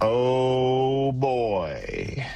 Oh boy.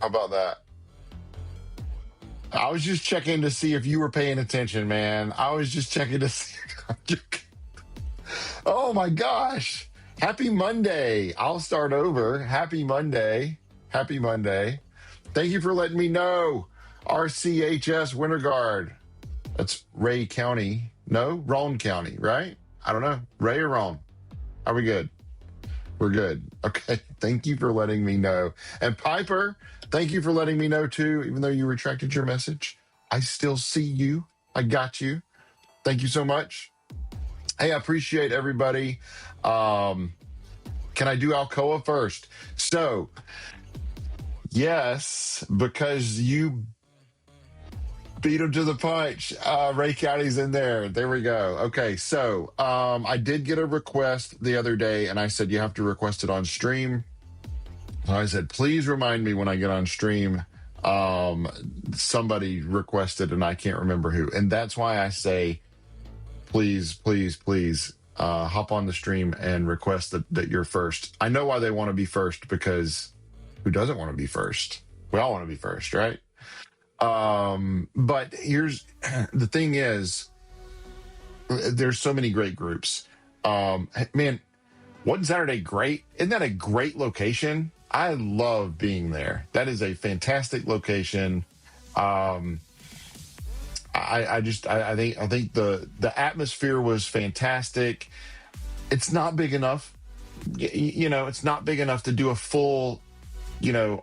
How about that? I was just checking to see if you were paying attention, man. I was just checking to see. Oh my gosh. Happy Monday. I'll start over. Happy Monday. Happy Monday. Thank you for letting me know. RCHS Winter Guard. That's Rhea County. No, Roane County, right? I don't know. Ray or Roane? Are we good? We're good. Okay. Thank you for letting me know. And Piper, thank you for letting me know too, even though you retracted your message. I still see you. I got you. Thank you so much. Hey, I appreciate everybody. Can I do Alcoa first? So, yes, because you beat him to the punch. Rhea County's in there. There we go. Okay, so I did get a request the other day, and I said you have to request it on stream. So I said, please remind me when I get on stream. Somebody requested, and I can't remember who. And that's why I say, please, please, please hop on the stream and request that you're first. I know why they want to be first, because who doesn't want to be first? We all want to be first, right? But here's the thing is, there's so many great groups. Man, wasn't Saturday great? Isn't that a great location? I love being there. That is a fantastic location. I think the atmosphere was fantastic. It's not big enough. It's not big enough to do a full,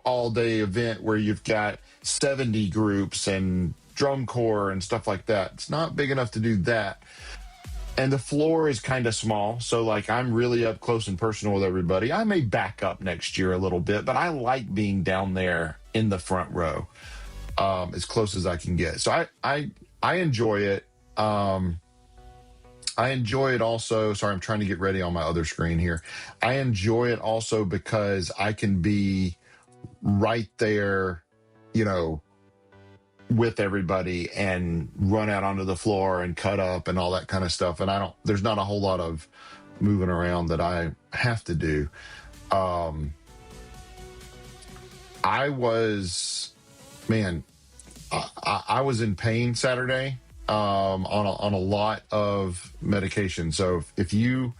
all day event where you've got 70 groups and drum corps and stuff like that. It's not big enough to do that. And the floor is kind of small. So like I'm really up close and personal with everybody. I may back up next year a little bit, but I like being down there in the front row, as close as I can get. So I enjoy it. I enjoy it also. Sorry, I'm trying to get ready on my other screen here. I enjoy it also because I can be right there, with everybody and run out onto the floor and cut up and all that kind of stuff. And there's not a whole lot of moving around that I have to do. I was in pain Saturday. on a lot of medication. So if you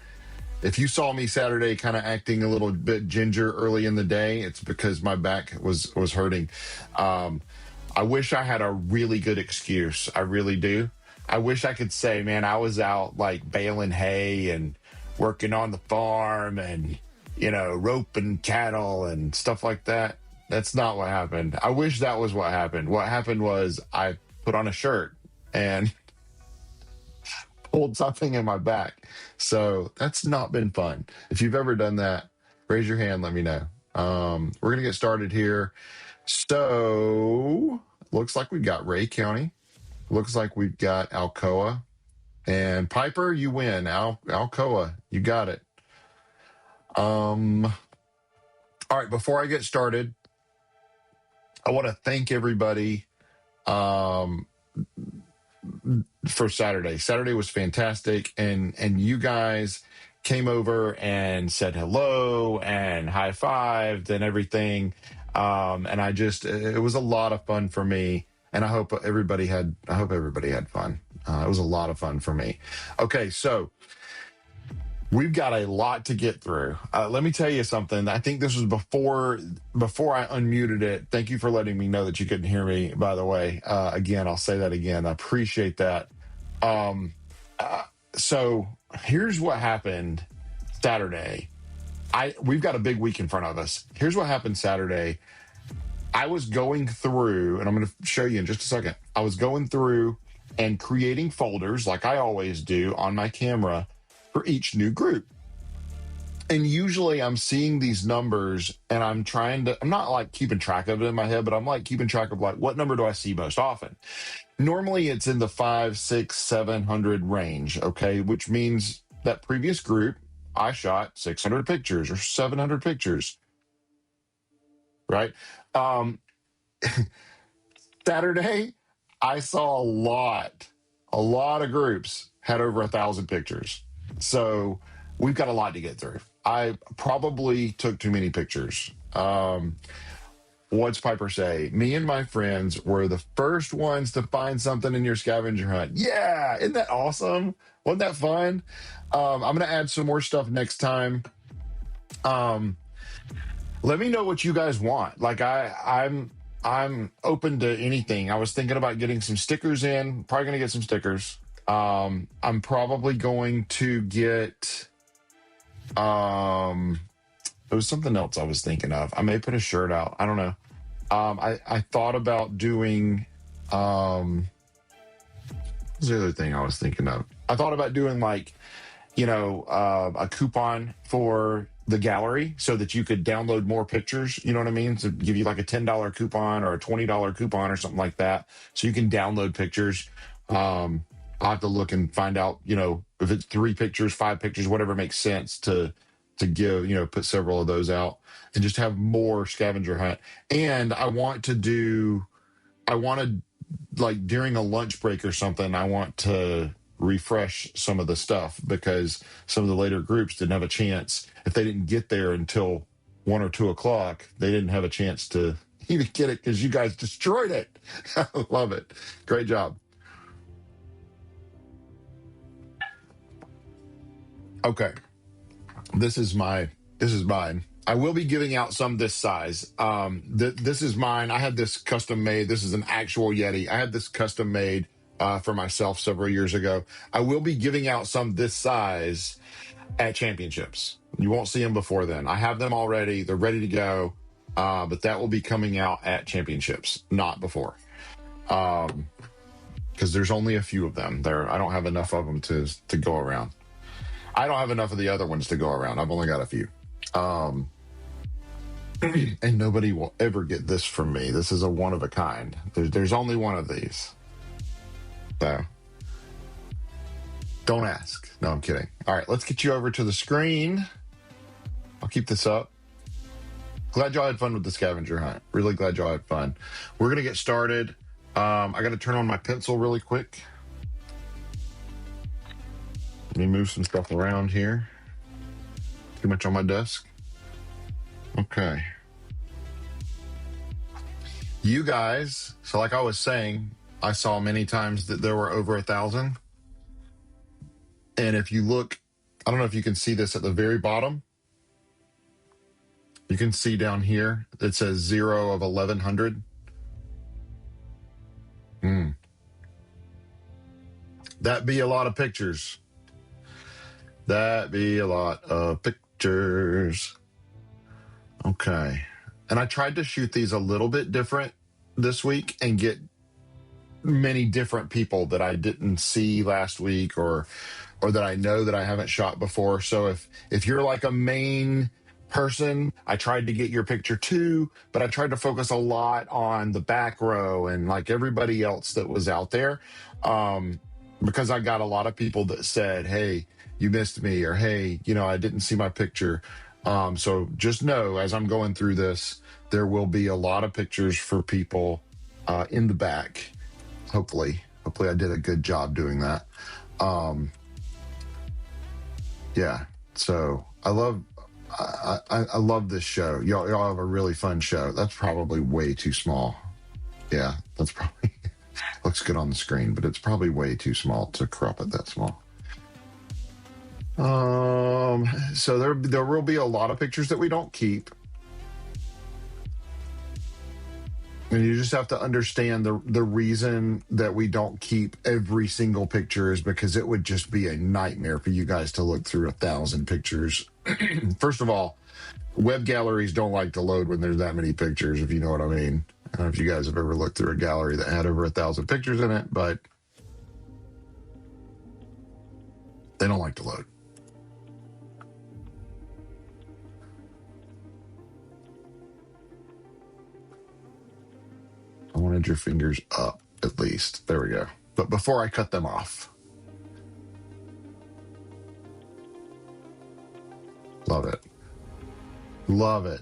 saw me Saturday kind of acting a little bit ginger early in the day, it's because my back was hurting. I wish I had a really good excuse. I really do. I wish I could say, man, I was out like baling hay and working on the farm and, roping cattle and stuff like that. That's not what happened. I wish that was what happened. What happened was I put on a shirt and pulled something in my back. So that's not been fun. If you've ever done that, raise your hand, let me know. We're going to get started here. So looks like we've got Rhea County. Looks like we've got Alcoa. And Piper, you win. Alcoa, you got it. All right, before I get started, I want to thank everybody for Saturday. Saturday was fantastic, and you guys came over and said hello and high-fived and everything. And it was a lot of fun for me, and I hope everybody had fun. It was a lot of fun for me. Okay, so we've got a lot to get through. Let me tell you something. I think this was before I unmuted it. Thank you for letting me know that you couldn't hear me, by the way. Again, I'll say that again. I appreciate that. So here's what happened Saturday. We've got a big week in front of us. Here's what happened Saturday. I was going through, and I'm going to show you in just a second. I was going through and creating folders like I always do on my camera for each new group. And usually I'm seeing these numbers and I'm not like keeping track of it in my head, but I'm like keeping track of like, what number do I see most often? Normally it's in the 500, 600, 700 range, okay? Which means that previous group, I shot 600 pictures or 700 pictures, right? Saturday, I saw a lot of groups had over 1,000 pictures. So we've got a lot to get through. I probably took too many pictures. What's Piper say? Me and my friends were the first ones to find something in your scavenger hunt. Yeah, isn't that awesome? Wasn't that fun? I'm going to add some more stuff next time. Let me know what you guys want. Like I'm open to anything. I was thinking about getting some stickers in. Probably going to get some stickers. I'm probably going to get, it was something else I was thinking of. I may put a shirt out. I don't know. I thought about doing, what was the other thing I was thinking of? I thought about doing like, a coupon for the gallery so that you could download more pictures. You know what I mean? So give you like a $10 coupon or a $20 coupon or something like that. So you can download pictures. I'll have to look and find out, if it's 3 pictures, 5 pictures, whatever makes sense to give, put several of those out and just have more scavenger hunt. And I want to like during a lunch break or something, I want to refresh some of the stuff because some of the later groups didn't have a chance. If they didn't get there until 1 or 2 o'clock, they didn't have a chance to even get it because you guys destroyed it. I love it. Great job. Okay. This is mine. I will be giving out some this size. This is mine. I had this custom made. This is an actual Yeti. I had this custom made for myself several years ago. I will be giving out some this size at championships. You won't see them before then. I have them already. They're ready to go. But that will be coming out at championships, not before. Because there's only a few of them there. I don't have enough of them to go around. I don't have enough of the other ones to go around. I've only got a few. And nobody will ever get this from me. This is a one of a kind. There's only one of these. So don't ask. No, I'm kidding. All right, let's get you over to the screen. I'll keep this up. Glad y'all had fun with the scavenger hunt. Really glad y'all had fun. We're going to get started. I got to turn on my pencil really quick. Let me move some stuff around here. Too much on my desk. Okay. You guys, so like I was saying, I saw many times that there were over 1,000. And if you look, I don't know if you can see this at the very bottom. You can see down here, it says 0 of 1,100. That be a lot of pictures. That be a lot of pictures. Okay. And I tried to shoot these a little bit different this week and get many different people that I didn't see last week or that I know that I haven't shot before. So if you're like a main person, I tried to get your picture too, but I tried to focus a lot on the back row and like everybody else that was out there. Because I got a lot of people that said, hey, you missed me, or hey, I didn't see my picture. So just know, as I'm going through this, there will be a lot of pictures for people in the back. Hopefully I did a good job doing that. Yeah. So I love this show. Y'all have a really fun show. That's probably way too small. Yeah, that's probably looks good on the screen, but it's probably way too small to crop it that small. So there will be a lot of pictures that we don't keep. And you just have to understand the reason that we don't keep every single picture is because it would just be a nightmare for you guys to look through 1,000 pictures. First of all, web galleries don't like to load when there's that many pictures, if you know what I mean. I don't know if you guys have ever looked through a gallery that had over 1,000 pictures in it, but they don't like to load. I wanted your fingers up, at least. There we go. But before I cut them off. Love it. Love it.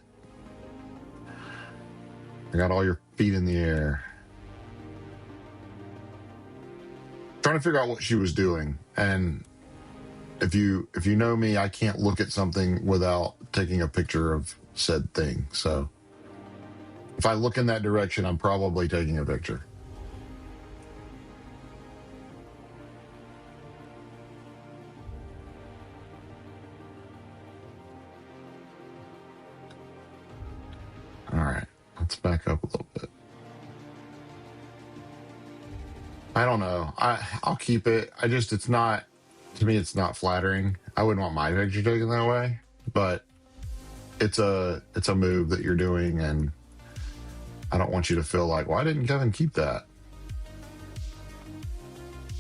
I got all your feet in the air. Trying to figure out what she was doing. And if you know me, I can't look at something without taking a picture of said thing. So if I look in that direction, I'm probably taking a picture. All right, let's back up a little bit. I don't know. I'll keep it. It's not, to me, it's not flattering. I wouldn't want my picture taken that way, but it's a move that you're doing, and I don't want you to feel like, why didn't Kevin keep that?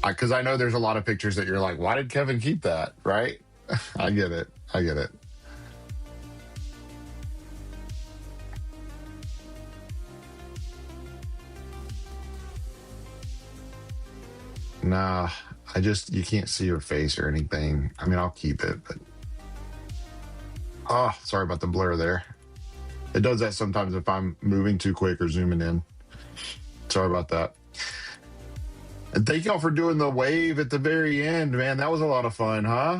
Because I know there's a lot of pictures that you're like, why did Kevin keep that? Right? I get it. Nah, you can't see her face or anything. I mean, I'll keep it, but oh, sorry about the blur there. It does that sometimes if I'm moving too quick or zooming in. Sorry about that. And thank y'all for doing the wave at the very end, man. That was a lot of fun, huh?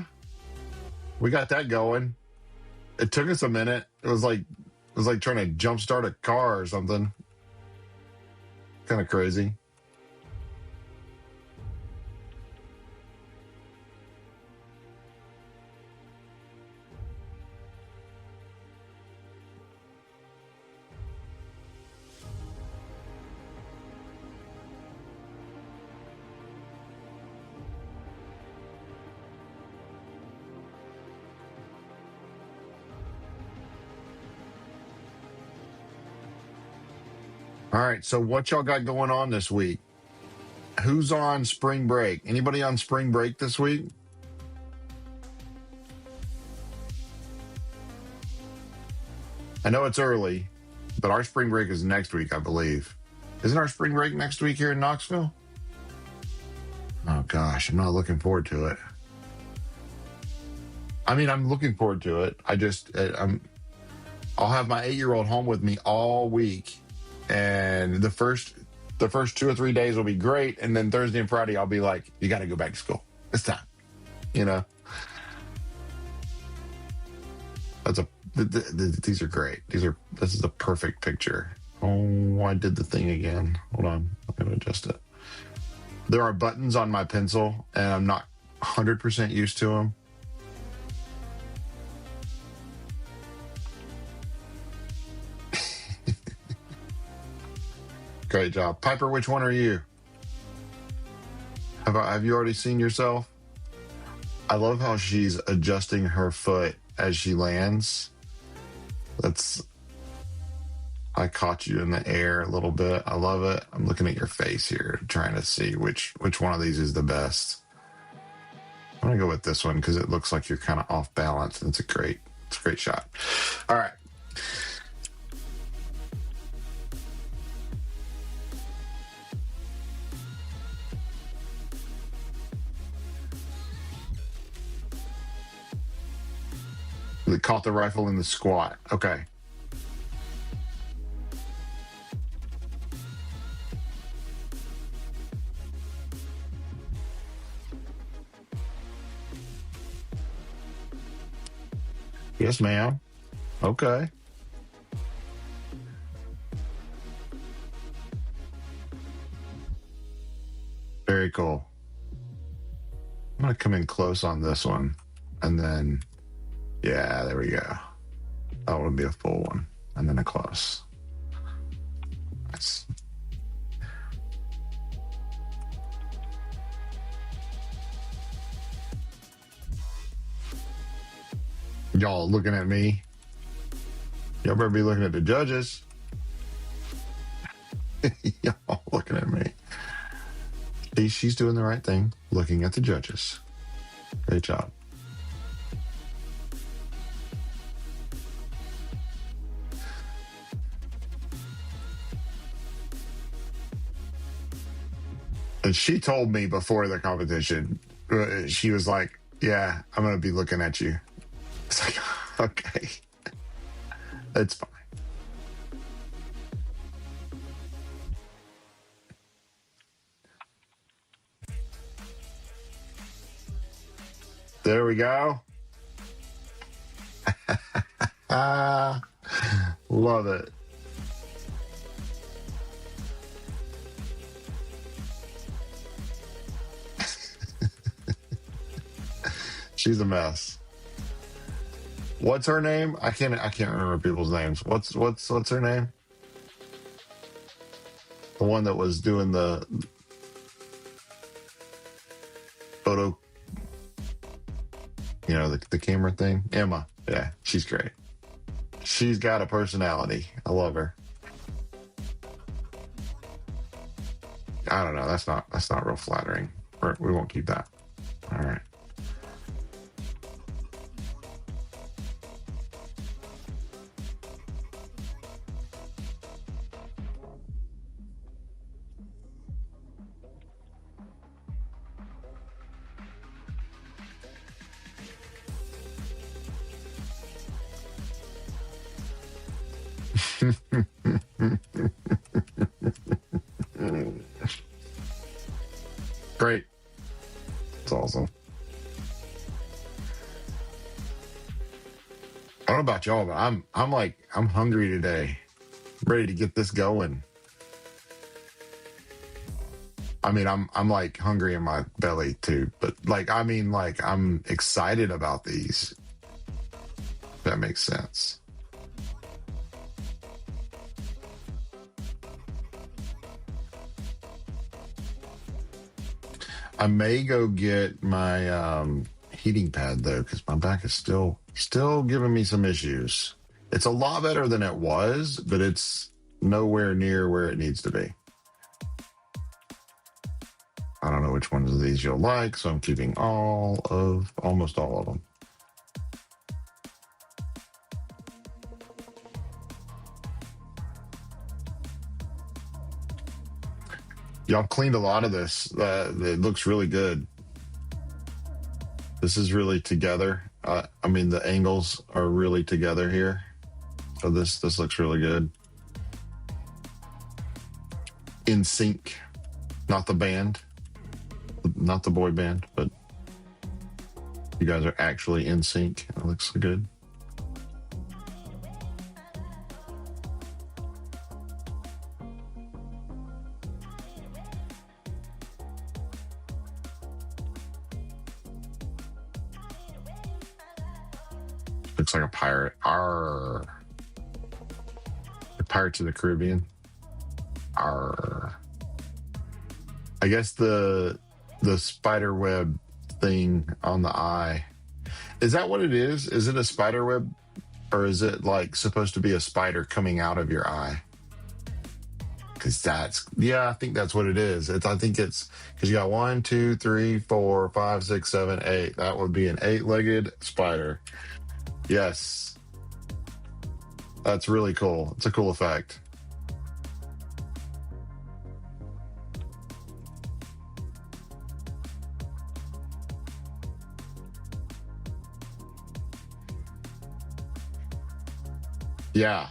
We got that going. It took us a minute. It was like trying to jumpstart a car or something. Kind of crazy. All right, so what y'all got going on this week? Who's on spring break? Anybody on spring break this week? I know it's early, but our spring break is next week, I believe. Isn't our spring break next week here in Knoxville? Oh gosh, I'm not looking forward to it. I mean, I'm looking forward to it. I'll have my 8-year-old home with me all week. And the first 2 or 3 days will be great, and then Thursday and Friday I'll be like, you got to go back to school. It's time, These are great. This is a perfect picture. Oh, I did the thing again. Hold on, I'm gonna adjust it. There are buttons on my pencil, and I'm not 100% used to them. Great job. Piper, which one are you? Have you already seen yourself? I love how she's adjusting her foot as she lands. I caught you in the air a little bit. I love it. I'm looking at your face here, trying to see which one of these is the best. I'm gonna go with this one because it looks like you're kind of off balance, and it's a great shot. All right. They caught the rifle in the squat. Okay. Yes, ma'am. Okay. Very cool. I'm going to come in close on this one. And then, yeah, there we go. That would be a full one. And then a close. Nice. Y'all looking at me. Y'all better be looking at the judges. Y'all looking at me. See, she's doing the right thing, looking at the judges. Great job. And she told me before the competition, she was like, yeah, I'm going to be looking at you. It's like, okay, it's fine. There we go. Love it. She's a mess. What's her name? I can't remember people's names. What's her name? The one that was doing the photo, you know, the camera thing. Emma. Yeah, she's great. She's got a personality. I love her. I don't know. That's not real flattering. We won't keep that. All right. Great. It's awesome. I don't know about y'all, but I'm hungry today. Ready to get this going. I mean, I'm like hungry in my belly too, but I'm excited about these. If that makes sense. I may go get my heating pad though, because my back is still giving me some issues. It's a lot better than it was, but it's nowhere near where it needs to be. I don't know which ones of these you'll like, so I'm keeping almost all of them. Y'all cleaned a lot of this. It looks really good. This is really together. I mean, the angles are really together here. So this looks really good. In sync, not the band, not the boy band, but you guys are actually in sync. It looks good. Looks like a pirate. Arr. The Pirates of the Caribbean. Arr. I guess the spider web thing on the eye. Is that what it is? Is it a spider web, or is it like supposed to be a spider coming out of your eye? Because I think that's what it is. I think it's because you got 1, 2, 3, 4, 5, 6, 7, 8. That would be an 8-legged spider. Yes. That's really cool. It's a cool effect. Yeah,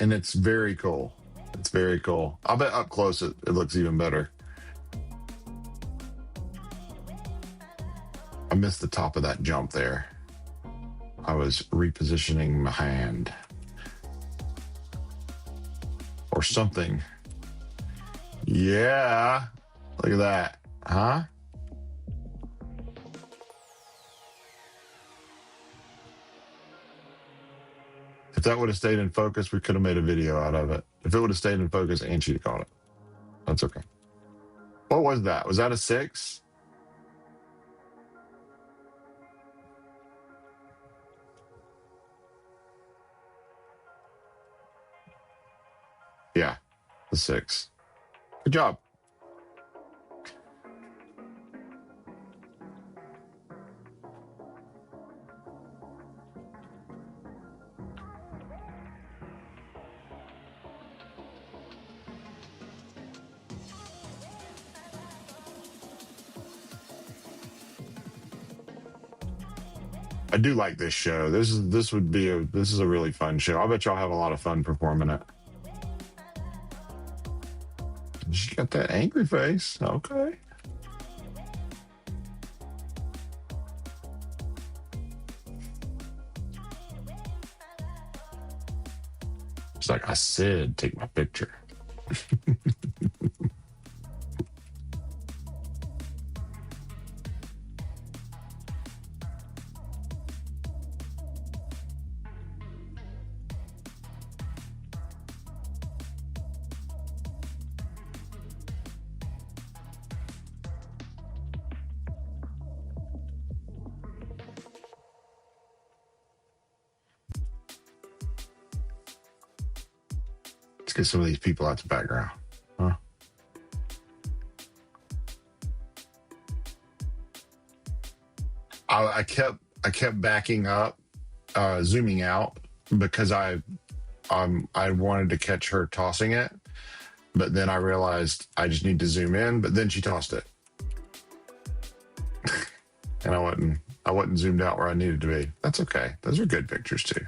and it's very cool. It's very cool. I'll bet up close it looks even better. I missed the top of that jump there. I was repositioning my hand. Or something. Yeah. Look at that. Huh? If that would have stayed in focus, we could have made a video out of it. If it would have stayed in focus, and she'd have caught it. That's okay. What was that? Was that a 6? Yeah, the 6. Good job. I do like this show. This is a really fun show. I bet y'all have a lot of fun performing it. She got that angry face. Okay. It's like I said, take my picture. Let's get some of these people out the background. Huh? I kept backing up, zooming out because I wanted to catch her tossing it, but then I realized I just need to zoom in. But then she tossed it, and I wasn't zoomed out where I needed to be. That's okay. Those are good pictures too.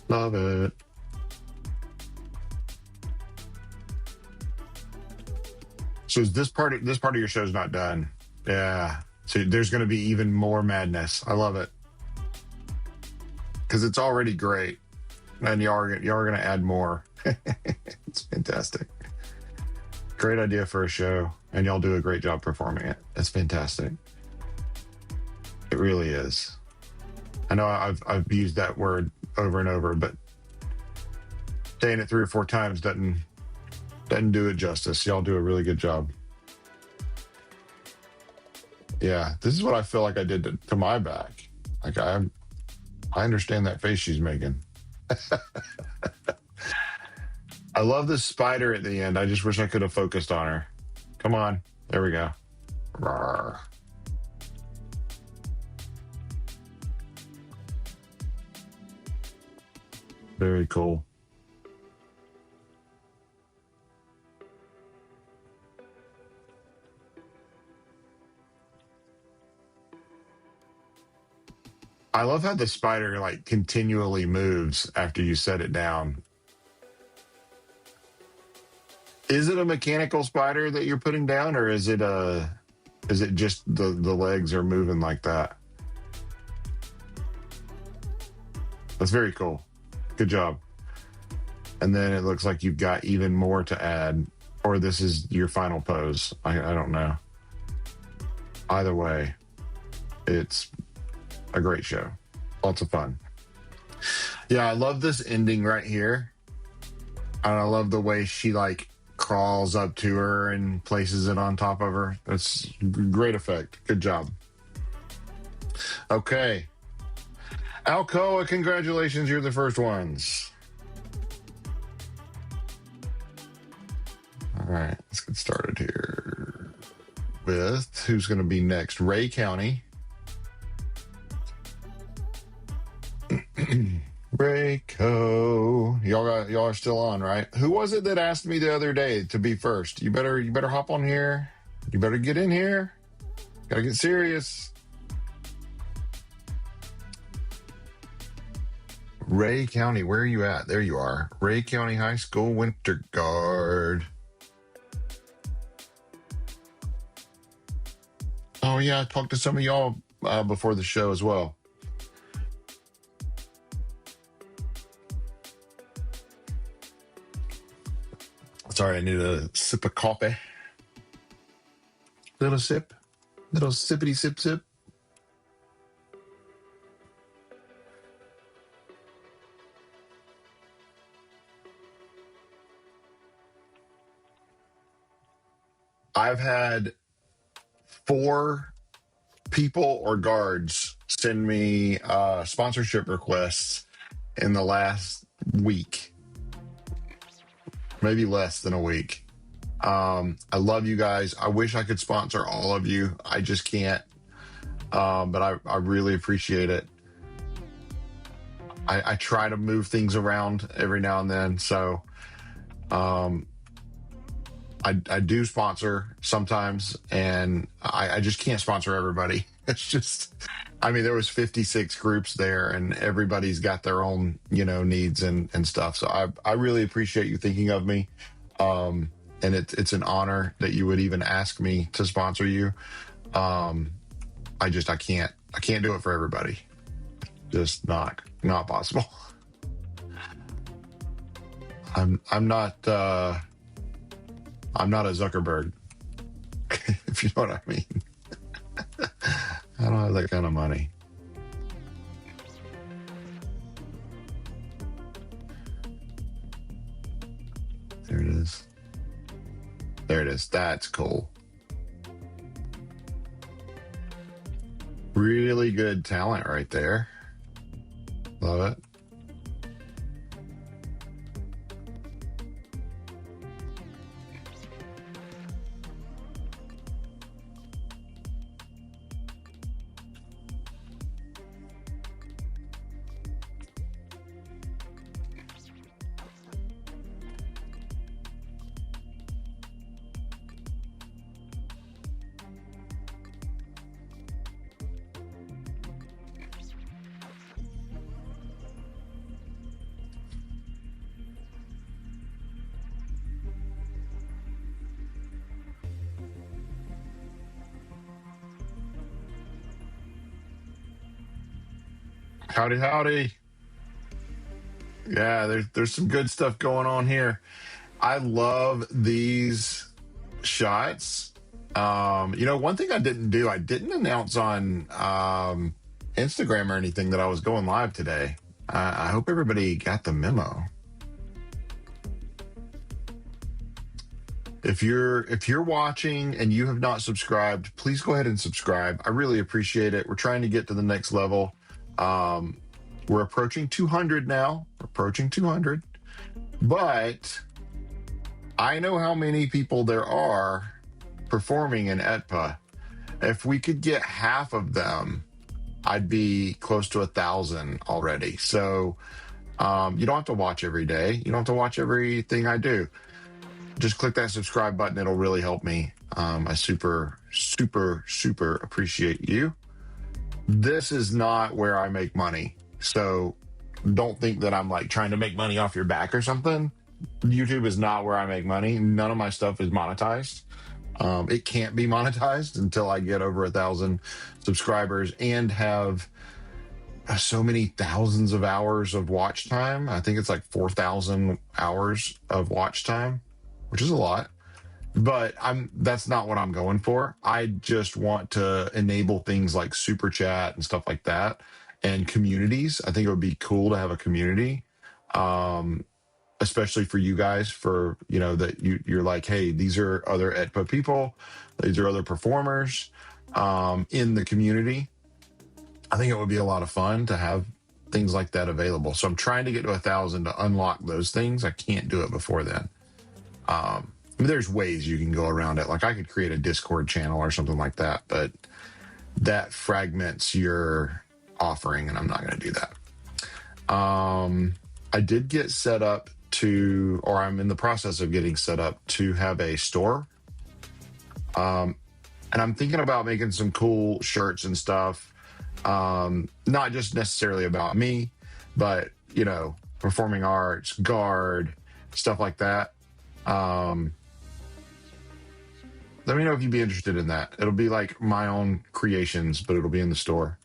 Love it. So is this part of your show's not done? Yeah. So there's going to be even more madness. I love it because it's already great, and y'all are going to add more. It's fantastic. Great idea for a show, and y'all do a great job performing it. That's fantastic. It really is. I know I've used that word over and over, but saying it 3 or 4 times doesn't do it justice. Y'all do a really good job. Yeah, this is what I feel like I did to my back. Like I understand that face she's making. I love this spider at the end. I just wish I could have focused on her. Come on. There we go. Rawr. Very cool. I love how the spider like continually moves after you set it down. Is it a mechanical spider that you're putting down, or is it Is it just the legs are moving like that? That's very cool. Good job. And then it looks like you've got even more to add, or this is your final pose. I don't know. Either way, it's a great show. Lots of fun. Yeah, I love this ending right here. And I love the way she like crawls up to her and places it on top of her. That's great effect. Good job. Okay. Alcoa, congratulations. You're the first ones. All right, let's get started here with who's going to be next. Rhea County. Rhea Co. Y'all are still on, right? Who was it that asked me the other day to be first? You better hop on here. You better get in here. Gotta get serious. Rhea County, where are you at? There you are. Rhea County High School Winter Guard. Oh yeah, I talked to some of y'all before the show as well. Sorry, I need a sip of coffee. Little sip. Little sippity sip sip. I've had 4 people or guards send me sponsorship requests in the last week. Maybe less than a week. I love you guys. I wish I could sponsor all of you. I just can't. But I really appreciate it. I try to move things around every now and then. So I do sponsor sometimes, and I just can't sponsor everybody. It's just, I mean, there was 56 groups there, and everybody's got their own, needs and stuff. So I really appreciate you thinking of me. And it's an honor that you would even ask me to sponsor you. I can't do it for everybody. Just not possible. I'm not a Zuckerberg, if you know what I mean. I don't have that kind of money. There it is. There it is. That's cool. Really good talent right there. Love it. Howdy, howdy. Yeah, there's some good stuff going on here. I love these shots. One thing I didn't do, I didn't announce on Instagram or anything that I was going live today. I hope everybody got the memo. If you're watching and you have not subscribed, please go ahead and subscribe. I really appreciate it. We're trying to get to the next level. We're approaching 200 now. We're approaching 200. But I know how many people there are performing in ETPAA. If we could get half of them, I'd be close to 1,000 already. So you don't have to watch every day. You don't have to watch everything I do. Just click that subscribe button. It'll really help me. I super, super, super appreciate you. This is not where I make money. So don't think that I'm like trying to make money off your back or something. YouTube is not where I make money. None of my stuff is monetized. It can't be monetized until I get over 1,000 subscribers and have so many thousands of hours of watch time. I think it's like 4,000 hours of watch time, which is a lot. But that's not what I'm going for. I just want to enable things like super chat and stuff like that, and communities. I think it would be cool to have a community, especially for you guys, for, you know, that you're like, hey, these are other ETPAA people, these are other performers in the community. I think it would be a lot of fun to have things like that available. So I'm trying to get to 1,000 to unlock those things. I can't do it before then. I mean, there's ways you can go around it. Like I could create a Discord channel or something like that, but that fragments your offering, and I'm not going to do that. I did get set up to, or I'm in the process of getting set up to have a store. And I'm thinking about making some cool shirts and stuff. Not just necessarily about me, but, you know, performing arts, guard, stuff like that. Let me know if you'd be interested in that. It'll be like my own creations, but it'll be in the store.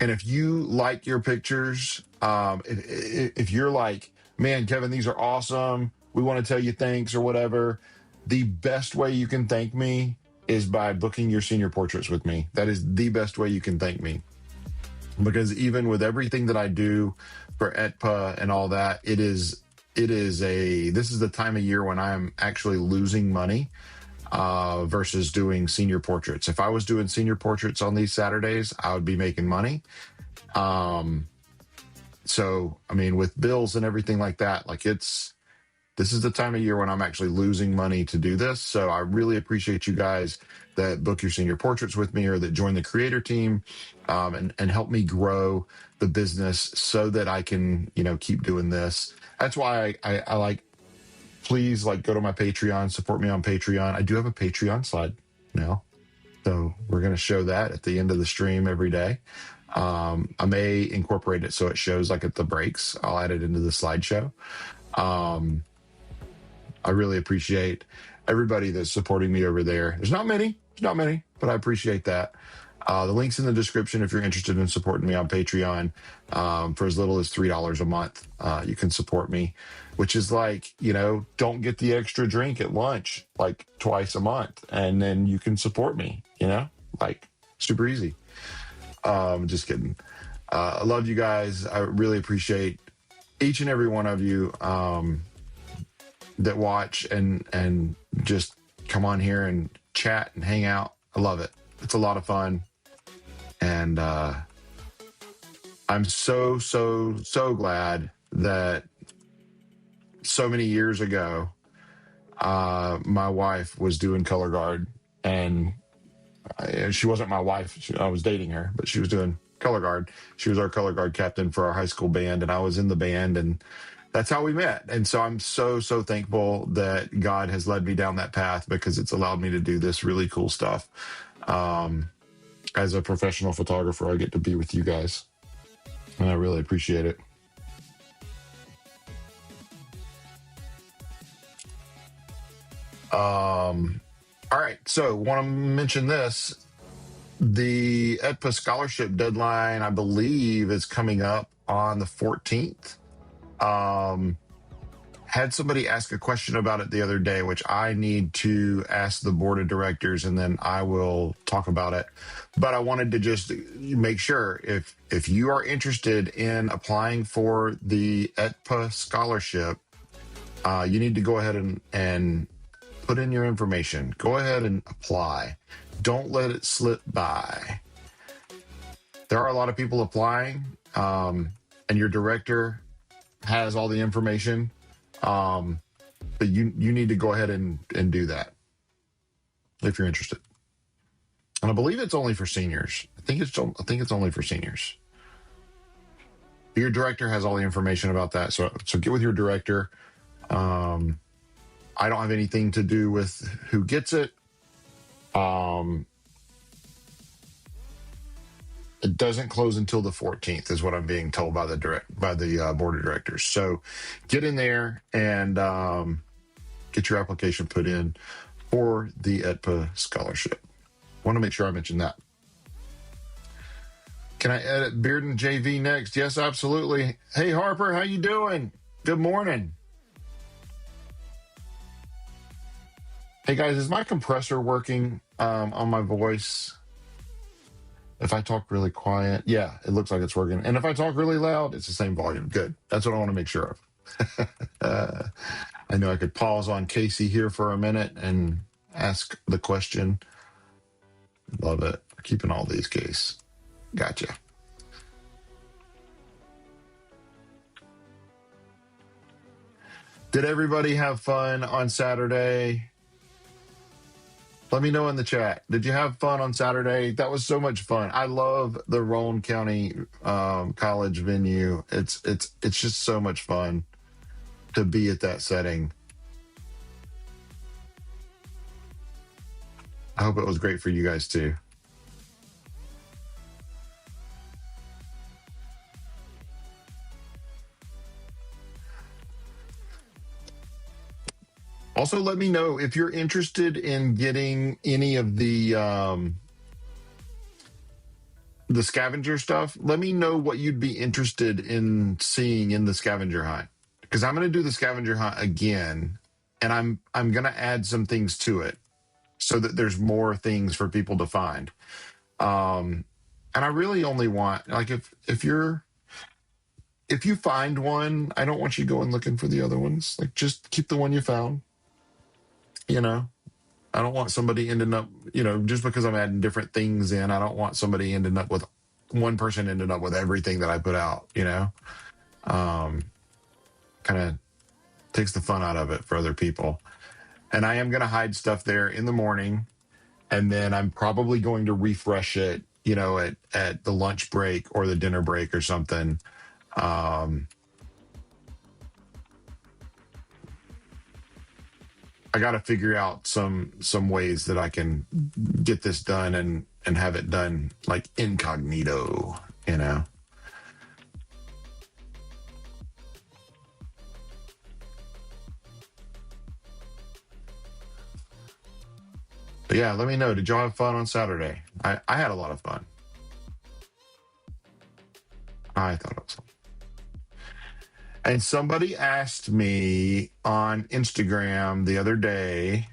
And if you like your pictures, if you're like, man, Kevin, these are awesome, we want to tell you thanks or whatever, the best way you can thank me is by booking your senior portraits with me. That is the best way you can thank me. Because even with everything that I do for ETPAA and all that, this is the time of year when I'm actually losing money versus doing senior portraits. If I was doing senior portraits on these Saturdays, I would be making money. So, I mean, with bills and everything like that, like this is the time of year when I'm actually losing money to do this. So I really appreciate you guys that book your senior portraits with me or that join the creator team and help me grow the business so that I can, you know, keep doing this. That's why I like, please, like, go to my Patreon, support me on Patreon. I do have a Patreon slide now. So we're going to show that at the end of the stream every day. I may incorporate it so it shows like at the breaks. I'll add it into the slideshow. I really appreciate everybody that's supporting me over there. There's not many, but I appreciate that. The link's in the description if you're interested in supporting me on Patreon. For as little as $3 a month, you can support me, which is like, you know, don't get the extra drink at lunch like twice a month, and then you can support me, you know, like super easy. Just kidding. I love you guys. I really appreciate each and every one of you that watch and just come on here and chat and hang out. I love it. It's a lot of fun. And I'm so glad that so many years ago, my wife was doing color guard, and she wasn't my wife. I was dating her, but she was doing color guard. She was our color guard captain for our high school band, and I was in the band, and that's how we met. And so I'm so thankful that God has led me down that path, because it's allowed me to do this really cool stuff. As a professional photographer, I get to be with you guys, and I really appreciate it. All right, so want to mention this. The ETPAA scholarship deadline, I believe, is coming up on the 14th. Had somebody ask a question about it the other day, which I need to ask the board of directors, and then I will talk about it. But I wanted to just make sure, if you are interested in applying for the ETPAA scholarship, you need to go ahead and put in your information. Go ahead and apply. Don't let it slip by. There are a lot of people applying, and your director has all the information. But you need to go ahead and do that if you're interested. And I believe it's only for seniors. I think it's only for seniors. Your director has all the information about that. So get with your director. I don't have anything to do with who gets it. It doesn't close until the 14th, is what I'm being told by the board of directors. So get in there and get your application put in for the ETPAA scholarship. Want to make sure I mention that. Can I edit Bearden JV next? Yes, absolutely. Hey, Harper, how you doing? Good morning. Hey, guys, is my compressor working on my voice? If I talk really quiet, yeah, it looks like it's working. And if I talk really loud, it's the same volume. Good. That's what I want to make sure of. I know I could pause on Casey here for a minute and ask the question. Love it. Keeping all these, Case. Gotcha. Did everybody have fun on Saturday? Let me know in the chat. Did you have fun on Saturday? That was so much fun. I love the Roane County College venue. It's just so much fun to be at that setting. I hope it was great for you guys too. Also, let me know if you're interested in getting any of the scavenger stuff. Let me know what you'd be interested in seeing in the scavenger hunt, because I'm going to do the scavenger hunt again, and I'm going to add some things to it so that there's more things for people to find. And I really only want, like, if you find one, I don't want you going looking for the other ones. Like, just keep the one you found. You know, I don't want somebody ending up, just because I'm adding different things in, I don't want somebody ending up with one person ending up with everything that I put out, kind of takes the fun out of it for other people. And I am going to hide stuff there in the morning. And then I'm probably going to refresh it, at the lunch break or the dinner break or something. I got to figure out some ways that I can get this done and have it done like incognito, But yeah, let me know. Did y'all have fun on Saturday? I had a lot of fun. I thought it was fun. And somebody asked me on Instagram the other day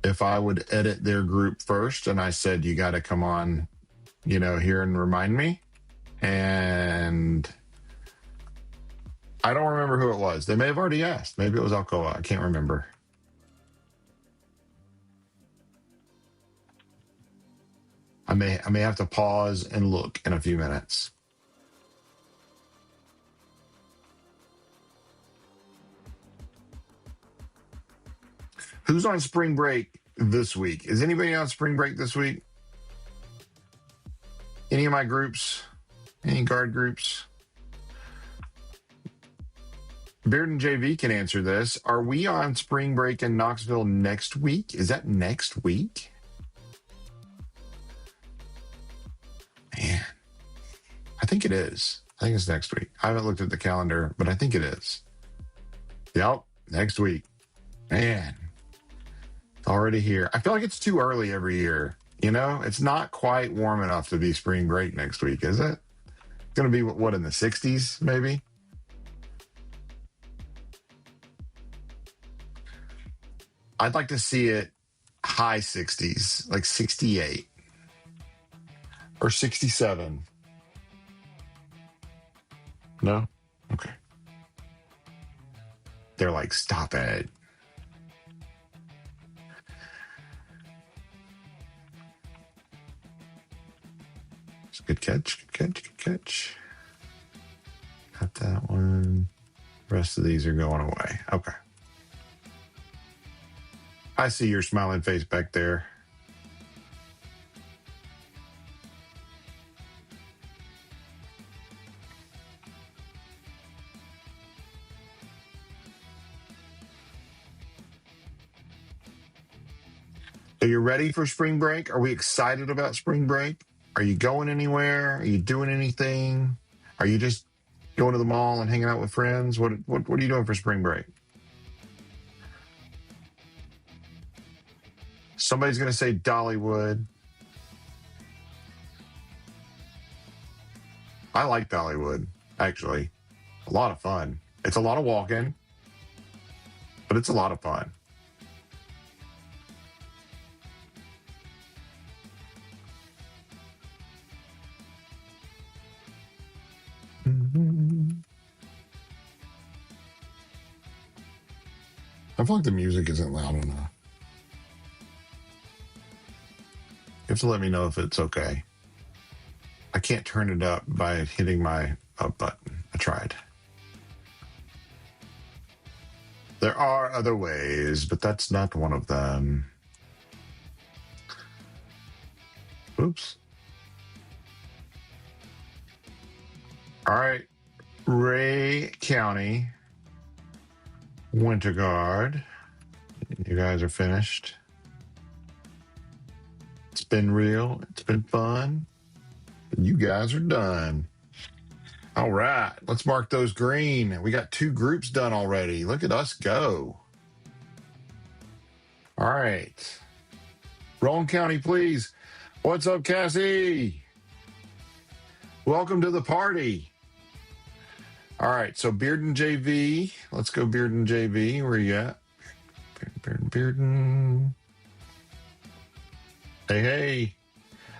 if I would edit their group first. And I said, you got to come on, here and remind me. And I don't remember who it was. They may have already asked. Maybe it was Alcoa. I can't remember. I may have to pause and look in a few minutes. Who's on spring break this week? Is anybody on spring break this week? Any of my groups? Any guard groups? Bearden JV can answer this. Are we on spring break in Knoxville next week? Is that next week? Man, I think it is. I think it's next week. I haven't looked at the calendar, but I think it is. Yep, next week. Man, it's already here. I feel like it's too early every year. It's not quite warm enough to be spring break next week, is it? It's going to be, what, in the 60s, maybe? I'd like to see it high 60s, like 68 or 67. No? Okay. They're like, stop it. It's a good catch, good catch. Got that one. The rest of these are going away. Okay. I see your smiling face back there. Are you ready for spring break? Are we excited about spring break? Are you going anywhere? Are you doing anything? Are you just going to the mall and hanging out with friends? What are you doing for spring break? Somebody's going to say Dollywood. I like Dollywood, actually. A lot of fun. It's a lot of walking, but it's a lot of fun. I feel like the music isn't loud enough. You have to let me know if it's okay. I can't turn it up by hitting my up button. I tried. There are other ways, but that's not one of them. Oops. All right. Rhea County, Winter Guard. You guys are finished. It's been real. It's been fun. You guys are done. All right. Let's mark those green. We got 2 groups done already. Look at us go. All right. Roane County, please. What's up, Cassie? Welcome to the party. All right. So Bearden JV. Let's go Bearden JV. Where you at? Bearden. Hey.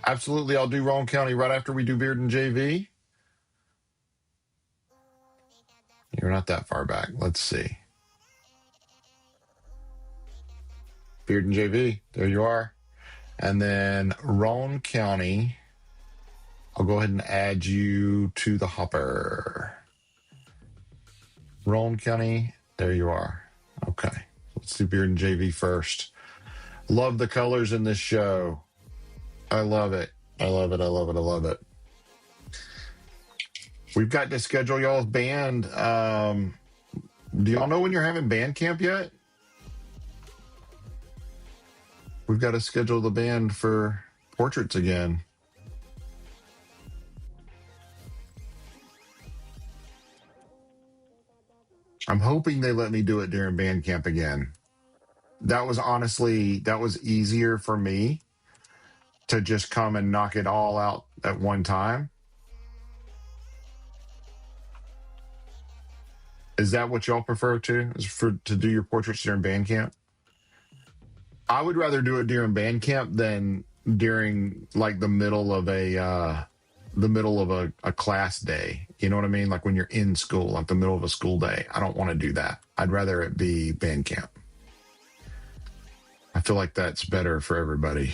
Absolutely. I'll do Roane County right after we do Bearden JV. You're not that far back. Let's see. Bearden JV. There you are. And then Roane County. I'll go ahead and add you to the hopper. Roane County. There you are. Okay. Let's do Bearden JV first. Love the colors in this show. I love it. I love it. I love it. I love it. We've got to schedule y'all's band. Do y'all know when you're having band camp yet? We've got to schedule the band for portraits again. I'm hoping they let me do it during band camp again. That was easier for me to just come and knock it all out at one time. Is that what y'all prefer to do your portraits during band camp? I would rather do it during band camp than during like the middle of a class day. You know what I mean? Like when you're in school, like the middle of a school day. I don't want to do that. I'd rather it be band camp. I feel like that's better for everybody.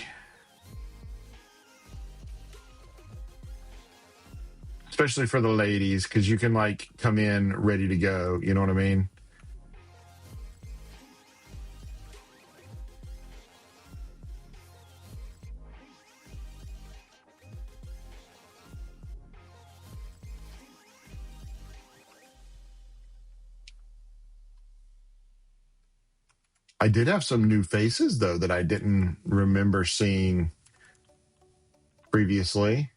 Especially for the ladies, because you can like come in ready to go. You know what I mean? I did have some new faces, though, that I didn't remember seeing previously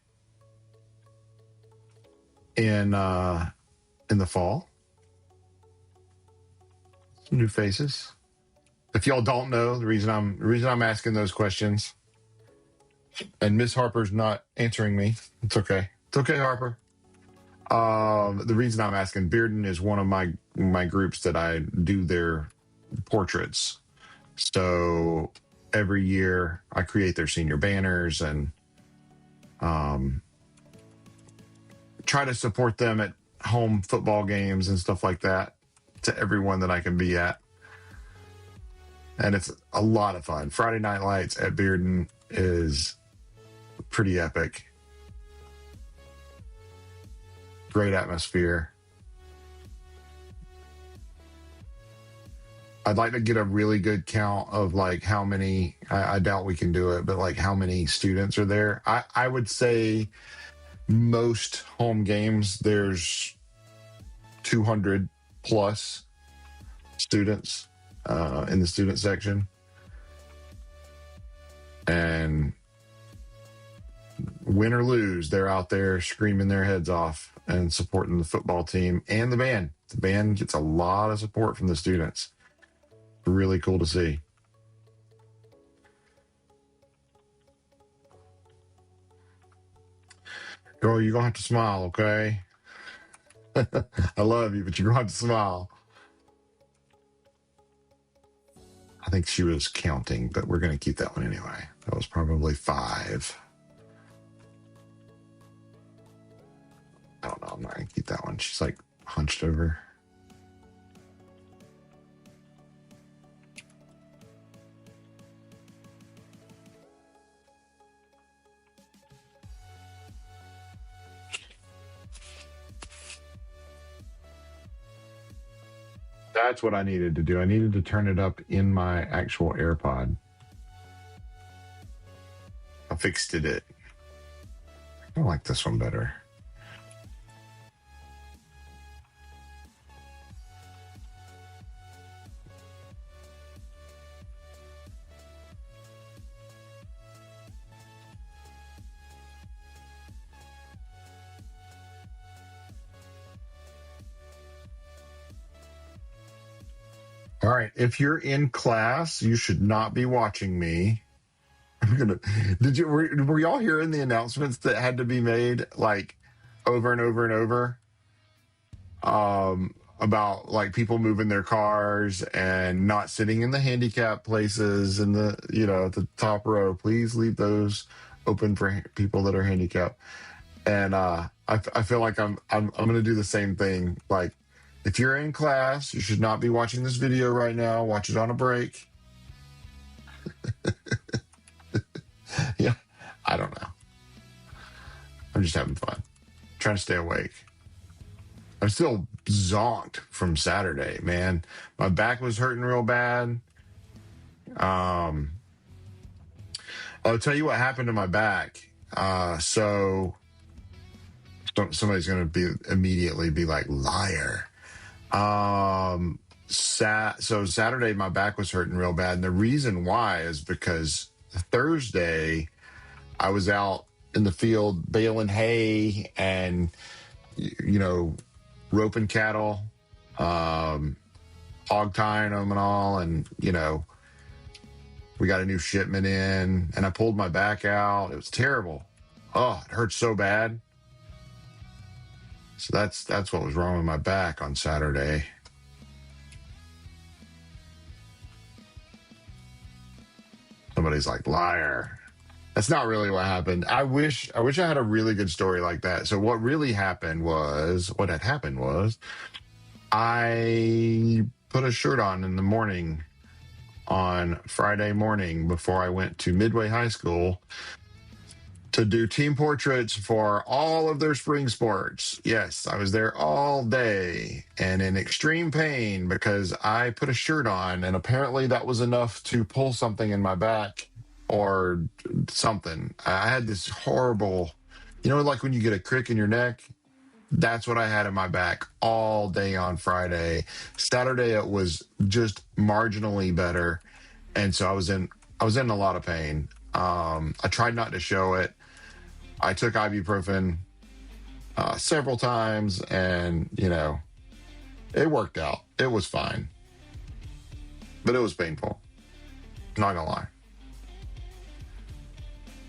in the fall. Some new faces. If y'all don't know, the reason I'm asking those questions, and Miss Harper's not answering me. It's okay. It's okay, Harper. The reason I'm asking, Bearden is one of my groups that I do their portraits. So every year I create their senior banners and try to support them at home football games and stuff like that to everyone that I can be at. And it's a lot of fun. Friday Night Lights at Bearden is pretty epic. Great atmosphere. I'd like to get a really good count of like how many, I doubt we can do it, but like how many students are there. I would say most home games, there's 200 plus students in the student section. And win or lose, they're out there screaming their heads off and supporting the football team and the band. The band gets a lot of support from the students. Really cool to see. Girl, you're going to have to smile, okay? I love you, but you're going to have to smile. I think she was counting, but we're going to keep that one anyway. That was probably 5. I don't know. I'm not going to keep that one. She's like hunched over. That's what I needed to do. I needed to turn it up in my actual AirPod. I fixed it. I like this one better. All right. If you're in class, you should not be watching me. Were y'all hearing the announcements that had to be made like over and over and over? About like people moving their cars and not sitting in the handicap places in the, at the top row. Please leave those open for people that are handicapped. And I feel like I'm going to do the same thing. Like, if you're in class, you should not be watching this video right now. Watch it on a break. Yeah, I don't know. I'm just having fun. Trying to stay awake. I'm still zonked from Saturday, man. My back was hurting real bad. I'll tell you what happened to my back. So somebody's going to be immediately be like, liar. So Saturday my back was hurting real bad, and the reason why is because Thursday I was out in the field baling hay and roping cattle, hog tying them and all, and we got a new shipment in, and I pulled my back out. It was terrible. Oh, it hurt so bad. So that's what was wrong with my back on Saturday. Somebody's like, liar. That's not really what happened. I wish I had a really good story like that. So what had happened was I put a shirt on in the morning on Friday morning before I went to Midway High School to do team portraits for all of their spring sports. Yes, I was there all day and in extreme pain because I put a shirt on, and apparently that was enough to pull something in my back or something. I had this horrible, like when you get a crick in your neck. That's what I had in my back all day on Friday. Saturday it was just marginally better, and so I was in a lot of pain. I tried not to show it. I took ibuprofen several times, and it worked out. It was fine, but it was painful. Not gonna lie.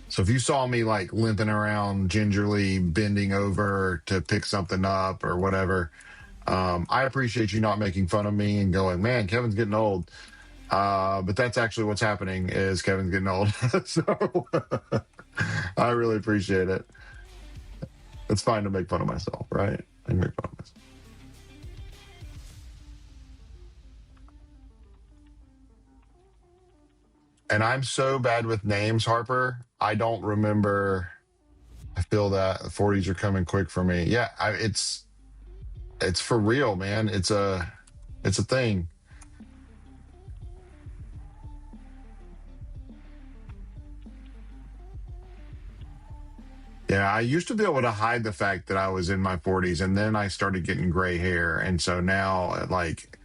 So if you saw me like limping around gingerly, bending over to pick something up or whatever, I appreciate you not making fun of me and going, man, Kevin's getting old. But that's actually what's happening is Kevin's getting old. So I really appreciate it. It's fine to make fun of myself, right? I can make fun of myself. And I'm so bad with names, Harper. I don't remember. I feel that the 40s are coming quick for me. Yeah, it's for real, man. It's a thing. Yeah, I used to be able to hide the fact that I was in my 40s, and then I started getting gray hair, and so now, like,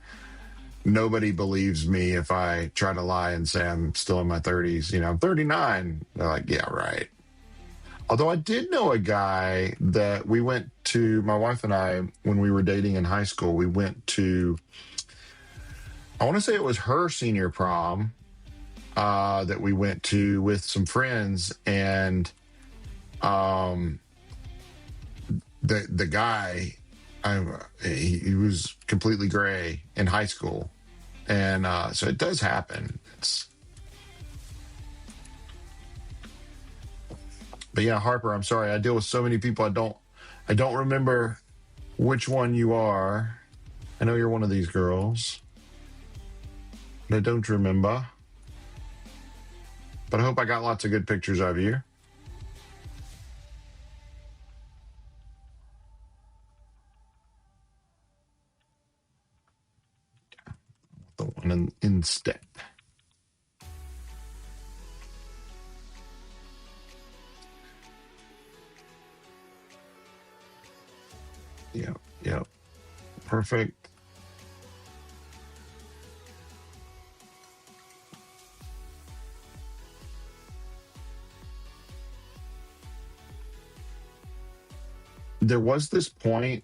nobody believes me if I try to lie and say I'm still in my 30s. You know, I'm 39. They're like, yeah, right. Although I did know a guy that we went to, my wife and I, when we were dating in high school, we went to, I want to say it was her senior prom that we went to with some friends. And the guy, he was completely gray in high school. And so it does happen. But yeah, Harper, I'm sorry. I deal with so many people. I don't remember which one you are. I know you're one of these girls, but I don't remember. But I hope I got lots of good pictures of you. The one in step. Yep. Perfect. There was this point,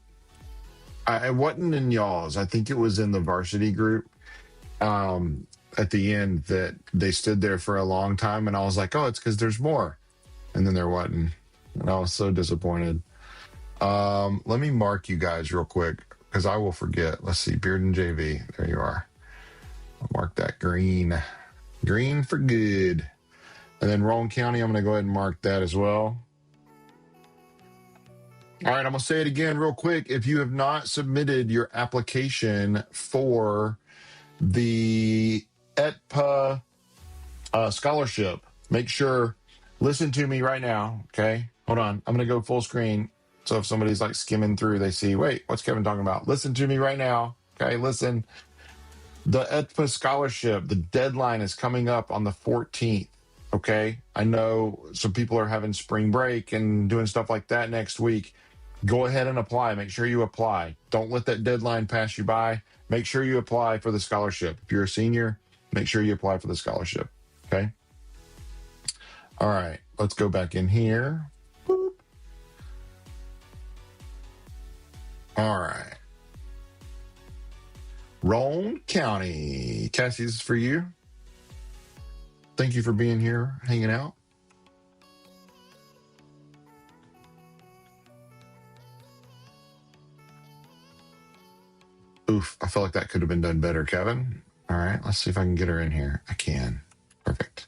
I wasn't in y'all's. I think it was in the varsity group at the end that they stood there for a long time. And I was like, oh, it's because there's more. And then there wasn't. And I was so disappointed. Let me mark you guys real quick because I will forget. Let's see, Bearden JV. There you are. I'll mark that green. Green for good. And then Roane County, I'm going to go ahead and mark that as well. All right, I'm going to say it again real quick. If you have not submitted your application for the ETPAA scholarship, make sure, listen to me right now, okay? Hold on. I'm going to go full screen. So if somebody's like skimming through, they see, wait, what's Kevin talking about? Listen to me right now, okay? Listen. The ETPAA scholarship, the deadline is coming up on the 14th, okay? I know some people are having spring break and doing stuff like that next week. Go ahead and apply. Make sure you apply. Don't let that deadline pass you by. Make sure you apply for the scholarship. If you're a senior, make sure you apply for the scholarship, okay? All right, let's go back in here. Boop. All right. Roane County. Cassie, this is for you. Thank you for being here, hanging out. Oof, I feel like that could have been done better, Kevin. All right, let's see if I can get her in here. I can. Perfect.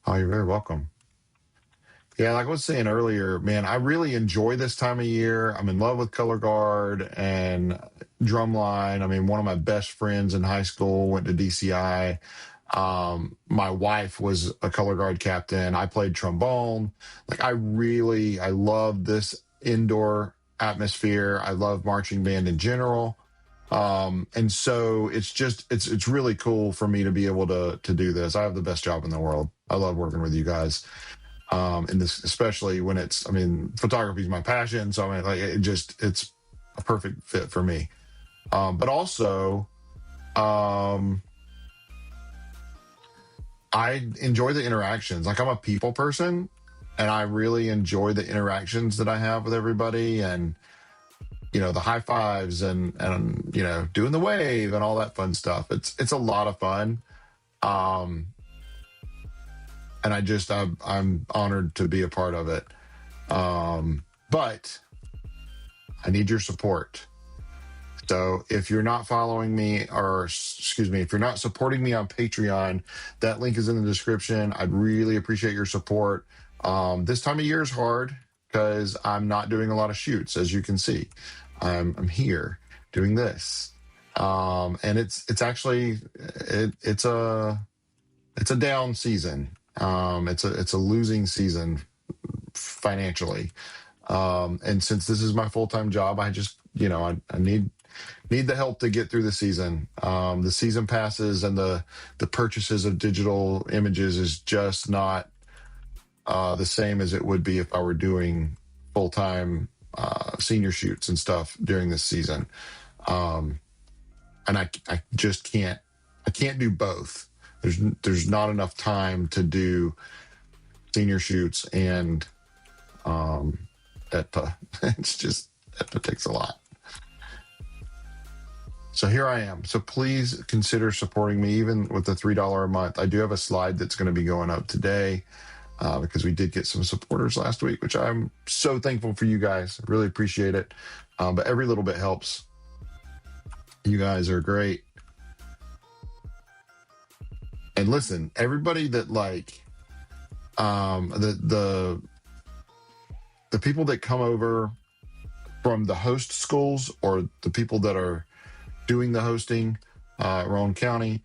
Oh, you're very welcome. Yeah, like I was saying earlier, man, I really enjoy this time of year. I'm in love with color guard and drumline. I mean, one of my best friends in high school went to DCI. My wife was a color guard captain. I played trombone. Like I love this indoor atmosphere. I love marching band in general. And so it's really cool for me to be able to do this. I have the best job in the world. I love working with you guys. And this, especially when photography is my passion. So I mean, like it's a perfect fit for me. But also, I enjoy the interactions. Like I'm a people person and I really enjoy the interactions that I have with everybody and, the high fives and, doing the wave and all that fun stuff. It's a lot of fun. And I'm honored to be a part of it. But I need your support. So if you're not following me, if you're not supporting me on Patreon, that link is in the description. I'd really appreciate your support. This time of year is hard because I'm not doing a lot of shoots, as you can see. I'm here doing this. And it's actually it's a down season. It's a losing season financially. And since this is my full-time job, I just, I need the help to get through the season. The season passes and the purchases of digital images is just not the same as it would be if I were doing full-time senior shoots and stuff during this season. and I just can't. I can't do both. There's not enough time to do senior shoots and ETPAA. It's just ETPAA takes a lot. So here I am. So please consider supporting me, even with the $3 a month. I do have a slide that's going to be going up today because we did get some supporters last week, which I'm so thankful for you guys. Really appreciate it. But every little bit helps. You guys are great. And listen, everybody that like the people that come over from the host schools or the people that are doing the hosting, Roane County,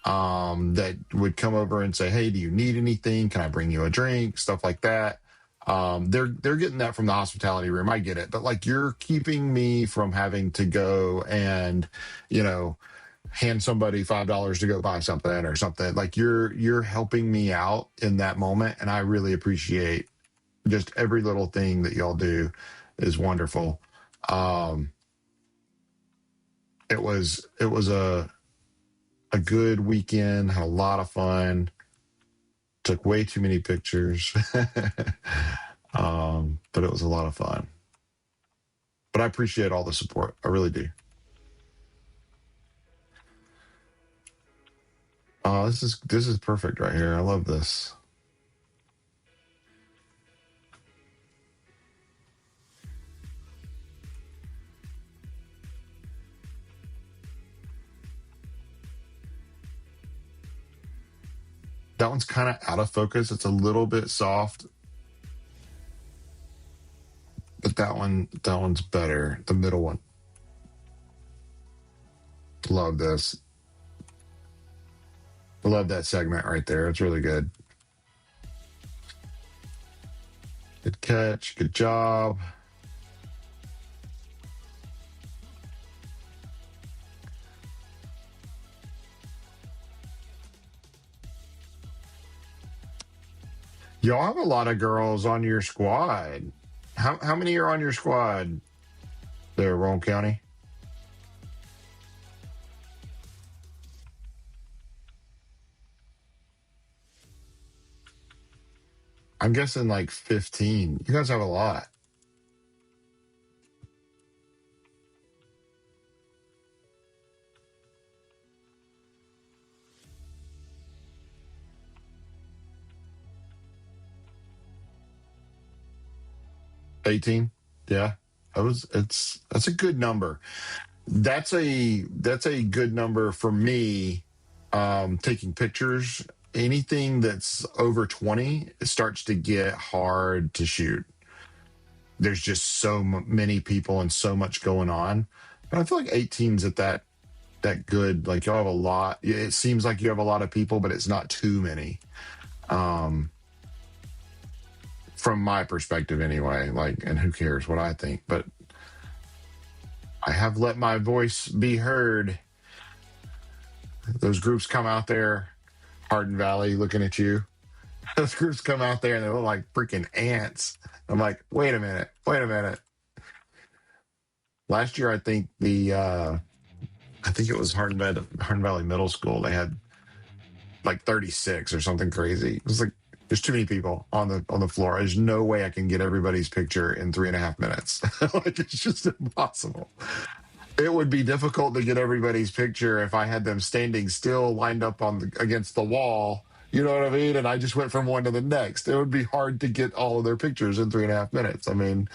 that would come over and say, hey, do you need anything? Can I bring you a drink? Stuff like that. They're getting that from the hospitality room. I get it. But like, you're keeping me from having to go and, hand somebody $5 to go buy something or something. Like you're helping me out in that moment. And I really appreciate just every little thing that y'all do is wonderful. It was a good weekend, had a lot of fun, took way too many pictures. But it was a lot of fun. But I appreciate all the support. I really do. Oh, this is perfect right here. I love this. That one's kind of out of focus. It's a little bit soft. But that one's better. The middle one. Love this. I love that segment right there. It's really good. Good catch. Good job. Y'all have a lot of girls on your squad. How many are on your squad there, Roane County? I'm guessing like 15. You guys have a lot. $18. Yeah. That's a good number. That's a good number for me. Taking pictures, anything that's over 20, it starts to get hard to shoot. There's just so many people and so much going on. But I feel like 18's at that good. Like, y'all have a lot. It seems like you have a lot of people, but it's not too many. From my perspective anyway, like, and who cares what I think, but I have let my voice be heard. Those groups come out there, Hardin Valley looking at you. Those groups come out there and they look like freaking ants. I'm like, wait a minute. Last year, I think it was Hardin Valley Middle School. They had like 36 or something crazy. It was like, there's too many people on the floor. There's no way I can get everybody's picture in 3.5 minutes. Like, it's just impossible. It would be difficult to get everybody's picture if I had them standing still, lined up against the wall. You know what I mean? And I just went from one to the next. It would be hard to get all of their pictures in 3.5 minutes. I mean,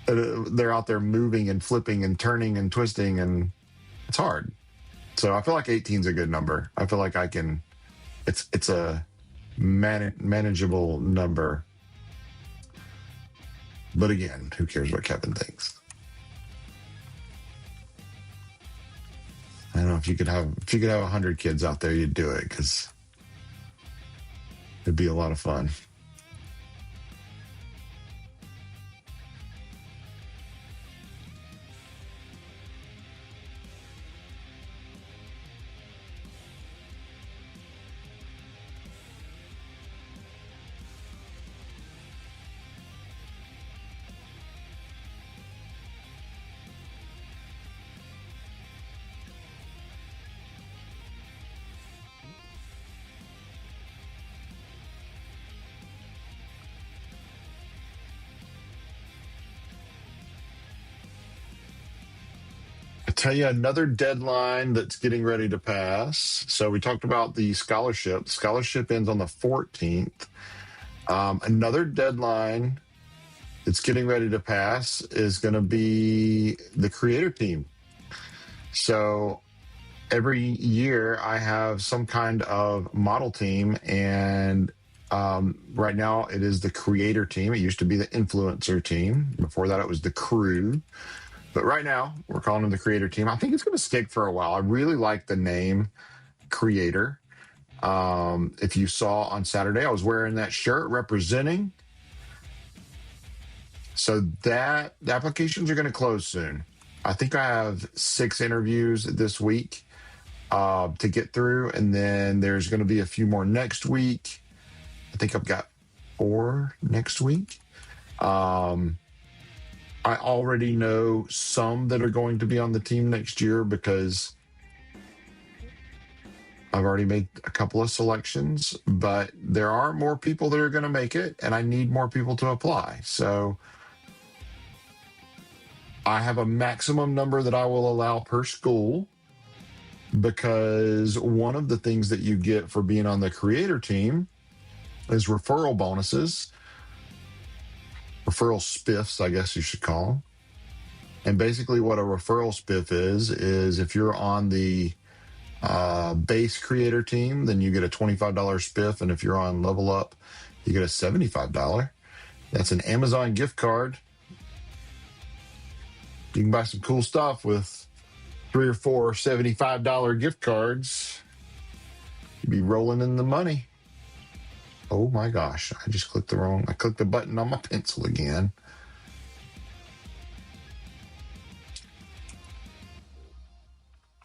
they're out there moving and flipping and turning and twisting, and it's hard. So I feel like 18 is a good number. I feel like I can. It's a manageable number. But again, who cares what Kevin thinks? I don't know, if you could have 100 kids out there, you'd do it, because it'd be a lot of fun. tell you another deadline that's getting ready to pass. So we talked about the scholarship. The scholarship ends on the 14th. Another deadline that's getting ready to pass is going to be the creator team. So every year I have some kind of model team, and right now it is the creator team. It used to be the influencer team. Before that, it was the crew. But right now, we're calling them the creator team. I think it's going to stick for a while. I really like the name creator. If you saw on Saturday, I was wearing that shirt representing. So the applications are going to close soon. I think I have 6 interviews this week to get through, and then there's going to be a few more next week. I think I've got 4 next week. I already know some that are going to be on the team next year because I've already made a couple of selections, but there are more people that are going to make it, and I need more people to apply. So I have a maximum number that I will allow per school, because one of the things that you get for being on the creator team is referral bonuses. Referral spiffs, I guess you should call them. And basically what a referral spiff is if you're on the base creator team, then you get a $25 spiff. And if you're on level up, you get a $75. That's an Amazon gift card. You can buy some cool stuff with 3 or 4 $75 gift cards. You'd be rolling in the money. Oh my gosh, I clicked the button on my pencil again.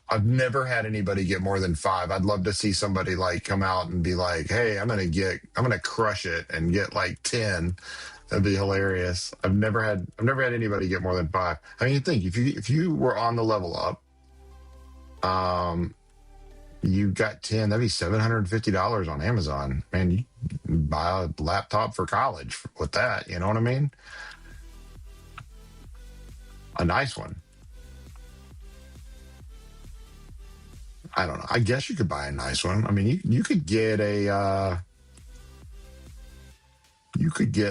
I've never had anybody get more than 5. I'd love to see somebody like come out and be like, hey, I'm going to crush it and get like 10. That'd be hilarious. I've never had anybody get more than 5. I mean, you think if you were on the level up, you got 10, that'd be $750 on Amazon. Man, you can buy a laptop for college with that. You know what I mean? A nice one. I don't know. I guess you could buy a nice one. I mean, you could get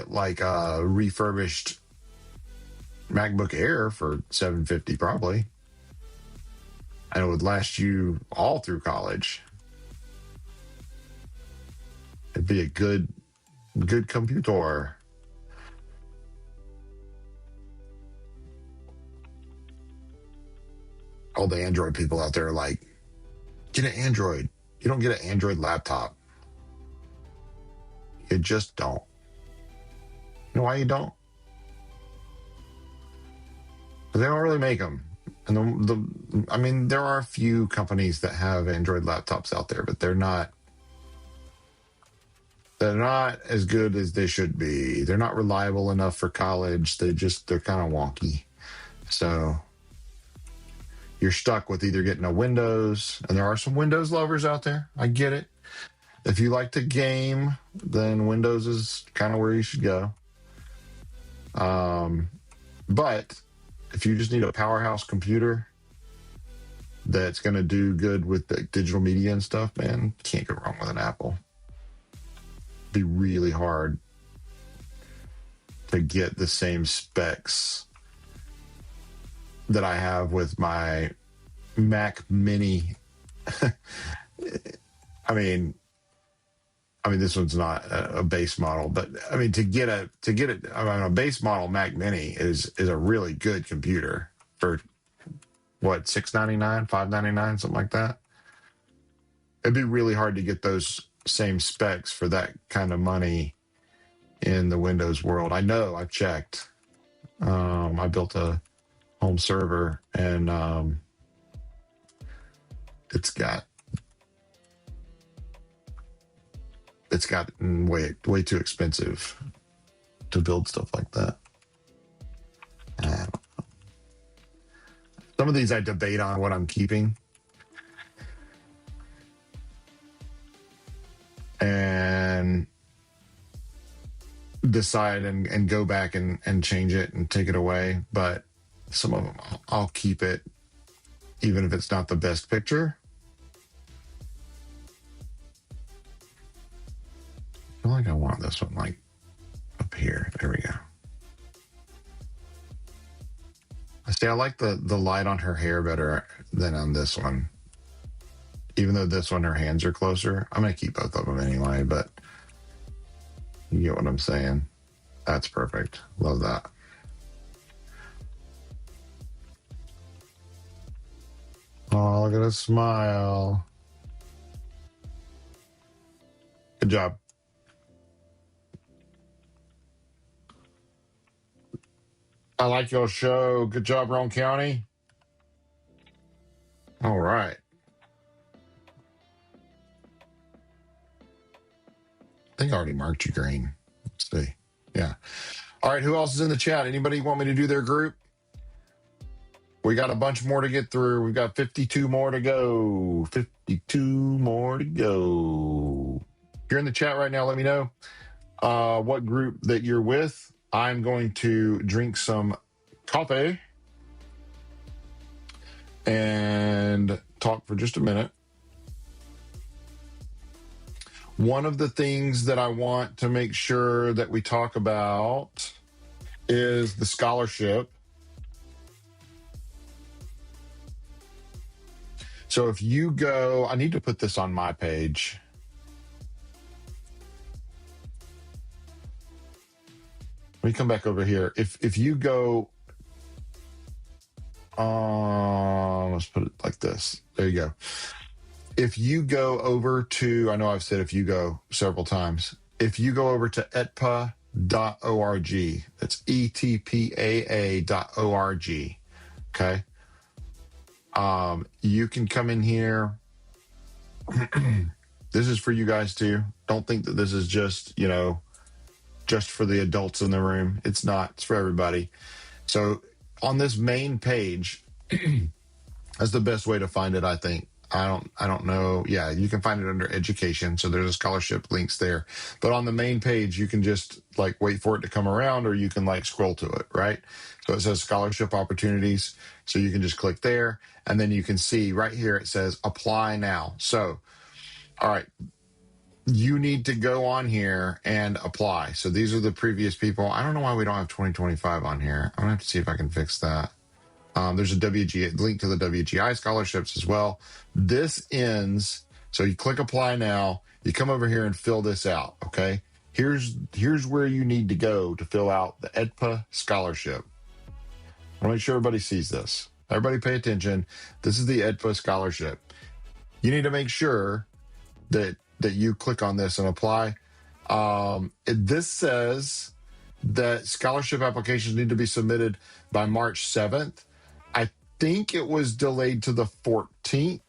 like a refurbished MacBook Air for $750 probably. And it would last you all through college. It'd be a good computer. All the Android people out there are like, get an Android. You don't get an Android laptop. You just don't. You know why you don't? Because they don't really make them. And I mean, there are a few companies that have Android laptops out there, but they're not as good as they should be. They're not reliable enough for college. They're kind of wonky. So you're stuck with either getting a Windows, and there are some Windows lovers out there. I get it. If you like to game, then Windows is kind of where you should go. But if you just need a powerhouse computer that's going to do good with the digital media and stuff, man, you can't go wrong with an Apple. It'd be really hard to get the same specs that I have with my Mac Mini. I mean, this one's not a base model, but I mean, to get a base model Mac Mini is a really good computer for what, $699, $599, something like that. It'd be really hard to get those same specs for that kind of money in the Windows world. I know, I've checked. I built a home server, and it's gotten way too expensive to build stuff like that. I don't know. Some of these I debate on what I'm keeping, and decide and go back and change it and take it away. But some of them I'll keep it even if it's not the best picture. I feel like I want this one like up here. There we go. I see. I like the light on her hair better than on this one. Even though this one, her hands are closer. I'm going to keep both of them anyway, but you get what I'm saying. That's perfect. Love that. Oh, look at a smile. Good job. I like your show. Good job, Roane County. All right. I think I already marked you green. Let's see. Yeah. All right. Who else is in the chat? Anybody want me to do their group? We got a bunch more to get through. We've got 52 more to go. 52 more to go. If you're in the chat right now, let me know what group that you're with. I'm going to drink some coffee and talk for just a minute. One of the things that I want to make sure that we talk about is the scholarship. So if you go, I need to put this on my page. Let me come back over here. If you go, let's put it like this. There you go. If you go over to, I know I've said if you go several times. If you go over to etpaa.org, that's ETPAA.org. Okay. You can come in here. This is for you guys too. Don't think that this is just, just for the adults in the room. It's not. It's for everybody. So on this main page, that's the best way to find it, I think. I don't know. Yeah, you can find it under education. So there's a scholarship links there. But on the main page, you can just wait for it to come around, or you can scroll to it, right? So it says scholarship opportunities. So you can just click there, and then you can see right here it says apply now. So, all right, you need to go on here and apply. So these are the previous people. I don't know why we don't have 2025 on here. I'm gonna have to see if I can fix that. There's a link to the WGI scholarships as well. This ends, so you click apply now, you come over here and fill this out, okay? Here's where you need to go to fill out the ETPAA scholarship. I want to make sure everybody sees this. Everybody pay attention. This is the ETPAA scholarship. You need to make sure that you click on this and apply. This says that scholarship applications need to be submitted by March 7th. I think it was delayed to the 14th,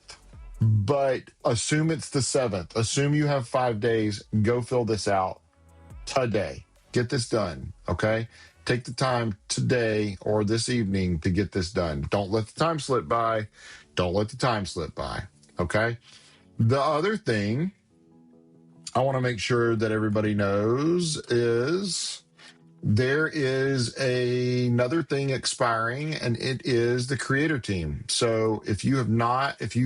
but assume it's the 7th. Assume you have 5 days. Go fill this out today. Get this done, okay? Take the time today or this evening to get this done. Don't let the time slip by. Don't let the time slip by, okay? The other thing I want to make sure that everybody knows is there is another thing expiring, and it is the creator team. So if you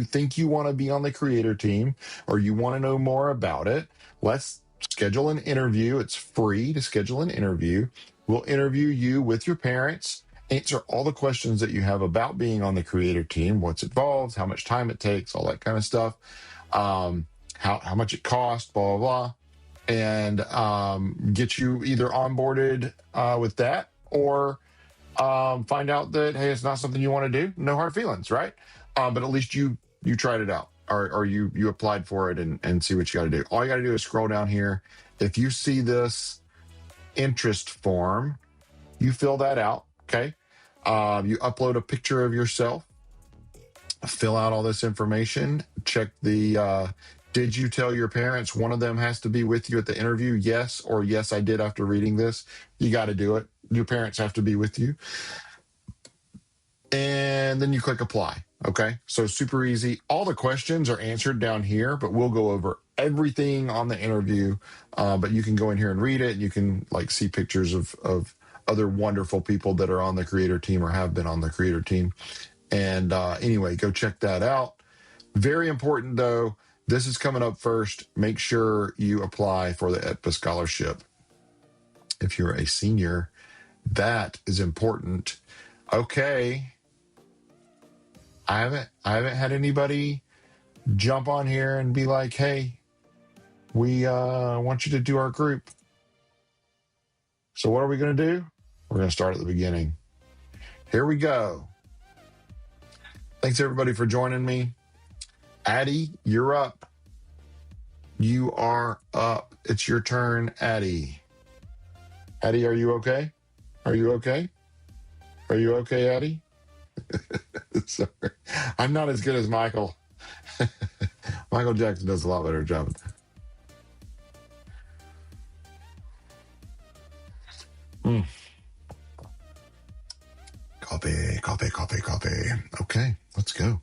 think you want to be on the creator team or you want to know more about it, let's schedule an interview. It's free to schedule an interview. We'll interview you with your parents, answer all the questions that you have about being on the creator team, what's involved, how much time it takes, all that kind of stuff, how much it costs, blah, blah, blah. And get you either onboarded with that or find out that, hey, it's not something you want to do. No hard feelings, right? But at least you tried it out or you applied for it and see what you got to do. All you got to do is scroll down here. If you see this interest form, you fill that out, okay? You upload a picture of yourself, fill out all this information, check the did you tell your parents? One of them has to be with you at the interview. Yes, or yes, I did after reading this. You got to do it. Your parents have to be with you. And then you click apply. Okay. So super easy. All the questions are answered down here, but we'll go over everything on the interview. But you can go in here and read it. You can see pictures of other wonderful people that are on the creator team or have been on the creator team. And anyway, go check that out. Very important, though. This is coming up first. Make sure you apply for the ETPAA scholarship. If you're a senior, that is important. Okay. I haven't had anybody jump on here and be like, hey, we want you to do our group. So what are we going to do? We're going to start at the beginning. Here we go. Thanks, everybody, for joining me. Addie, you're up. You are up. It's your turn, Addie. Addie, are you okay? Are you okay? Are you okay, Addie? Sorry. I'm not as good as Michael. Michael Jackson does a lot better job. Copy. Okay, let's go.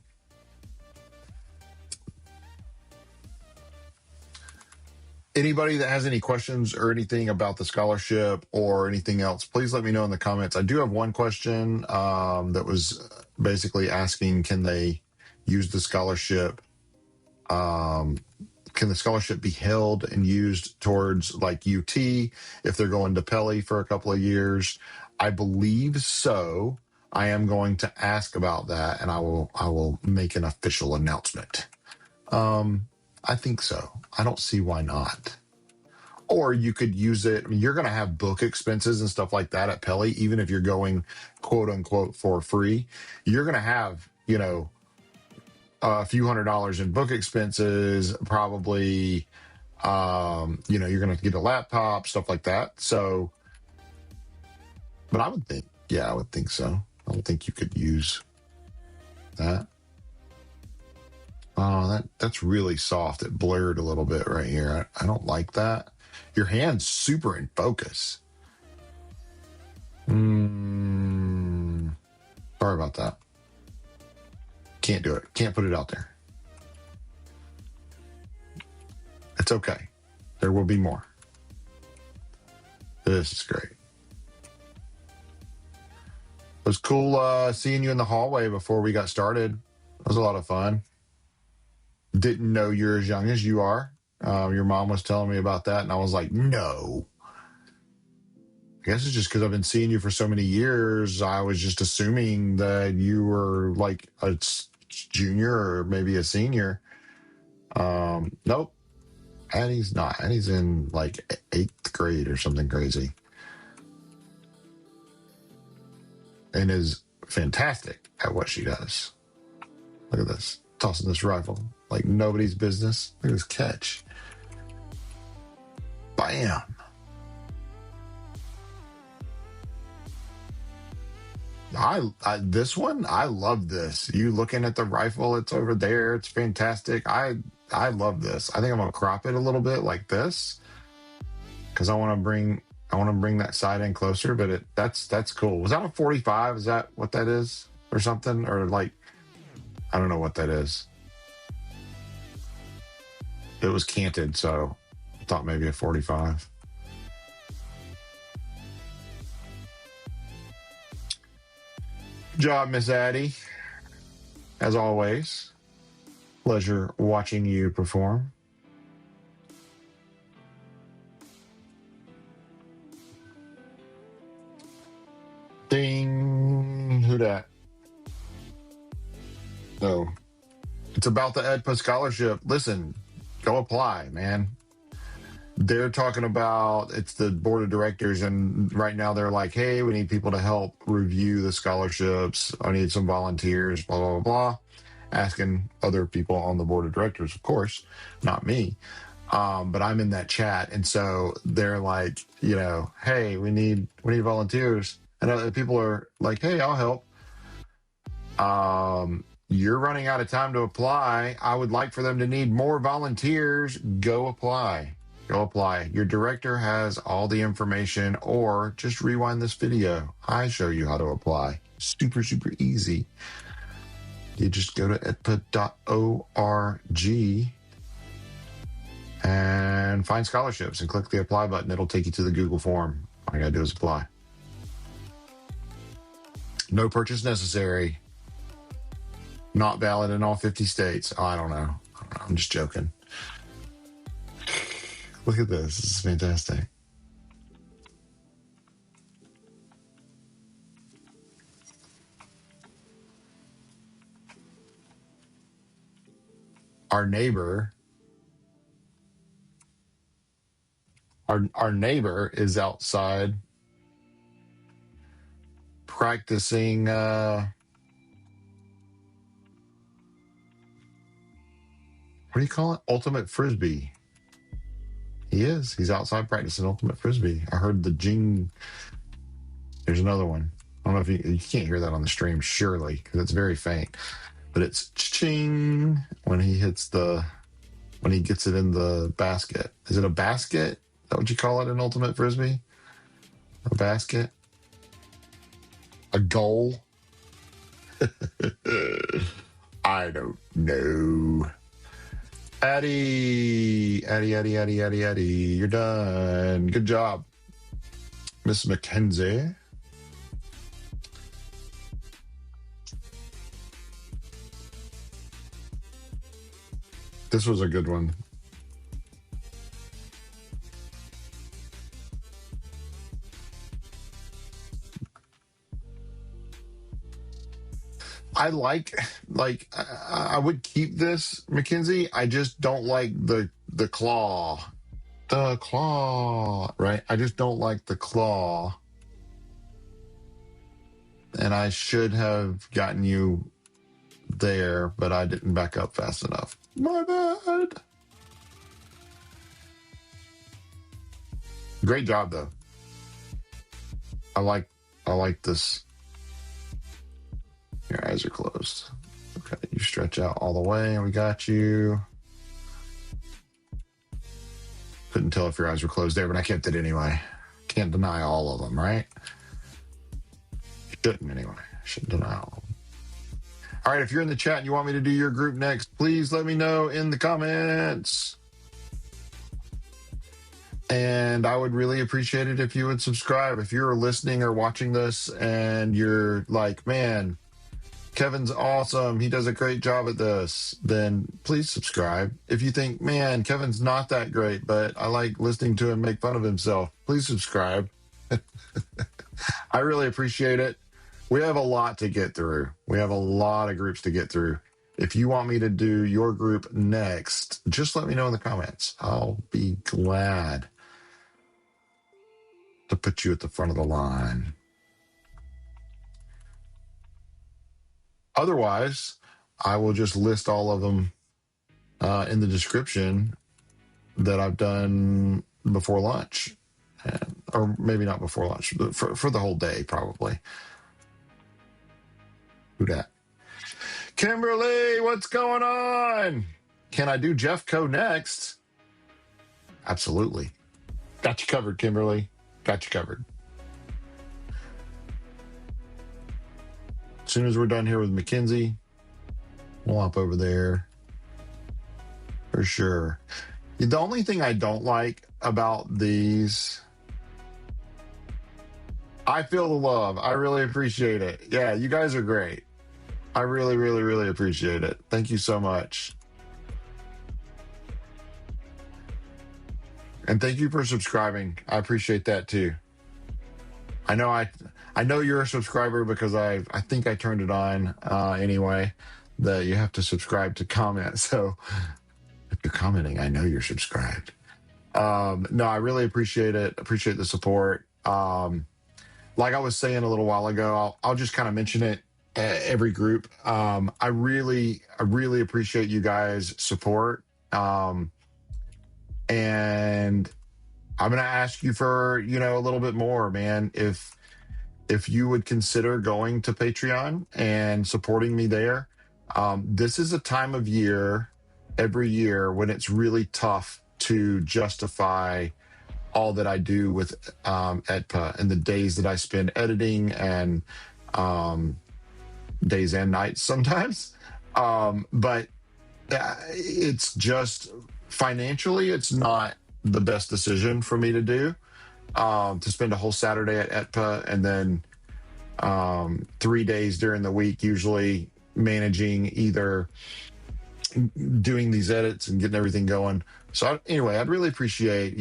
Anybody that has any questions or anything about the scholarship or anything else, please let me know in the comments. I do have one question that was basically asking, can they use the scholarship? Can the scholarship be held and used towards like UT if they're going to Pelly for a couple of years? I believe so. I am going to ask about that, and I will make an official announcement. I think so. I don't see why not. Or you could use it. I mean, you're going to have book expenses and stuff like that at Pelly, even if you're going quote unquote for free. You're going to have, a few $100s in book expenses, probably, you're going to get a laptop, stuff like that. So, but I would think so. I would think you could use that. Oh, that's really soft. It blurred a little bit right here. I don't like that. Your hand's super in focus. Sorry about that. Can't do it. Can't put it out there. It's okay. There will be more. This is great. It was cool seeing you in the hallway before we got started. It was a lot of fun. Didn't know you're as young as you are. Your mom was telling me about that, and I was like, no. I guess it's just because I've been seeing you for so many years. I was just assuming that you were like a junior or maybe a senior. Nope. Addie's not. Addie's in like 8th grade or something crazy. And is fantastic at what she does. Look at this. Tossing this rifle like nobody's business. Look at this catch. Bam. This one, I love this. You looking at the rifle, it's over there. It's fantastic. I love this. I think I'm gonna crop it a little bit like this because I want to bring that side in closer. But that's cool. Was that a 45? Is that what that is, or something, or like I don't know what that is. It was canted, so I thought maybe a 45. Good job, Miss Addie. As always, pleasure watching you perform. Ding. Who dat? No. It's about the ETPAA scholarship. Listen, go apply, man. They're talking about, it's the board of directors, and right now they're like, hey, we need people to help review the scholarships. I need some volunteers, blah, blah, blah. Asking other people on the board of directors, of course, not me. But I'm in that chat. And so they're like, hey, we need volunteers. And other people are like, hey, I'll help. You're running out of time to apply. I would like for them to need more volunteers. Go apply. Go apply. Your director has all the information, or just rewind this video. I show you how to apply. Super, super easy. You just go to etpa.org and find scholarships and click the apply button. It'll take you to the Google form. All you gotta do is apply. No purchase necessary. Not valid in all 50 states. Oh, I don't know. I'm just joking. Look at this. This is fantastic. Our neighbor is outside practicing what do you call it? Ultimate Frisbee. He's outside practicing Ultimate Frisbee. I heard the jing. There's another one. I don't know if you can't hear that on the stream, surely, because it's very faint. But it's ching when he gets it in the basket. Is it a basket? Is that what you call it in Ultimate Frisbee? A basket? A goal? I don't know. Addie, you're done. Good job, Miss Mackenzie. This was a good one. I I would keep this, Mackenzie. I just don't like the claw. The claw, right? I just don't like the claw. And I should have gotten you there, but I didn't back up fast enough. My bad. Great job, though. I like this. Your eyes are closed. Okay, you stretch out all the way, and we got you. Couldn't tell if your eyes were closed there, but I kept it anyway. Can't deny all of them, right? Shouldn't anyway. Shouldn't deny all of them. All right, if you're in the chat and you want me to do your group next, please let me know in the comments. And I would really appreciate it if you would subscribe. If you're listening or watching this and you're like, man, Kevin's awesome, he does a great job at this, then please subscribe. If you think, man, Kevin's not that great, but I like listening to him make fun of himself, please subscribe. I really appreciate it. We have a lot to get through. We have a lot of groups to get through. If you want me to do your group next, just let me know in the comments. I'll be glad to put you at the front of the line. Otherwise, I will just list all of them in the description that I've done before lunch. Or maybe not before lunch, but for the whole day, probably. Who dat? Kimberly, what's going on? Can I do Jeff Co next? Absolutely. Got you covered, Kimberly. Got you covered. As soon as we're done here with Mackenzie, we'll hop over there for sure. The only thing I don't like about these, I feel the love. I really appreciate it. Yeah, you guys are great. I really, really, really appreciate it. Thank you so much. And thank you for subscribing. I appreciate that too. I know you're a subscriber because I think I turned it on anyway, that you have to subscribe to comment. So if you're commenting, I know you're subscribed. No, I really appreciate it. Appreciate the support. Like I was saying a little while ago, I'll just kind of mention it every group. I really appreciate you guys' support. And I'm going to ask you for, a little bit more, man. If you would consider going to Patreon and supporting me there, this is a time of year, every year, when it's really tough to justify all that I do with ETPAA and the days that I spend editing and days and nights sometimes. But it's just financially, it's not the best decision for me to do, to spend a whole Saturday at ETPAA and then 3 days during the week, usually managing either doing these edits and getting everything going. So anyway, I'd really appreciate,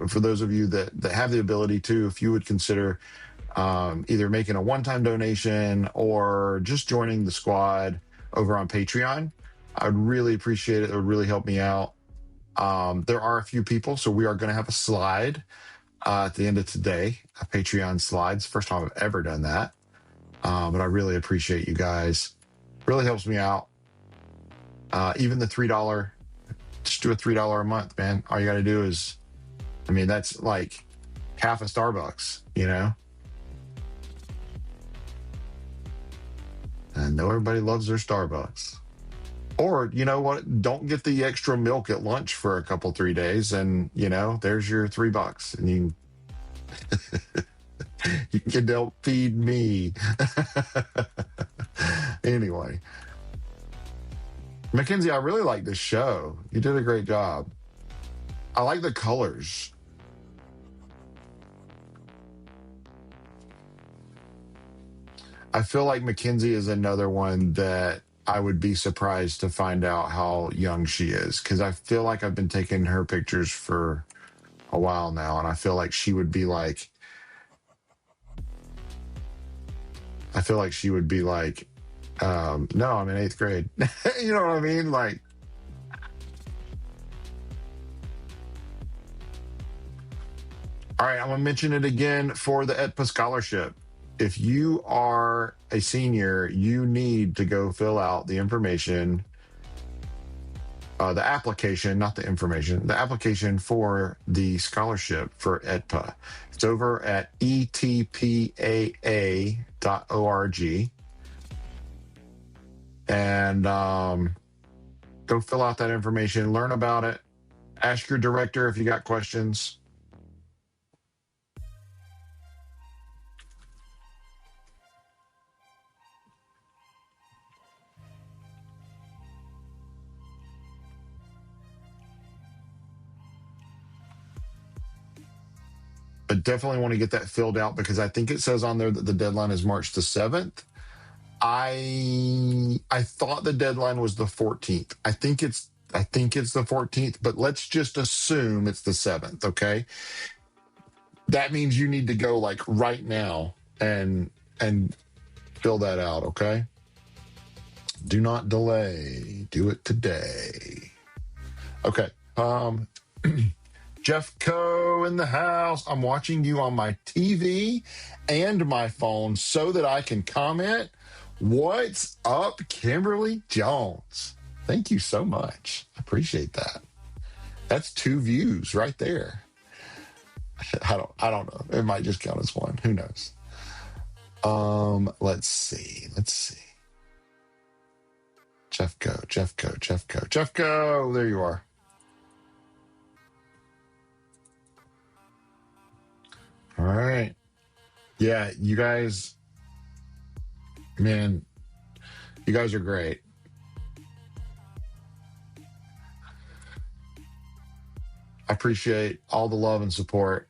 for those of you that have the ability to, if you would consider either making a one-time donation or just joining the squad over on Patreon. I'd really appreciate it. It would really help me out. There are a few people, so we are going to have a slide at the end of today, a Patreon slides. First time I've ever done that. But I really appreciate you guys. Really helps me out. Even the $3, just do a $3 a month, man. All you got to do is, that's like half a Starbucks, I know everybody loves their Starbucks. Or, you know what? Don't get the extra milk at lunch for a couple, 3 days. And, there's your $3. And you can help feed me. Anyway. Mackenzie, I really like this show. You did a great job. I like the colors. I feel like Mackenzie is another one that I would be surprised to find out how young she is, because I feel like I've been taking her pictures for a while now, and I feel like she would be like, no, I'm in 8th grade. You know what I mean? Like, all right, I'm going to mention it again for the ETPAA scholarship. If you are a senior, you need to go fill out the information, the application, not the information, the application for the scholarship for ETPAA. It's over at ETPAA.org. And go fill out that information, learn about it, ask your director if you got questions. But definitely want to get that filled out, because I think it says on there that the deadline is March the 7th. I thought the deadline was the 14th. I think it's the 14th, but let's just assume it's the 7th, okay? That means you need to go like right now and fill that out, okay? Do not delay. Do it today. Okay. Jeff Co in the house. I'm watching you on my TV and my phone so that I can comment. What's up, Kimberly Jones? Thank you so much. I appreciate that. That's 2 views right there. I don't know. It might just count as 1. Who knows? Let's see. Jeff Co. There you are. All right. Yeah, you guys, man, you guys are great. I appreciate all the love and support.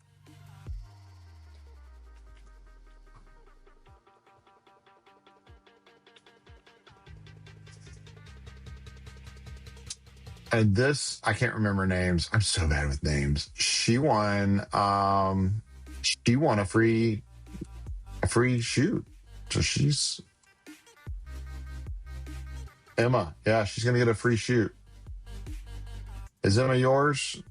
And this, I can't remember names. I'm so bad with names. She won a free shoot. So she's Emma. Yeah, she's gonna get a free shoot. Is Emma yours?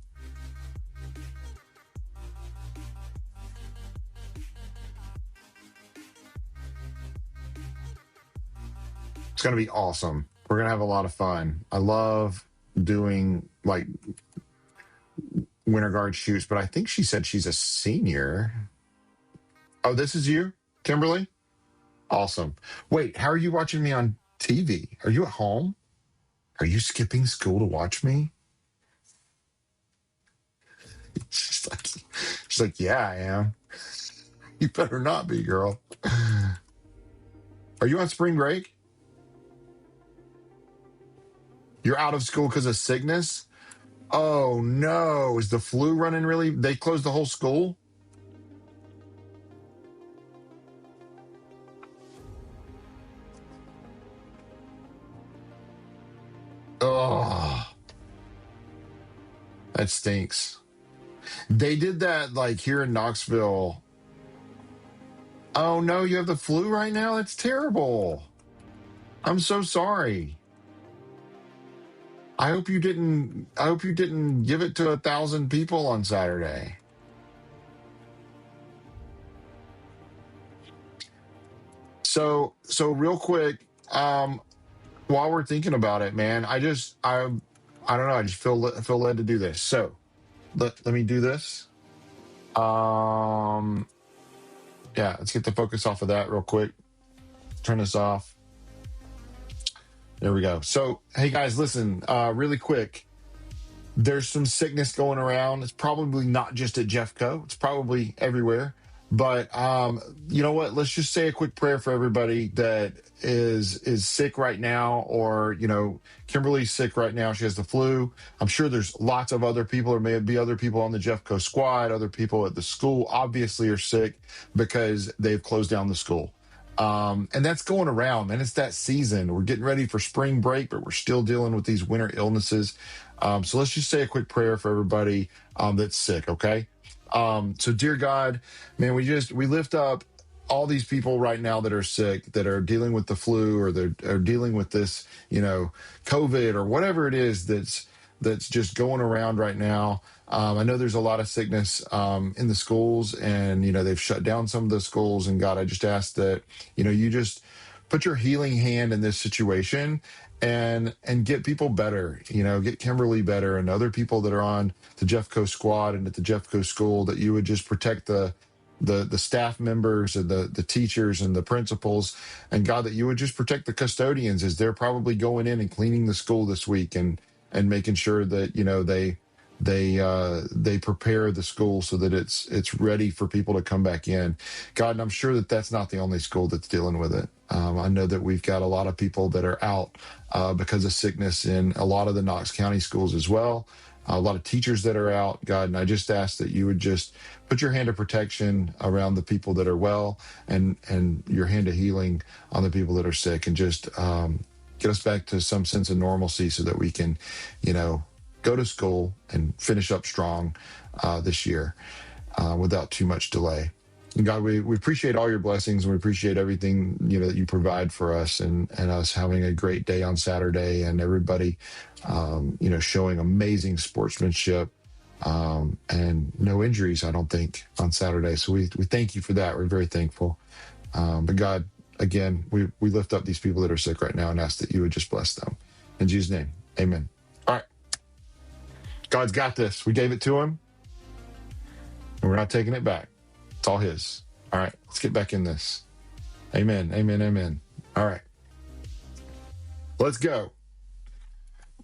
It's gonna be awesome. We're gonna have a lot of fun. I love doing like winter guard shoots, but I think she said she's a senior. Oh, this is you, Kimberly? Awesome. Wait, how are you watching me on TV? Are you at home? Are you skipping school to watch me? She's like, yeah, I am. You better not be, girl. Are you on spring break? You're out of school because of sickness? Oh, no. Is the flu running really? They closed the whole school? That stinks. They did that like here in Knoxville. Oh no, you have the flu right now? That's terrible. I'm so sorry. I hope you didn't give it to 1,000 people on Saturday. So real quick, while we're thinking about it, man, I don't know, I just feel led to do this. So let me do this. Yeah, let's get the focus off of that real quick. Turn this off. There we go. So, hey guys, listen, really quick. There's some sickness going around. It's probably not just at Jeff Co. It's probably everywhere. But you know what? Let's just say a quick prayer for everybody that is sick right now, or Kimberly's sick right now. She has the flu. I'm sure there's lots of other people, or may be other people on the Jeff Co squad. Other people at the school obviously are sick because they've closed down the school. And that's going around, man. It's that season. We're getting ready for spring break, but we're still dealing with these winter illnesses. So let's just say a quick prayer for everybody that's sick, okay? So dear God, man, we lift up all these people right now that are sick, that are dealing with the flu, or they're dealing with this, COVID or whatever it is that's just going around right now. I know there's a lot of sickness in the schools, and they've shut down some of the schools. And God, I just ask that you just put your healing hand in this situation and get people better. Get Kimberly better, and other people that are on the Jeff Co squad and at the Jeff Co school, that you would just protect the staff members and the teachers and the principals, and God, that you would just protect the custodians as they're probably going in and cleaning the school this week, and making sure that they prepare the school so that it's ready for people to come back in. God, and I'm sure that that's not the only school that's dealing with it. I know that we've got a lot of people that are out because of sickness in a lot of the Knox County schools as well. A lot of teachers that are out, God, and I just ask that you would just put your hand of protection around the people that are well, and your hand of healing on the people that are sick, and just get us back to some sense of normalcy so that we can, go to school and finish up strong this year without too much delay. And God, we appreciate all your blessings, and we appreciate everything that you provide for us, and us having a great day on Saturday, and everybody showing amazing sportsmanship and no injuries, I don't think, on Saturday. So we thank you for that. We're very thankful. But God, again, we lift up these people that are sick right now and ask that you would just bless them. In Jesus' name, amen. All right. God's got this. We gave it to him, and we're not taking it back. It's all his. All right, let's get back in this. Amen, amen, amen. All right. Let's go.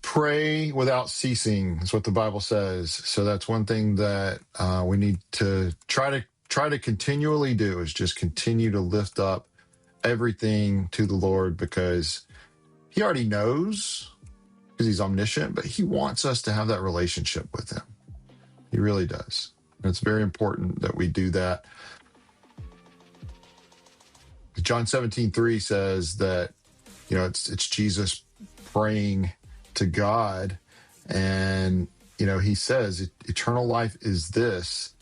Pray without ceasing is what the Bible says. So that's one thing that we need to try to continually do, is just continue to lift up everything to the Lord, because he already knows, because he's omniscient, but he wants us to have that relationship with him. He really does. And it's very important that we do that. John 17:3 says that, it's Jesus praying to God. And, he says, eternal life is this,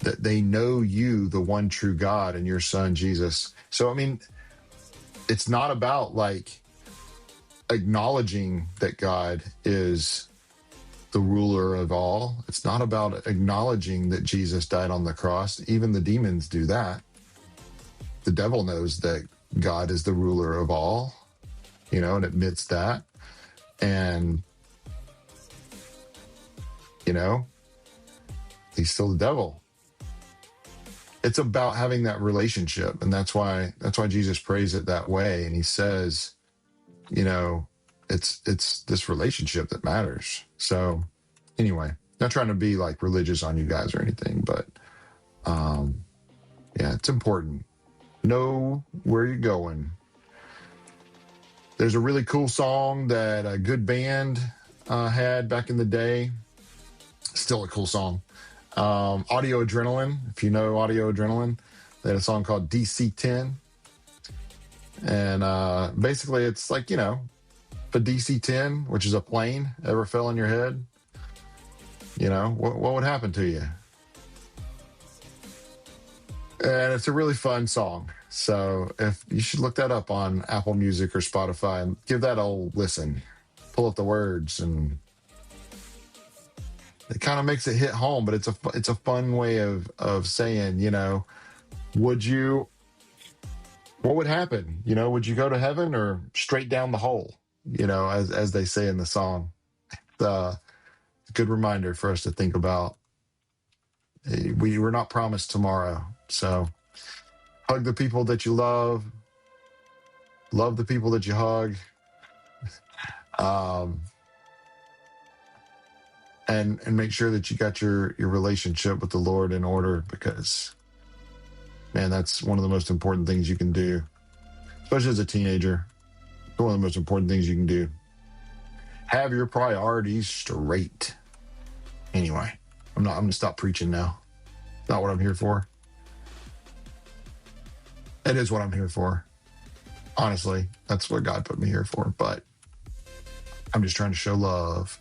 that they know you, the one true God, and your son, Jesus. So, it's not about like acknowledging that God is the ruler of all. It's not about acknowledging that Jesus died on the cross. Even the demons do that. The devil knows that God is the ruler of all, and admits that. And, he's still the devil. It's about having that relationship. And that's why Jesus prays it that way. And he says, it's this relationship that matters. So anyway, not trying to be like religious on you guys or anything, but yeah, it's important. Know where you're going. There's a really cool song that a good band had back in the day. Still a cool song. Audio Adrenaline, if you know Audio Adrenaline, they had a song called DC-10. And basically it's like, a DC-10, which is a plane, ever fell on your head? You know, what would happen to you? And it's a really fun song. So if you should look that up on Apple Music or Spotify and give that a listen. Pull up the words, and it kind of makes it hit home. But it's a fun way of saying, you know, what would happen? You know, would you go to heaven or straight down the hole? You know, as they say in the song. The good reminder for us to think about. We're not promised tomorrow, so hug the people that you love the people that you hug, and make sure that you got your relationship with the Lord in order, because, man, that's one of the most important things you can do, especially as a teenager. It's one of the most important things you can do. Have your priorities straight. Anyway, I'm gonna stop preaching now. It's not what I'm here for. It is what I'm here for. Honestly, that's what God put me here for, but I'm just trying to show love.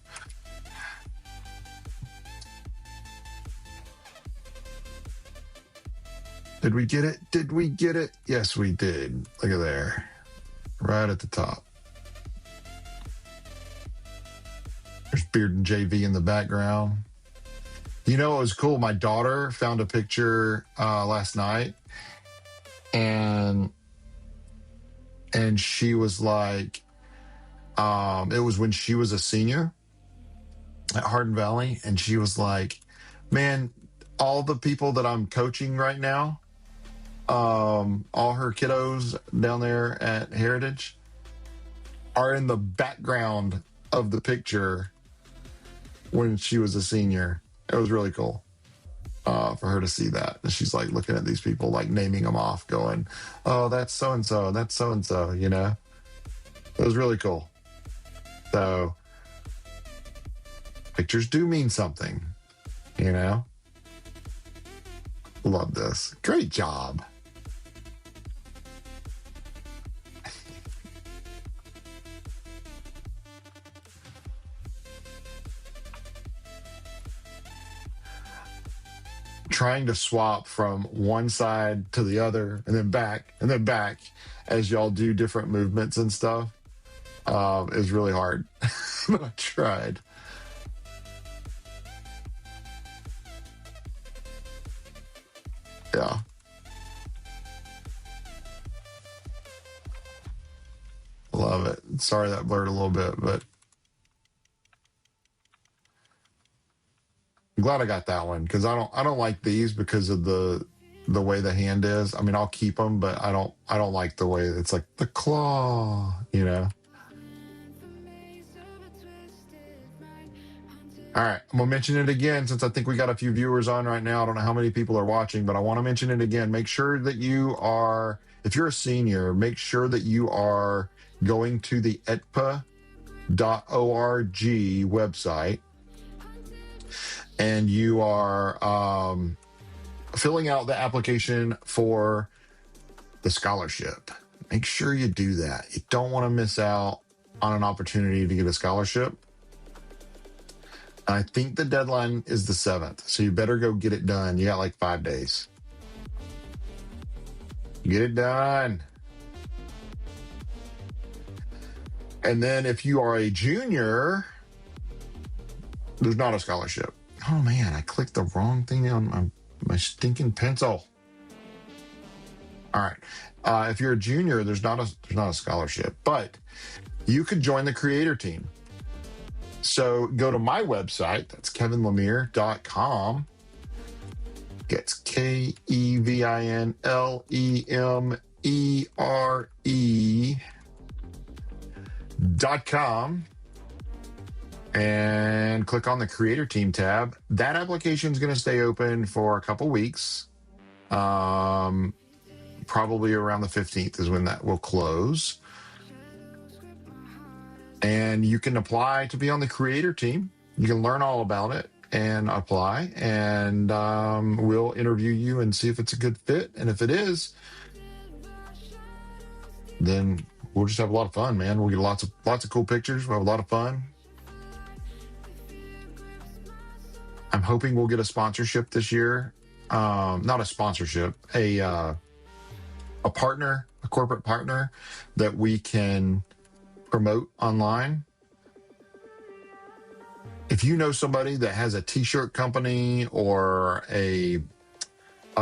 Did we get it? Did we get it? Yes, we did. Look at there. Right at the top. There's Bearden JV in the background. You know, it was cool. My daughter found a picture last night, and she was like, it was when she was a senior at Hardin Valley, and she was like, man, all the people that I'm coaching right now, all her kiddos down there at Heritage are in the background of the picture when she was a senior. It was really cool for her to see that. And she's like looking at these people, like naming them off, going, oh, that's so-and-so, and that's so-and-so, you know? It was really cool. So pictures do mean something, you know? Love this. Great job. Trying to swap from one side to the other and then back as y'all do different movements and stuff is really hard. But I tried. Yeah. Love it. Sorry that blurred a little bit, but I'm glad I got that one, because I don't like these because of the way the hand is. I mean, I'll keep them, but I don't like the way it's like the claw, you know. All right, I'm gonna mention it again since I think we got a few viewers on right now. I don't know how many people are watching, but I want to mention it again. Make sure that you are, if you're a senior, make sure that you are going to the ETPAA.org website, and you are filling out the application for the scholarship. Make sure you do that. You don't want to miss out on an opportunity to get a scholarship. I think the deadline is the 7th, so you better go get it done. You got like 5 days. Get it done. And then if you are a junior, there's not a scholarship. Oh man, I clicked the wrong thing on my stinking pencil. All right. If you're a junior, there's not a scholarship, but you could join the creator team. So go to my website. That's kevinlemire.com. It's KEVINLEMERE.com. And click on the creator team tab. That application is going to stay open for a couple weeks. Probably around the 15th is when that will close. And you can apply to be on the creator team. You can learn all about it and apply. And we'll interview you and see if it's a good fit. And if it is, then we'll just have a lot of fun, man. We'll get lots of cool pictures. We'll have a lot of fun. I'm hoping we'll get a sponsorship this year. Not a sponsorship, a partner, a corporate partner that we can promote online. If you know somebody that has a t-shirt company or a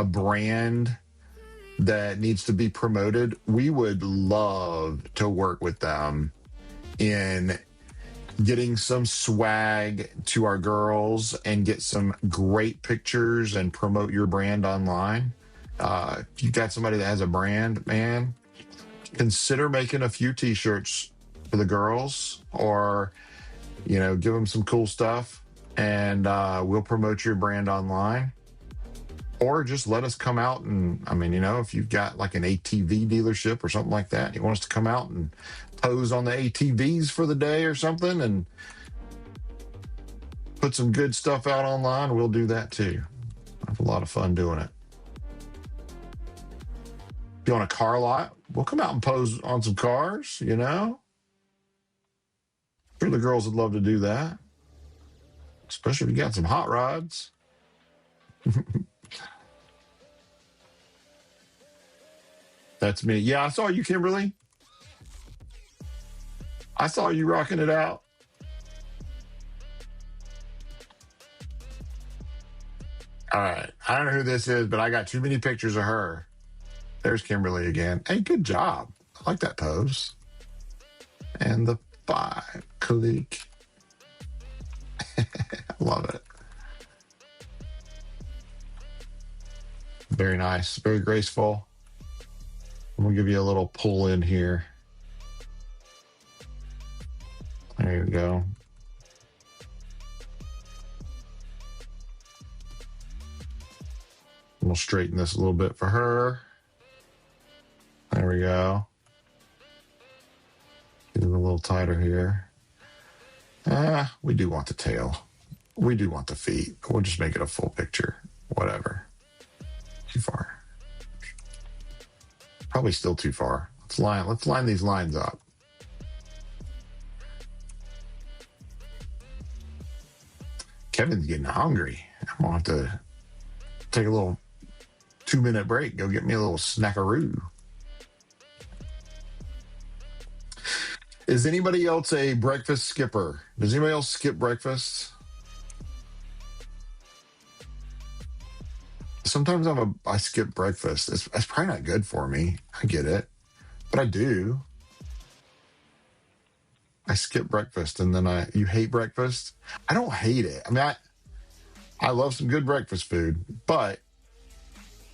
brand that needs to be promoted, we would love to work with them in getting some swag to our girls and get some great pictures and promote your brand online. If you've got somebody that has a brand, man, consider making a few t-shirts for the girls, or give them some cool stuff, and we'll promote your brand online. Or just let us come out and, if you've got like an ATV dealership or something like that, you want us to come out and pose on the ATVs for the day or something and put some good stuff out online, we'll do that too. I have a lot of fun doing it. If you want a car lot, we'll come out and pose on some cars, Sure, the girls would love to do that, especially if you got some hot rods. That's me. Yeah, I saw you, Kimberly. I saw you rocking it out. All right. I don't know who this is, but I got too many pictures of her. There's Kimberly again. Hey, good job. I like that pose. And the 5 click. I love it. Very nice. Very graceful. I'm going to give you a little pull in here. There you go. We'll straighten this a little bit for her. There we go. Get it a little tighter here. We do want the tail. We do want the feet. We'll just make it a full picture. Whatever. Too far. Probably still too far. Let's line these lines up. Kevin's getting hungry. I'm gonna have to take a little 2-minute break. Go get me a little snackaroo. Is anybody else a breakfast skipper? Does anybody else skip breakfast? Sometimes I skip breakfast. It's probably not good for me. I get it, but I do. I skip breakfast, and then you hate breakfast? I don't hate it. I love some good breakfast food, but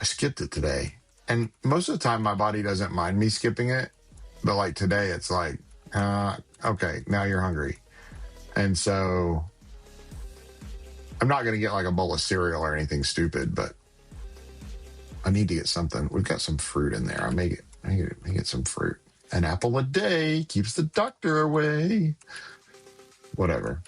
I skipped it today. And most of the time my body doesn't mind me skipping it. But like today, it's like, okay, now you're hungry. And so I'm not going to get like a bowl of cereal or anything stupid, but I need to get something. We've got some fruit in there. I may get some fruit. An apple a day keeps the doctor away. Whatever.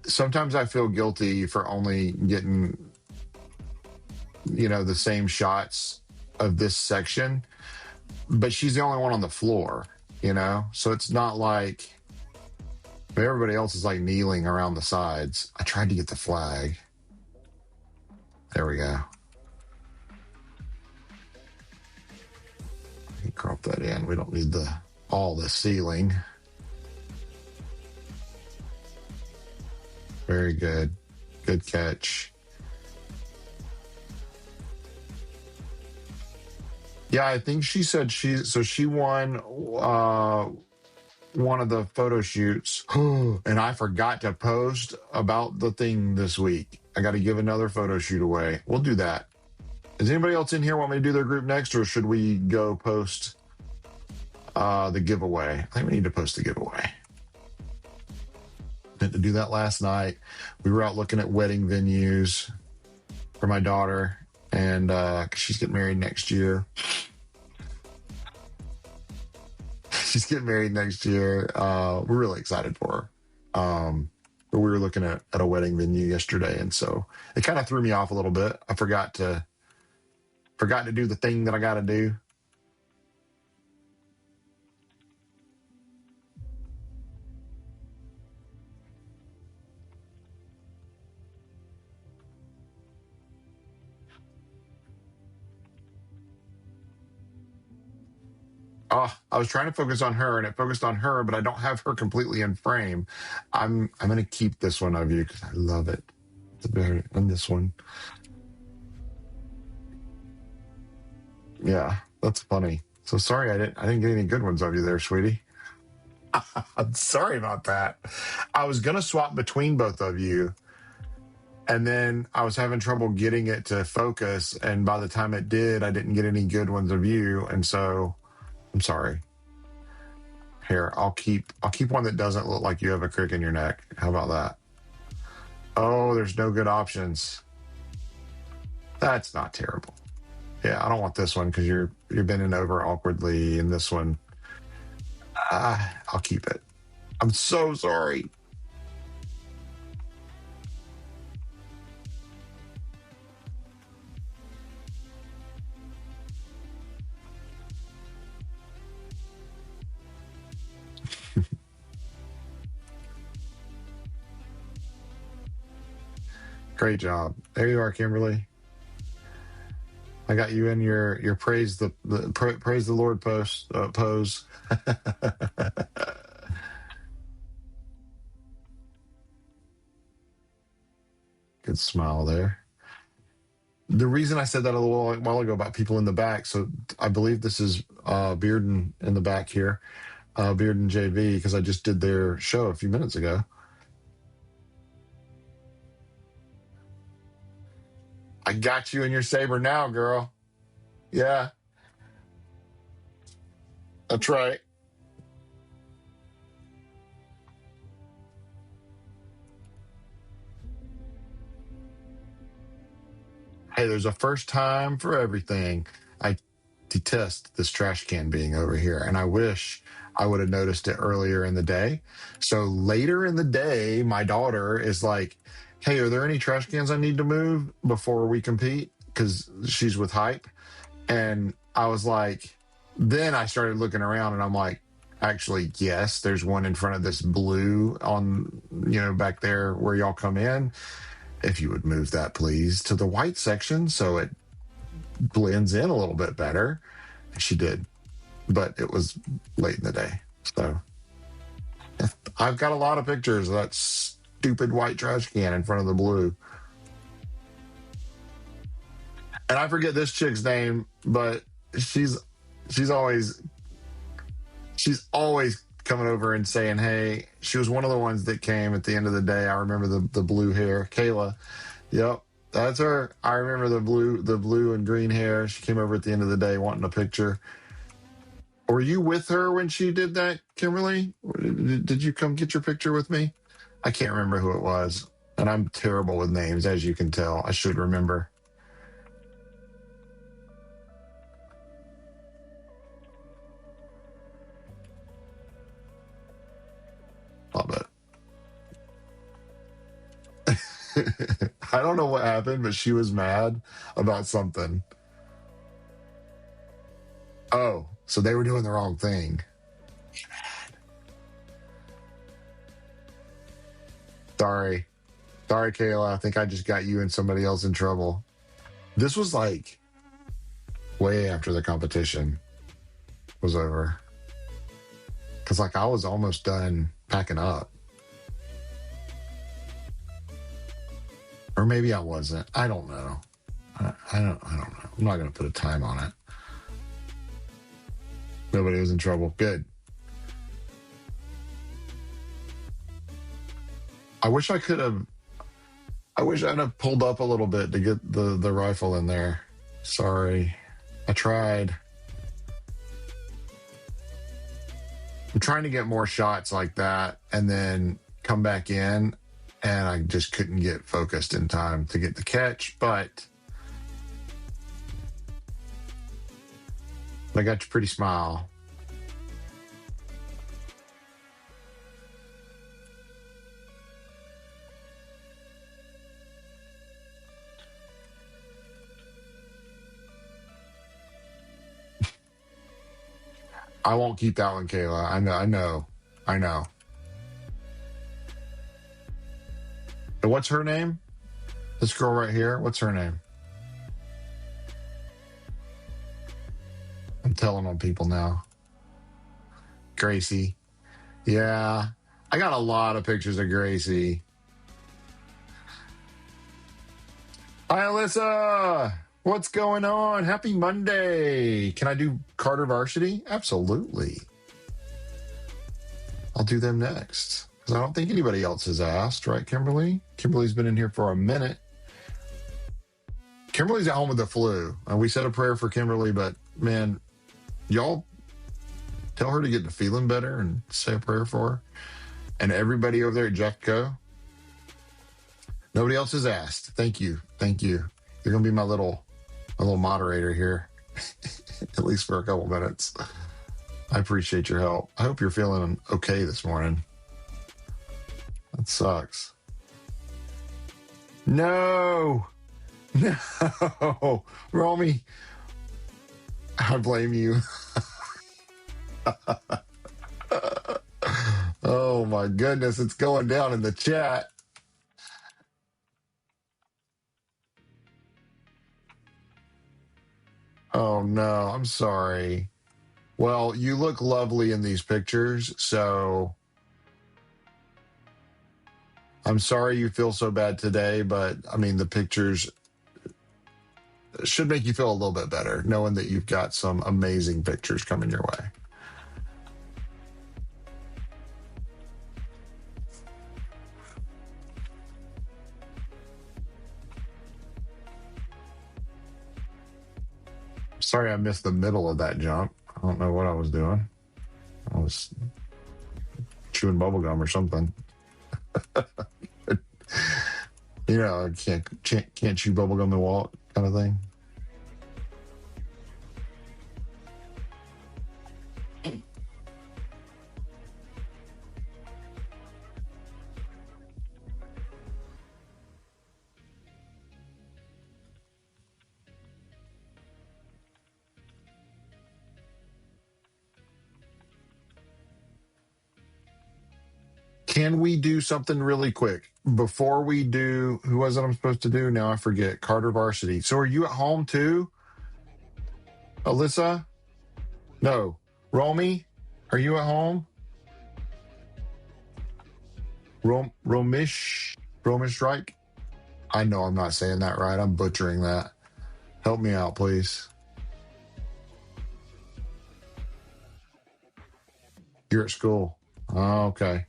Sometimes I feel guilty for only getting, the same shots of this section, but she's the only one on the floor, So it's not like everybody else is like kneeling around the sides. I tried to get the flag. There we go. I can crop that in. We don't need all the ceiling. Very good. Good catch. Yeah, I think she said she won one of the photo shoots. And I forgot to post about the thing this week. I got to give another photo shoot away. We'll do that. Does anybody else in here want me to do their group next, or should we go post the giveaway? I think we need to post the giveaway. Meant to do that last night. We were out looking at wedding venues for my daughter, and she's getting married next year. She's getting married next year. We're really excited for her. But we were looking at a wedding venue yesterday, and so it kind of threw me off a little bit. I forgot to Forgot to do the thing that I got to do. Oh, I was trying to focus on her, and it focused on her, but I don't have her completely in frame. I'm gonna keep this one of you because I love it. The bear and this one. Yeah, that's funny. So sorry I didn't get any good ones of you there, sweetie. I'm sorry about that. I was gonna swap between both of you, and then I was having trouble getting it to focus, and by the time it did, I didn't get any good ones of you, and so I'm sorry. Here, I'll keep one that doesn't look like you have a crick in your neck. How about that? Oh, there's no good options. That's not terrible. Yeah, I don't want this one because you're bending over awkwardly in this one. I'll keep it. I'm so sorry. Great job. There you are, Kimberly. I got you in your praise the praise the Lord pose. Good smile there. The reason I said that a little while ago about people in the back, so I believe this is Bearden in the back here, Bearden JV, because I just did their show a few minutes ago. I got you in your saber now, girl. Yeah, that's right. Hey, there's a first time for everything. I detest this trash can being over here, and I wish I would have noticed it earlier in the day. So later in the day, my daughter is like, "Hey, are there any trash cans I need to move before we compete?" Because she's with Hype, and I was like, then I started looking around, and I'm like, actually, yes, there's one in front of this blue on, back there where y'all come in. If you would move that, please, to the white section so it blends in a little bit better. And she did, but it was late in the day. So I've got a lot of pictures of that stupid white trash can in front of the blue. And I forget this chick's name, but she's always coming over and saying, "Hey," she was one of the ones that came at the end of the day. I remember the blue hair, Kayla. Yep, that's her. I remember the blue and green hair. She came over at the end of the day wanting a picture. Were you with her when she did that, Kimberly? Did you come get your picture with me? I can't remember who it was, and I'm terrible with names, as you can tell. I should remember. Love it. I don't know what happened, but she was mad about something. Oh, so they were doing the wrong thing. Sorry. Sorry, Kayla. I think I just got you and somebody else in trouble. This was like way after the competition was over. Cause like I was almost done packing up. Or maybe I wasn't. I don't know. I don't know. I'm not gonna put a time on it. Nobody was in trouble. Good. I wish I could have. I wish I'd have pulled up a little bit to get the rifle in there. Sorry, I tried. I'm trying to get more shots like that, and then come back in, and I just couldn't get focused in time to get the catch. But I got your pretty smile. I won't keep that one, Kayla. I know. And what's her name? This girl right here. What's her name? I'm telling on people now. Gracie. Yeah. I got a lot of pictures of Gracie. Hi, Alyssa. What's going on? Happy Monday. Can I do Carter Varsity? Absolutely. I'll do them next. Because I don't think anybody else has asked, right, Kimberly? Kimberly's been in here for a minute. Kimberly's at home with the flu. And we said a prayer for Kimberly, but man, y'all tell her to get to feeling better and say a prayer for her. And everybody over there at Rhea Co. Nobody else has asked. Thank you. You're gonna be my little moderator here, at least for a couple minutes. I appreciate your help. I hope you're feeling okay this morning. That sucks. No, Romy, I blame you. Oh my goodness, it's going down in the chat. Oh no, I'm sorry. Well, you look lovely in these pictures, so I'm sorry you feel so bad today, but I mean, the pictures should make you feel a little bit better, knowing that you've got some amazing pictures coming your way. Sorry I missed the middle of that jump. I don't know what I was doing. I was chewing bubblegum or something. You know, I can't chew bubblegum and walk kind of thing. Can we do something really quick before we do? Who was it I'm supposed to do? Now I forget. Carter Varsity. So are you at home too, Alyssa? No. Romy, are you at home? Romish Reich? I know I'm not saying that right. I'm butchering that. Help me out, please. You're at school. Oh, okay.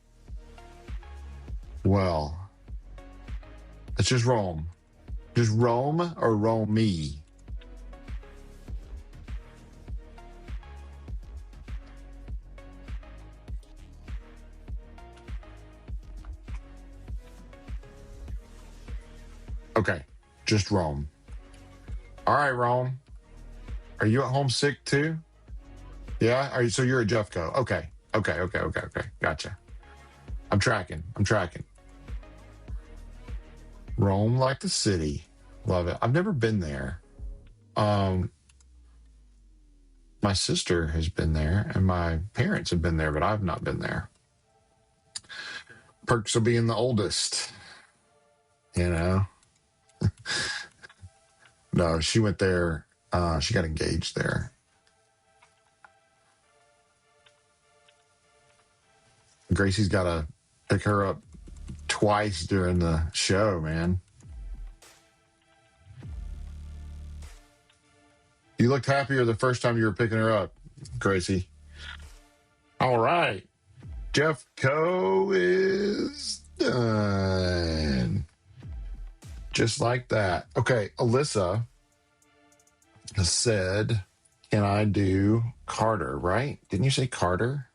Well, it's just Rome. Just Rome or Rome me? Okay, just Rome. All right, Rome. Are you at home sick too? Yeah? So you're at Rhea Co. Okay. Gotcha. I'm tracking. Rome like the city. Love it. I've never been there. My sister has been there and my parents have been there, but I've not been there. Perks of being the oldest, you know? No, she went there. She got engaged there. Gracie's got to pick her up twice during the show, man. You looked happier the first time you were picking her up, Gracie. All right. Rhea Co is done. Just like that. Okay, Alyssa has said, can I do Carter, right? Didn't you say Carter?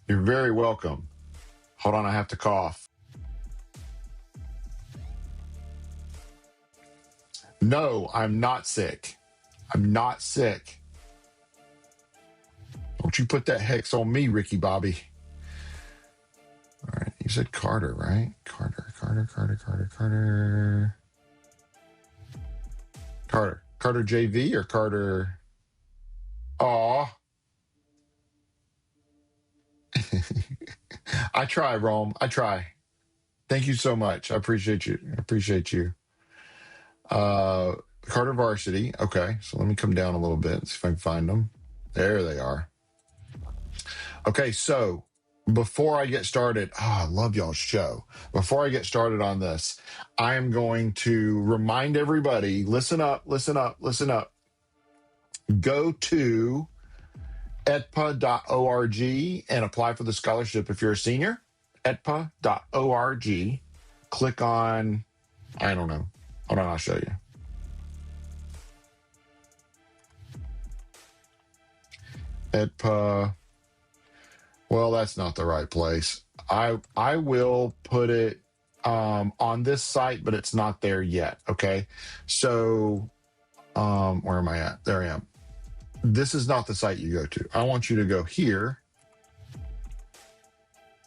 You're very welcome. Hold on, I have to cough. No, I'm not sick. Don't you put that hex on me, Ricky Bobby. All right, you said Carter, right? Carter. Carter. Carter JV or Carter? Aw. I try, Rome. I try. Thank you so much. I appreciate you. I appreciate you. Carter Varsity. Okay, so let me come down a little bit, see if I can find them. There they are. Okay, so before I get started, I love y'all's show. Before I get started on this, I am going to remind everybody, listen up, listen up, listen up. Go to ETPAA.org and apply for the scholarship if you're a senior. ETPAA.org. Click on, I don't know. Hold on, I'll show you. ETPAA. Well, that's not the right place. I will put it on this site, but it's not there yet. Okay. So where am I at? There I am. This is not the site you go to. I want you to go here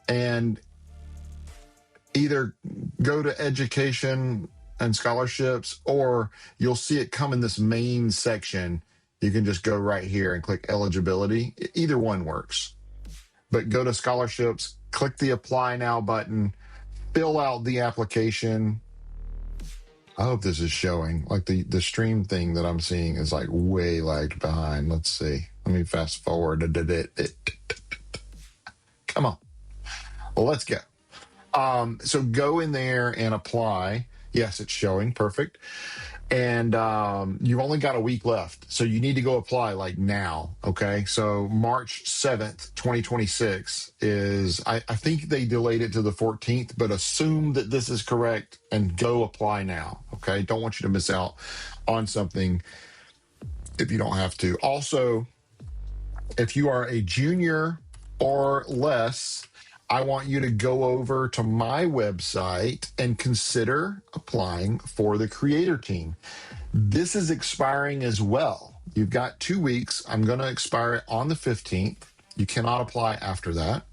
and either go to education and scholarships, or you'll see it come in this main section. You can just go right here and click eligibility. Either one works. But go to scholarships, click the apply now button, fill out the application. I hope this is showing. Like the stream thing that I'm seeing is like way lagged behind. Let's see. Let me fast forward. Come on. Well, let's go. So go in there and apply. Yes, it's showing. Perfect. And you've only got a week left. So you need to go apply like now. Okay. So March 7th, 2026 is, I think they delayed it to the 14th, but assume that this is correct and go apply now. Okay. Don't want you to miss out on something if you don't have to. Also, if you are a junior or less, I want you to go over to my website and consider applying for the creator team. This is expiring as well. You've got 2 weeks. I'm going to expire it on the 15th. You cannot apply after that.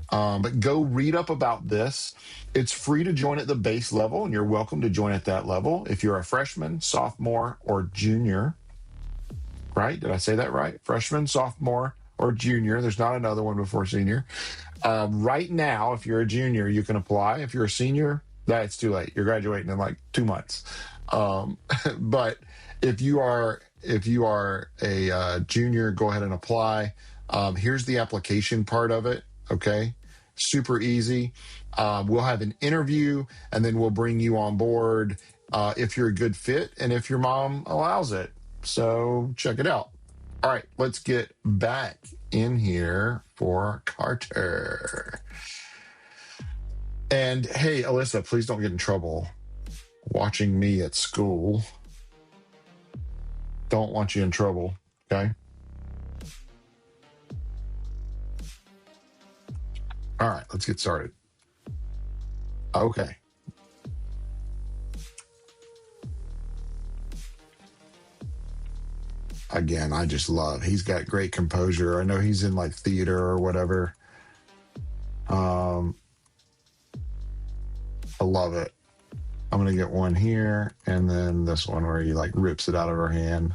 But go read up about this. It's free to join at the base level, and you're welcome to join at that level. If you're a freshman, sophomore, or junior, right? Did I say that right? Freshman, sophomore, or junior. There's not another one before senior. Right now, if you're a junior, you can apply. If you're a senior, it's too late. You're graduating in like 2 months. But if you are a junior, go ahead and apply. Here's the application part of it. Okay, super easy. We'll have an interview, and then we'll bring you on board if you're a good fit and if your mom allows it. So check it out. All right, let's get back in here for Carter. And hey, Alyssa, please don't get in trouble watching me at school. Don't want you in trouble, okay? All right, let's get started. Okay. Again, I just love, he's got great composure. I know he's in like theater or whatever. I love it. I'm going to get one here, and then this one where he like rips it out of her hand.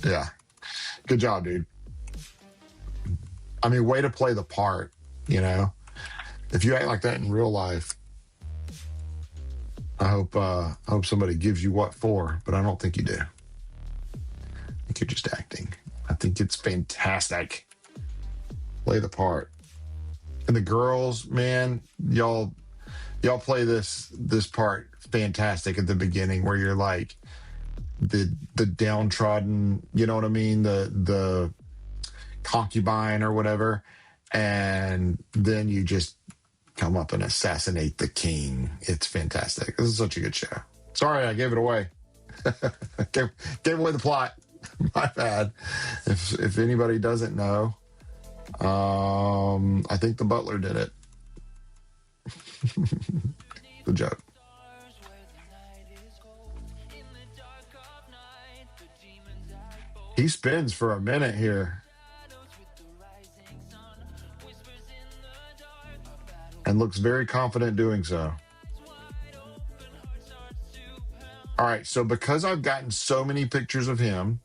Yeah. Good job, dude. I mean, way to play the part, you know? If you act like that in real life, I hope somebody gives you what for, but I don't think you do. I think you're just acting. I think it's fantastic. Play the part. And the girls, man, y'all play this part fantastic at the beginning, where you're like the downtrodden, you know what I mean, the concubine or whatever, and then you just come up and assassinate the king. It's fantastic. This is such a good show. Sorry, I gave it away. gave away the plot. My bad. If anybody doesn't know, I think the butler did it. Good joke. He spins for a minute here and looks very confident doing so. All right, so because I've gotten so many pictures of him,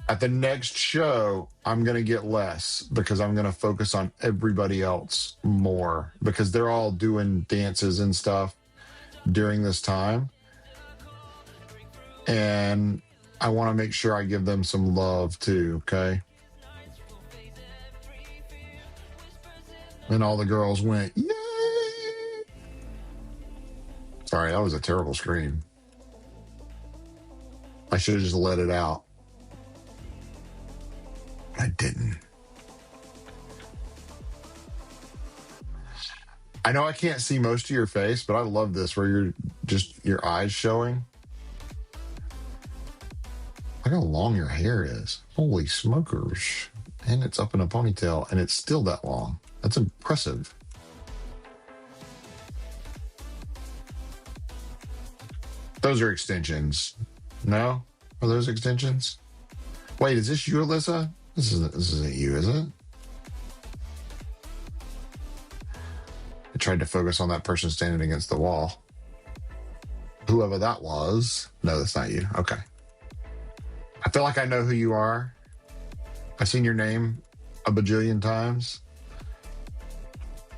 at the next show, I'm going to get less because I'm going to focus on everybody else more because they're all doing dances and stuff during this time. And I want to make sure I give them some love too, okay? And all the girls went, yay! Sorry, that was a terrible scream. I should have just let it out. I didn't. I know I can't see most of your face, but I love this where you're just your eyes showing. Look how long your hair is. Holy smokers. And it's up in a ponytail and it's still that long. That's impressive. Those are extensions. No? Are those extensions? Wait, is this you, Alyssa? This isn't you, is it? I tried to focus on that person standing against the wall. Whoever that was. No, that's not you. Okay. I feel like I know who you are. I've seen your name a bajillion times.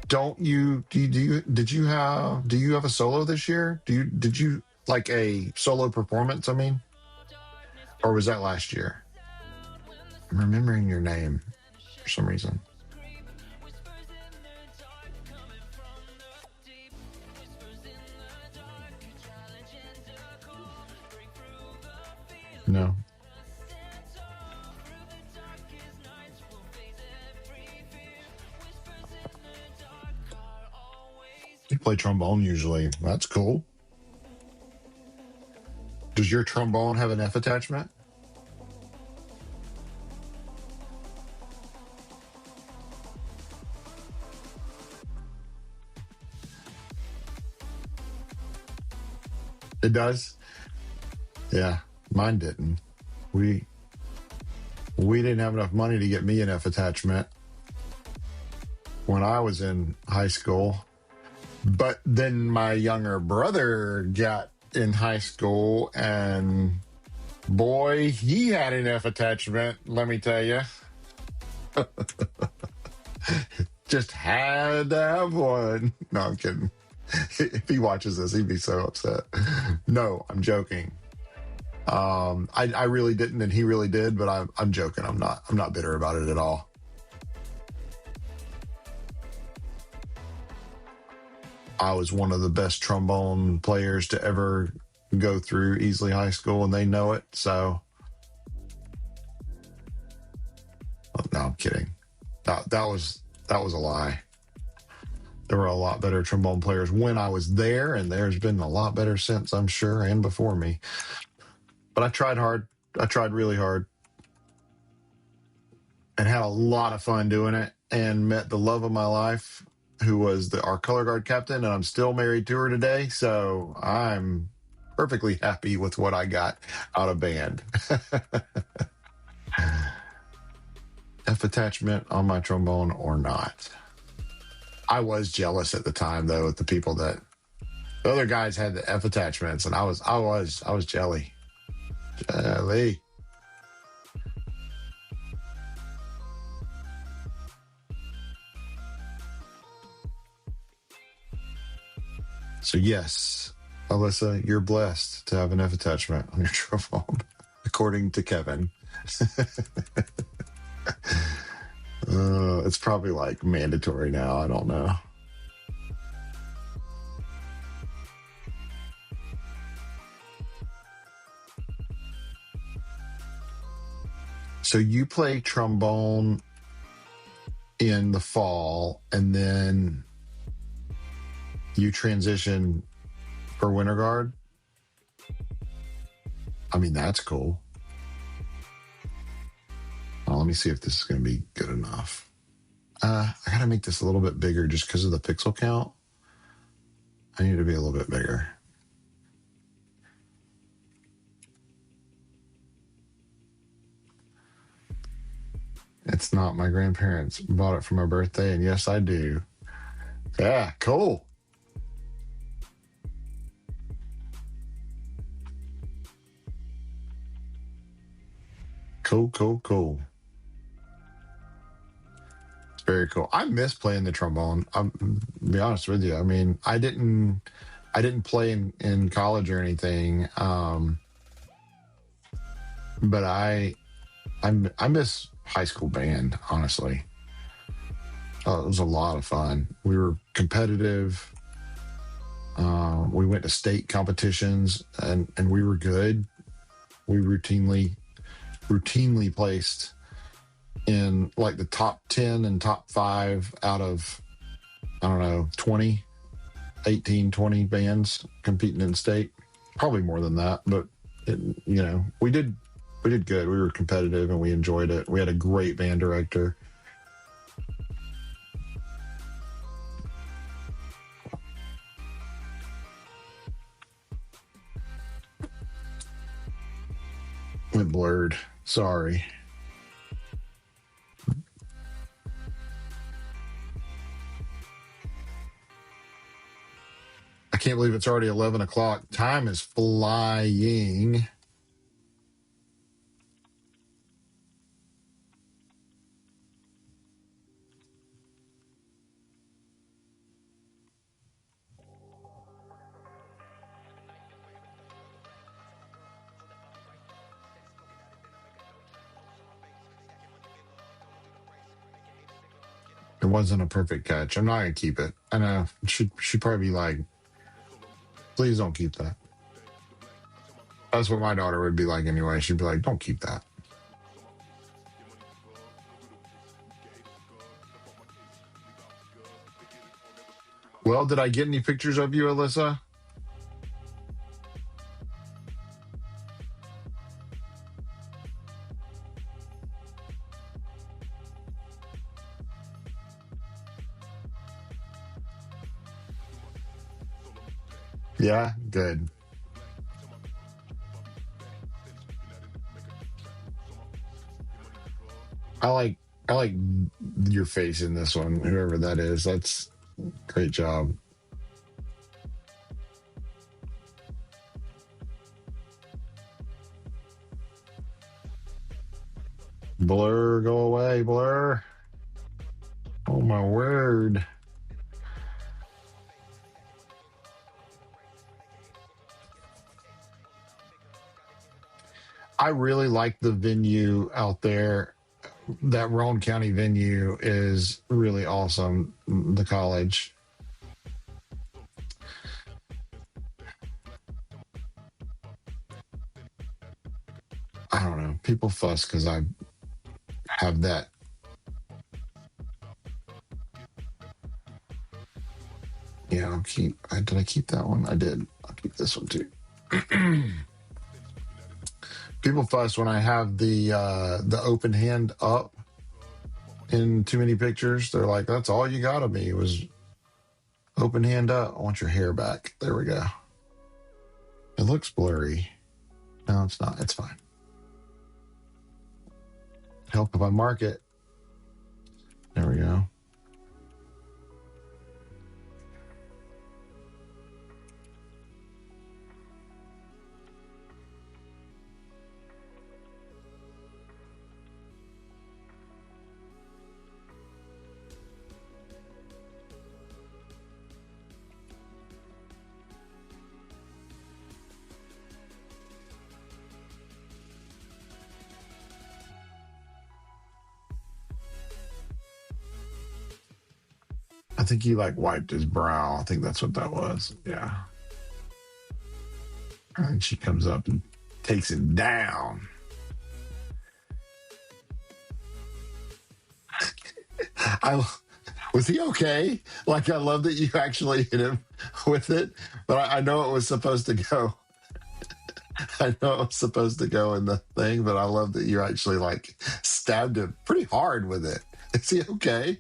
Do you have a solo this year? Did you like a solo performance, I mean? Or was that last year? I'm remembering your name for some reason. No. You play trombone usually. That's cool. Does your trombone have an F attachment? It does? Yeah, mine didn't. We didn't have enough money to get me an F attachment when I was in high school. But then my younger brother got in high school and boy, he had an F attachment, let me tell you. Just had to have one. No, I'm kidding. If he watches this, he'd be so upset. No, I'm joking. I really didn't, and he really did, but I'm joking. I'm not bitter about it at all. I was one of the best trombone players to ever go through Easley High School, and they know it. So, no, I'm kidding. That was a lie. There were a lot better trombone players when I was there, and there's been a lot better since, I'm sure, and before me. But I tried hard. I tried really hard and had a lot of fun doing it and met the love of my life, who was our color guard captain, and I'm still married to her today. So I'm perfectly happy with what I got out of band. F attachment on my trombone or not. I was jealous at the time, though, at the people that the other guys had the F attachments, and I was jelly. Jelly. So yes, Alyssa, you're blessed to have an F attachment on your trombone, according to Kevin. It's probably like mandatory now. I don't know. So you play trombone in the fall, and then you transition for winter guard? I mean, that's cool. Oh, let me see if this is going to be good enough. I got to make this a little bit bigger just because of the pixel count. I need to be a little bit bigger. It's not. My grandparents bought it for my birthday, and yes, I do. Yeah, cool. Cool. It's very cool. I miss playing the trombone. I'm to be honest with you. I mean, I didn't play in college or anything. But I miss high school band, honestly. It was a lot of fun. We were competitive. We went to state competitions and we were good. We routinely placed in like the top 10 and top 5 out of, I don't know, 20, 18, 20 bands competing in state. Probably more than that, but we did good. We were competitive and we enjoyed it. We had a great band director. Went blurred. Sorry. I can't believe it's already 11 o'clock. Time is flying. It wasn't a perfect catch. I'm not going to keep it. I know. She'd probably be like, please don't keep that. That's what my daughter would be like anyway. She'd be like, don't keep that. Well, did I get any pictures of you, Alyssa? Yeah, good. I like your face in this one, whoever that is. That's great job. Blur, go away, Blur. Oh my word. I really like the venue out there. That Roane County venue is really awesome. The college. I don't know. People fuss because I have that. Yeah, I'll keep. Did I keep that one? I did. I'll keep this one too. People fuss when I have the open hand up in too many pictures. They're like, "That's all you got of me was open hand up. I want your hair back." There we go. It looks blurry. No, it's not. It's fine. Help if I mark it. There we go. I think he like wiped his brow. I think that's what that was. Yeah. And she comes up and takes him down. Was he okay? Like, I love that you actually hit him with it, but I know it was supposed to go. I know it was supposed to go in the thing, but I love that you actually like stabbed him pretty hard with it. Is he okay?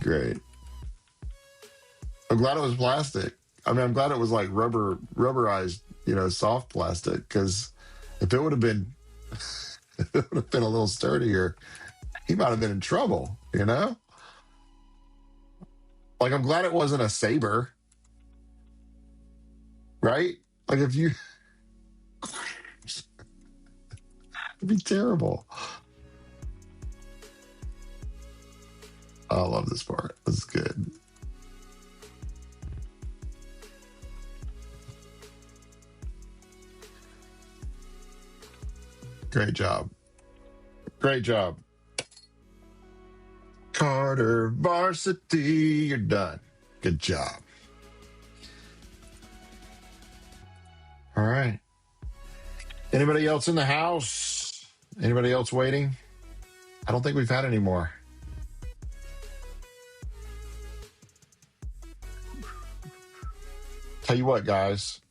Great. I'm glad it was plastic. I mean, I'm glad it was like rubberized, soft plastic. Because if it would have been, if it would have been a little sturdier, he might have been in trouble. Like, I'm glad it wasn't a saber, right? Like if you, it'd be terrible. I love this part. This is good. Great job. Great job. Carter Varsity, you're done. Good job. All right. Anybody else in the house? Anybody else waiting? I don't think we've had any more. Tell you what, guys.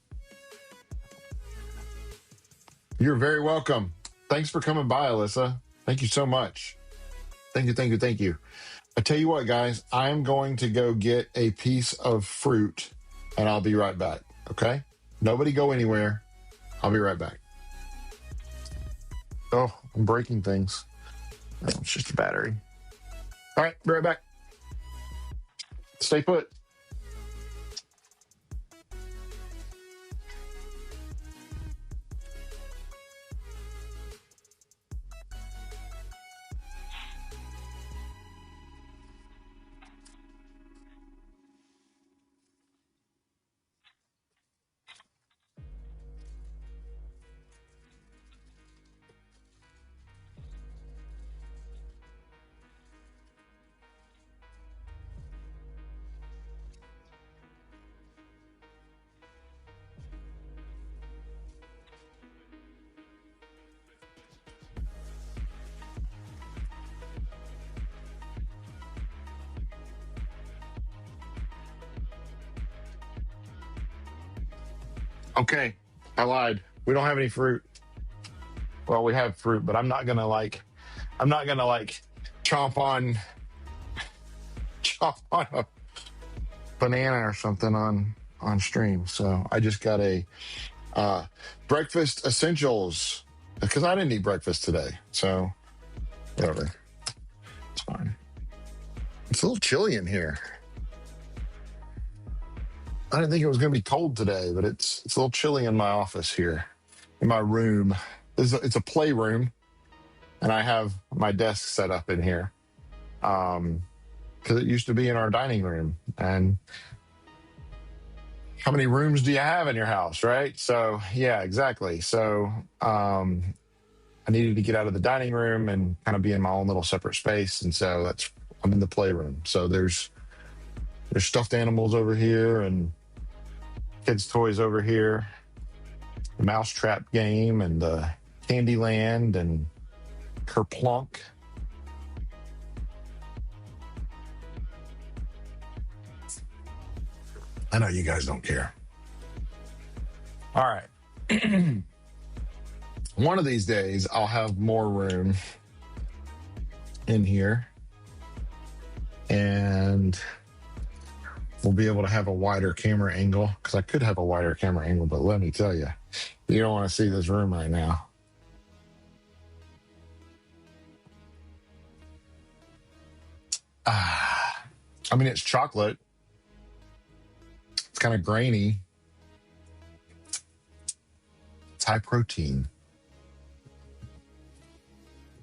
You're very welcome. Thanks for coming by, Alyssa. Thank you so much. Thank you, thank you, thank you. I tell you what, guys, I'm going to go get a piece of fruit and I'll be right back. Okay? Nobody go anywhere. I'll be right back. Oh, I'm breaking things. Oh, it's just a battery. All right, be right back. Stay put. Okay, I lied. We don't have any fruit. Well, we have fruit, but I'm not gonna chomp on a banana or something on stream. So I just got a breakfast essentials because I didn't eat breakfast today. So whatever, it's fine. It's a little chilly in here. I didn't think it was going to be cold today, but it's a little chilly in my office here, in my room. It's a playroom, and I have my desk set up in here because it used to be in our dining room. And how many rooms do you have in your house, right? So yeah, exactly. So I needed to get out of the dining room and kind of be in my own little separate space, and so I'm in the playroom. So there's stuffed animals over here and kids' toys over here, the mousetrap game and the Candyland and Kerplunk. I know you guys don't care. All right. One of these days, I'll have more room in here and we'll be able to have a wider camera angle because I could have a wider camera angle, but let me tell you, you don't want to see this room right now. I mean, it's chocolate. It's kind of grainy. It's high protein.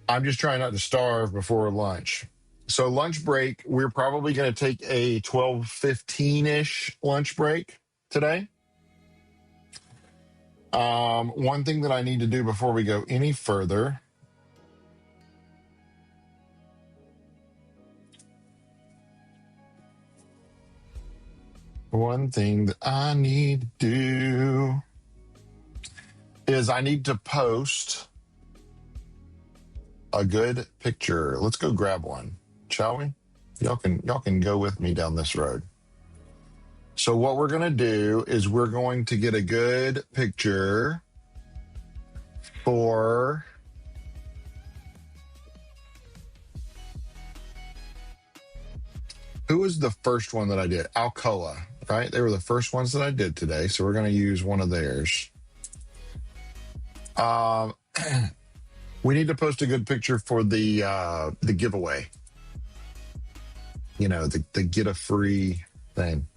I'm just trying not to starve before lunch. So lunch break, we're probably going to take a 12:15-ish lunch break today. One thing that I need to do before we go any further is I need to post a good picture. Let's go grab one, shall we? Y'all can go with me down this road. So what we're going to do is we're going to get a good picture for who was the first one that I did? Alcoa, right? They were the first ones that I did today. So we're going to use one of theirs. We need to post a good picture for the giveaway. You know, the get a free thing.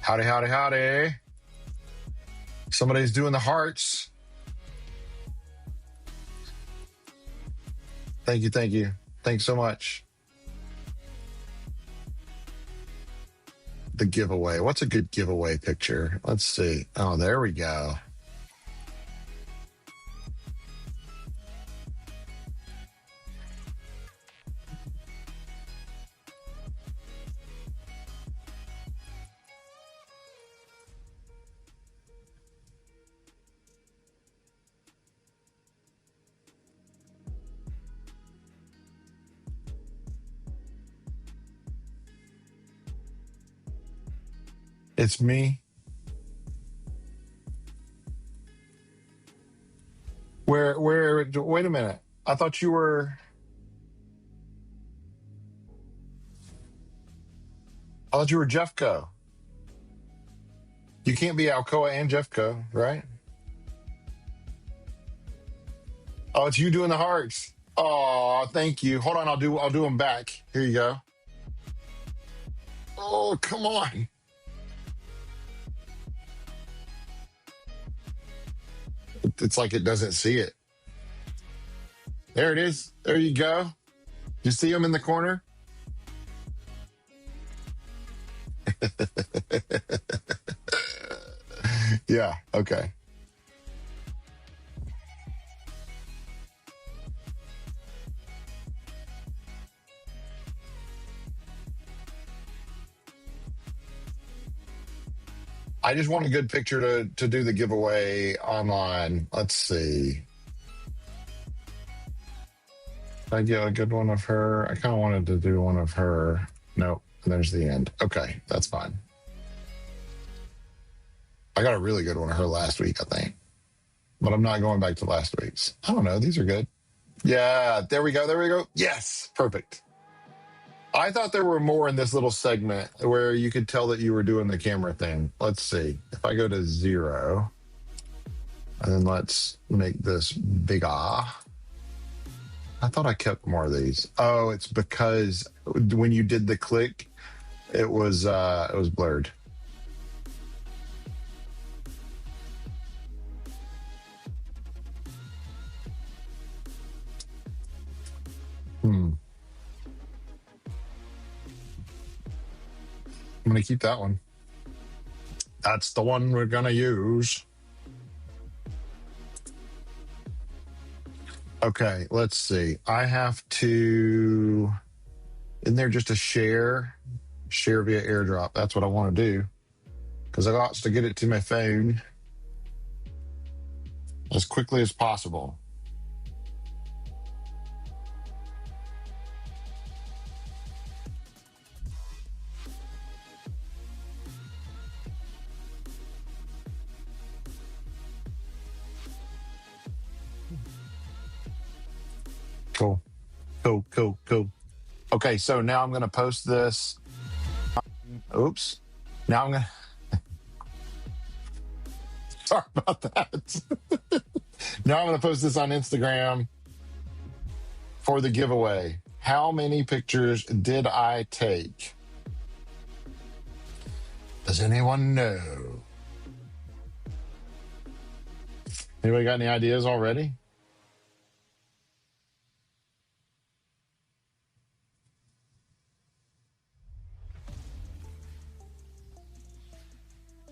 Howdy, howdy, howdy. Somebody's doing the hearts. Thank you. Thank you. Thanks so much. The giveaway. What's a good giveaway picture? Let's see. Oh, there we go. It's me. Wait a minute. I thought you were Jeff Co. You can't be Alcoa and Jeff Co, right? Oh, it's you doing the hearts. Oh, thank you. Hold on, I'll do them back. Here you go. Oh, come on. It's like it doesn't see it. There it is. There you go. You see him in the corner? Yeah, okay. I just want a good picture to do the giveaway online. Let's see. I get a good one of her. I kind of wanted to do one of her. Nope. There's the end. Okay, that's fine. I got a really good one of her last week, I think. But I'm not going back to last week's. I don't know. These are good. Yeah, there we go. There we go. Yes, perfect. I thought there were more in this little segment where you could tell that you were doing the camera thing. Let's see. If I go to 0, and then let's make this bigger. I thought I kept more of these. Oh, it's because when you did the click, it was blurred. I'm gonna keep that one. That's the one we're gonna use. Okay, let's see. I have to. Isn't there just a share via airdrop? That's what I want to do because I got to get it to my phone as quickly as possible. Cool. Okay, so now I'm going to post this. Oops. Now I'm going to. Sorry about that. Now I'm going to post this on Instagram for the giveaway. How many pictures did I take? Does anyone know? Anybody got any ideas already?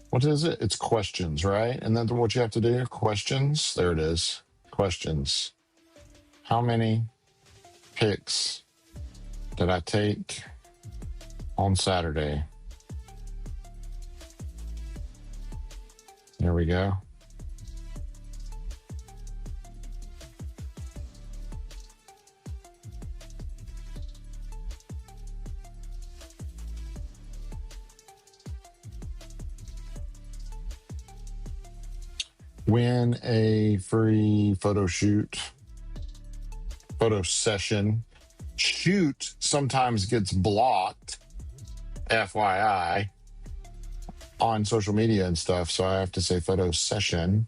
What is it? It's questions, right? And then what you have to do? Questions. There it is. Questions. How many pics did I take on Saturday? There we go. Win a free photo session. Shoot sometimes gets blocked, FYI, on social media and stuff. So I have to say photo session.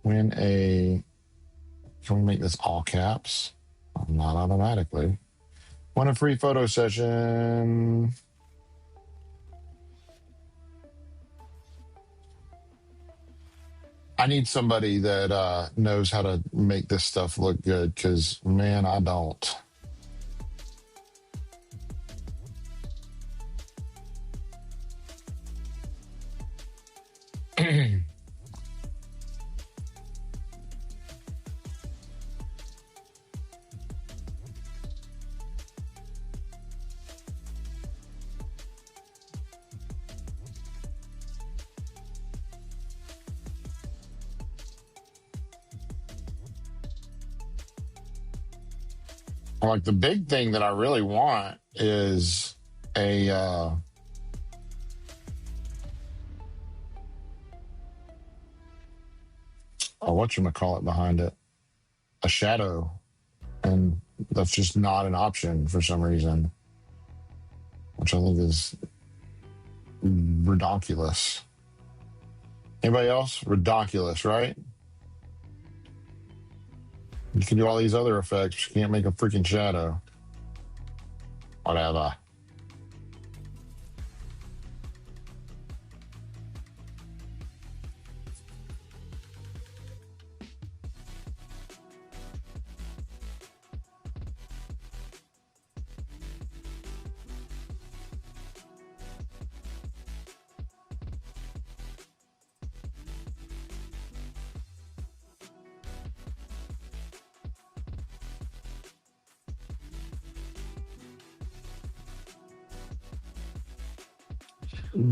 Can we make this all caps? Not automatically. Win a free photo session. I need somebody that knows how to make this stuff look good because, man, I don't. Like the big thing that I really want is a whatchamacallit behind it, a shadow, and that's just not an option for some reason, which I think is redonkulous. Anybody else? Redonkulous, right? You can do all these other effects. You can't make a freaking shadow. Whatever.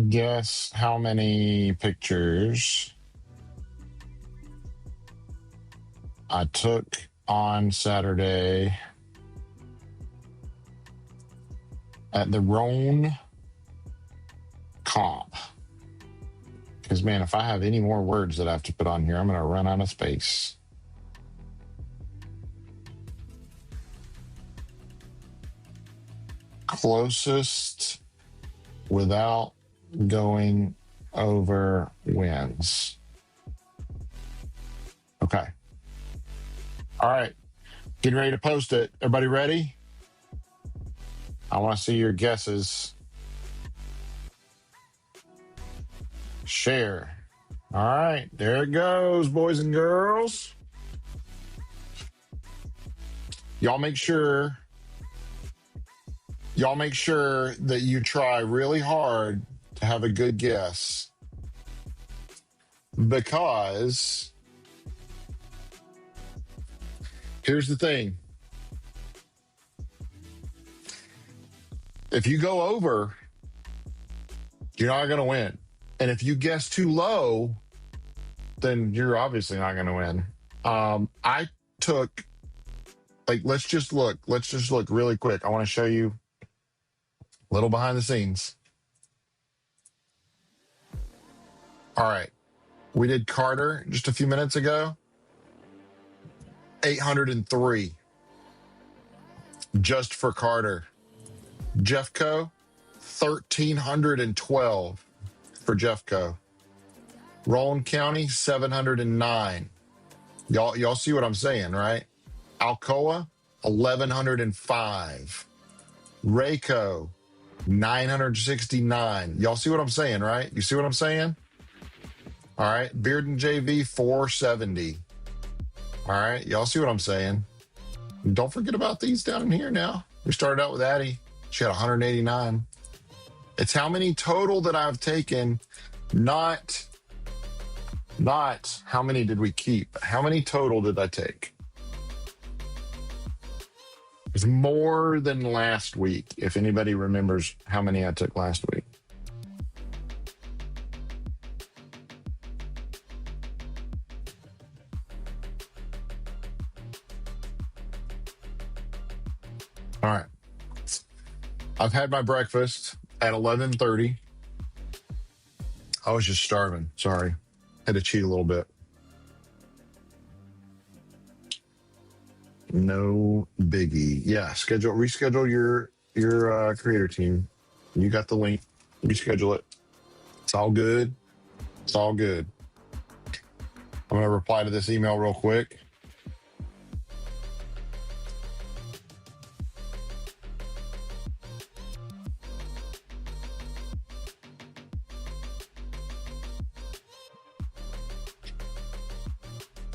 Guess how many pictures I took on Saturday at the Roane comp. Because, man, if I have any more words that I have to put on here, I'm going to run out of space. Closest without going over wins. Okay. All right. Getting ready to post it. Everybody ready? I want to see your guesses. Share. All right. There it goes, boys and girls. Y'all make sure that you try really hard to have a good guess, because here's the thing. If you go over, you're not going to win. And if you guess too low, then you're obviously not going to win. I took, let's just look really quick. I want to show you a little behind the scenes. All right. We did Carter just a few minutes ago. 803 just for Carter. Jeff Co, 1,312 for Jeff Co. Roane County, 709. Y'all see what I'm saying, right? Alcoa, 1,105. Rhea Co, 969. Y'all see what I'm saying, right? You see what I'm saying? All right. Bearden JV, 470. All right. Y'all see what I'm saying? Don't forget about these down in here now. We started out with Addie. She had 189. It's how many total that I've taken, not how many did we keep. How many total did I take? It's more than last week, if anybody remembers how many I took last week. All right. I've had my breakfast at 11:30. I was just starving. Sorry. Had to cheat a little bit. No biggie. Yeah, reschedule your creator team. You got the link. Reschedule it. It's all good. It's all good. I'm going to reply to this email real quick.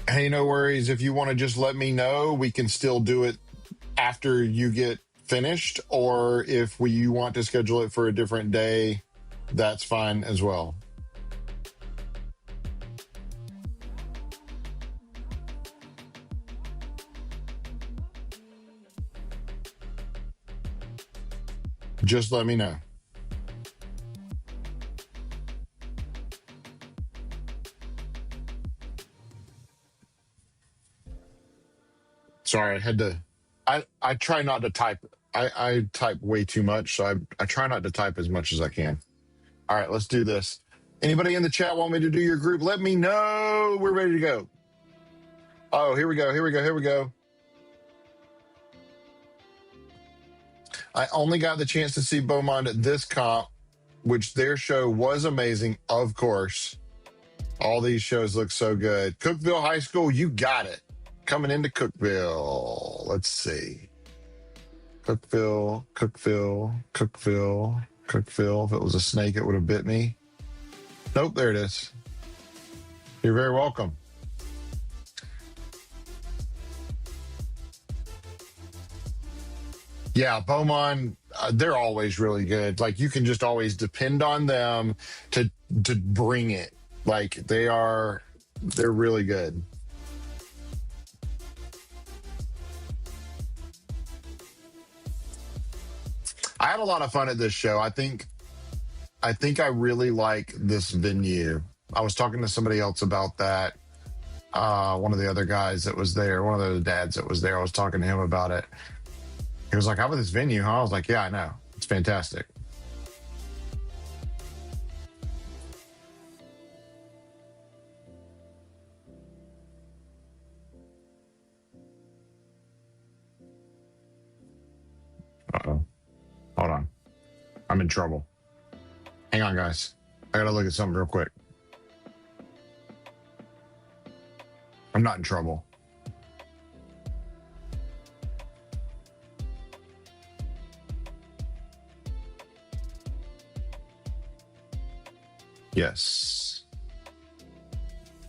Hey, no worries. If you want to just let me know, we can still do it after you get finished, or if you want to schedule it for a different day, that's fine as well. Just let me know. Sorry, I had to. I try not to type. I type way too much, so I try not to type as much as I can. All right, let's do this. Anybody in the chat want me to do your group? Let me know. We're ready to go. Oh, here we go. Here we go. Here we go. I only got the chance to see Beaumont at this comp, which their show was amazing, of course. All these shows look so good. Cookeville High School, you got it. Coming into Cookeville. Let's see. Cookeville. If it was a snake, it would have bit me. Nope, there it is. You're very welcome. Yeah, Beaumont, they're always really good. Like, you can just always depend on them to bring it. Like, they're really good. I had a lot of fun at this show. I think I really like this venue. I was talking to somebody else about that. One of the other guys that was there, one of the dads that was there, I was talking to him about it. He was like, how about this venue, huh? I was like, yeah, I know. It's fantastic. Uh-oh. Hold on. I'm in trouble. Hang on, guys. I gotta look at something real quick. I'm not in trouble. Yes.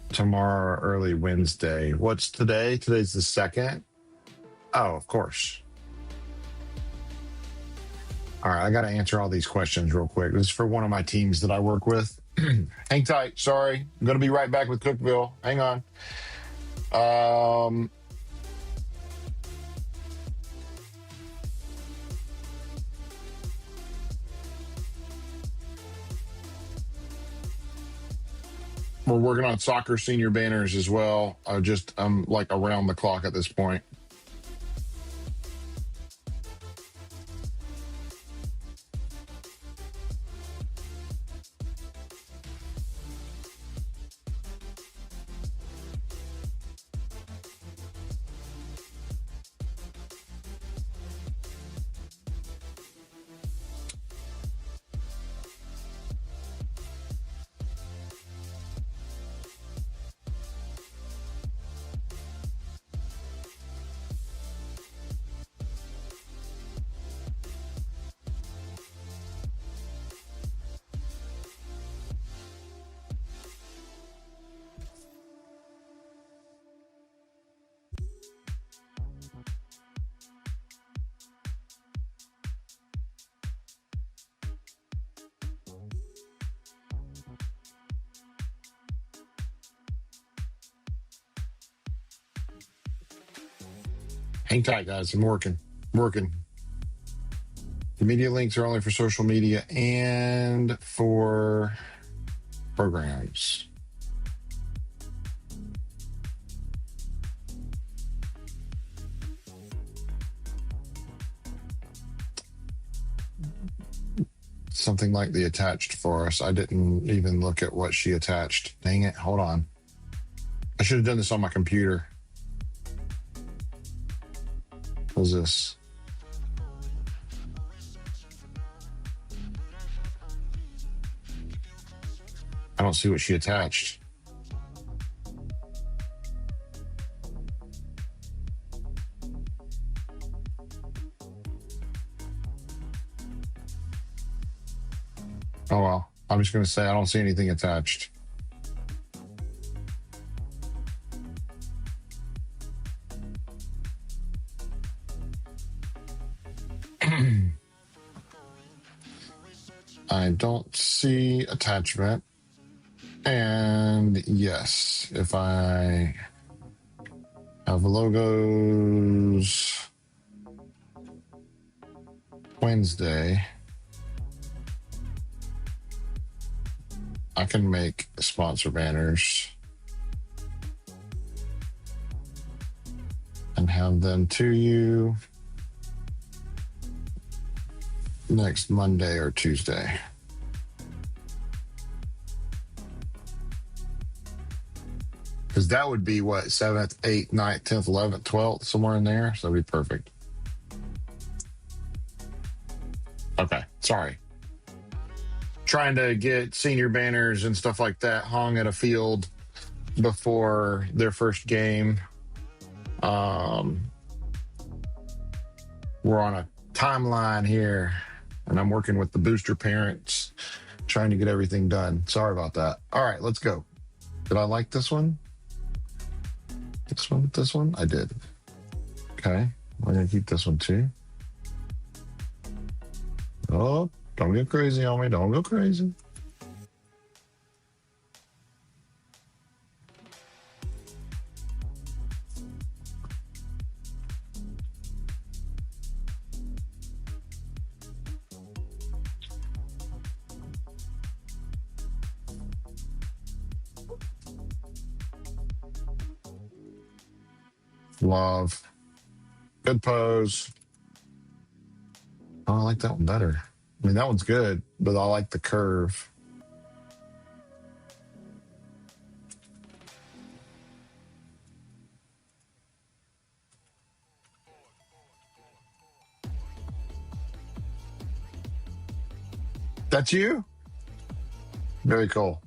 Tomorrow, early Wednesday. What's today? Today's the 2nd. Oh, of course. All right, I got to answer all these questions real quick. This is for one of my teams that I work with. Hang tight. Sorry. I'm going to be right back with Cookeville. Hang on. We're working on soccer senior banners as well. I'm like around the clock at this point. Hang tight, guys. I'm working. The media links are only for social media and for programs. Something like the attached for us. I didn't even look at what she attached. Dang it. Hold on. I should have done this on my computer. What's this? I don't see what she attached. Oh, well. I'm just going to say I don't see anything attached. I don't see attachment. And yes, if I have logos Wednesday, I can make sponsor banners and have them to you next Monday or Tuesday. Because that would be what, 7th, 8th, 9th, 10th, 11th, 12th, somewhere in there. So that'd be perfect. Okay, sorry. Trying to get senior banners and stuff like that hung at a field before their first game. We're on a timeline here, and I'm working with the booster parents, trying to get everything done. Sorry about that. All right, let's go. Did I like this one? This one? I did. Okay, we're gonna keep this one too. Oh, don't get crazy on me. Don't go crazy. Love. Good pose. Oh, I like that one better. I mean, that one's good, but I like the curve. That's you? Very cool.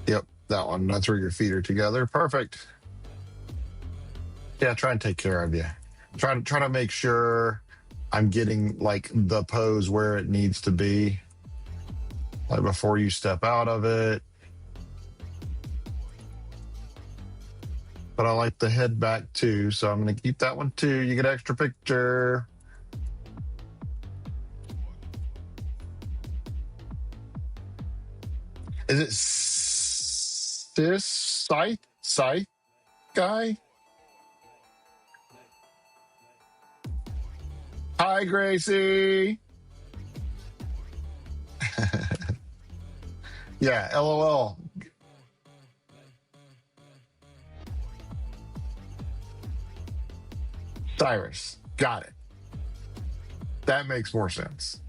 Yep, that one. That's where your feet are together. Perfect. Yeah, try and take care of you. Try to make sure I'm getting like the pose where it needs to be, like before you step out of it. But I like the head back too, so I'm going to keep that one too. You get an extra picture. Is it Scythe guy? Hi, Gracie. Yeah, LOL. Cyrus. Got it. That makes more sense.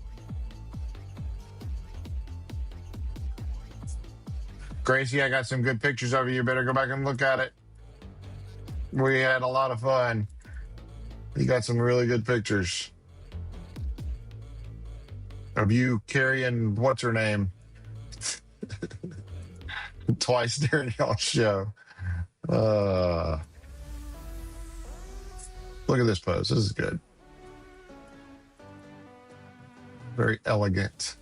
Gracie, I got some good pictures of you. You better go back and look at it. We had a lot of fun. You got some really good pictures of you carrying what's her name twice during y'all's show. Look at this pose. This is good. Very elegant.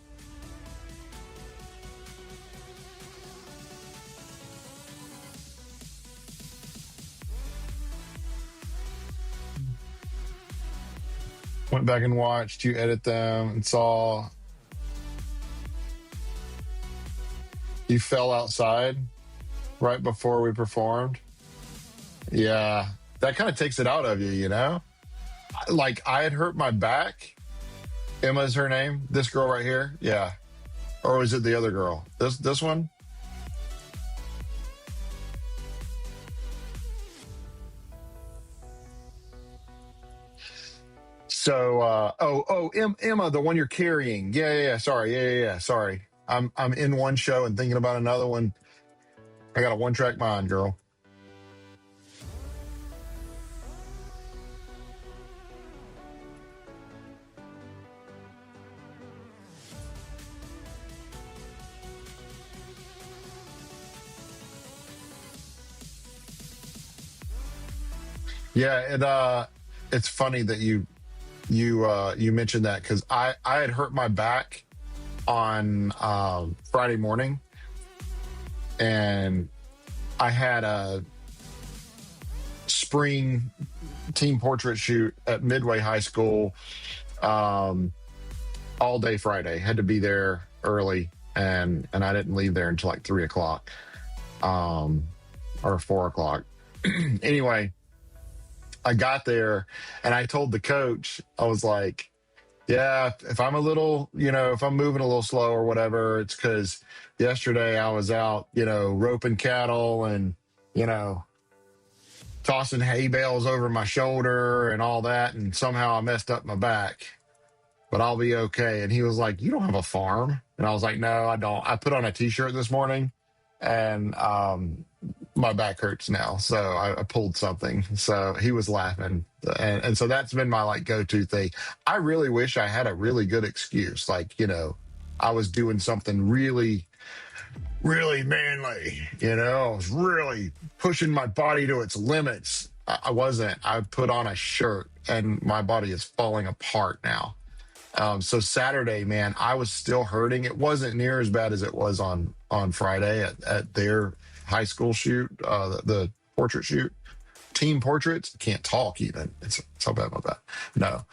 Went back and watched you edit them and saw you fell outside right before we performed. Yeah, that kind of takes it out of you, you know? Like, I had hurt my back. Emma's her name. This girl right here. Yeah. Or was it the other girl? This one? So, Emma, the one you're carrying. Yeah. Sorry. Yeah. Sorry. I'm in one show and thinking about another one. I got a one-track mind, girl. Yeah, it's funny that you mentioned that, because I had hurt my back on Friday morning, and I had a spring team portrait shoot at Midway High School all day Friday. Had to be there early, and I didn't leave there until like 3 o'clock or 4 o'clock. Anyway, I got there and I told the coach, I was like, yeah, if I'm a little, if I'm moving a little slow or whatever, it's because yesterday I was out, roping cattle and, tossing hay bales over my shoulder and all that. And somehow I messed up my back, but I'll be okay. And he was like, you don't have a farm. And I was like, no, I don't. I put on a t-shirt this morning and my back hurts now. So I pulled something. So he was laughing. And so that's been my like go-to thing. I really wish I had a really good excuse. Like, I was doing something really, really manly. I was really pushing my body to its limits. I wasn't. I put on a shirt and my body is falling apart now. So Saturday, man, I was still hurting. It wasn't near as bad as it was on Friday at their high school shoot, the portrait shoot, team portraits. Can't talk even. It's so bad about that. No.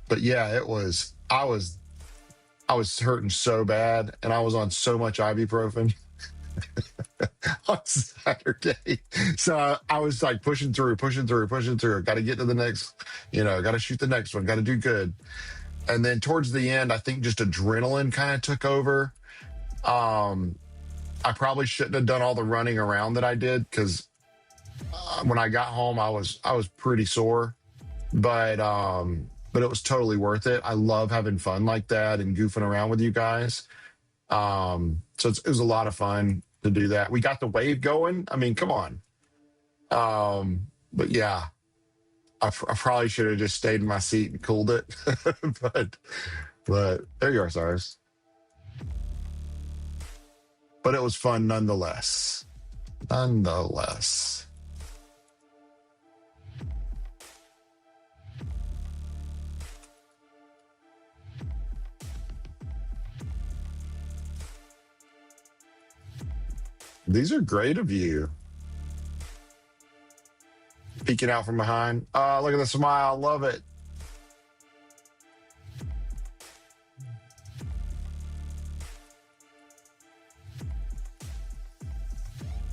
But yeah, I was hurting so bad, and I was on so much ibuprofen on Saturday. So I was like pushing through. Got to get to the next, got to shoot the next one, got to do good. And then towards the end, I think just adrenaline kind of took over. I probably shouldn't have done all the running around that I did, because when I got home, I was pretty sore, but it was totally worth it. I love having fun like that and goofing around with you guys. So it was a lot of fun to do that. We got the wave going. I mean, come on. But yeah, I probably should have just stayed in my seat and cooled it. but there you are, Cyrus. But it was fun nonetheless. These are great of you. Peeking out from behind. Look at the smile. Love it.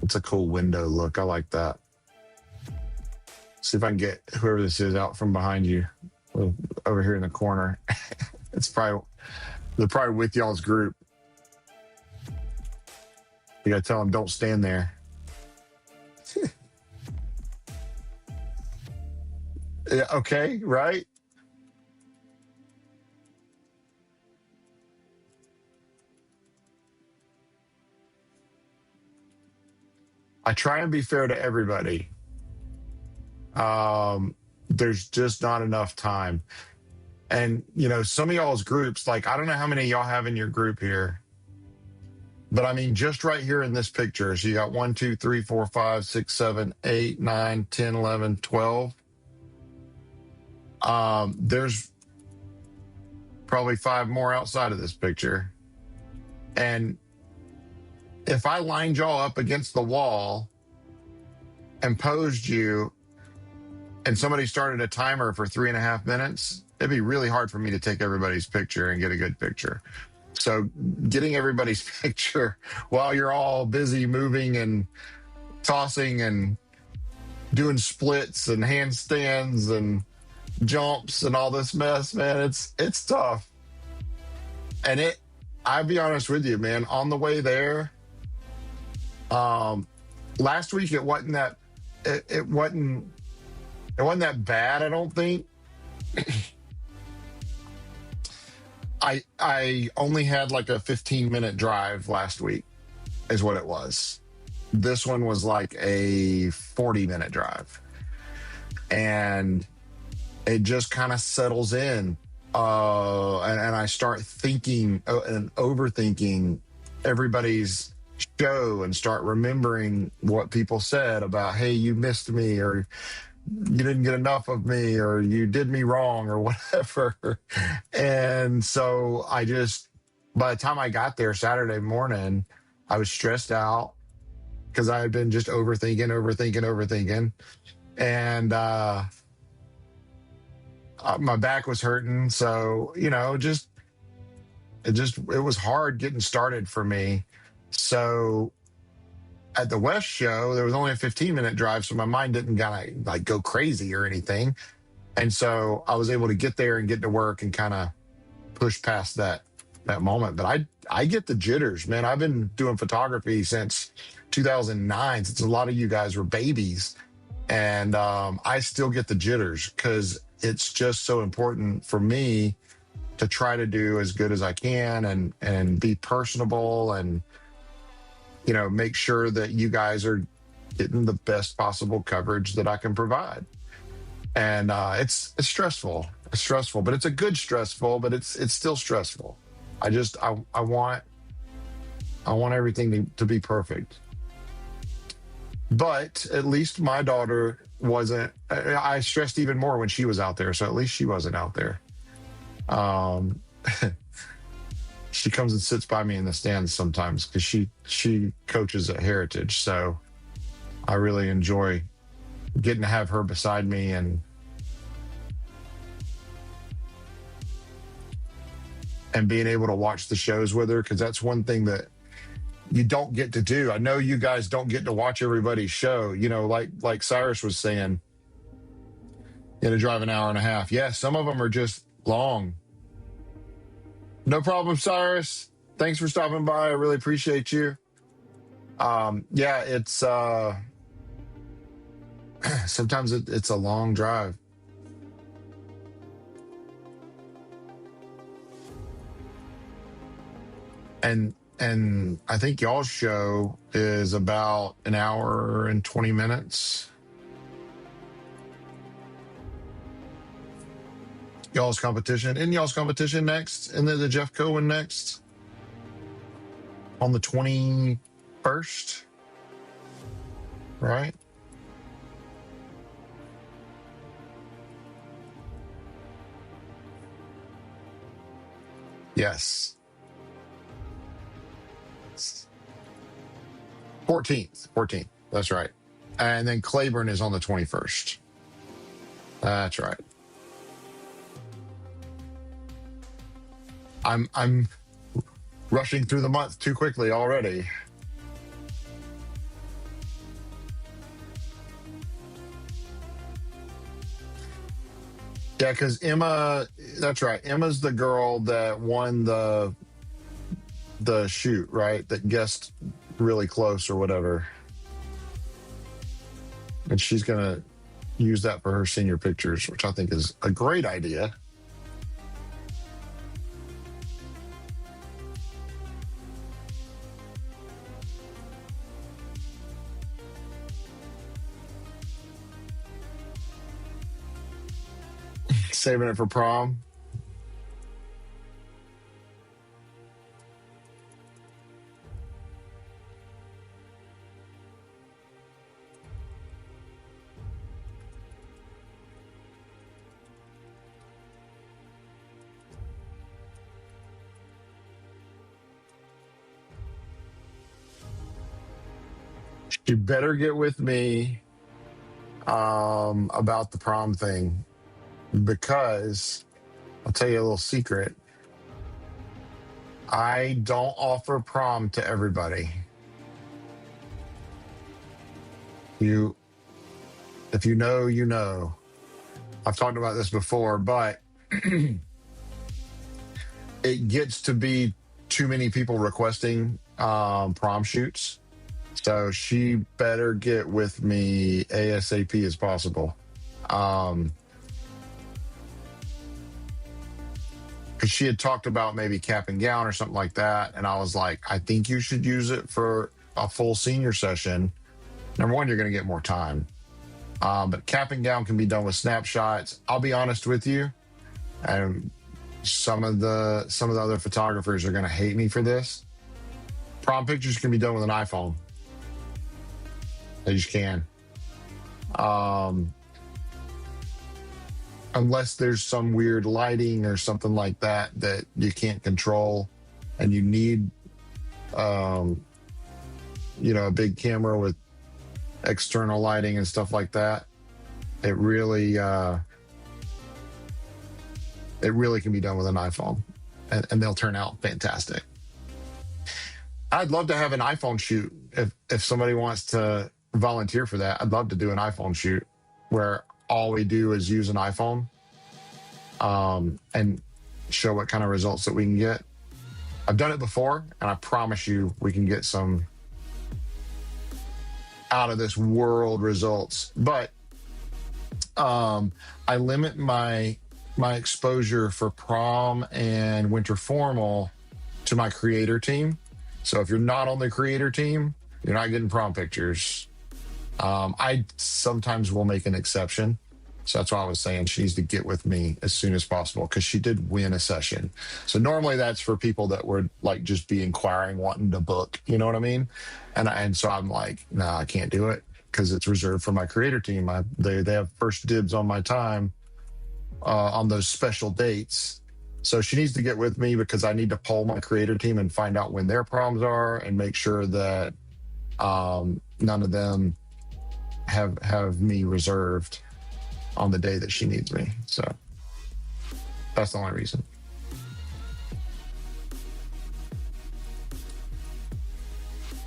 It's a cool window look. I like that. See if I can get whoever this is out from behind you, over here in the corner. They're probably with y'all's group. You gotta tell them, don't stand there. Yeah, okay, right? I try and be fair to everybody. There's just not enough time. And, some of y'all's groups, like, I don't know how many of y'all have in your group here, but I mean, just right here in this picture. So you got 1, 2, 3, 4, 5, 6, 7, 8, 9, 10, 11, 12. There's probably 5 more outside of this picture. And if I lined y'all up against the wall and posed you and somebody started a timer for 3.5 minutes, it'd be really hard for me to take everybody's picture and get a good picture. So getting everybody's picture while you're all busy moving and tossing and doing splits and handstands and jumps and all this mess, man, it's tough. And I'll be honest with you, man, on the way there, last week it wasn't that bad, I don't think. I only had like a 15-minute drive last week is what it was. This one was like a 40-minute drive. And it just kind of settles in. And I start thinking and overthinking everybody's show and start remembering what people said about, hey, you missed me, or you didn't get enough of me, or you did me wrong, or whatever. And so by the time I got there Saturday morning, I was stressed out because I had been just overthinking. And my back was hurting. So, it was hard getting started for me. So at the West show, there was only a 15-minute drive, so my mind didn't kind of like go crazy or anything. And so I was able to get there and get to work and kind of push past that moment. But I get the jitters, man. I've been doing photography since 2009, since a lot of you guys were babies. And I still get the jitters because it's just so important for me to try to do as good as I can and be personable and, make sure that you guys are getting the best possible coverage that I can provide. And it's stressful. It's stressful, but it's a good stressful, but it's still stressful. I want everything to be perfect. But at least my daughter wasn't. I stressed even more when she was out there, so at least she wasn't out there. She comes and sits by me in the stands sometimes because she coaches at Heritage, so I really enjoy getting to have her beside me and being able to watch the shows with her, because that's one thing that you don't get to do. I know you guys don't get to watch everybody's show, like Cyrus was saying, drive an hour and a half. Yeah, some of them are just long. No problem, Cyrus. Thanks for stopping by. I really appreciate you. Yeah, it's sometimes it's a long drive. And I think y'all's show is about an hour and 20 minutes. Y'all's competition next, and then the Jeff Co one next on the 21st, right? Yes. 14th. That's right. And then Claiborne is on the 21st. That's right. I'm rushing through the month too quickly already. Yeah, because Emma, that's right. Emma's the girl that won the shoot, right? That guessed really close or whatever. And she's going to use that for her senior pictures, which I think is a great idea. Saving it for prom. You better get with me about the prom thing, because I'll tell you a little secret. I don't offer prom to everybody. If you know, you know. I've talked about this before, but it gets to be too many people requesting prom shoots. So she better get with me ASAP as possible. Because she had talked about maybe cap and gown or something like that. And I was like, I think you should use it for a full senior session. Number one, you're going to get more time. But cap and gown can be done with snapshots. I'll be honest with you. And some of the other photographers are going to hate me for this. Prom pictures can be done with an iPhone. They just can. Unless there's some weird lighting or something like that that you can't control and you need, you know, a big camera with external lighting and stuff like that. It really can be done with an iPhone, and they'll turn out fantastic. I'd love to have an iPhone shoot. If somebody wants to volunteer for that, I'd love to do an iPhone shoot where all we do is use an iPhone and show what kind of results that we can get. I've done it before, and I promise you we can get some out of this world results. But I limit my exposure for prom and winter formal to my creator team. So if you're not on the creator team, you're not getting prom pictures. I sometimes will make an exception. So that's why I was saying she needs to get with me as soon as possible, because she did win a session. So normally that's for people that would like just be inquiring, wanting to book, you know what I mean? And so I'm like, no, I can't do it because it's reserved for my creator team. They have first dibs on my time on those special dates. So she needs to get with me because I need to poll my creator team and find out when their proms are and make sure that none of them have me reserved on the day that she needs me. So that's the only reason.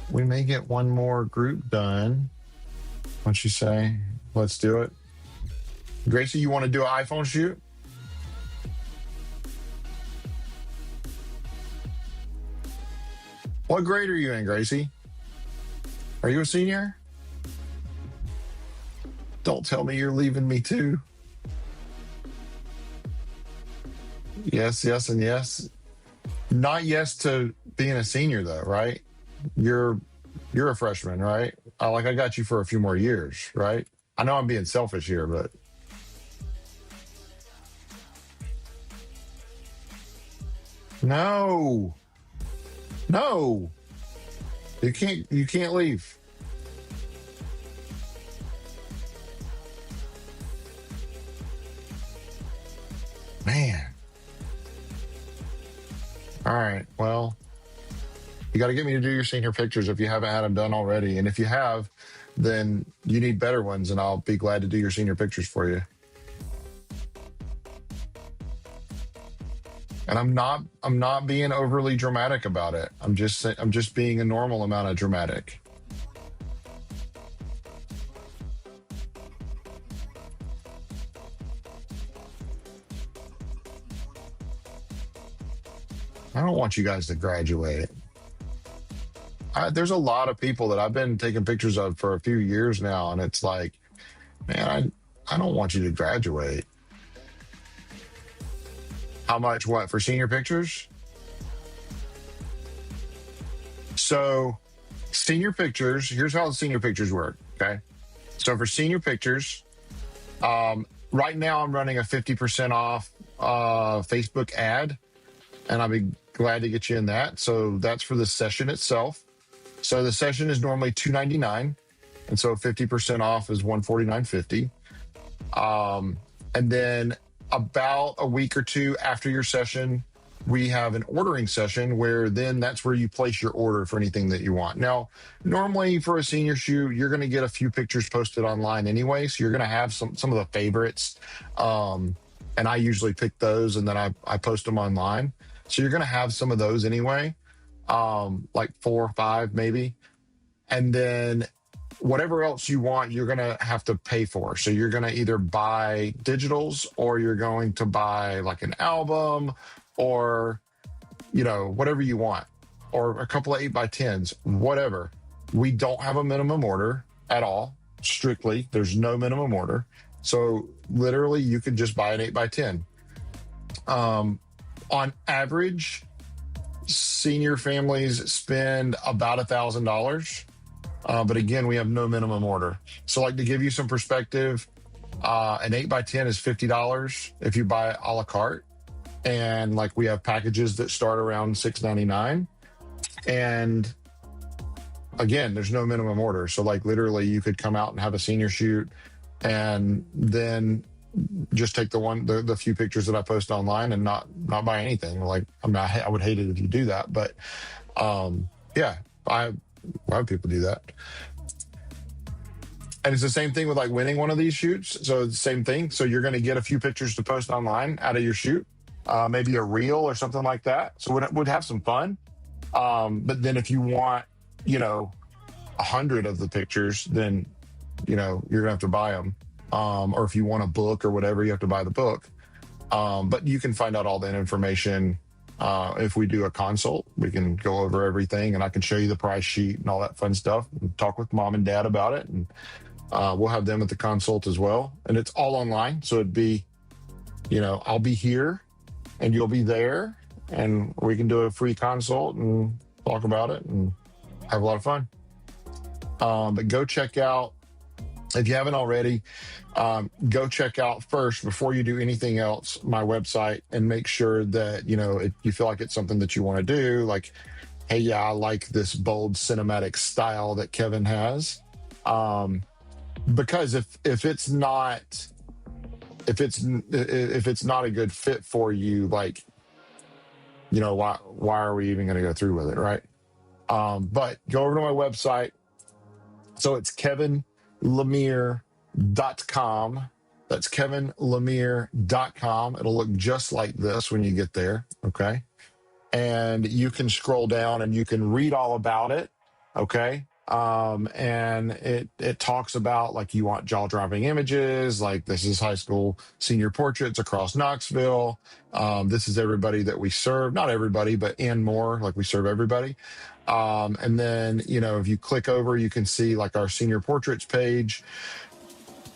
We may get one more group done. What'd you say? Let's do it. Gracie, you want to do an iPhone shoot? What grade are you in, Gracie? Are you a senior? Don't tell me you're leaving me too. Yes, yes, and yes. Not yes to being a senior though, right? You're a freshman, right? I got you for a few more years, right? I know I'm being selfish here, but no. You can't leave. Man. All right. Well, you got to get me to do your senior pictures if you haven't had them done already. And if you have, then you need better ones, and I'll be glad to do your senior pictures for you. And I'm not being overly dramatic about it. I'm just being a normal amount of dramatic. I don't want you guys to graduate. There's a lot of people that I've been taking pictures of for a few years now, and it's like, man, I don't want you to graduate. How much, what, for senior pictures? So senior pictures, here's how the senior pictures work, okay? So for senior pictures, right now I'm running a 50% off Facebook ad, and I'll be glad to get you in that. So that's for the session itself. So the session is normally $299, and so 50% off is $149.50. And then about a week or two after your session, we have an ordering session where then that's where you place your order for anything that you want. Now, normally for a senior shoot, you're going to get a few pictures posted online anyway, so you're going to have some of the favorites. And I usually pick those, and then I post them online. So you're going to have some of those anyway, like 4 or 5 maybe. And then whatever else you want, you're going to have to pay for. So you're going to either buy digitals, or you're going to buy like an album, or, you know, whatever you want, or a couple of 8x10s, whatever. We don't have a minimum order at all. Strictly, there's no minimum order. So literally you could just buy an 8x10. On average, senior families spend about $1,000. But again, we have no minimum order. So like, to give you some perspective, an 8x10 is $50 if you buy a la carte. And like, we have packages that start around $6.99. And again, there's no minimum order. So like literally you could come out and have a senior shoot and then just take the few pictures that I post online and not buy anything. Like, I mean, I would hate it if you do that, but yeah, a lot of people do that. And it's the same thing with like winning one of these shoots. So it's the same thing. So you're going to get a few pictures to post online out of your shoot, maybe a reel or something like that. So we'd have some fun. But then if you want, 100 of the pictures, then, you're going to have to buy them. Or if you want a book or whatever, you have to buy the book. But you can find out all that information. If we do a consult, we can go over everything and I can show you the price sheet and all that fun stuff and talk with mom and dad about it. And we'll have them at the consult as well. And it's all online. So it'd be, I'll be here and you'll be there and we can do a free consult and talk about it and have a lot of fun. But go check out, if you haven't already, go check out first before you do anything else, my website, and make sure that, you feel like it's something that you want to do. Like, hey, yeah, I like this bold cinematic style that Kevin has. Because if it's not a good fit for you, like, why are we even going to go through with it, right? But go over to my website. So it's kevinlemire.com. That's kevinlemire.com. It'll look just like this when you get there, okay? And you can scroll down and you can read all about it, okay? And it talks about, like, you want jaw-dropping images, like this is high school senior portraits across Knoxville. This is everybody that we serve. Not everybody, but and more, like we serve everybody. And then, if you click over, you can see like our senior portraits page,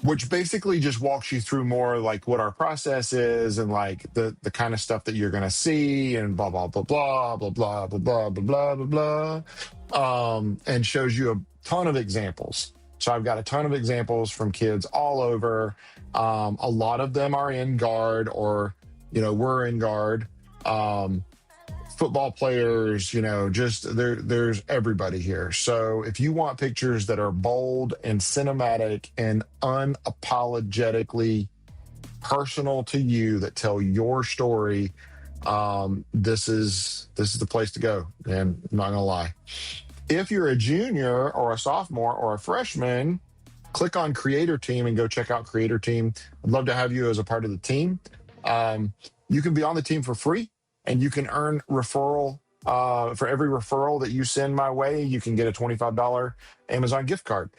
which basically just walks you through more like what our process is and like the kind of stuff that you're going to see and blah, blah, blah, blah, blah, blah, blah, blah, blah, blah, blah, and shows you a ton of examples. So I've got a ton of examples from kids all over. A lot of them are in guard or, we're in guard. Football players, just there's everybody here. So if you want pictures that are bold and cinematic and unapologetically personal to you that tell your story, this is the place to go. And I'm not gonna lie. If you're a junior or a sophomore or a freshman, click on Creator Team and go check out Creator Team. I'd love to have you as a part of the team. You can be on the team for free. And you can earn referral for every referral that you send my way. You can get a $25 Amazon gift card.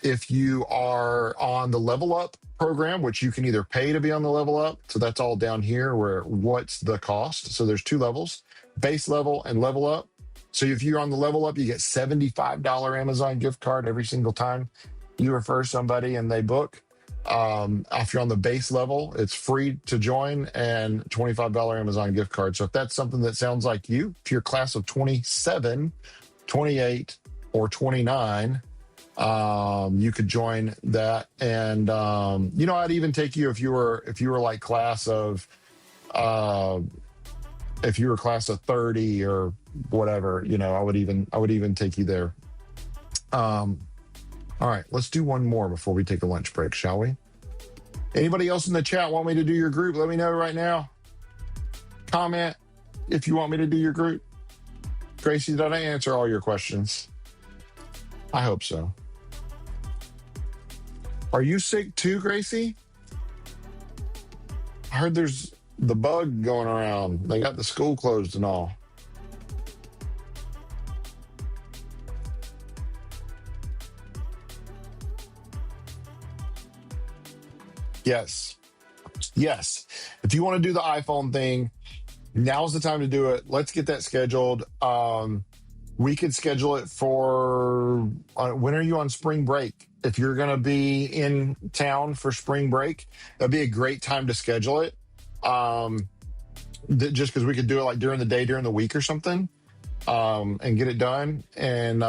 If you are on the Level Up program, which you can either pay to be on the Level Up, so that's all down here where what's the cost. So there's two levels, base level and Level Up. So if you're on the Level Up, you get $75 Amazon gift card every single time you refer somebody and they book. If you're on the base level, it's free to join and $25 Amazon gift card. So if that's something that sounds like you, if you're class of 27, 28, or 29, you could join that. And, I'd even take you if you were like class of, if you were class of 30 or whatever, I would even take you there. All right, let's do one more before we take a lunch break, shall we? Anybody else in the chat want me to do your group? Let me know right now. Comment if you want me to do your group. Gracie, did I answer all your questions? I hope so. Are you sick too, Gracie? I heard there's the bug going around. They got the school closed and all. Yes. If you want to do the iPhone thing, now's the time to do it. Let's get that scheduled. We could schedule it for when are you on spring break? If you're going to be in town for spring break, that'd be a great time to schedule it. Just because we could do it like during the day, during the week or something, and get it done. And,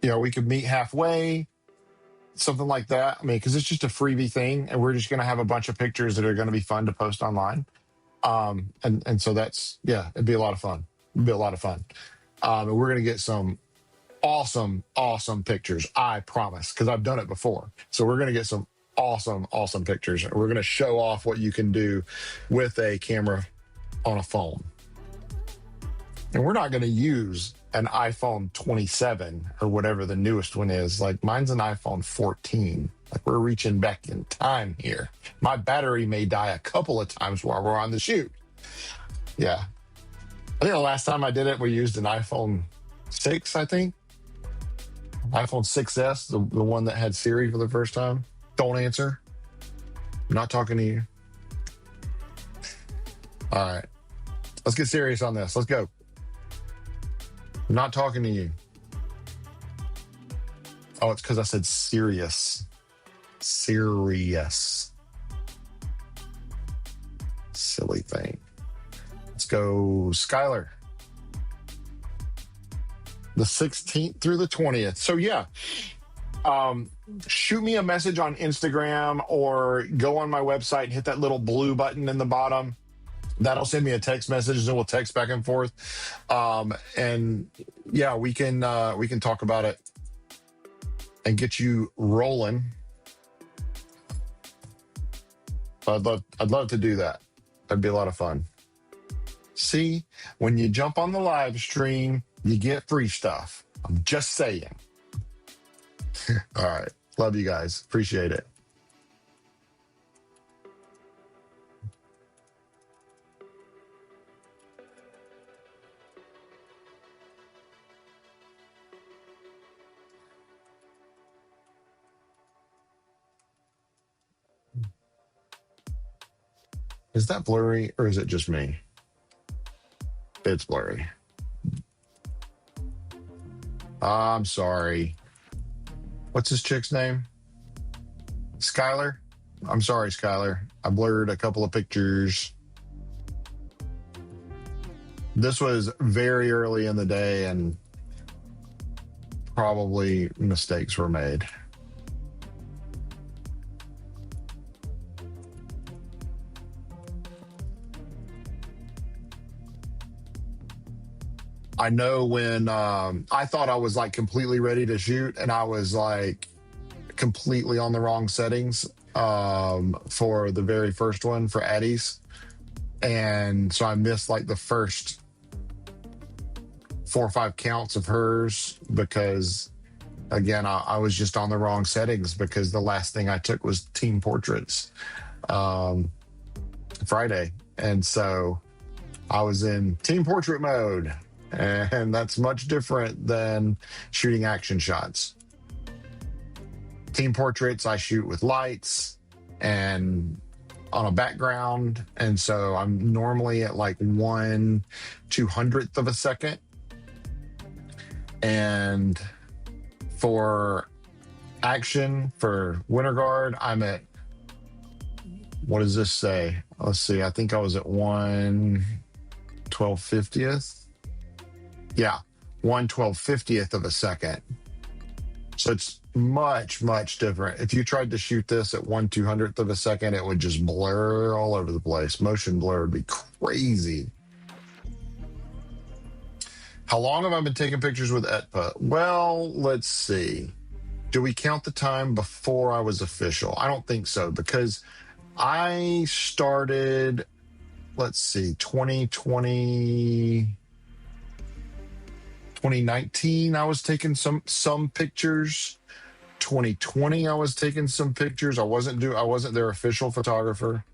we could meet halfway. Something like that. I mean, because it's just a freebie thing, and we're just going to have a bunch of pictures that are going to be fun to post online. And so it'd be a lot of fun. And we're going to get some awesome pictures, I promise, because I've done it before. So we're going to get some awesome pictures. We're going to show off what you can do with a camera on a phone. And we're not going to use an iPhone 27 or whatever the newest one is. Like, mine's an iPhone 14. Like, we're reaching back in time here. My battery may die a couple of times while we're on the shoot. Yeah. I think the last time I did it, we used an iPhone 6, I think. iPhone 6S, the one that had Siri for the first time. Don't answer. I'm not talking to you. All right. Let's get serious on this. Let's go. I'm not talking to you. Oh, it's because I said serious. Serious. Silly thing. Let's go, Skyler. The 16th through the 20th. So yeah, shoot me a message on Instagram or go on my website and hit that little blue button in the bottom. That'll send me a text message and we'll text back and forth. And yeah, we can talk about it and get you rolling. I'd love to do that. That'd be a lot of fun. See, when you jump on the live stream, you get free stuff. I'm just saying. All right. Love you guys. Appreciate it. Is that blurry or is it just me? It's blurry. I'm sorry. What's this chick's name? Skyler? I'm sorry, Skyler. I blurred a couple of pictures. This was very early in the day and probably mistakes were made. I know when I thought I was like completely ready to shoot and I was like completely on the wrong settings for the very first one for Addie's. And so I missed like the first 4 or 5 counts of hers because, again, I was just on the wrong settings because the last thing I took was team portraits Friday. And so I was in team portrait mode. And that's much different than shooting action shots. Team portraits, I shoot with lights and on a background. And so I'm normally at like 1/200th of a second. And for action, for Winter Guard, I'm at, what does this say? Let's see, I think I was at 1/1250th. Yeah, 1/1250th of a second. So it's much different. If you tried to shoot this at 1/200th of a second, it would just blur all over the place. Motion blur would be crazy. How long have I been taking pictures with ETPAA? Well, let's see. Do we count the time before I was official? I don't think so because I started, let's see, 2019, I was taking some pictures. 2020, I was taking some pictures. I wasn't their official photographer.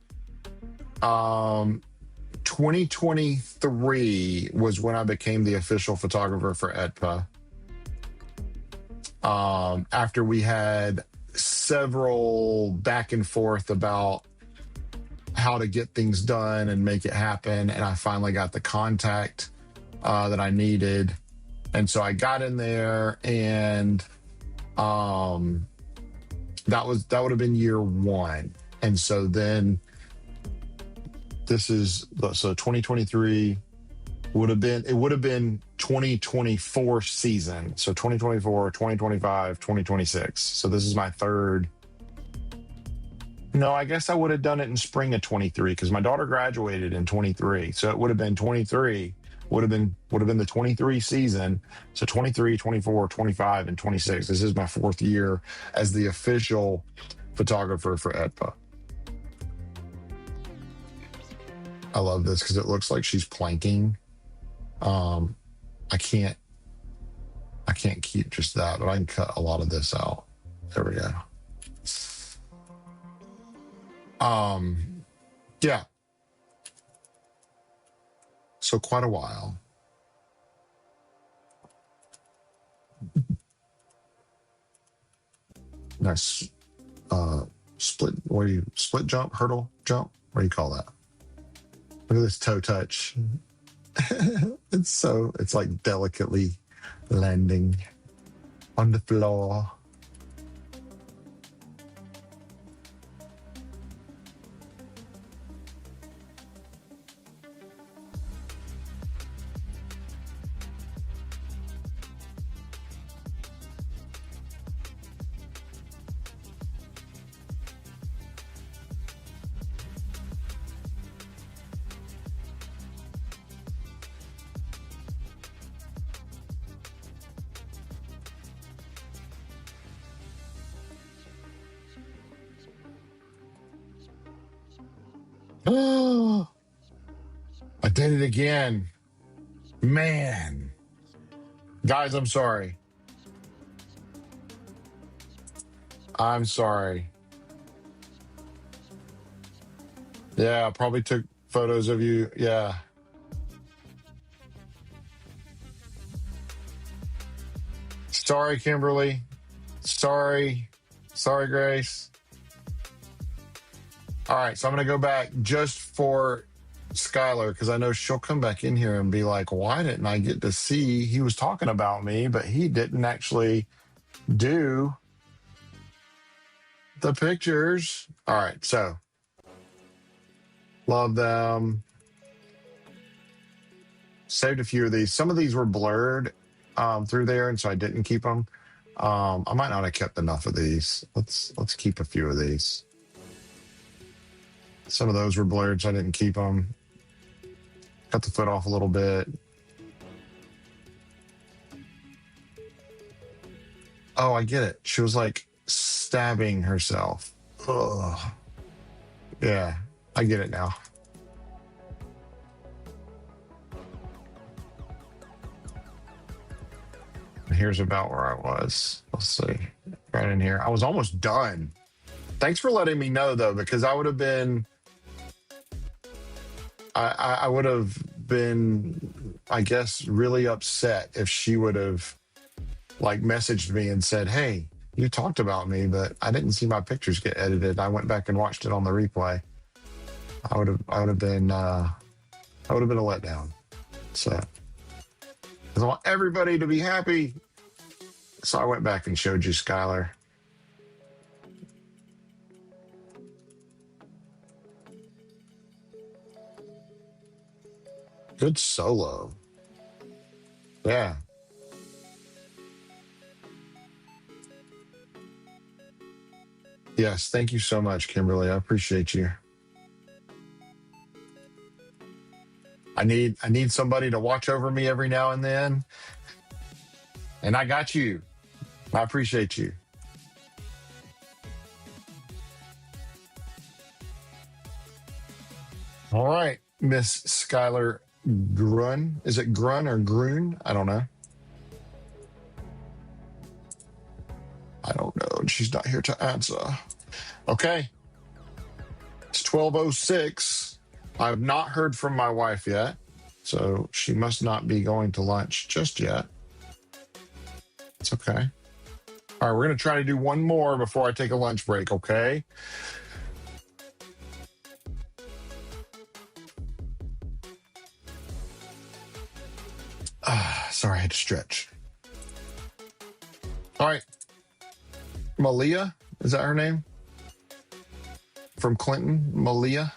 2023 was when I became the official photographer for ETPAA. After we had several back and forth about how to get things done and make it happen, and I finally got the contact that I needed. And so I got in there, and that would have been year 1. And so then so 2023 would have been 2024 season. So 2024, 2025, 2026. So this is my third. No, I guess I would have done it in spring of 23 because my daughter graduated in 23. So it would have been 23, would have been the 23 season. So 23, 24, 25, and 26. This is my 4th year as the official photographer for ETPAA. I love this because it looks like she's planking. I can't keep just that, but I can cut a lot of this out. There we go. Yeah. So quite a while. Nice split jump, hurdle jump? What do you call that? Look at this toe touch. It's like delicately landing on the floor. Oh, I did it again. Man. Guys, I'm sorry. I'm sorry. Yeah, I probably took photos of you. Yeah. Sorry, Kimberly. Sorry. Sorry, Grace. All right, so I'm going to go back just for Skyler because I know she'll come back in here and be like, why didn't I get to see? He was talking about me, but he didn't actually do the pictures. All right, so love them. Saved a few of these. Some of these were blurred through there, and so I didn't keep them. I might not have kept enough of these. Let's keep a few of these. Some of those were blurred, so I didn't keep them. Cut the foot off a little bit. Oh, I get it. She was like stabbing herself. Ugh. Yeah, I get it now. Here's about where I was. Let's see. Right in here. I was almost done. Thanks for letting me know, though, because I would have been... I would have been, I guess, really upset if she would have like messaged me and said, hey, you talked about me, but I didn't see my pictures get edited. I went back and watched it on the replay. I would have been a letdown. So 'cause I want everybody to be happy. So I went back and showed you Skyler. Good solo. Yeah. Yes, thank you so much, Kimberly. I appreciate you. I need somebody to watch over me every now and then. And I got you. I appreciate you. All right, Miss Skyler Gruhn. Is it Gruhn or Gruhn? I don't know. I don't know. She's not here to answer. Okay. It's 12:06. I've not heard from my wife yet, so she must not be going to lunch just yet. It's okay. All right, we're going to try to do one more before I take a lunch break, okay? Sorry, I had to stretch. All right. Maleah, is that her name? From Clinton, Maleah.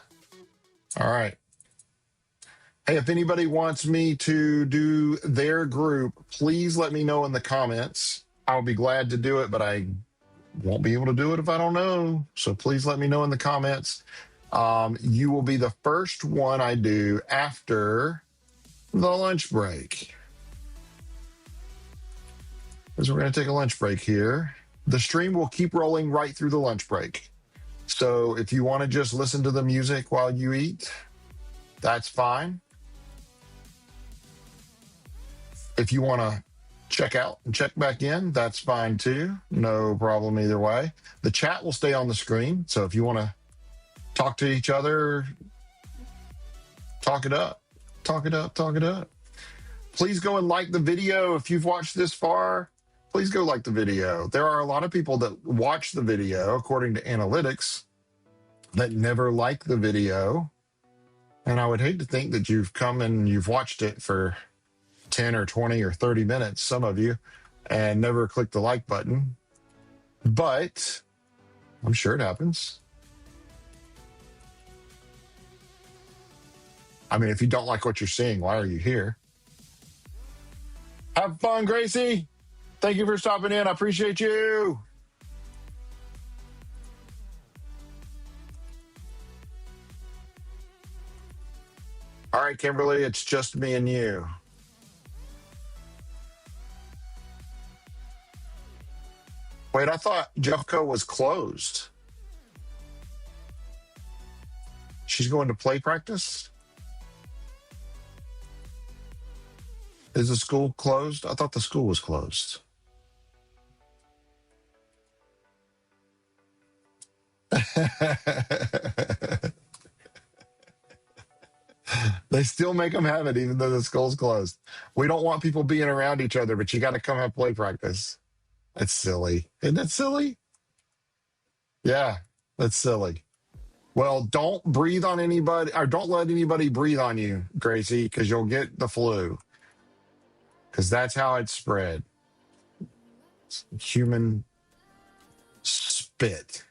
All right. Hey, if anybody wants me to do their group, please let me know in the comments. I'll be glad to do it, but I won't be able to do it if I don't know. So please let me know in the comments. You will be the first one I do after the lunch break. Because we're going to take a lunch break here. The stream will keep rolling right through the lunch break. So if you want to just listen to the music while you eat, that's fine. If you want to check out and check back in, that's fine too. No problem either way. The chat will stay on the screen. So if you want to talk to each other, talk it up, talk it up, talk it up. Please go and like the video. If you've watched this far, please go like the video. There are a lot of people that watch the video, according to analytics, that never like the video. And I would hate to think that you've come and you've watched it for 10 or 20 or 30 minutes, some of you, and never clicked the like button. But I'm sure it happens. I mean, if you don't like what you're seeing, why are you here? Have fun, Gracie. Thank you for stopping in. I appreciate you. All right, Kimberly, it's just me and you. Wait, I thought Jeffco was closed. She's going to play practice? Is the school closed? I thought the school was closed. They still make them have it even though the school's closed. We don't want people being around each other, but you got to come have play practice. That's silly. Isn't that silly? Yeah, that's silly. Well, don't breathe on anybody, or don't let anybody breathe on you, Gracie, because you'll get the flu. Because that's how it's spread. It's human spit.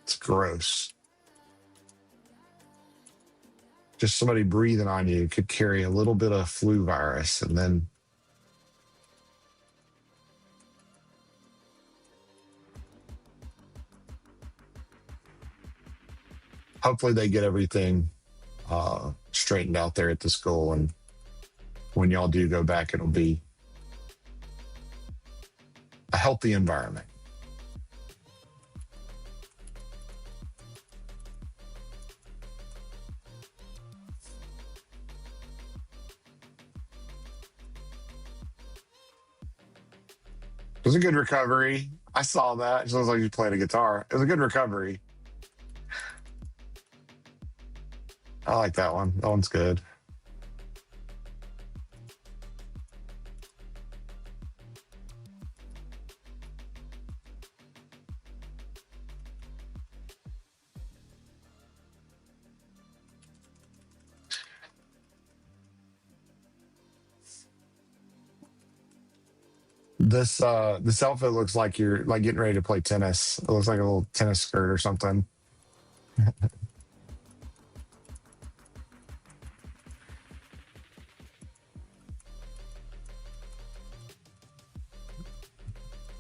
It's gross. Just somebody breathing on you could carry a little bit of flu virus, and then hopefully they get everything straightened out there at the school. And when y'all do go back, it'll be a healthy environment. It was a good recovery. I saw that. It looks like you played a guitar. It was a good recovery. I like that one. That one's good. This outfit looks like you're like getting ready to play tennis. It looks like a little tennis skirt or something.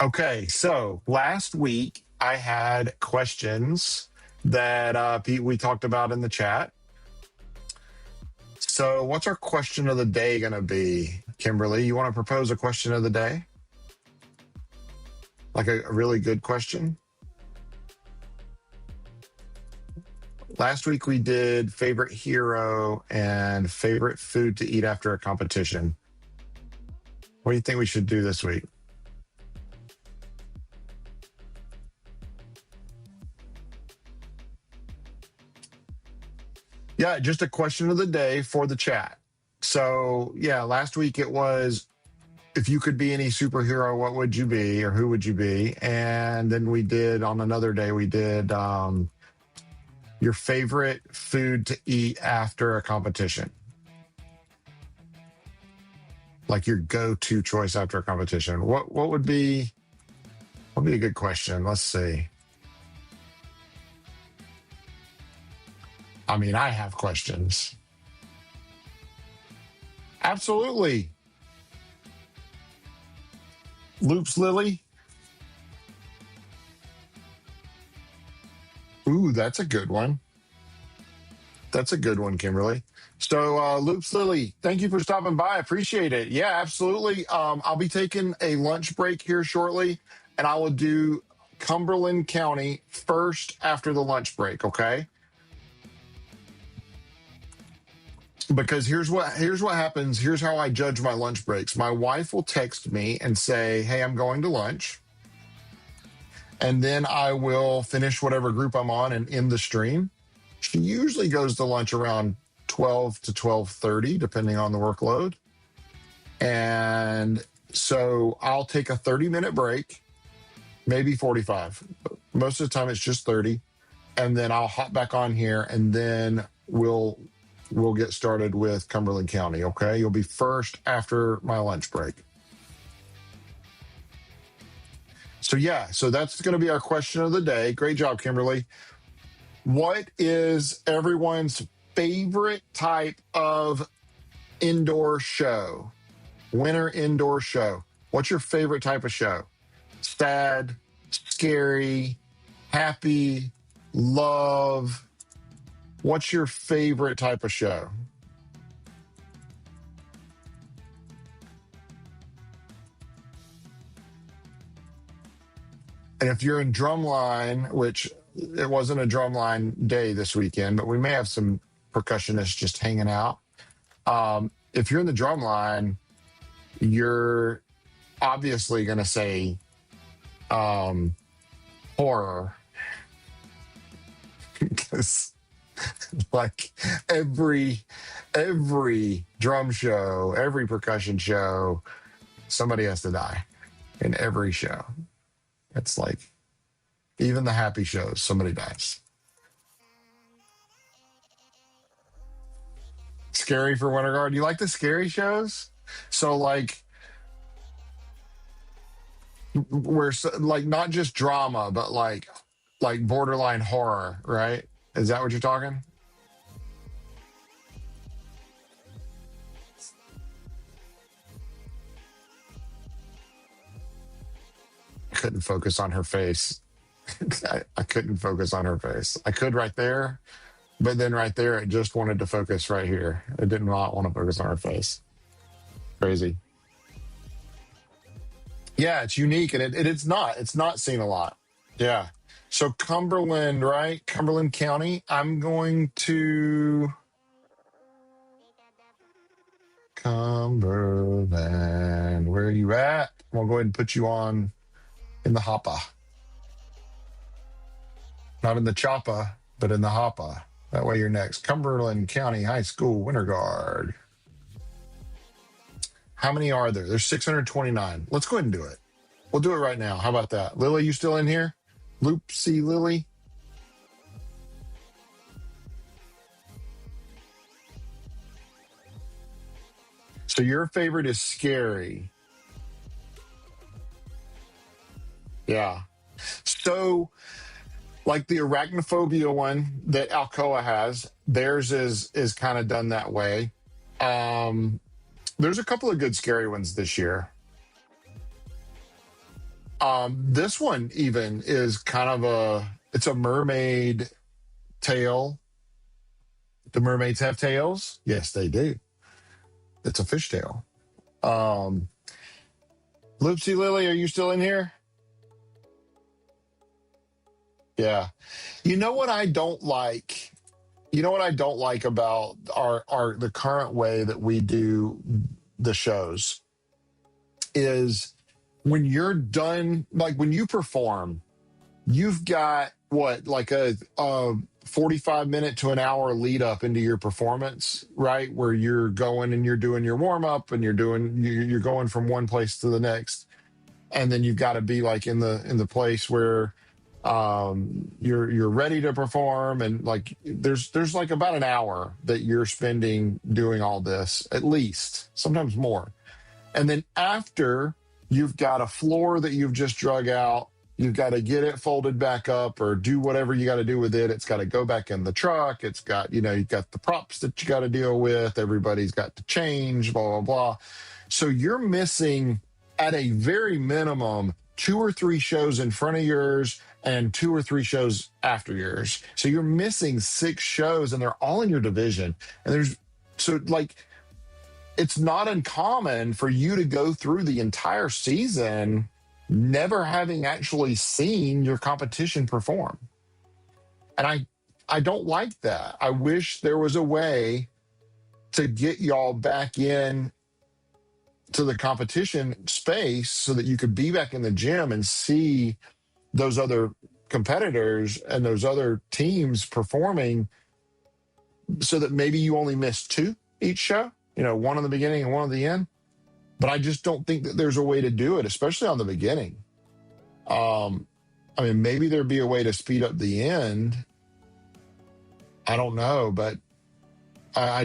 Okay, so last week I had questions that we talked about in the chat. So what's our question of the day going to be, Kimberly? You want to propose a question of the day? Like a really good question? Last week we did favorite hero and favorite food to eat after a competition. What do you think we should do this week? Yeah, just a question of the day for the chat. So yeah, last week it was, if you could be any superhero, what would you be, or who would you be? And then we did, on another day, we did your favorite food to eat after a competition. Like your go-to choice after a competition. What would be a good question? Let's see. I mean, I have questions. Absolutely. Loops Lily. Ooh, that's a good one. That's a good one, Kimberly. So, Loops Lily, thank you for stopping by. I appreciate it. Yeah, absolutely. I'll be taking a lunch break here shortly, and I will do Cumberland County first after the lunch break, okay? Because here's what happens. Here's how I judge my lunch breaks. My wife will text me and say, "Hey, I'm going to lunch." And then I will finish whatever group I'm on and end the stream. She usually goes to lunch around 12 to 12:30, depending on the workload. And so I'll take a 30-minute break, maybe 45. Most of the time it's just 30. And then I'll hop back on here, and then we'll get started with Cumberland County, okay? You'll be first after my lunch break. So yeah, so that's going to be our question of the day. Great job, Kimberly. What is everyone's favorite type of indoor show? Winter indoor show. What's your favorite type of show? Sad, scary, happy, love. What's your favorite type of show? And if you're in drumline, which it wasn't a drumline day this weekend, but we may have some percussionists just hanging out. If you're in the drumline, you're obviously going to say horror. Because like every drum show, every percussion show, somebody has to die in every show. It's like even the happy shows, somebody dies. Scary for Winter Guard. You like the scary shows? So like we're like not just drama, but like borderline horror, right? Is that what you're talking? I couldn't focus on her face. I couldn't focus on her face. I could right there, but then right there, it just wanted to focus right here. It did not want to focus on her face. Crazy. Yeah, it's unique, and it's not seen a lot. Yeah. So Cumberland, right? Cumberland County. I'm going to Cumberland. Where are you at? I'll go ahead and put you on in the hopper. Not in the choppa, but in the hopper. That way you're next. Cumberland County High School Winter Guard. How many are there? There's 629. Let's go ahead and do it. We'll do it right now. How about that? Lily, you still in here? Loopsy Lily? So your favorite is scary. Yeah. So like the arachnophobia one that Alcoa has, theirs is kind of done that way. There's a couple of good scary ones this year. This one even is kind of it's a mermaid tail. Do mermaids have tails? Yes, they do. It's a fishtail. Loopsy Lily, are you still in here? Yeah. You know what I don't like? You know what I don't like about our the current way that we do the shows is when you're done, like when you perform, you've got what, like a 45-minute to an hour lead up into your performance, right? Where you're going and you're doing your warm up and you're going from one place to the next. And then you've got to be like in the place where you're ready to perform, and like there's like about an hour that you're spending doing all this, at least, sometimes more. And then after, you've got a floor that you've just drug out. You've got to get it folded back up or do whatever you got to do with it. It's got to go back in the truck. It's got, you've got the props that you got to deal with. Everybody's got to change, blah, blah, blah. So you're missing, at a very minimum, 2 or 3 shows in front of yours and 2 or 3 shows after yours. So you're missing 6 shows and they're all in your division. And it's not uncommon for you to go through the entire season never having actually seen your competition perform. And I don't like that. I wish there was a way to get y'all back in to the competition space so that you could be back in the gym and see those other competitors and those other teams performing, so that maybe you only miss 2 each show, one in the beginning and one at the end. But I just don't think that there's a way to do it, especially on the beginning. Maybe there'd be a way to speed up the end. I don't know, but I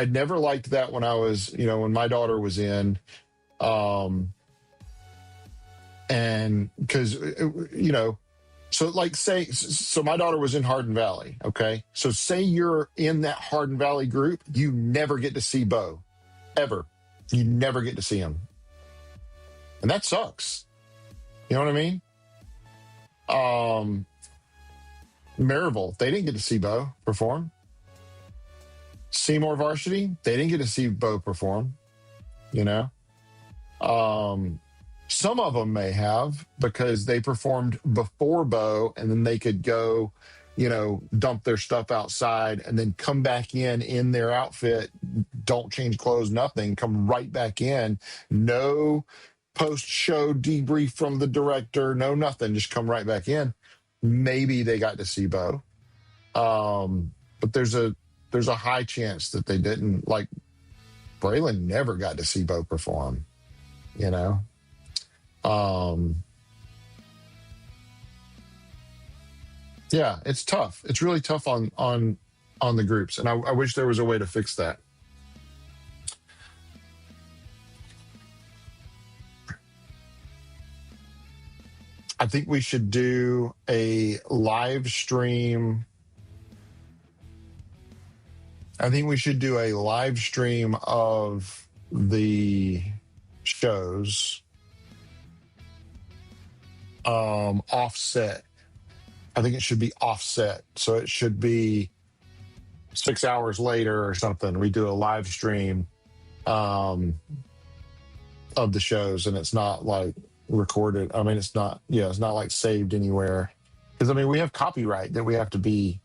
never liked that when I was, when my daughter was in, and because, so my daughter was in Hardin Valley. Okay. So say you're in that Hardin Valley group, you never get to see Bo ever. You never get to see him. And that sucks. You know what I mean? Maryville, they didn't get to see Bo perform. Seymour Varsity, they didn't get to see Bo perform. Some of them may have, because they performed before Bo, and then they could go, dump their stuff outside and then come back in their outfit, don't change clothes, nothing, come right back in. No post-show debrief from the director, no nothing, just come right back in. Maybe they got to see Bo. But there's a high chance that they didn't. Like, Braylon never got to see Bo perform, Yeah, it's tough. It's really tough on the groups, and I wish there was a way to fix that. I think we should do a live stream. I think we should do a live stream of the shows, offset. I think it should be offset. So it should be 6 hours later or something. We do a live stream of the shows, and it's not like recorded. It's not like saved anywhere. Because we have copyright that we have to be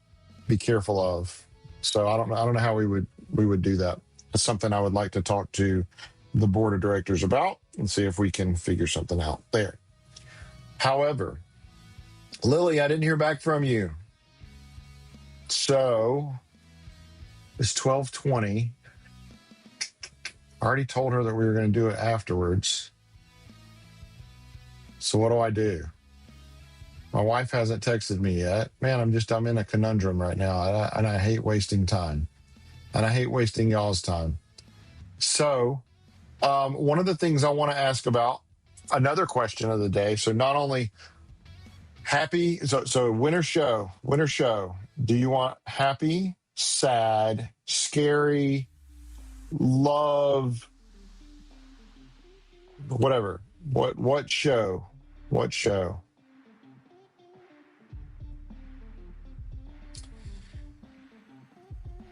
careful of. So I don't know how we would do that. It's something I would like to talk to the board of directors about and see if we can figure something out there. However, Lily, I didn't hear back from you. So it's 12:20. I already told her that we were going to do it afterwards. So what do I do? My wife hasn't texted me yet. Man, I'm in a conundrum right now, and I hate wasting time. And I hate wasting y'all's time. So one of the things I want to ask about, another question of the day. So not only happy, so winter show. Do you want happy, sad, scary, love, whatever? What show? What show?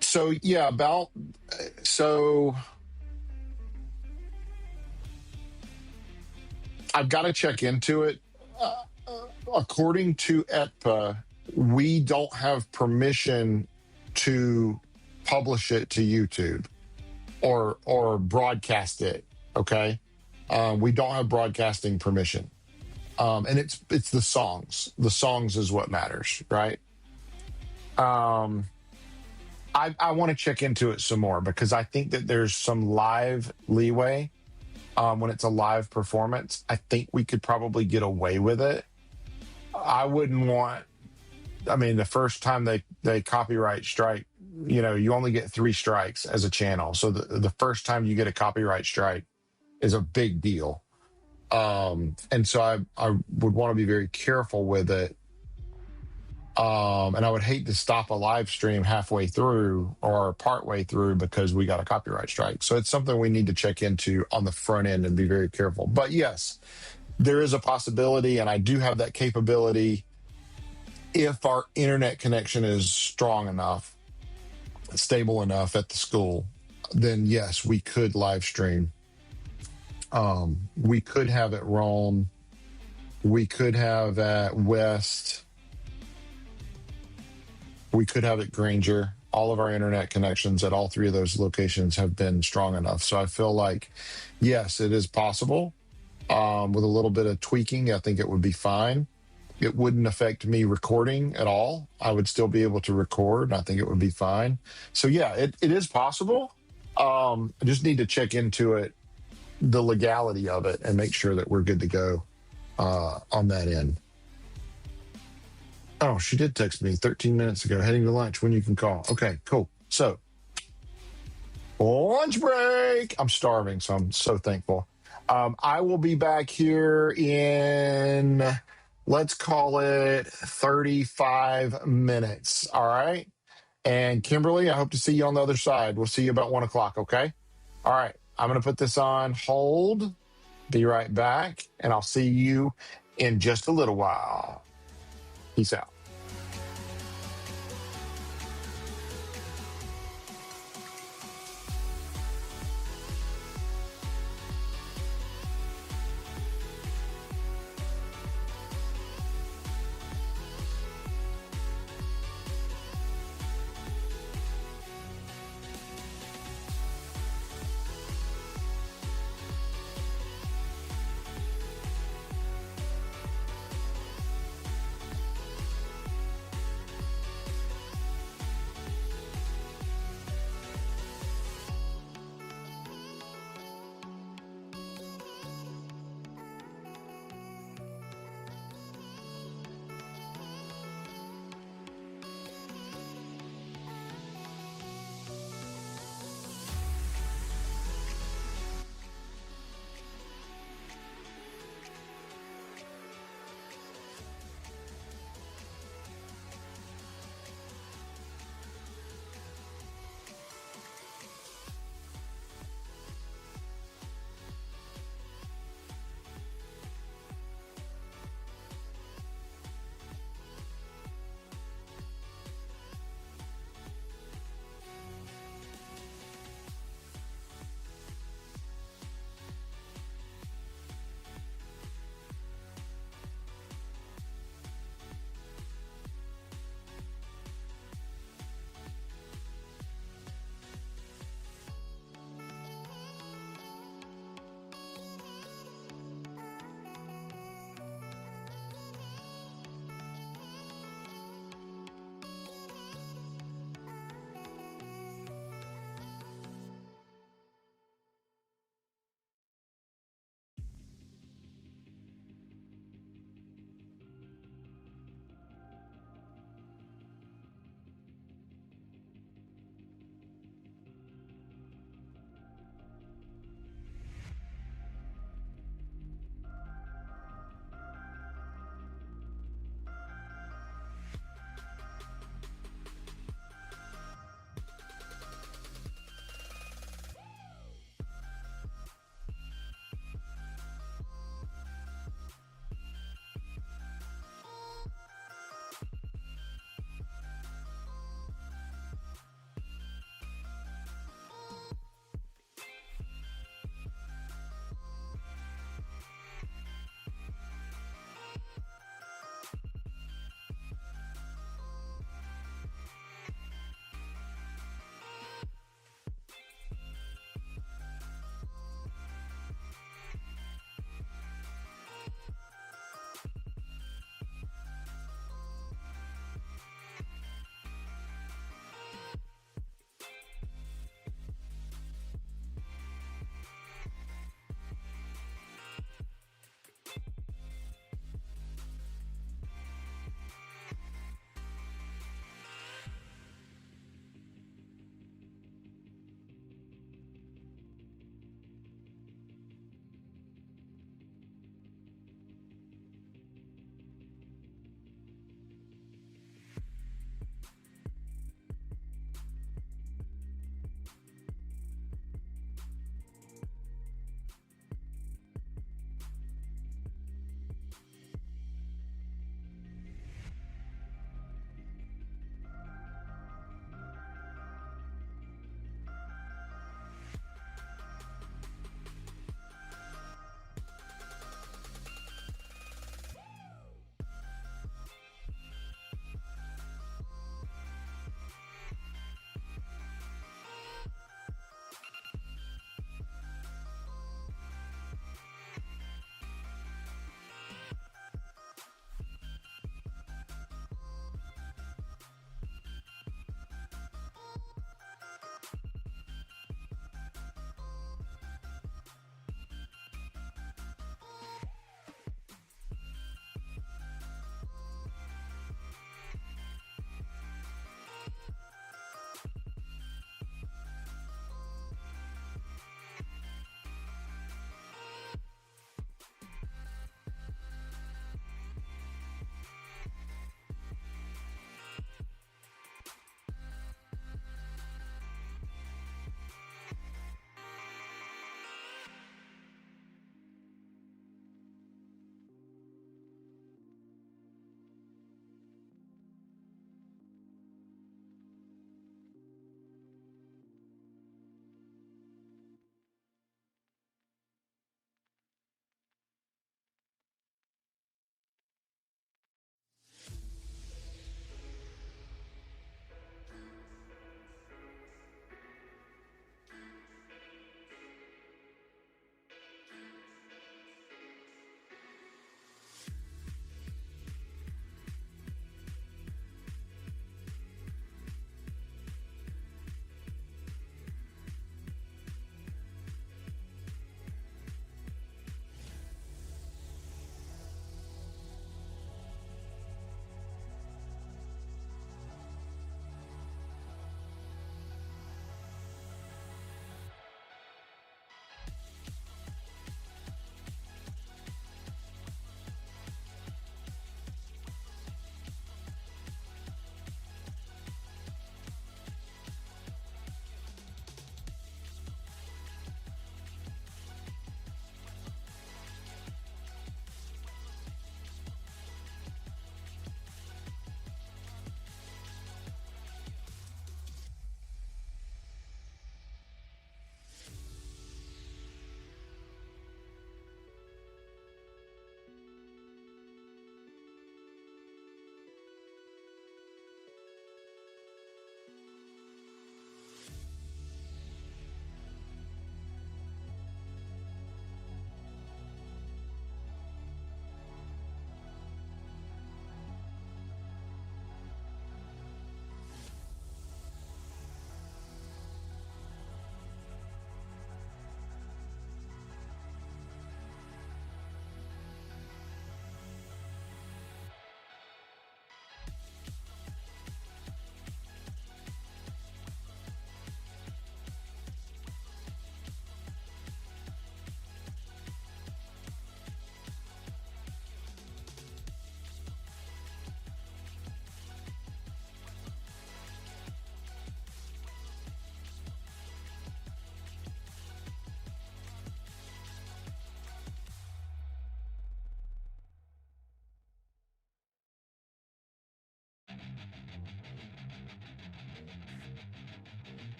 So yeah, I've got to check into it. According to ETPAA, we don't have permission to publish it to YouTube or broadcast it. Okay, we don't have broadcasting permission, and it's the songs. The songs is what matters, right? I want to check into it some more, because I think that there's some live leeway when it's a live performance. I think we could probably get away with it. I wouldn't want, the first time they copyright strike, you only get 3 strikes as a channel. So the first time you get a copyright strike is a big deal. And so I would want to be very careful with it. And I would hate to stop a live stream halfway through or partway through because we got a copyright strike. So it's something we need to check into on the front end and be very careful. But yes, there is a possibility, and I do have that capability. If our internet connection is strong enough, stable enough at the school, then yes, we could live stream. We could have at Roane. We could have at West. We could have at Granger. All of our internet connections at all three of those locations have been strong enough. So I feel like, yes, it is possible. With a little bit of tweaking, I think it would be fine. It wouldn't affect me recording at all. I would still be able to record. I think it would be fine. So yeah, it is possible. I just need to check into it, the legality of it, and make sure that we're good to go on that end. Oh, she did text me 13 minutes ago, heading to lunch, when you can call. Okay, cool. So, lunch break. I'm starving, so I'm so thankful. I will be back here in, let's call it 35 minutes. All right. And Kimberly, I hope to see you on the other side. We'll see you about 1 o'clock. Okay. All right. I'm going to put this on hold. Be right back. And I'll see you in just a little while. Peace out.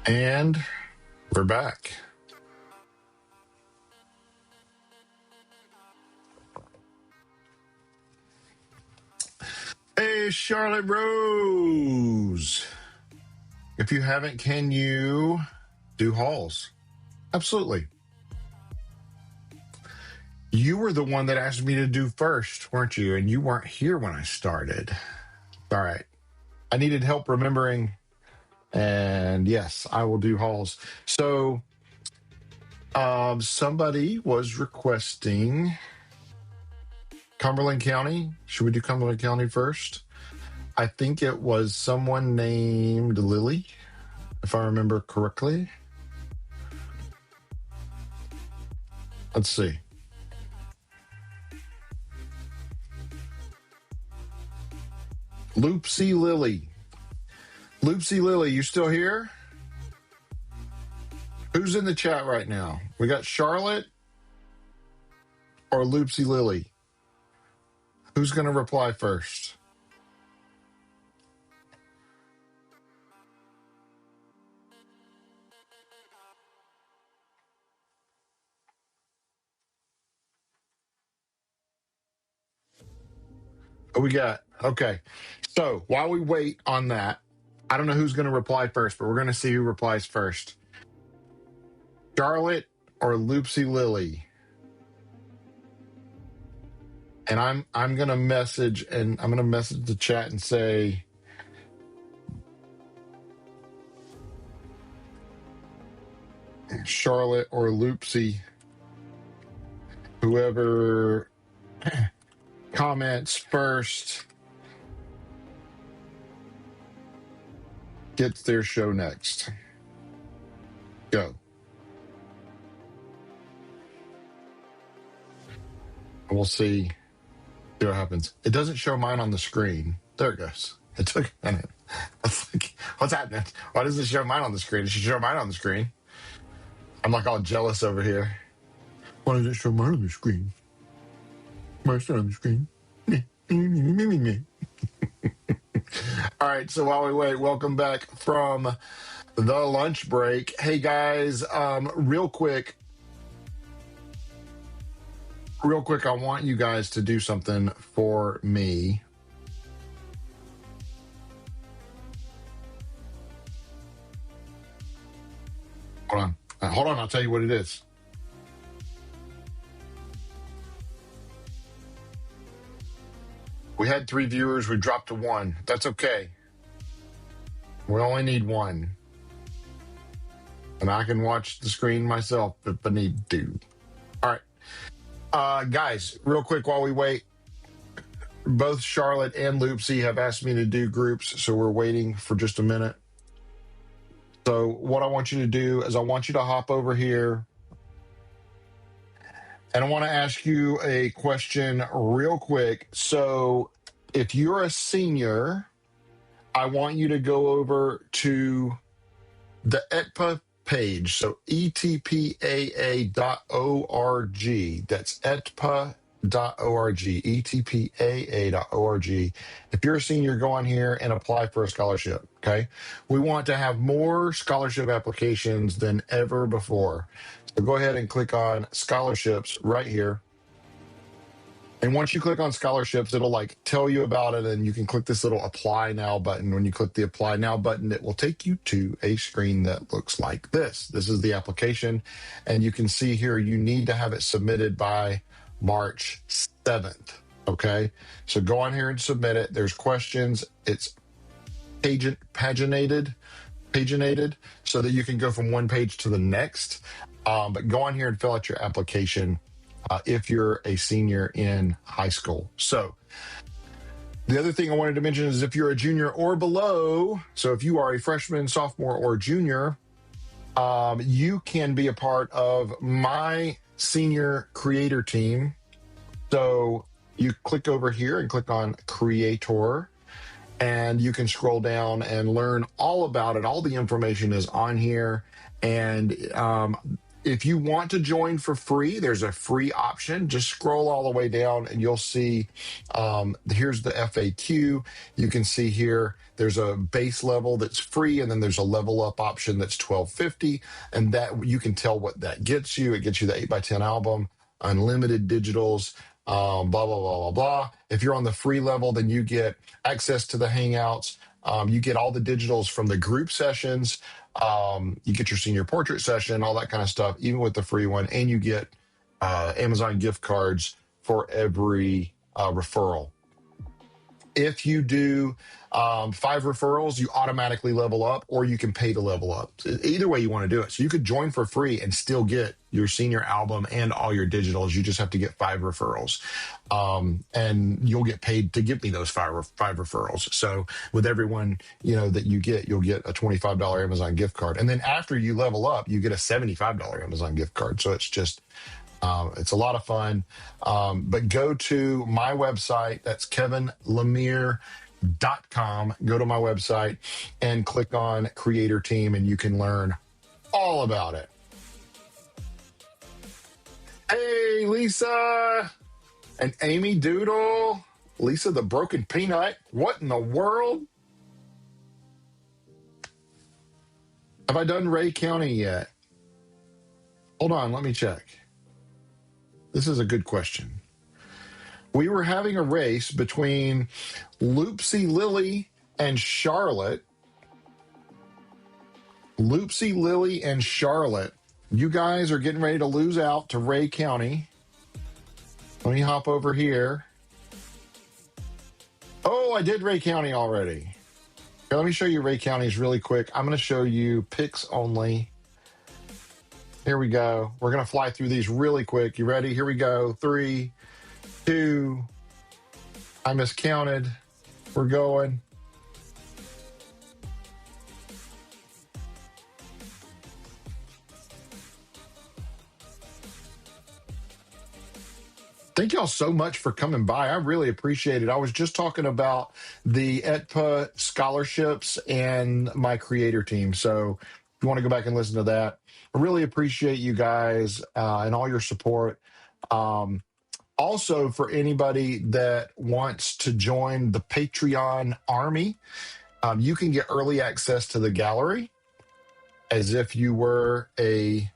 And we're back. Hey, Charlotte Rose. If you haven't, can you do hauls? Absolutely. You were the one that asked me to do first, weren't you? And you weren't here when I started. All right. I needed help remembering. And yes, I will do hauls. So somebody was requesting Cumberland County. Should we do Cumberland County first? I think it was someone named Lily, if I remember correctly. Let's see. Loopsy Lily. Loopsy Lily, you still here? Who's in the chat right now? We got Charlotte or Loopsy Lily? Who's going to reply first? Who we got? Okay. So while we wait on that, I don't know who's going to reply first, but we're going to see who replies first. Charlotte or Loopsy Lily? And I'm going to message the chat and say Charlotte or Loopsy, whoever comments first gets their show next. Go. We'll see what happens. It doesn't show mine on the screen. There it goes. It took a minute. It's like, what's happening? Why does it show mine on the screen? It should show mine on the screen. I'm like all jealous over here. Why does it show mine on the screen? Mine's not on the screen. All right, so while we wait, welcome back from the lunch break. Hey guys, real quick, I want you guys to do something for me. Hold on, I'll tell you what it is. We had 3 viewers, we dropped to 1. That's okay. We only need 1. And I can watch the screen myself if I need to. All right. Guys, real quick while we wait, both Charlotte and Loopsy have asked me to do groups, so we're waiting for just a minute. So what I want you to do is I want you to hop over here, and I want to ask you a question real quick. So if you're a senior, I want you to go over to the ETPAA page. So ETPAA.org. That's ETPAA.org. ETPAA.org. If you're a senior, go on here and apply for a scholarship. Okay. We want to have more scholarship applications than ever before. So go ahead and click on scholarships right here. And once you click on scholarships, it'll like tell you about it, and you can click this little apply now button. When you click the apply now button, it will take you to a screen that looks like this. This is the application, and you can see here you need to have it submitted by March 7th. Okay, so go on here and submit it. There's questions. It's paginated so that you can go from one page to the next. But go on here and fill out your application if you're a senior in high school. So the other thing I wanted to mention is if you're a junior or below, so if you are a freshman, sophomore, or junior, you can be a part of my senior creator team. So you click over here and click on creator, and you can scroll down and learn all about it. All the information is on here. And If you want to join for free, there's a free option. Just scroll all the way down and you'll see here's the FAQ. You can see here there's a base level that's free, and then there's a level up option that's $12.50, and that you can tell what that gets you. It gets you the 8x10 album, unlimited digitals, blah, blah, blah, blah, blah. If you're on the free level, then you get access to the Hangouts. You get all the digitals from the group sessions. You get your senior portrait session, all that kind of stuff, even with the free one. And you get Amazon gift cards for every referral. If you do 5 referrals, you automatically level up, or you can pay to level up. Either way you want to do it. So you could join for free and still get your senior album and all your digitals. You just have to get 5 referrals. And you'll get paid to give me those 5 referrals. So with everyone, that you get, you'll get a $25 Amazon gift card. And then after you level up, you get a $75 Amazon gift card. So it's just, it's a lot of fun. But go to my website. That's kevinlemire.com. Go to my website and click on Creator Team, and you can learn all about it. Hey, Lisa and Amy Doodle. Lisa the Broken Peanut. What in the world? Have I done Rhea County yet? Hold on, let me check. This is a good question. We were having a race between Loopsy Lily and Charlotte. Loopsy Lily and Charlotte. You guys are getting ready to lose out to Rhea County. Let me hop over here. Oh, I did Rhea County already. Here, let me show you Rhea Counties really quick. I'm going to show you picks only. Here we go. We're going to fly through these really quick. You ready? Here we go. 3, 2. I miscounted. We're going. Thank y'all so much for coming by. I really appreciate it. I was just talking about the ETPAA scholarships and my creator team. So if you want to go back and listen to that, I really appreciate you guys and all your support. Also, for anybody that wants to join the Patreon army, you can get early access to the gallery as if you were a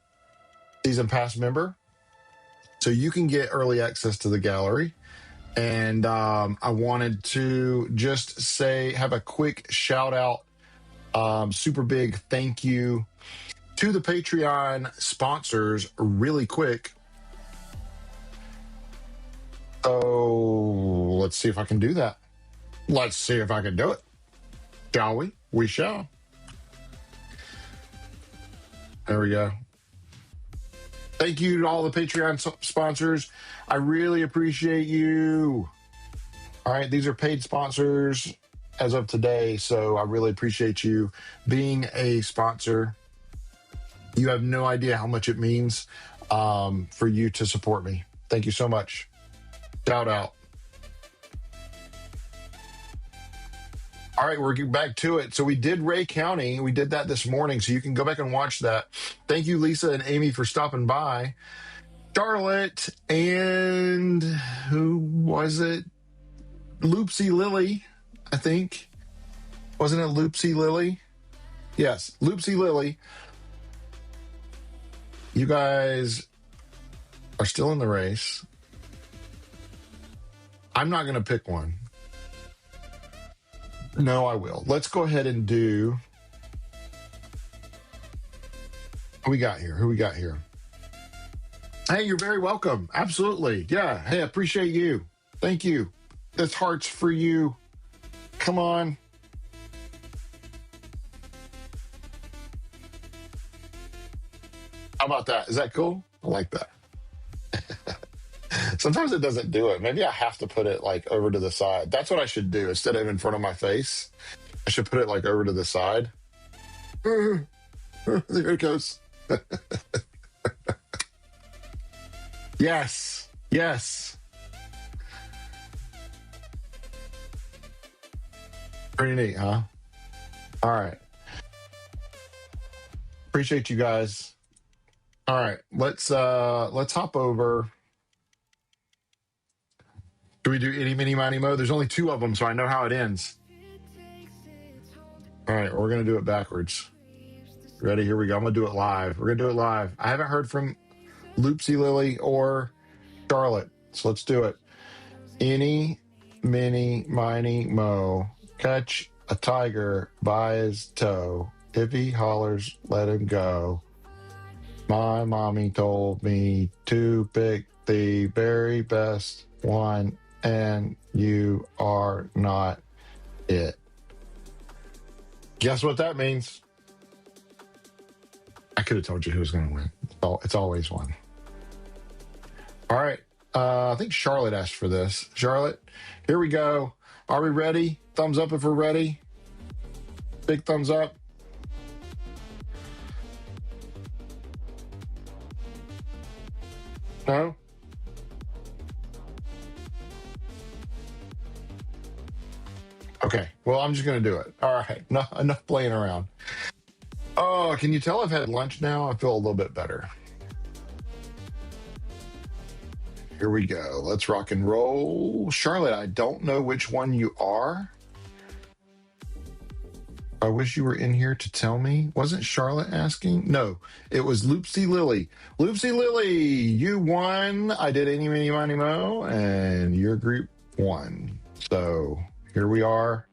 season pass member. So you can get early access to the gallery. And I wanted to just have a quick shout out, super big thank you to the Patreon sponsors really quick. So let's see if I can do that. Let's see if I can do it. Shall we? We shall. There we go. Thank you to all the Patreon sponsors. I really appreciate you. All right, these are paid sponsors as of today, so I really appreciate you being a sponsor. You have no idea how much it means for you to support me. Thank you so much. Shout out. All right, we're getting back to it. So we did Rhea County. We did that this morning, so you can go back and watch that. Thank you, Lisa and Amy, for stopping by. Charlotte and who was it? Loopsy Lily, I think. Wasn't it Loopsy Lily? Yes, Loopsy Lily. You guys are still in the race. I'm not going to pick one. No, I will. Let's go ahead and do. Who we got here? Hey, you're very welcome. Absolutely. Yeah. Hey, I appreciate you. Thank you. This heart's for you. Come on. How about that? Is that cool? I like that. Sometimes it doesn't do it. Maybe I have to put it like over to the side. That's what I should do. Instead of in front of my face, I should put it like over to the side. There it goes. Yes. Yes. Pretty neat, huh? All right. Appreciate you guys. All right, let's hop over. Do we do itty, mini, miny, mo? There's only 2 of them, so I know how it ends. All right, we're going to do it backwards. Ready? Here we go. I'm going to do it live. We're going to do it live. I haven't heard from Loopsy Lily or Charlotte, so let's do it. Any, mini, miny, mo. Catch a tiger by his toe. If he hollers, let him go. My mommy told me to pick the very best one, and you are not it. Guess what that means? I could have told you who was going to win. It's always one. All right. I think Charlotte asked for this. Charlotte, here we go. Are we ready? Thumbs up if we're ready. Big thumbs up. No? Okay. Well, I'm just going to do it. All right. No, enough playing around. Oh, can you tell I've had lunch now? I feel a little bit better. Here we go. Let's rock and roll. Charlotte, I don't know which one you are. I wish you were in here to tell me. Wasn't Charlotte asking? No, it was Loopsy Lily. Loopsy Lily, you won. I did any, mini, money, mo, and your group won. So here we are.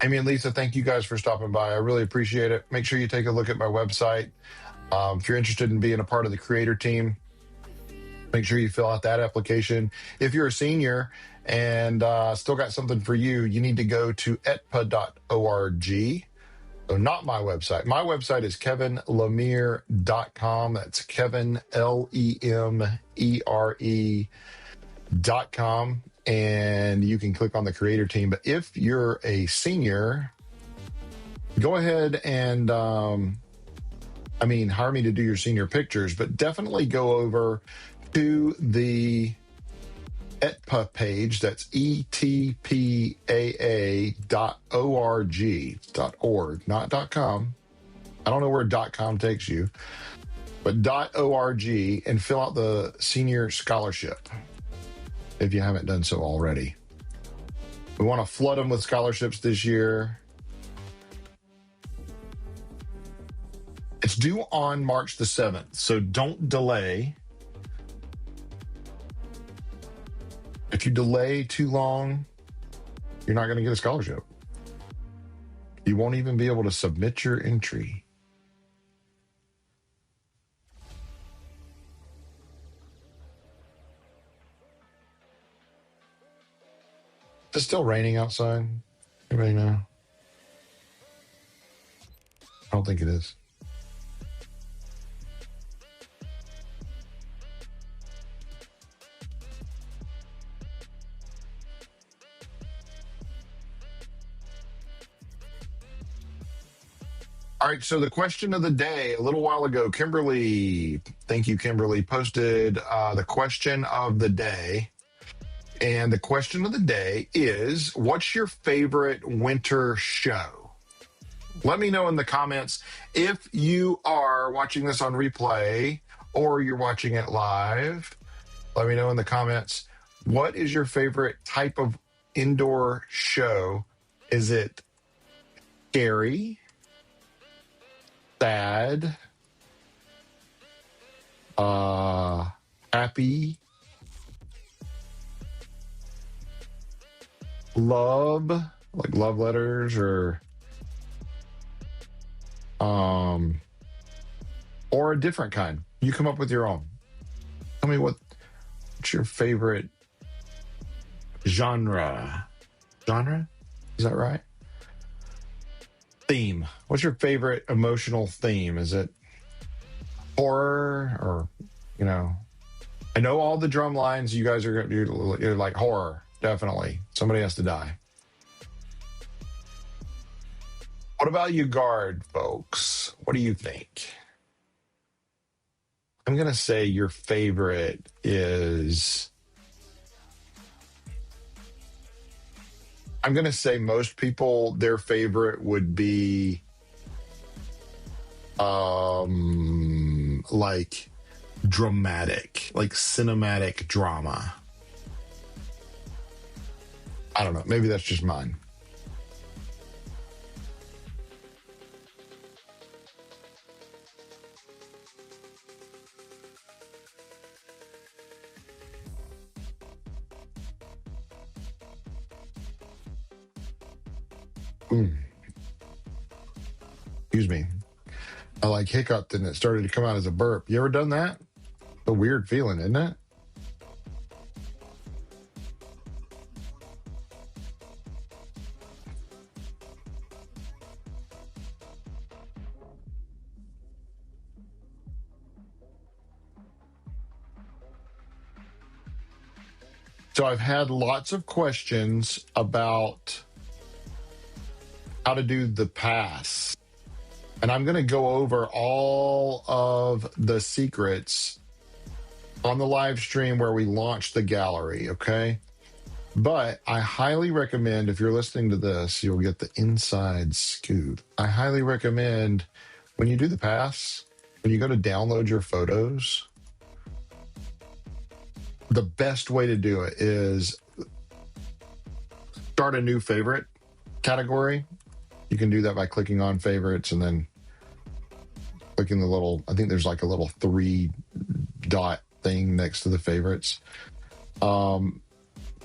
Amy and Lisa, thank you guys for stopping by. I really appreciate it. Make sure you take a look at my website. If you're interested in being a part of the creator team, make sure you fill out that application. If you're a senior and still got something for you, you need to go to etpa.org. So not my website. My website is kevinlemire.com. That's Kevin, LEMERE.com. And you can click on the creator team. But if you're a senior, go ahead and, hire me to do your senior pictures, but definitely go over to the ETPAA page. That's ETPAA.org, not .com. I don't know where .com takes you, but .org, and fill out the senior scholarship if you haven't done so already. We want to flood them with scholarships this year. It's due on March the 7th, so don't delay. If you delay too long, you're not going to get a scholarship. You won't even be able to submit your entry. It's still raining outside. Anybody know? I don't think it is. All right, so the question of the day, a little while ago, Kimberly, thank you, Kimberly, posted the question of the day. And the question of the day is, what's your favorite winter show? Let me know in the comments if you are watching this on replay or you're watching it live. Let me know in the comments, what is your favorite type of indoor show? Is it scary, sad, happy, love, like love letters, or a different kind? You come up with your own. Tell me what's your favorite genre. Is that right? Theme. What's your favorite emotional theme? Is it horror, or, I know all the drum lines you guys are going to do. You're like horror. Definitely. Somebody has to die. What about you guard folks? What do you think? I'm going to say your favorite is... I'm going to say most people, their favorite would be like dramatic, like cinematic drama. I don't know. Maybe that's just mine. Excuse me. I like hiccuped and it started to come out as a burp. You ever done that? A weird feeling, isn't it? So I've had lots of questions about how to do the pass. And I'm going to go over all of the secrets on the live stream where we launched the gallery, okay? But I highly recommend, if you're listening to this, you'll get the inside scoop. I highly recommend when you do the pass, when you go to download your photos, the best way to do it is start a new favorite category. You can do that by clicking on favorites and then clicking the little, I think there's like a little 3-dot thing next to the favorites. Start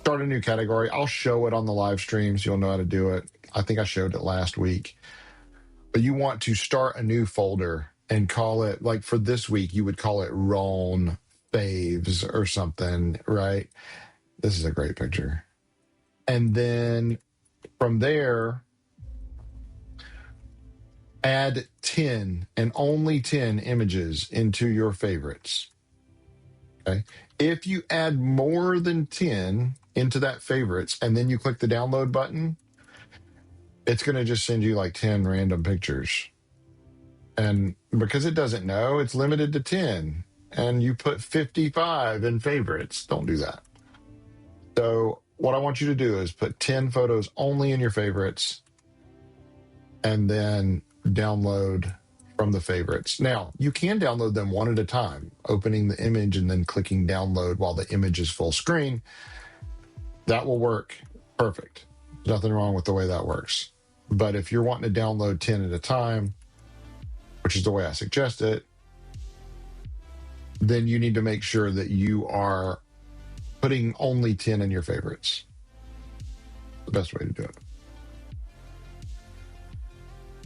a new category. I'll show it on the live streams. You'll know how to do it. I think I showed it last week. But you want to start a new folder and call it, like for this week, you would call it Roane Faves or something, right? This is a great picture. And then from there, add 10 and only 10 images into your favorites. Okay. If you add more than 10 into that favorites and then you click the download button, it's going to just send you like 10 random pictures. And because it doesn't know, it's limited to 10. And you put 55 in favorites. Don't do that. So what I want you to do is put 10 photos only in your favorites and then download from the favorites. Now, you can download them one at a time, opening the image and then clicking download while the image is full screen. That will work perfect. Nothing wrong with the way that works. But if you're wanting to download 10 at a time, which is the way I suggest it, then you need to make sure that you are putting only 10 in your favorites. The best way to do it.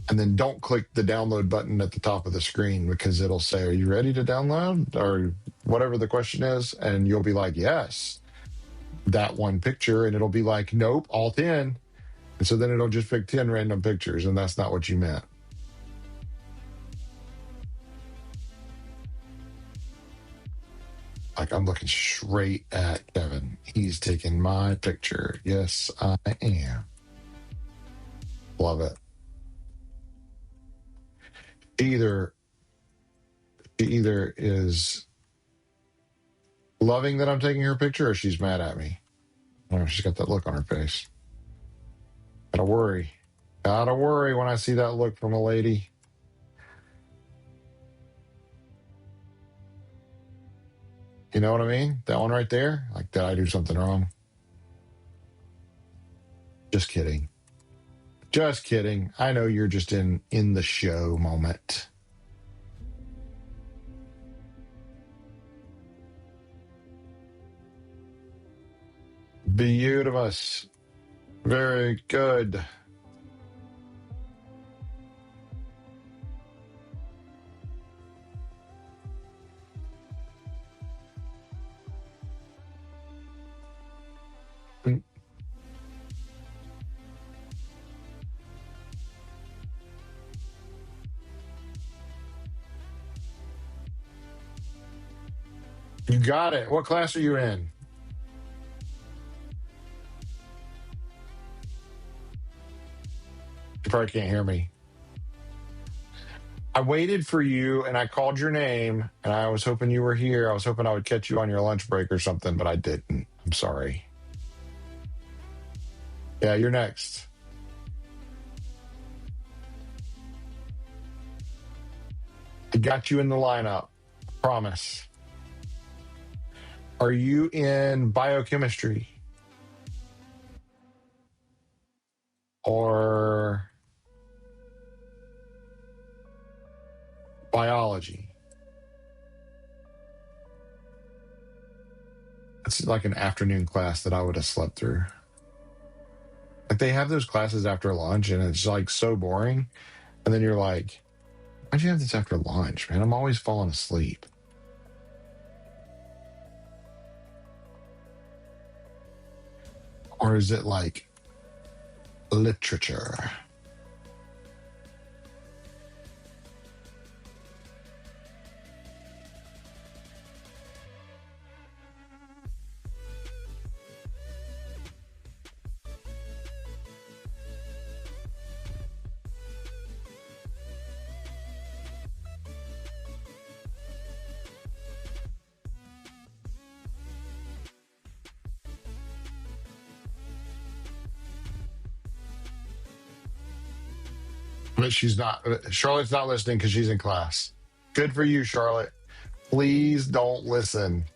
And then don't click the download button at the top of the screen because it'll say, are you ready to download? Or whatever the question is. And you'll be like, yes, that one picture. And it'll be like, nope, all 10. And so then it'll just pick 10 random pictures. And that's not what you meant. Like I'm looking straight at Kevin. He's taking my picture. Yes, I am. Love it. She either is loving that I'm taking her picture or she's mad at me. Oh, she's got that look on her face. Gotta worry. Gotta worry when I see that look from a lady. You know what I mean? That one right there? Like, did I do something wrong? Just kidding. Just kidding. I know you're just in the show moment. Beautiful. Very good. You got it. What class are you in? You probably can't hear me. I waited for you and I called your name and I was hoping you were here. I was hoping I would catch you on your lunch break or something, but I didn't. I'm sorry. Yeah, you're next. I got you in the lineup. Promise. Are you in biochemistry? Or biology? It's like an afternoon class that I would have slept through. Like they have those classes after lunch and it's like so boring. And then you're like, why'd you have this after lunch, man? I'm always falling asleep. Or is it like literature? But she's not. Charlotte's not listening because she's in class. Good for you, Charlotte. Please don't listen.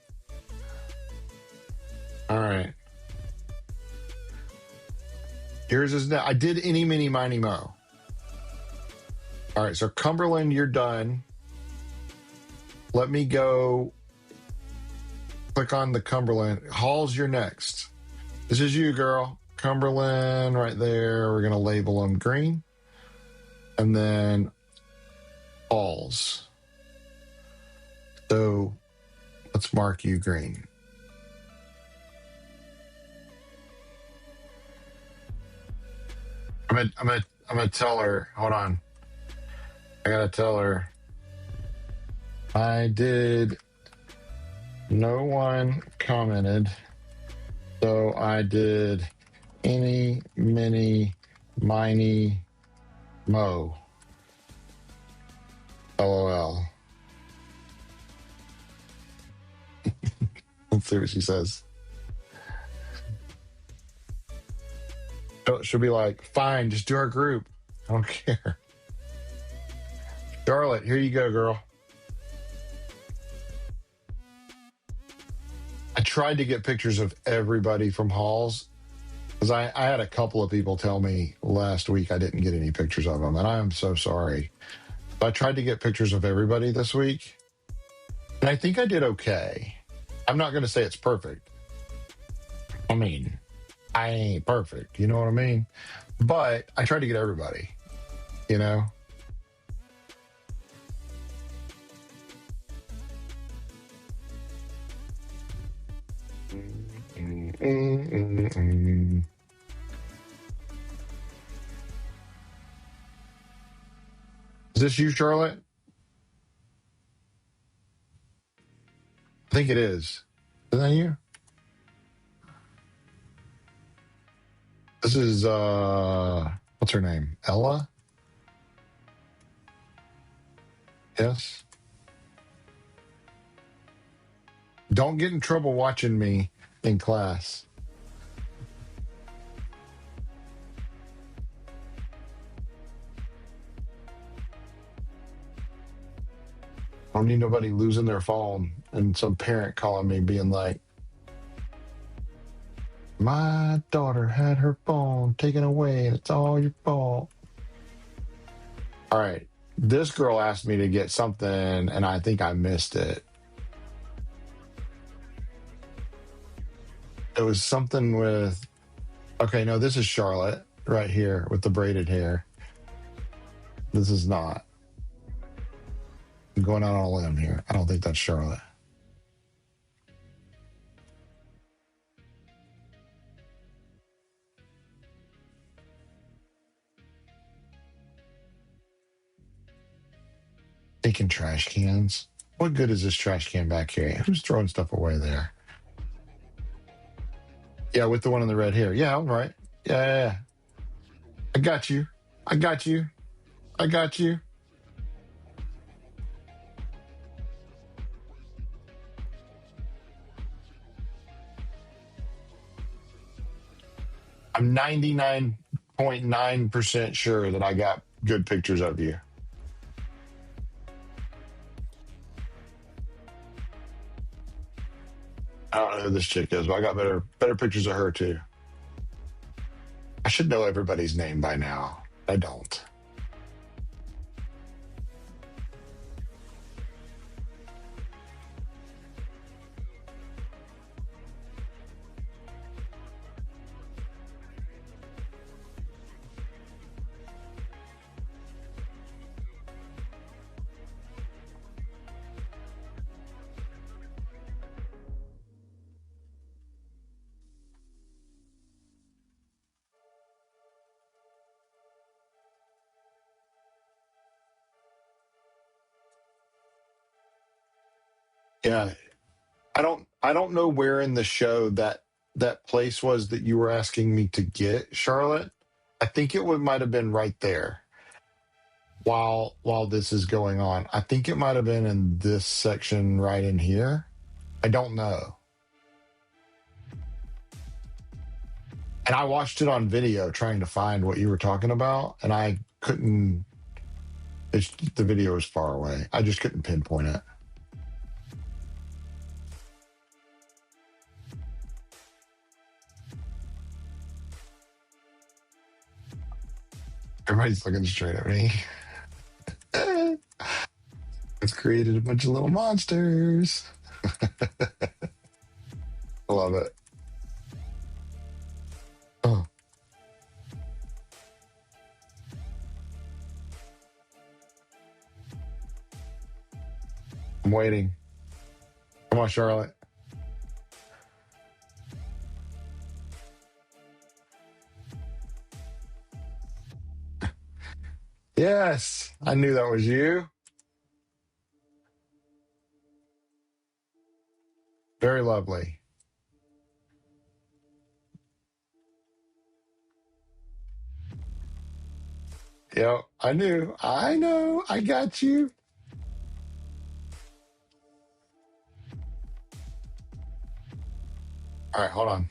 All right. Yours is now. I did any, mini, miny, mo. All right. So Cumberland, you're done. Let me go. Click on the Cumberland. Hall's, you're next. This is you, girl. Cumberland, right there. We're gonna label them green, and then Halls. So let's mark you green. I'm gonna tell her. Hold on. I gotta tell her. I did. No one commented, so I did any, mini, miny, mo. LOL. Let's see what she says. She'll be like, fine, just do our group. I don't care. Charlotte, here you go, girl. I tried to get pictures of everybody from Halls because I had a couple of people tell me last week I didn't get any pictures of them, and I am so sorry. But I tried to get pictures of everybody this week, and I think I did okay. I'm not going to say it's perfect. I mean, I ain't perfect. You know what I mean? But I tried to get everybody, you know? Is this you, Charlotte? I think it is. Isn't that you? This is what's her name? Ella? Yes. Don't get in trouble watching me in class. I don't need nobody losing their phone and some parent calling me being like, my daughter had her phone taken away and it's all your fault. All right. This girl asked me to get something and I think I missed it. It was something with, okay, no, this is Charlotte right here with the braided hair. This is not. I'm going out on a limb here. I don't think that's Charlotte. Taking trash cans. What good is this trash can back here? Who's throwing stuff away there? Yeah, with the one in the red hair. Yeah, I'm right. Yeah. I got you. I got you. I got you. I'm 99.9% sure that I got good pictures of you. I don't know who this chick is, but I got better pictures of her too. I should know everybody's name by now. I don't. Yeah. I don't know where in the show that place was that you were asking me to get, Charlotte. I think it might have been right there while this is going on. I think it might have been in this section right in here. I don't know. And I watched it on video trying to find what you were talking about, and I couldn't. The video was far away. I just couldn't pinpoint it. Everybody's looking straight at me. It's created a bunch of little monsters. I love it. Oh, I'm waiting. Come on, Charlotte. Yes, I knew that was you. Very lovely. Yep, I knew. I know. I got you. All right, hold on.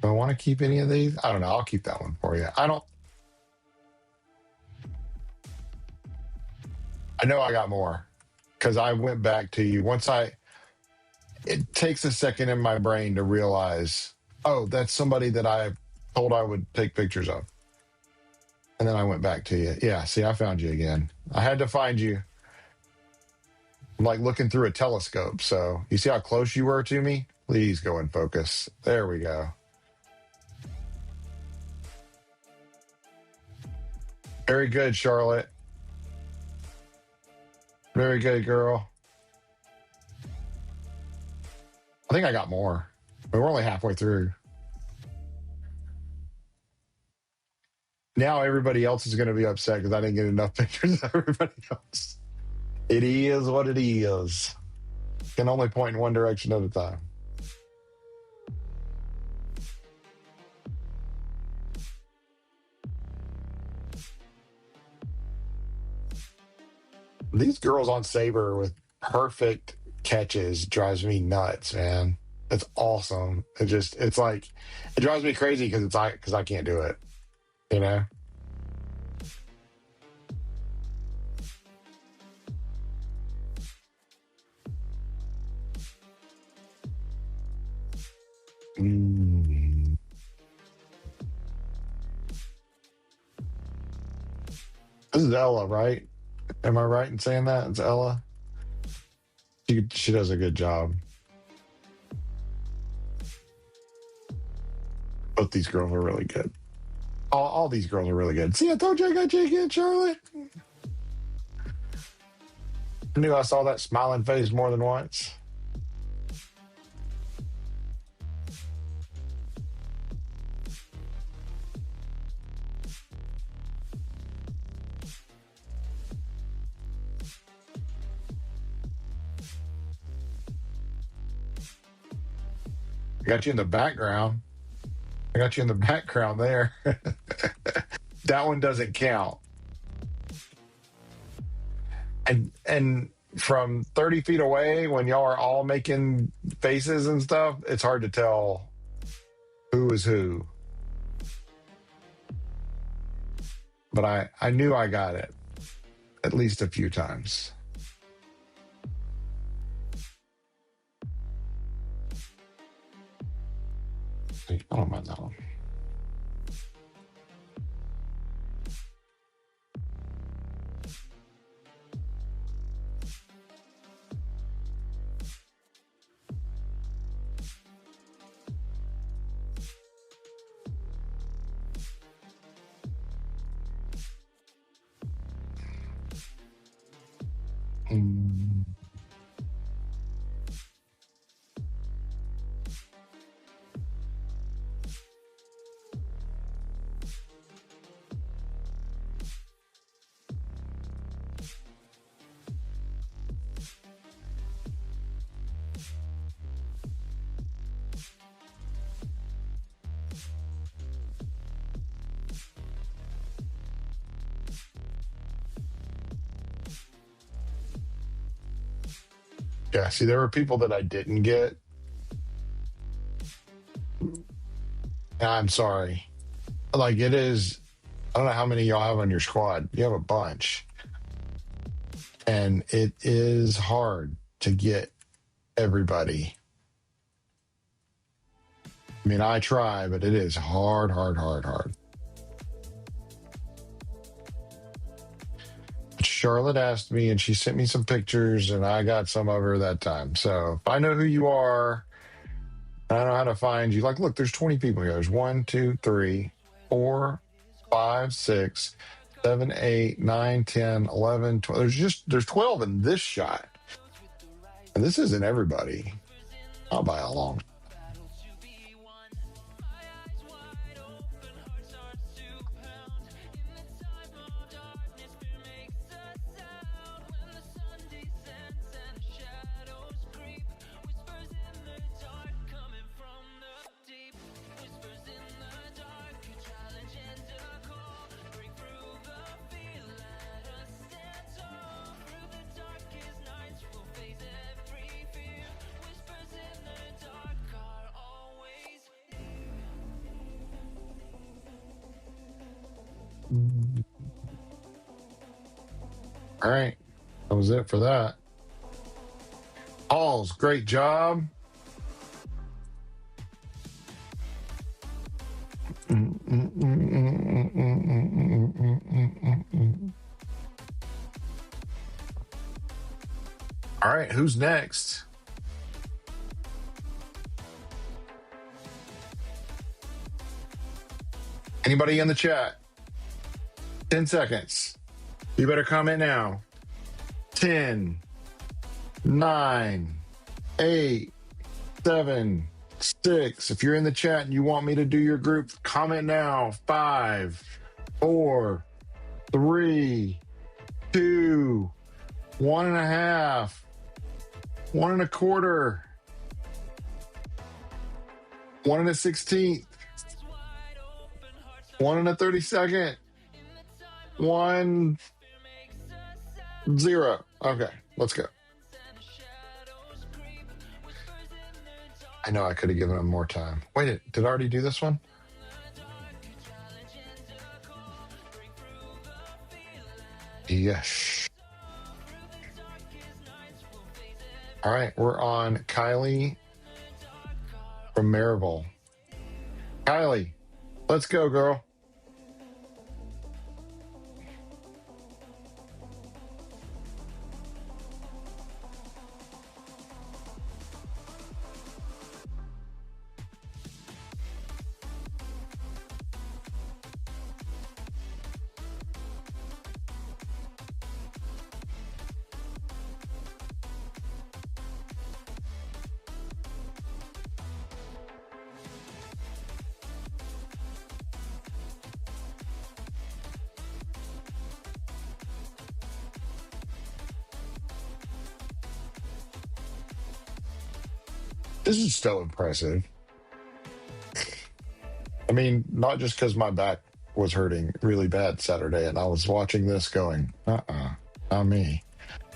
Do I want to keep any of these? I don't know. I'll keep that one for you. I know I got more because I went back to you it takes a second in my brain to realize, oh, that's somebody that I told I would take pictures of. And then I went back to you. Yeah, see, I found you again. I had to find you. I'm like looking through a telescope. So you see how close you were to me? Please go in focus. There we go. Very good, Charlotte. Very good, girl. I think I got more. We're only halfway through. Now everybody else is going to be upset because I didn't get enough pictures of everybody else. It is what it is. Can only point in one direction at a time. These girls on Saber with perfect catches drives me nuts, man. It's awesome. It's like, it drives me crazy because I can't do it, you know? Mm. This is Ella, right? Am I right in saying that? It's Ella. She does a good job. Both these girls are really good. All these girls are really good. See, I told you I got you again, Charlotte. I knew I saw that smiling face more than once. I got you in the background. I got you in the background there. That one doesn't count. And from 30 feet away, when y'all are all making faces and stuff, it's hard to tell who is who. but I knew I got it at least a few times. I don't mind that one. Mm. Yeah, see, there were people that I didn't get. I'm sorry. Like, it is, I don't know how many y'all have on your squad. You have a bunch. And it is hard to get everybody. I mean, I try, but it is hard. Charlotte asked me and she sent me some pictures and I got some of her that time. So if I know who you are, I know how to find you. Like, look, there's 20 people here. There's 1, 2, 3, 4, 5, 6, 7, 8, 9, 10, 11, 12. There's 12 in this shot. And this isn't everybody. Not by a long. All right. That was it for that. Halls, great job. All right, who's next? Anybody in the chat? 10 seconds. You better comment now. 10, 9, 8, 7, 6. If you're in the chat and you want me to do your group, comment now. 5, 4, 3, 2, 1.5, 1.25, 1.16, 1.32, 1, 0. Okay, let's go. I know I could have given him more time. Wait, did I already do this one? Yes. All right, we're on Kylie from Maryville. Kylie, let's go, girl. This is still impressive. I mean, not just because my back was hurting really bad Saturday and I was watching this going, not me.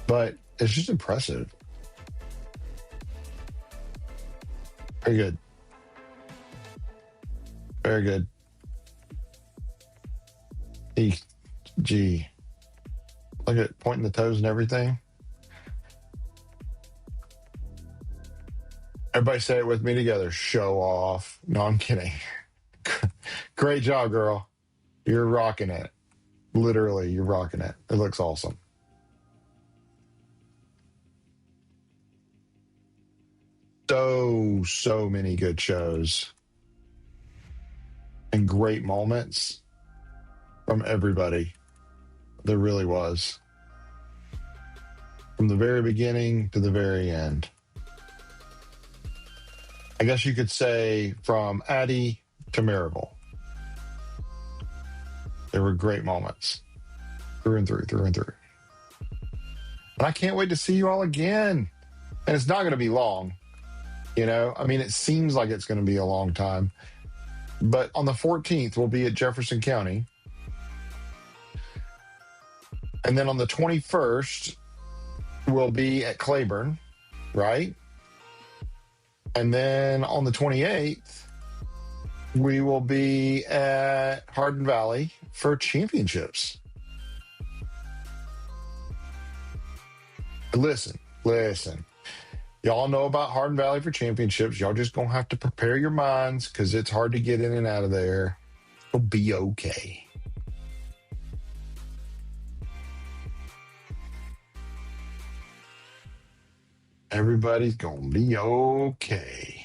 But it's just impressive. Very good. Very good. Gee. Look at pointing the toes and everything. Everybody say it with me together. Show off. No, I'm kidding. Great job, girl. You're rocking it. Literally, you're rocking it. It looks awesome. So many good shows and great moments from everybody. There really was. From the very beginning to the very end. I guess you could say from Addie to Maribel. There were great moments. Through and through. And I can't wait to see you all again. And it's not going to be long. You know, I mean, it seems like it's going to be a long time. But on the 14th, we'll be at Jefferson County. And then on the 21st, we'll be at Claiborne, right? And then on the 28th, we will be at Hardin Valley for championships. Listen. Y'all know about Hardin Valley for championships. Y'all just going to have to prepare your minds because it's hard to get in and out of there. It'll be okay. Everybody's going to be okay.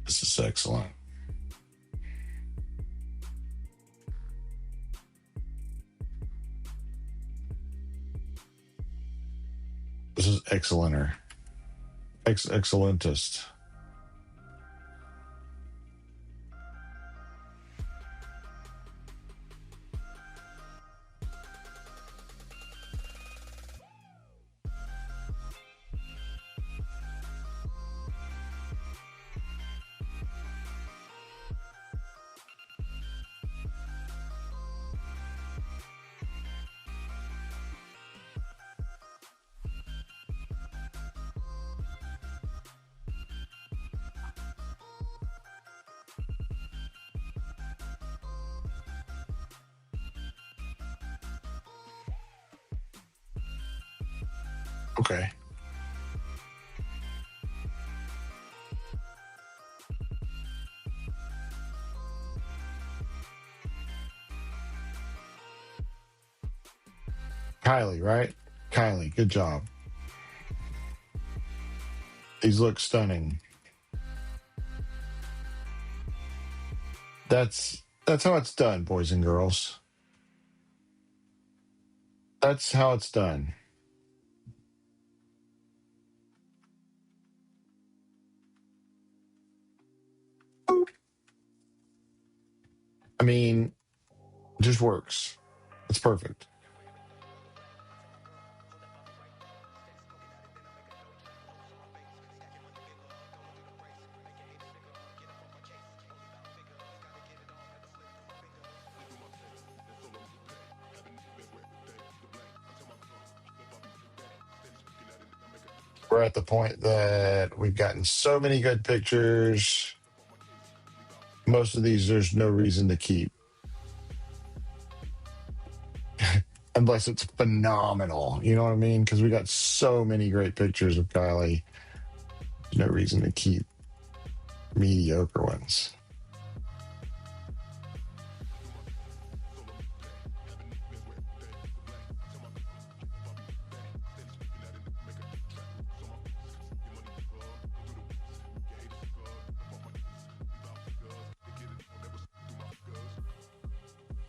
This is excellent. This is excellenter. Excellentist. Okay. Kylie, right? Kylie, good job. These look stunning. That's how it's done, boys and girls. That's how it's done. I mean, it just works. It's perfect. We're at the point that we've gotten so many good pictures. Most of these, there's no reason to keep. Unless it's phenomenal. You know what I mean? Because we got so many great pictures of Kylie. There's no reason to keep mediocre ones.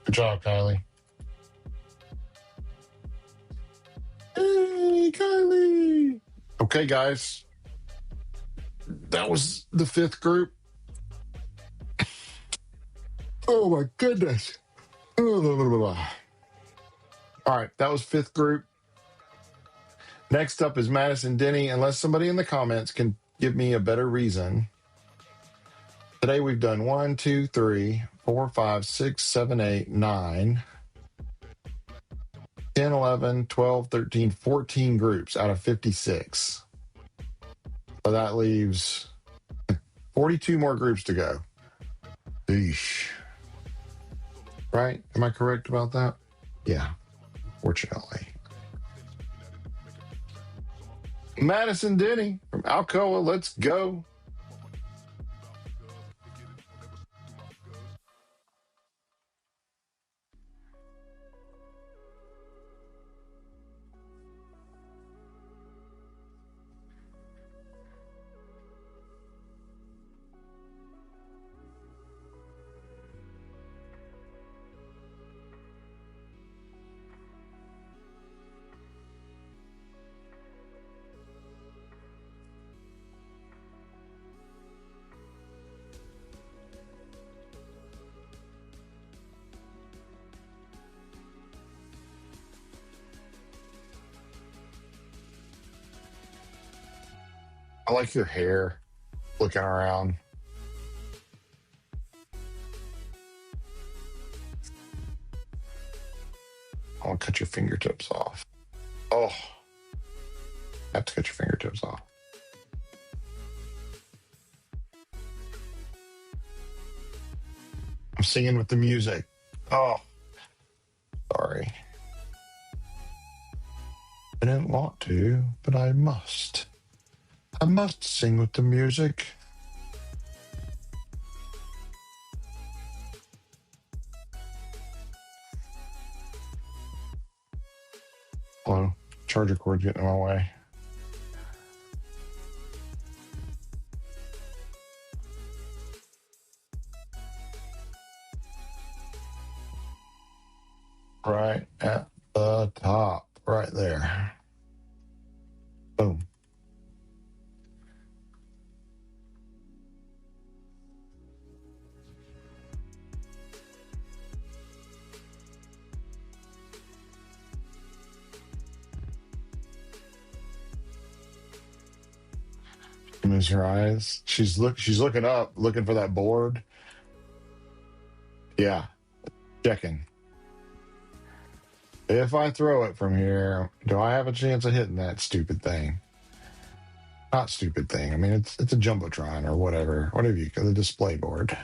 Good job, Kylie. Hey, Kylie. Okay, guys. That was the 5th group. Oh, my goodness. All right, that was 5th group. Next up is Madison Denny, unless somebody in the comments can give me a better reason. Today we've done 1, 2, 3, 4, 5, 6, 7, 8, 9. 10, 11, 12, 13, 14 groups out of 56. So that leaves 42 more groups to go. Eesh. Right? Am I correct about that? Yeah, fortunately. Madison Denny from Alcoa, let's go. I like your hair looking around. I want to cut your fingertips off. Oh, I have to cut your fingertips off. I'm singing with the music. Oh, sorry. I didn't want to, but I must. I must sing with the music. Hello, charger cord getting in my way. Right at the top, right there. Boom. She moves her eyes. She's looking up, looking for that board. Yeah, checking. If I throw it from here, do I have a chance of hitting that stupid thing? Not stupid thing. I mean, it's a jumbotron or whatever you call the display board.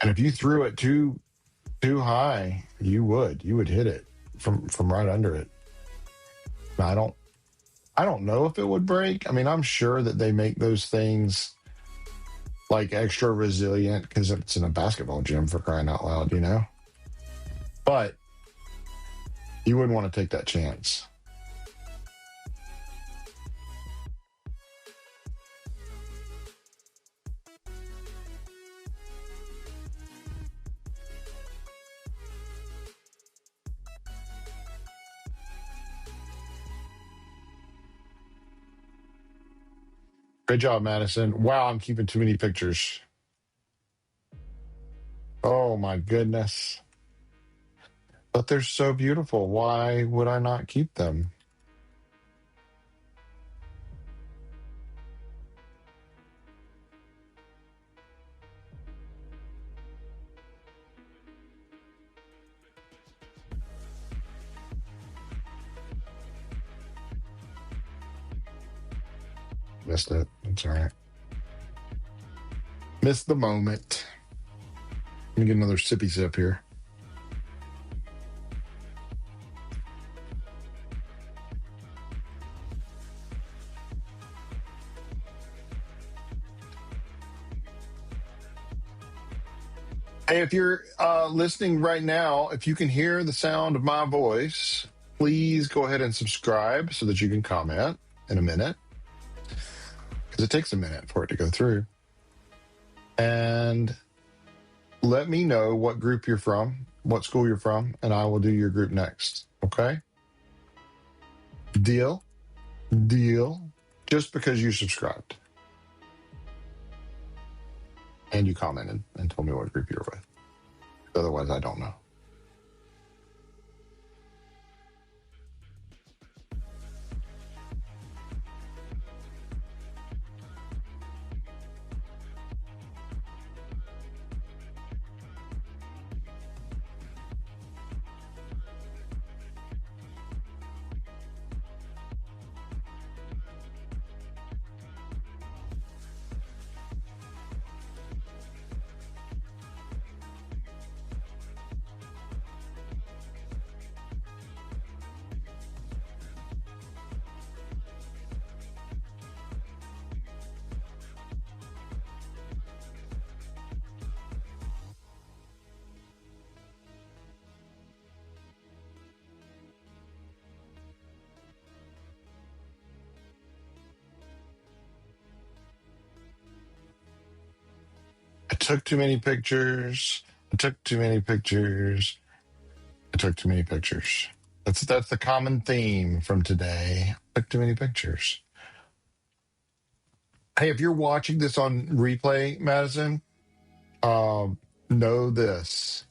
And if you threw it too high, you would hit it from right under it. Now, I don't know if it would break. I mean, I'm sure that they make those things like extra resilient because it's in a basketball gym, for crying out loud, you know? But you wouldn't want to take that chance. Great job, Madison. Wow, I'm keeping too many pictures. Oh my goodness. But they're so beautiful. Why would I not keep them? Missed it. That's all right. Missed the moment. Let me get another sippy sip here. Hey, if you're listening right now, if you can hear the sound of my voice, please go ahead and subscribe so that you can comment in a minute, because it takes a minute for it to go through. And let me know what group you're from, what school you're from, and I will do your group next. Okay? Deal? Deal. Just because you subscribed and you commented and told me what group you were with. Otherwise, I don't know. took too many pictures. I took too many pictures. I took too many pictures. That's the common theme from today. I took too many pictures. Hey, if you're watching this on replay, Madison, know this.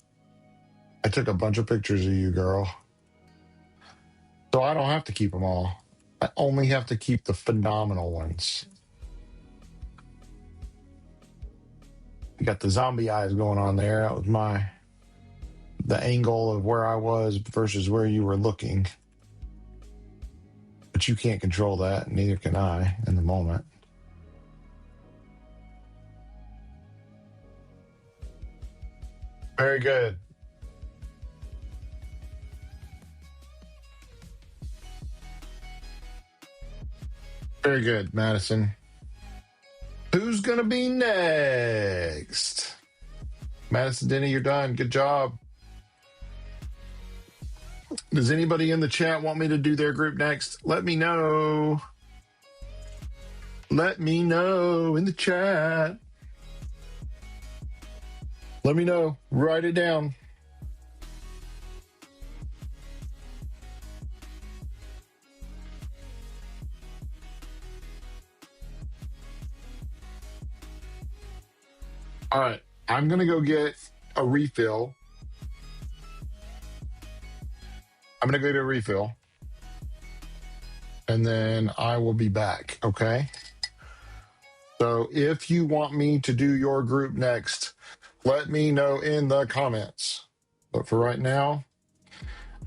I took a bunch of pictures of you, girl. So I don't have to keep them all. I only have to keep the phenomenal ones. You got the zombie eyes going on there. That was the angle of where I was versus where you were looking. But you can't control that, neither can I in the moment. Very good. Very good, Madison. Who's going to be next? Madison Denny, you're done. Good job. Does anybody in the chat want me to do their group next? Let me know. Let me know in the chat. Let me know. Write it down. All right. I'm going to go get a refill. I'm going to go get a refill. And then I will be back. Okay. So if you want me to do your group next, let me know in the comments. But for right now,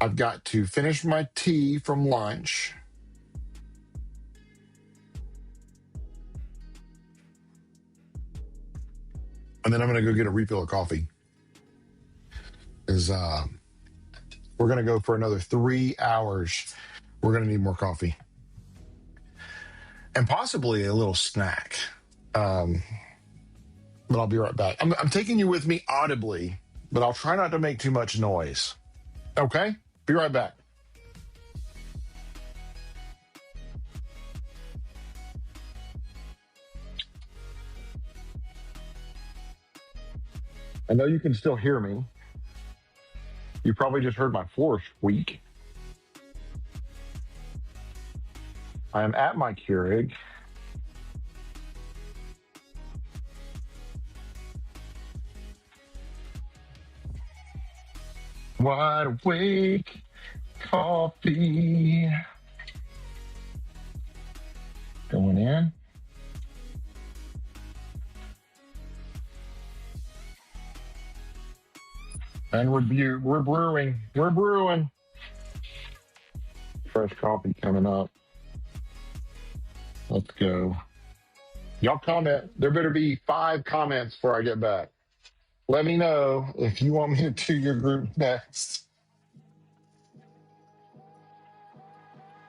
I've got to finish my tea from lunch. And then I'm going to go get a refill of coffee. We're going to go for another 3 hours. We're going to need more coffee. And possibly a little snack. But I'll be right back. I'm taking you with me audibly, but I'll try not to make too much noise. Okay? Be right back. I know you can still hear me. You probably just heard my floor squeak. I am at my Keurig. Wide awake coffee. Going in. And we're brewing. We're brewing. Fresh coffee coming up. Let's go. Y'all comment. There better be 5 comments before I get back. Let me know if you want me to do your group next.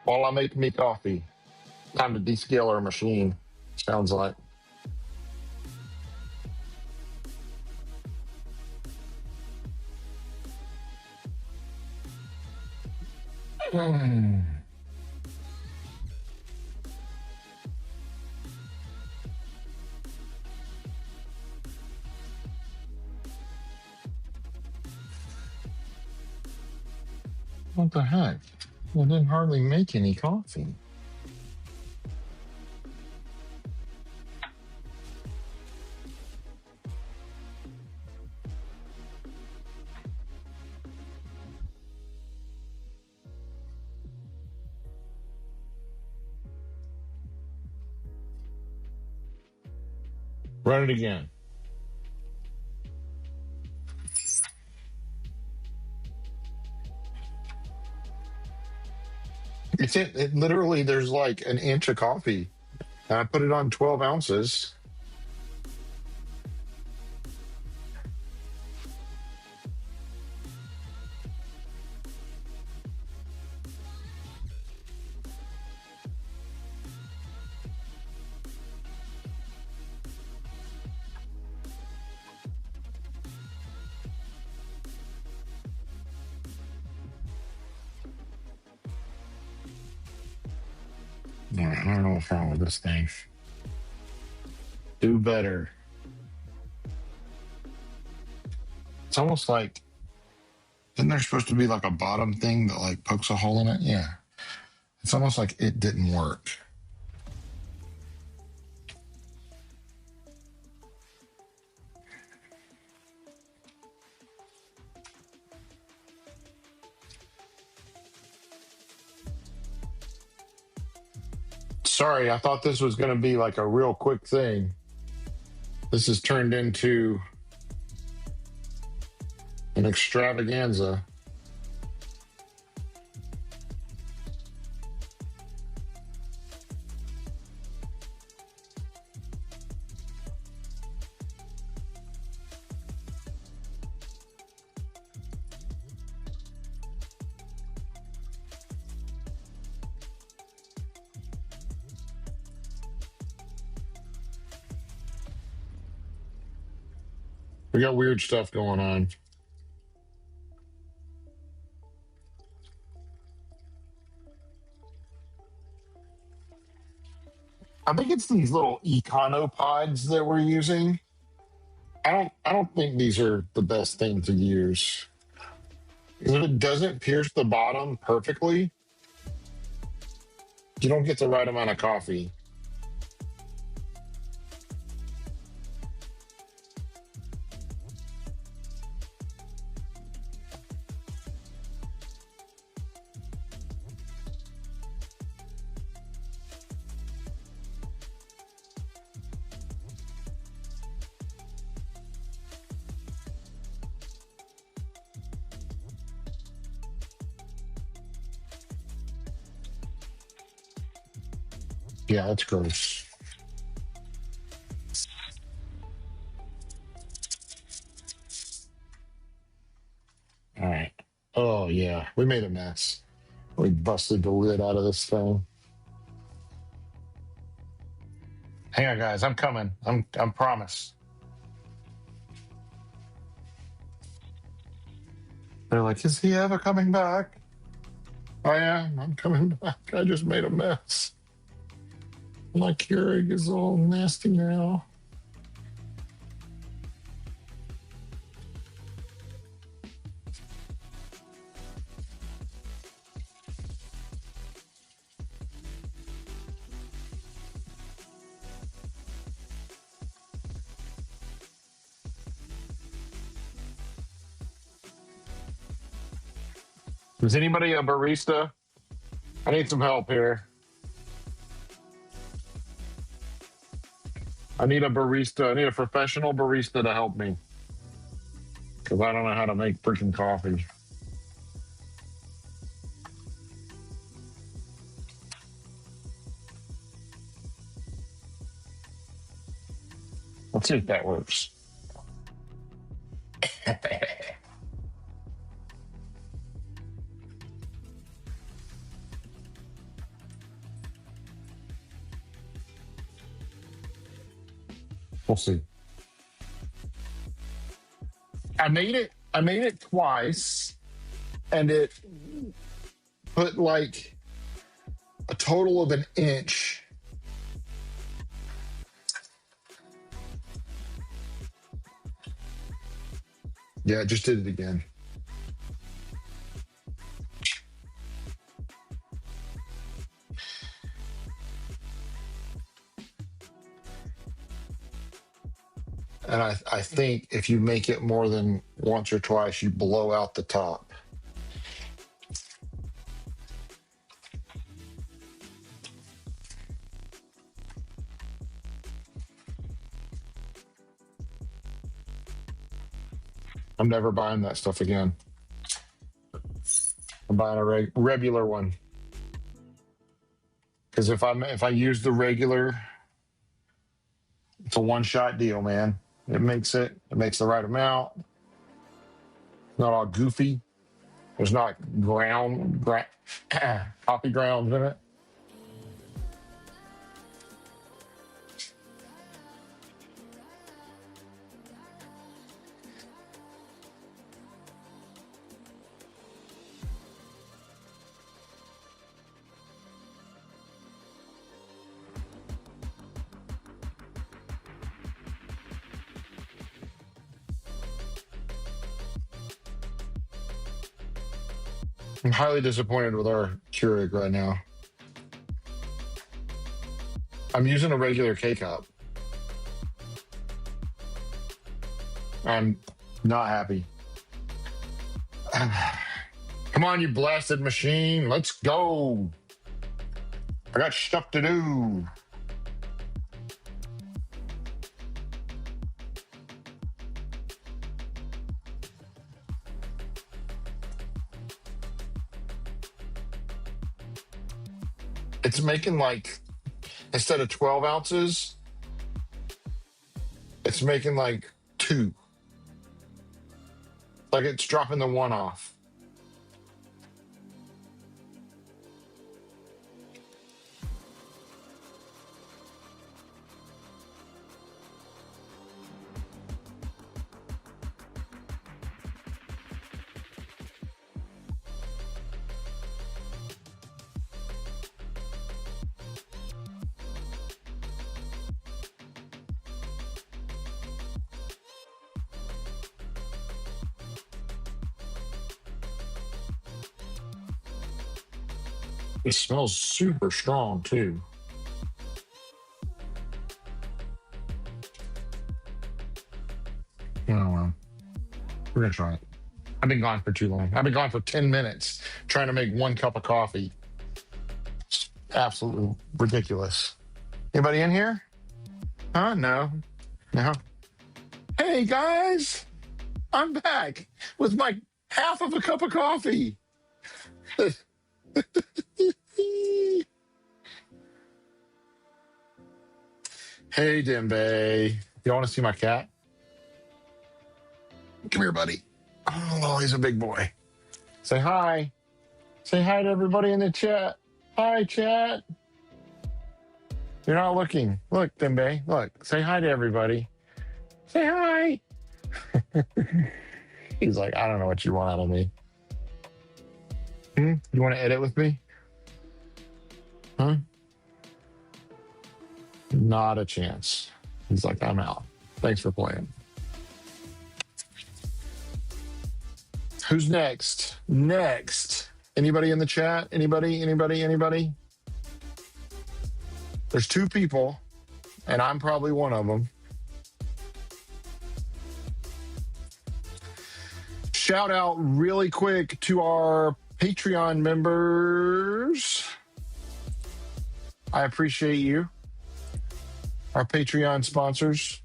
While I make me coffee. Time to descale our machine. Sounds like. What the heck? I didn't hardly make any coffee. Run it again. It literally, there's like an inch of coffee. And I put it on 12 ounces. I don't know what's wrong with this thing. Do better. It's almost like, isn't there supposed to be like a bottom thing that like pokes a hole in it? Yeah. It's almost like it didn't work. Sorry, I thought this was going to be like a real quick thing. This has turned into an extravaganza. We got weird stuff going on. I think it's these little econopods that we're using. I don't think these are the best thing to use. If it doesn't pierce the bottom perfectly, you don't get the right amount of coffee. Yeah, that's gross. All right. Oh, yeah. We made a mess. We busted the lid out of this thing. Hang on, guys. I'm coming. I'm promise. They're like, is he ever coming back? I am. I'm coming back. I just made a mess. My Keurig is all nasty now. Is anybody a barista? I need some help here. I need a barista. I need a professional barista to help me. Because I don't know how to make freaking coffee. Let's see if that works. We'll see. I made it twice, and it put like a total of an inch. Yeah, I just did it again. And I think if you make it more than once or twice, you blow out the top. I'm never buying that stuff again. I'm buying a regular one. Because if I use the regular, it's a one-shot deal, man. It makes the right amount. Not all goofy. There's not coffee grounds in it. I'm highly disappointed with our Keurig right now. I'm using a regular K-cup. I'm not happy. Come on, you blasted machine. Let's go. I got stuff to do. It's making like, instead of 12 ounces, it's making like 2. Like it's dropping the 1 off. It smells super strong too. Oh, well. We're gonna try it. I've been gone for too long. I've been gone for 10 minutes trying to make 1 cup of coffee. It's absolutely ridiculous. Anybody in here? Huh? No. No. Hey guys, I'm back with my half of a cup of coffee. Hey, Dembe. You want to see my cat? Come here, buddy. Oh, he's a big boy. Say hi. Say hi to everybody in the chat. Hi, chat. You're not looking. Look, Dembe. Look. Say hi to everybody. Say hi. He's like, I don't know what you want out of me. You want to edit with me? Huh? Not a chance. He's like, I'm out. Thanks for playing. Who's next? Next. Anybody in the chat? Anybody? There's 2 people, and I'm probably one of them. Shout out really quick to our Patreon members. I appreciate you. Our Patreon sponsors.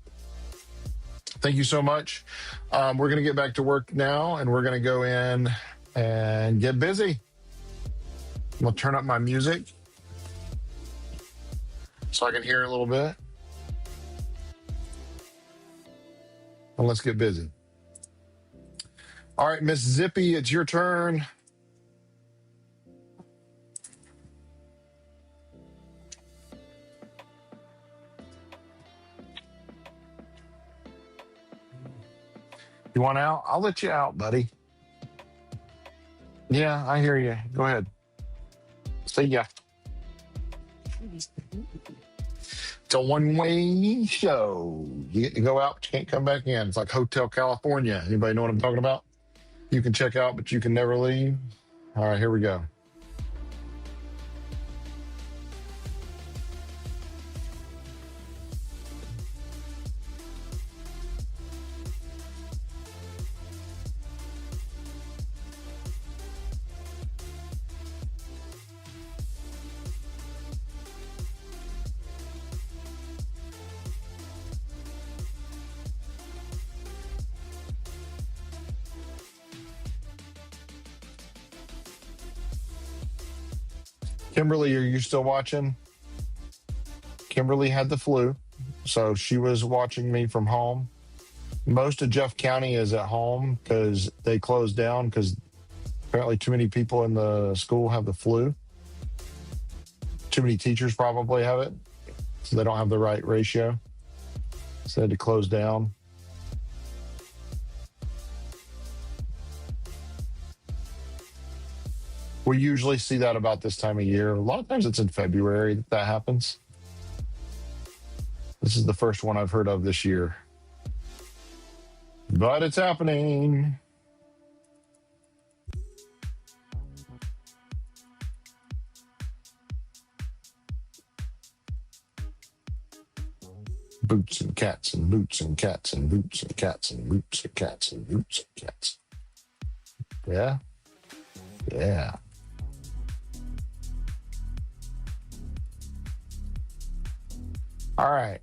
Thank you so much. We're going to get back to work now, and we're going to go in and get busy. I'm going to turn up my music so I can hear a little bit. And let's get busy. All right, Miss Zippy, it's your turn. You want out? I'll let you out, buddy. Yeah, I hear you. Go ahead. See ya. It's a one-way show. You get to go out, but you can't come back in. It's like Hotel California. Anybody know what I'm talking about? You can check out, but you can never leave. All right, here we go. Kimberly, are you still watching? Kimberly had the flu, so she was watching me from home. Most of Jeff County is at home because they closed down because apparently too many people in the school have the flu. Too many teachers probably have it, so they don't have the right ratio. So they had to close down. We usually see that about this time of year. A lot of times it's in February that happens. This is the first one I've heard of this year. But it's happening. Boots and cats and boots and cats and boots and cats and boots and cats and boots and cats. Yeah. Yeah. All right.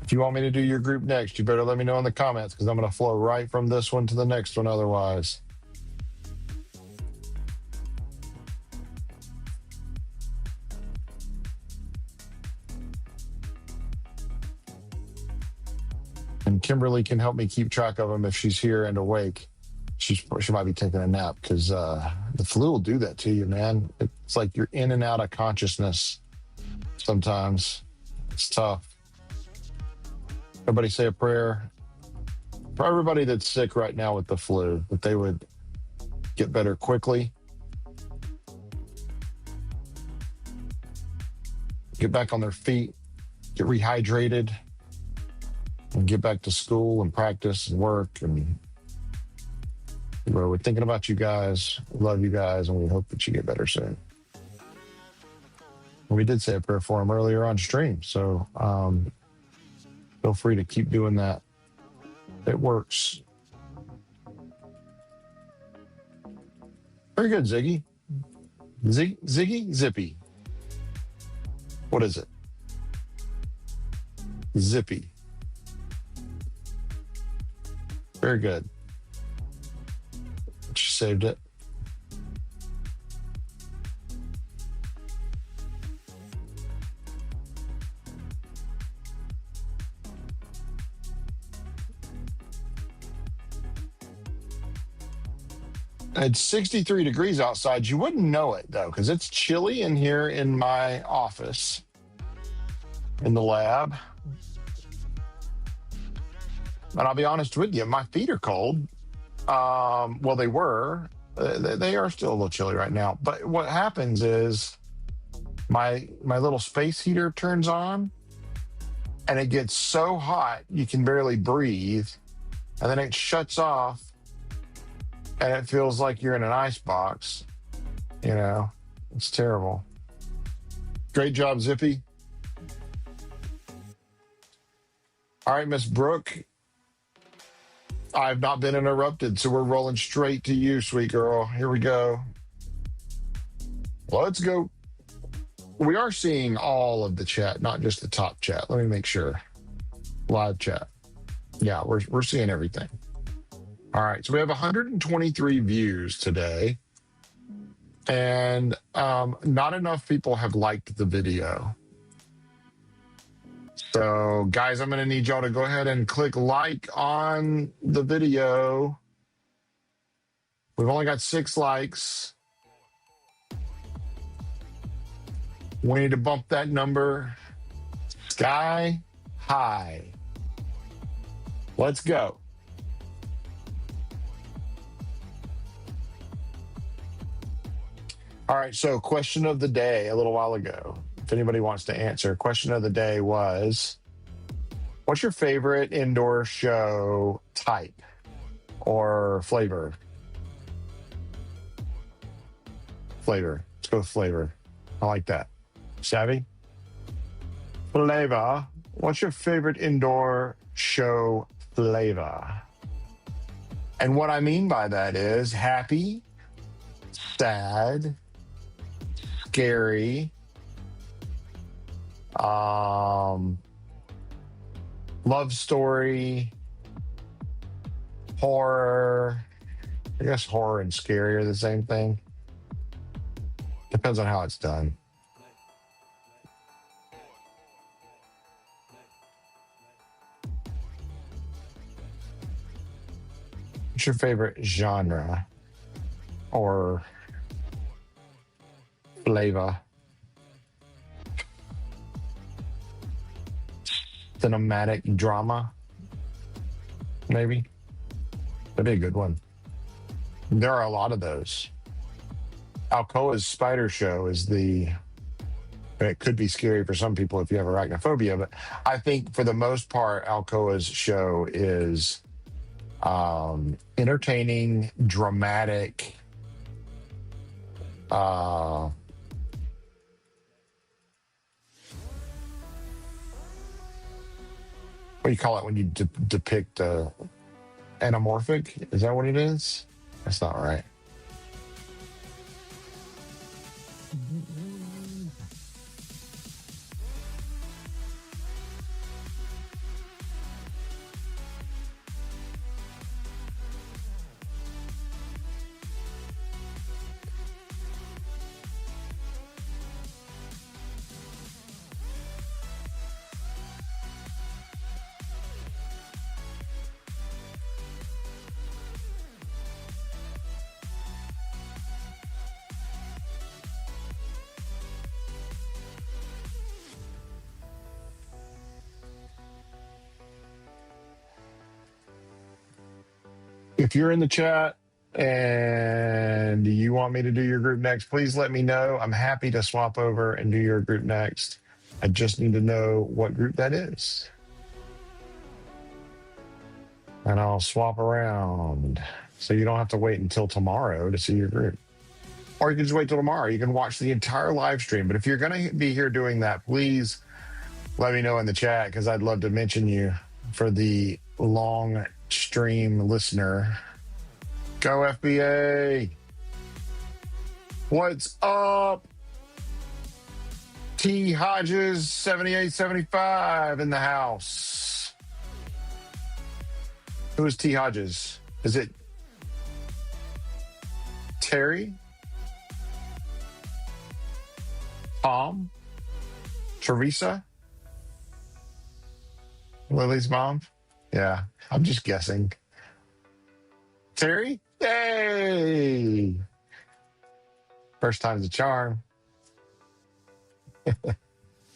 If you want me to do your group next, you better let me know in the comments because I'm going to flow right from this one to the next one otherwise. And Kimberly can help me keep track of them if she's here and awake. She might be taking a nap because the flu will do that to you, man. It's like you're in and out of consciousness sometimes. It's tough. Everybody say a prayer for everybody that's sick right now with the flu, that they would get better quickly, get back on their feet, get rehydrated, and get back to school and practice and work. And we're thinking about you guys, we love you guys, and we hope that you get better soon. We did say a prayer for him earlier on stream, so feel free to keep doing that. It works. Very good, Ziggy. Ziggy? Zippy. What is it? Zippy. Very good. She saved it. It's 63 degrees outside. You wouldn't know it, though, because it's chilly in here in my office, in the lab. And I'll be honest with you, my feet are cold. Well, they were. They are still a little chilly right now. But what happens is my little space heater turns on, and it gets so hot you can barely breathe. And then it shuts off, and it feels like you're in an ice box. You know, it's terrible. Great job, Zippy. All right, Miss Brooke. I've not been interrupted, so we're rolling straight to you, sweet girl. Here we go. Let's go. We are seeing all of the chat, not just the top chat. Let me make sure. Live chat. Yeah, we're seeing everything. All right, so we have 123 views today, and not enough people have liked the video. So, guys, I'm going to need y'all to go ahead and click like on the video. We've only got 6 likes. We need to bump that number sky high. Let's go. All right, so question of the day a little while ago. If anybody wants to answer, question of the day was, what's your favorite indoor show type or flavor? Flavor. Let's go with flavor. I like that. Savvy? Flavor. What's your favorite indoor show flavor? And what I mean by that is happy, sad, scary, love story, horror. I guess horror and scary are the same thing. Depends on how it's done. What's your favorite genre or flavor? Cinematic drama, maybe. That'd be a good one. There are a lot of those. Alcoa's Spider Show is it could be scary for some people if you have arachnophobia, but I think for the most part, Alcoa's show is entertaining, dramatic, do you call it when you depict anamorphic? Is that what it is? That's not right. If you're in the chat and you want me to do your group next, please let me know. I'm happy to swap over and do your group next. I just need to know what group that is. And I'll swap around. So you don't have to wait until tomorrow to see your group. Or you can just wait till tomorrow. You can watch the entire live stream. But if you're going to be here doing that, please let me know in the chat because I'd love to mention you for the long stream listener. Go FBA. What's up? T Hodges 7875 in the house. Who is T Hodges? Is it Terry? Tom? Teresa? Lily's mom? Yeah, I'm just guessing. Terry? Hey! First time's a charm.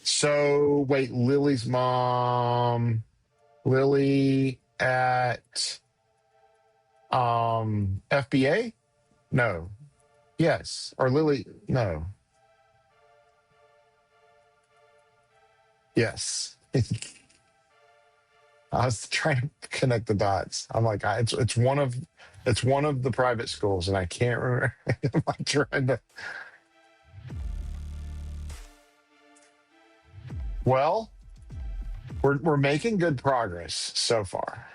So, wait, Lily's mom. Lily at FBA? No. Yes. Or Lily, no. Yes. I was trying to connect the dots. I'm like, it's one of the private schools, and I can't remember. I'm like trying to. Well, we're making good progress so far.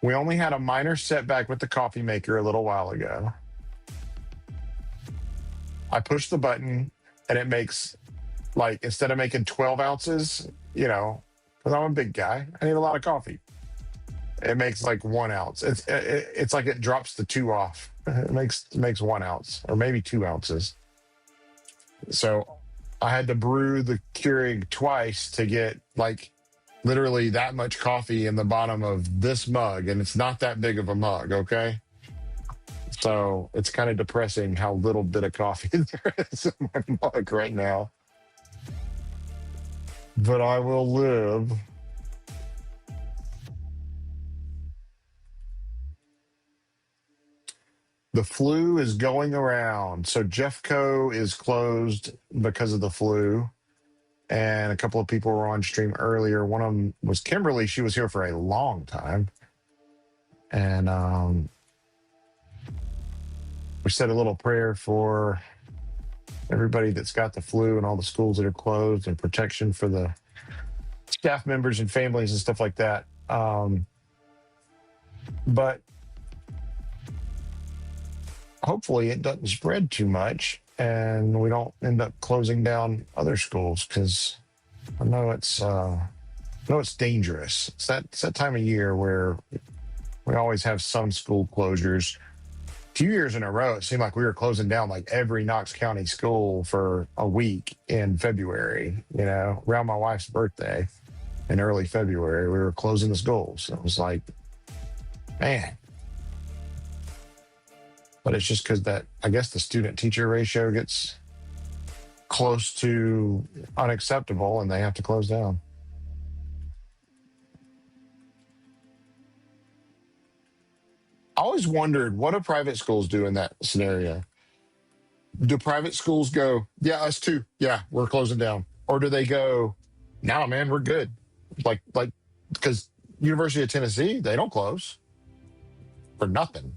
We only had a minor setback with the coffee maker a little while ago. I pushed the button, and it makes, like, instead of making 12 ounces, because I'm a big guy, I need a lot of coffee. It makes like 1 ounce. It's like it drops the 2 off. It makes 1 ounce or maybe 2 ounces. So I had to brew the Keurig twice to get like literally that much coffee in the bottom of this mug, and it's not that big of a mug, okay? So it's kind of depressing how little bit of coffee there is in my mug right now. But I will live. The flu is going around. So Jeff Co is closed because of the flu. And a couple of people were on stream earlier. One of them was Kimberly. She was here for a long time. And we said a little prayer for everybody that's got the flu and all the schools that are closed and protection for the staff members and families and stuff like that. But hopefully it doesn't spread too much and we don't end up closing down other schools, because I know it's dangerous. It's that time of year where we always have some school closures. 2 years in a row, it seemed like we were closing down like every Knox County school for a week in February, around my wife's birthday in early February, we were closing the schools. It was like, man. But it's just because I guess the student-teacher ratio gets close to unacceptable and they have to close down. I always wondered, what do private schools do in that scenario? Do private schools go, yeah, us too. Yeah, we're closing down. Or do they go, no, man, we're good. Like, because University of Tennessee, they don't close for nothing.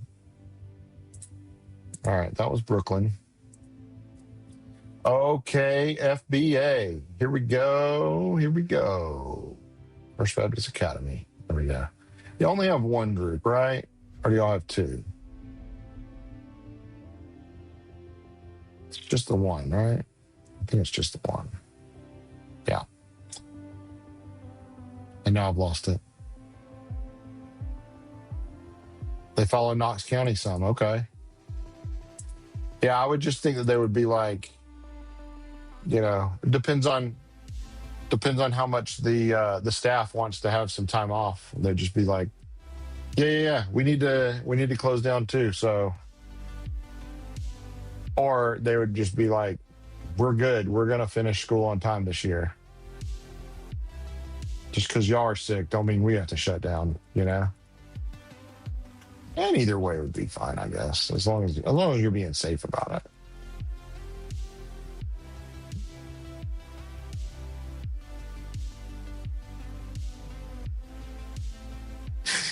All right, that was Brooklyn. Okay, FBA. Here we go. First Baptist Academy. There we go. You only have one group, right? Or do y'all have two? It's just the one, right? I think it's just the one. Yeah. And now I've lost it. They follow Knox County some. Okay. Yeah, I would just think that they would be like, you know, it depends on how much the staff wants to have some time off. They'd just be like, yeah. We need to close down too. So, or they would just be like, we're good. We're gonna finish school on time this year. Just because y'all are sick, don't mean we have to shut down. You know. And either way would be fine, I guess, as long as you're being safe about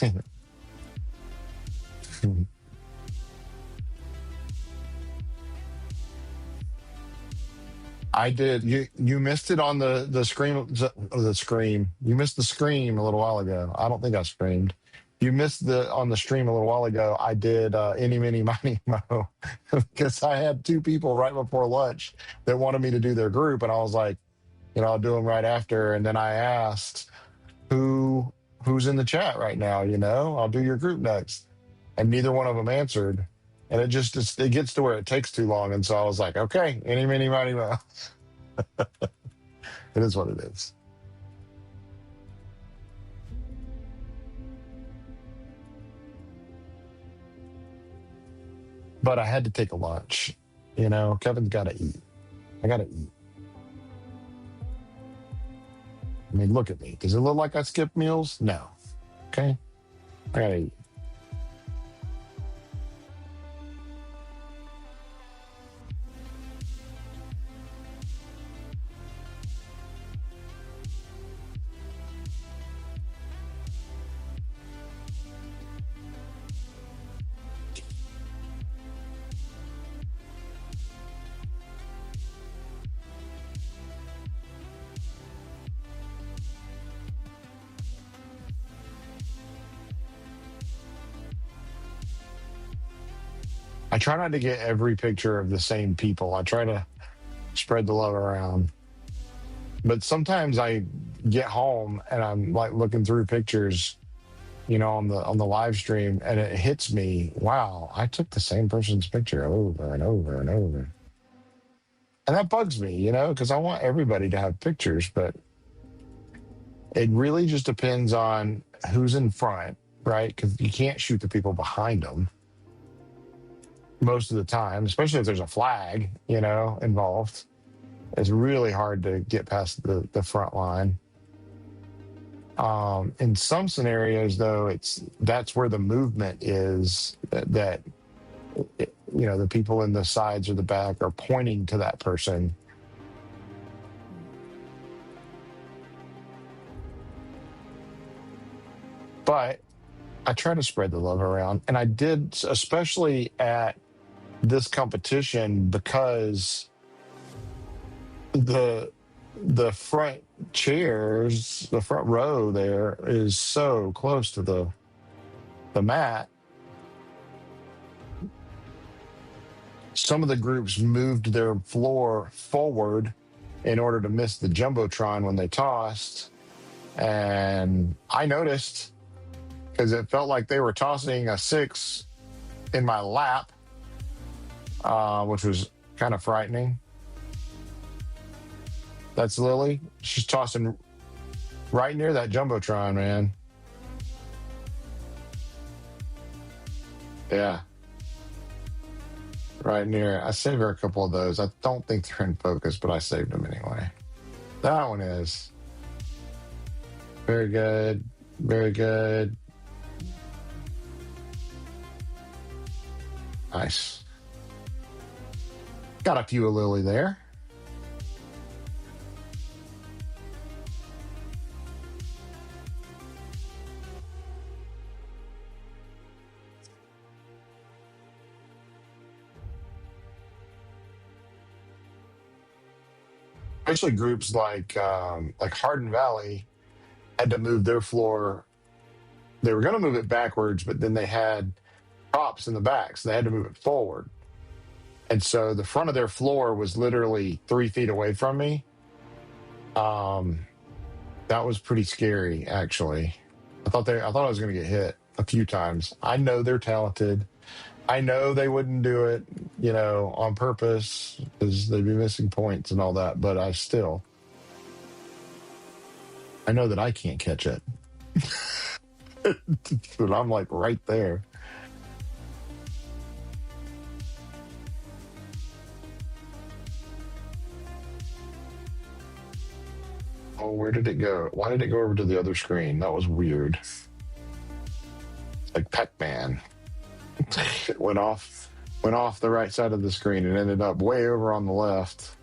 it. I did. You missed it on the scream. The scream. You missed the scream a little while ago. I don't think I screamed. You missed the on the stream a little while ago. I did any, mini, miny, mo because I had two people right before lunch that wanted me to do their group, and I was like, you know, I'll do them right after. And then I asked who's in the chat right now. You know, I'll do your group next, and neither one of them answered. And it gets to where it takes too long, and so I was like, okay, any, mini, miny, mo. It is what it is. But I had to take a lunch. You know, Kevin's got to eat. I got to eat. I mean, look at me. Does it look like I skipped meals? No. Okay. I got to eat. I try not to get every picture of the same people. I try to spread the love around. But sometimes I get home and I'm like looking through pictures, you know, on the live stream, and it hits me, wow, I took the same person's picture over and over and over. And that bugs me, you know, because I want everybody to have pictures, but it really just depends on who's in front, right? Because you can't shoot the people behind them most of the time, especially if there's a flag, you know, involved. It's really hard to get past the front line. In some scenarios, though, that's where the movement is that you know, the people in the sides or the back are pointing to that person. But I try to spread the love around, and I did, especially at this competition, because the front chairs, the front row there is so close to the mat. Some of the groups moved their floor forward in order to miss the jumbotron when they tossed, and I noticed because it felt like they were tossing a 6 in my lap, which was kind of frightening. That's Lily. She's tossing right near that jumbotron, man. Yeah. Right near. I saved her a couple of those. I don't think they're in focus, but I saved them anyway. That one is. Very good. Very good. Nice. Got a few of Lily there. Especially groups like Hardin Valley had to move their floor. They were going to move it backwards, but then they had props in the back, so they had to move it forward. And so the front of their floor was literally 3 feet away from me. That was pretty scary, actually. I thought I was going to get hit a few times. I know they're talented. I know they wouldn't do it, on purpose, because they'd be missing points and all that. But I know that I can't catch it. But I'm like right there. Oh, where did it go? Why did it go over to the other screen? That was weird. Like Pac-Man. It went off the right side of the screen and ended up way over on the left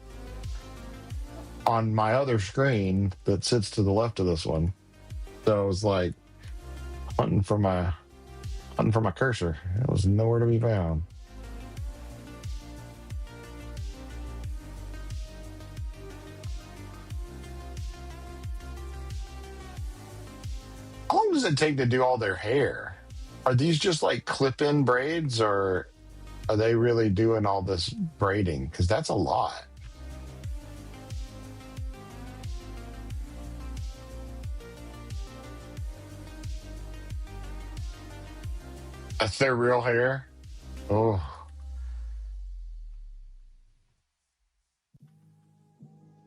on my other screen that sits to the left of this one. So it was like hunting for my cursor. It was nowhere to be found. How long does it take to do all their hair? Are these just like clip-in braids, or are they really doing all this braiding? Because that's a lot. That's their real hair? Oh.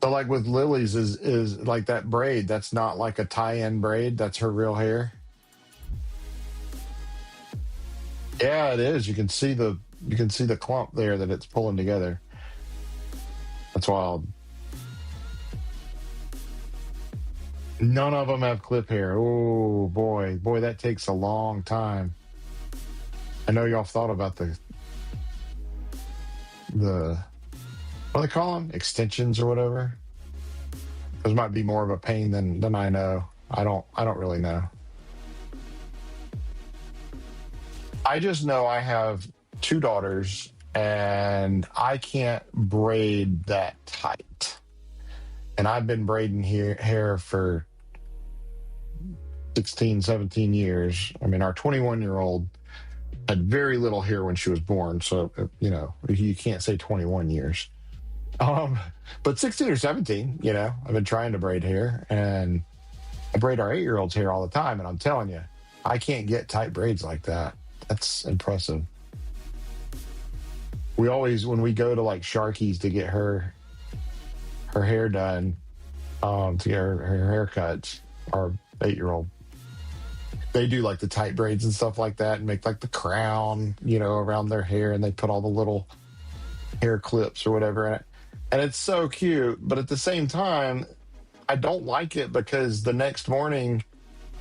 So like with Lily's is like that braid, that's not like a tie-in braid, that's her real hair? Yeah, it is. You can see the clump there that it's pulling together. That's wild. None of them have clip hair. Oh boy, that takes a long time. I know y'all thought about the what do they call them? Extensions or whatever. Those might be more of a pain than I know. I don't really know. I just know I have 2 daughters and I can't braid that tight. And I've been braiding hair for 16, 17 years. I mean, our 21-year-old had very little hair when she was born. So, you can't say 21 years. But 16 or 17, I've been trying to braid hair, and I braid our 8-year-old's hair all the time. And I'm telling you, I can't get tight braids like that. That's impressive. We always, when we go to like Sharky's to get her hair done, to get her haircuts, our 8-year-old, they do like the tight braids and stuff like that and make like the crown, around their hair, and they put all the little hair clips or whatever in it. And it's so cute, but at the same time, I don't like it because the next morning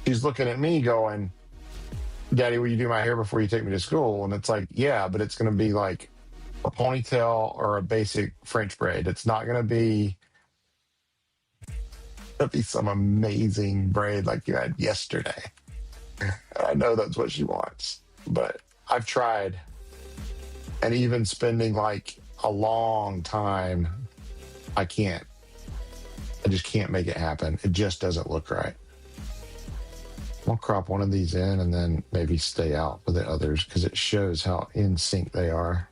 she's looking at me going, "Daddy, will you do my hair before you take me to school?" And it's like, yeah, but it's going to be like a ponytail or a basic French braid. It's not going to be some amazing braid like you had yesterday. I know that's what she wants, but I've tried. And even spending like a long time, I just can't make it happen. It just doesn't look right. I'll crop one of these in and then maybe stay out with the others because it shows how in sync they are.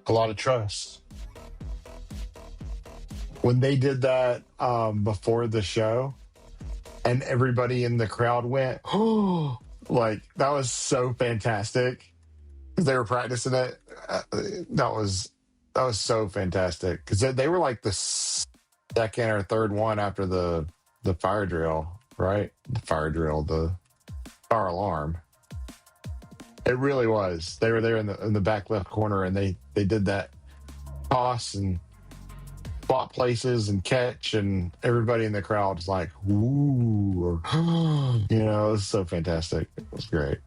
A lot of trust. When they did that before the show, and everybody in the crowd went, oh, like that was so fantastic because they were practicing it. That was so fantastic because they were like the second or third one after the fire drill, right? The fire drill, the fire alarm. It really was. They were there in the back left corner, and they did that toss and spot places and catch, and everybody in the crowd was like, ooh, or, you know, it was so fantastic. It was great.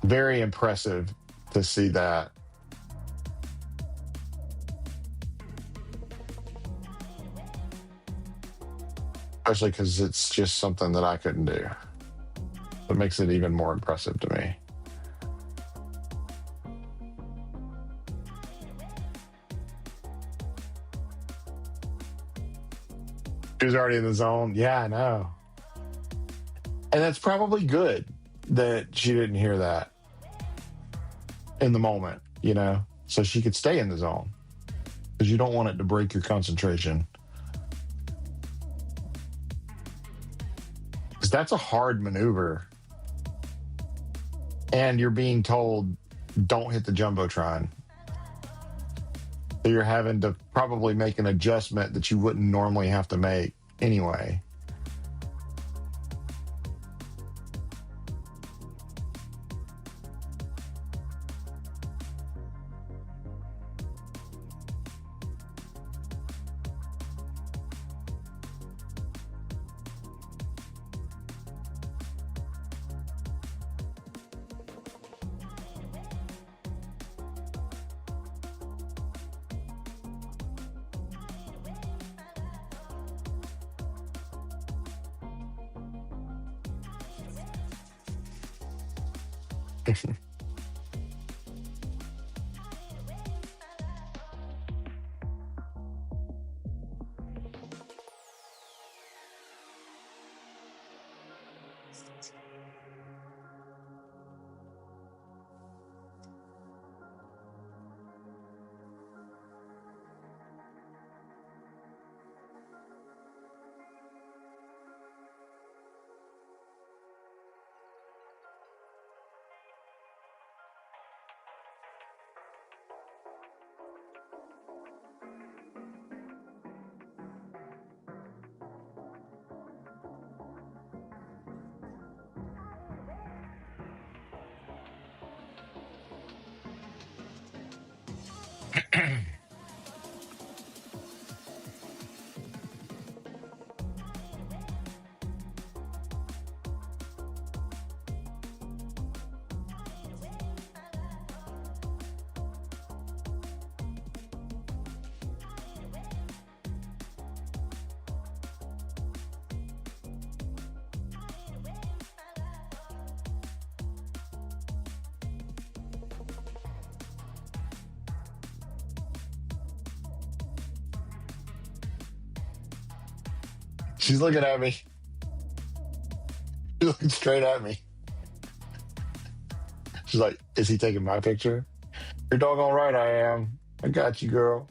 Very impressive to see that. Especially because it's just something that I couldn't do. It makes it even more impressive to me. She was already in the zone. Yeah, I know. And that's probably good that she didn't hear that in the moment, you know, so she could stay in the zone because you don't want it to break your concentration. Because that's a hard maneuver. And you're being told, don't hit the Jumbotron. So you're having to probably make an adjustment that you wouldn't normally have to make anyway. She's looking at me. She's looking straight at me. She's like, is he taking my picture? You're doggone right I am. I got you, girl.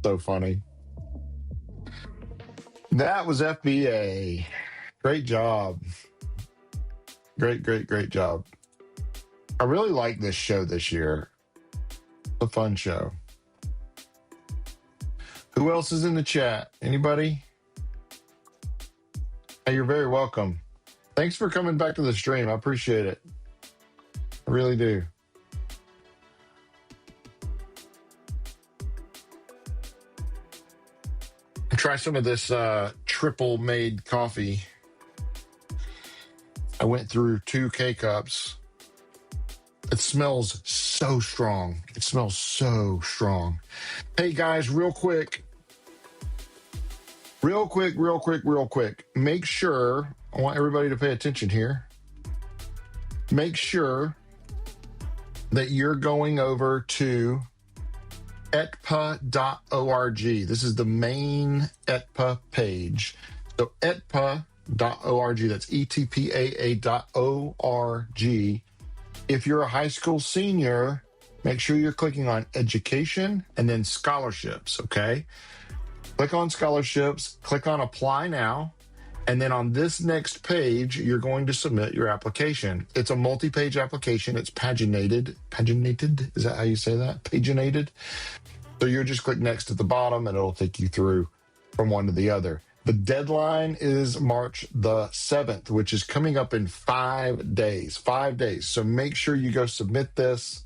So funny. That was FBA. Great job. Great job. I really like this show this year. It's a fun show. Who else is in the chat? Anybody? Hey, you're very welcome. Thanks for coming back to the stream. I appreciate it. I really do. Try some of this triple made coffee. I went through 2 K-cups. It smells so strong. It smells so strong. Hey guys, real quick. Make sure, I want everybody to pay attention here. Make sure that you're going over to ETPAA.org. This is the main ETPAA page. So ETPAA.org, that's ETPAA.org. If you're a high school senior, make sure you're clicking on education and then scholarships, okay? Click on scholarships, click on apply now, and then on this next page, you're going to submit your application. It's a multi-page application. It's paginated. Paginated? Is that how you say that? Paginated? So you'll just click next at the bottom and it'll take you through from one to the other. The deadline is March the 7th, which is coming up in 5 days. 5 days. So make sure you go submit this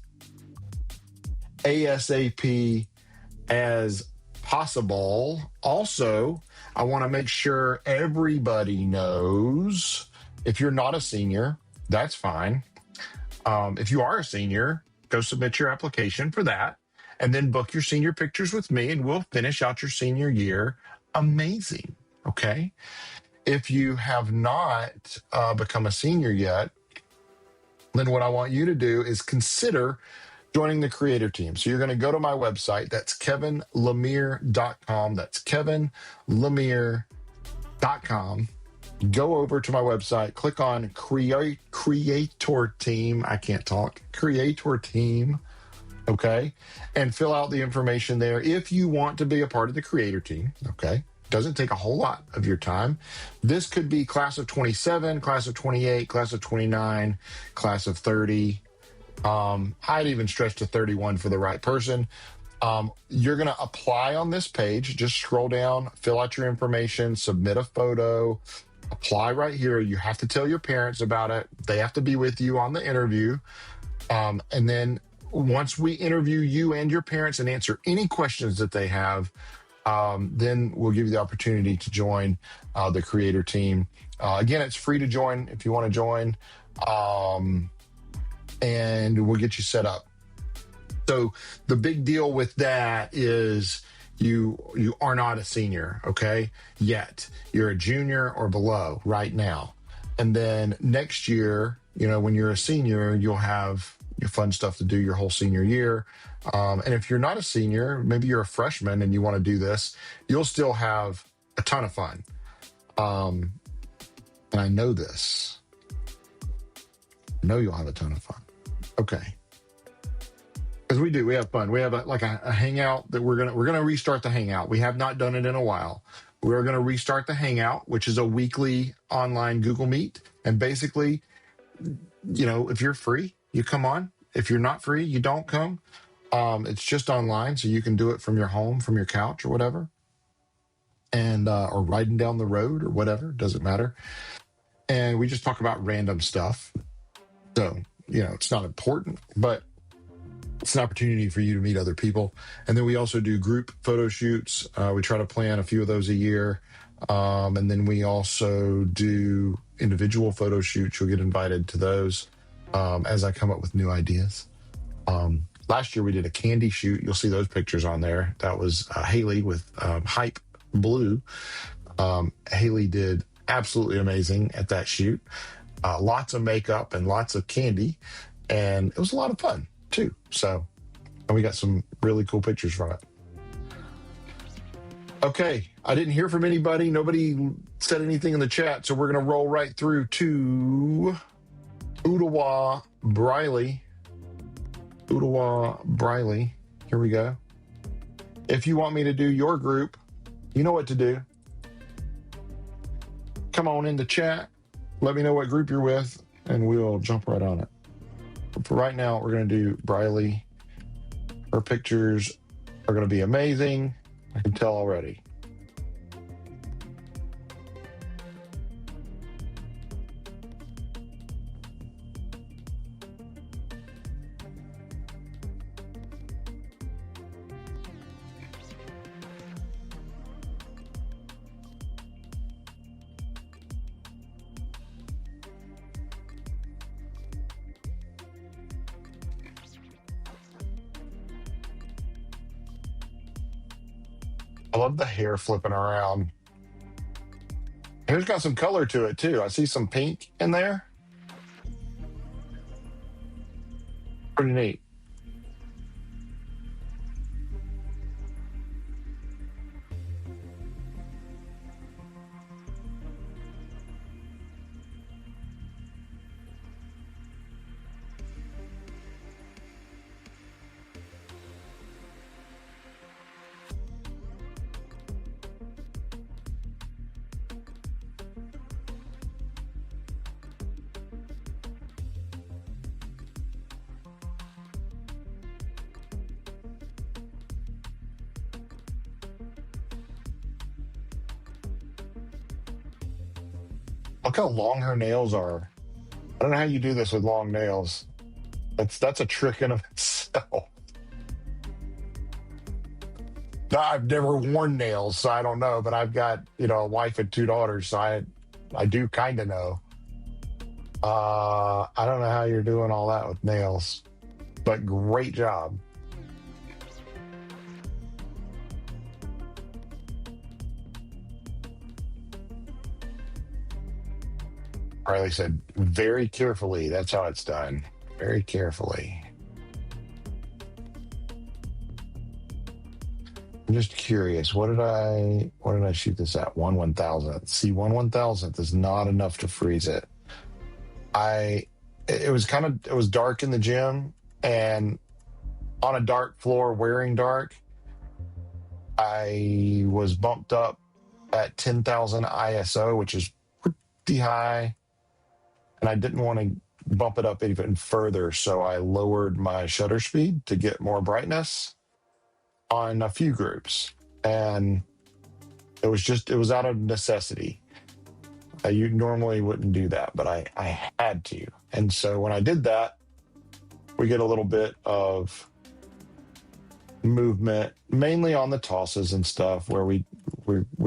ASAP as possible. Also, I want to make sure everybody knows if you're not a senior, that's fine. If you are a senior, go submit your application for that and then book your senior pictures with me and we'll finish out your senior year amazing. Okay. If you have not become a senior yet, then what I want you to do is consider joining the creator team. So you're going to go to my website. That's kevinlemire.com. That's kevinlemire.com. Go over to my website, click on creator team. I can't talk. Creator team. Okay. And fill out the information there if you want to be a part of the creator team. Okay. Doesn't take a whole lot of your time. This could be class of 27, class of 28, class of 29, class of 30. I'd even stretch to 31 for the right person. You're going to apply on this page. Just scroll down, fill out your information, submit a photo, apply right here. You have to tell your parents about it. They have to be with you on the interview. And then once we interview you and your parents and answer any questions that they have, then we'll give you the opportunity to join the creator team. Again, it's free to join if you want to join. And we'll get you set up. So the big deal with that is you are not a senior, okay, yet. You're a junior or below right now. And then next year, when you're a senior, you'll have your fun stuff to do your whole senior year. And if you're not a senior, maybe you're a freshman and you want to do this, you'll still have a ton of fun. And I know this. I know you'll have a ton of fun. Okay. Because we have fun. We have a hangout that we're gonna restart the hangout. We have not done it in a while. We're gonna restart the hangout, which is a weekly online Google Meet. And basically, if you're free, you come on. If you're not free, you don't come. It's just online, so you can do it from your home, from your couch, or whatever, and or riding down the road or whatever. Doesn't matter. And we just talk about random stuff. So it's not important, but it's an opportunity for you to meet other people. And then we also do group photo shoots. We try to plan a few of those a year. And then we also do individual photo shoots. You'll get invited to those as I come up with new ideas. Last year we did a candy shoot. You'll see those pictures on there. That was Haley with Hype Blue. Haley did absolutely amazing at that shoot. Lots of makeup and lots of candy. And it was a lot of fun too. So, and we got some really cool pictures from it. Okay, I didn't hear from anybody. Nobody said anything in the chat, so we're going to roll right through to Ottawa Briley. Ottawa Briley. Here we go. If you want me to do your group, you know what to do. Come on in the chat. Let me know what group you're with, and we'll jump right on it. But for right now, we're going to do Briley. Her pictures are going to be amazing. I can tell already. I love the hair flipping around. Hair's got some color to it too. I see some pink in there. Pretty neat. Look how long her nails are. I don't know how you do this with long nails. That's a trick in of itself. I've never worn nails, so I don't know. But I've got a wife and 2 daughters, so I do kind of know. I don't know how you're doing all that with nails, but great job. Riley said, very carefully. That's how it's done. Very carefully. I'm just curious. What did I shoot this at? 1/1000th. See, 1/1000th is not enough to freeze it. It was dark in the gym, and on a dark floor wearing dark, I was bumped up at 10,000 ISO, which is pretty high. And I didn't want to bump it up even further, so I lowered my shutter speed to get more brightness on a few groups. And it was out of necessity. You normally wouldn't do that, but I had to. And so when I did that, we get a little bit of movement, mainly on the tosses and stuff, where we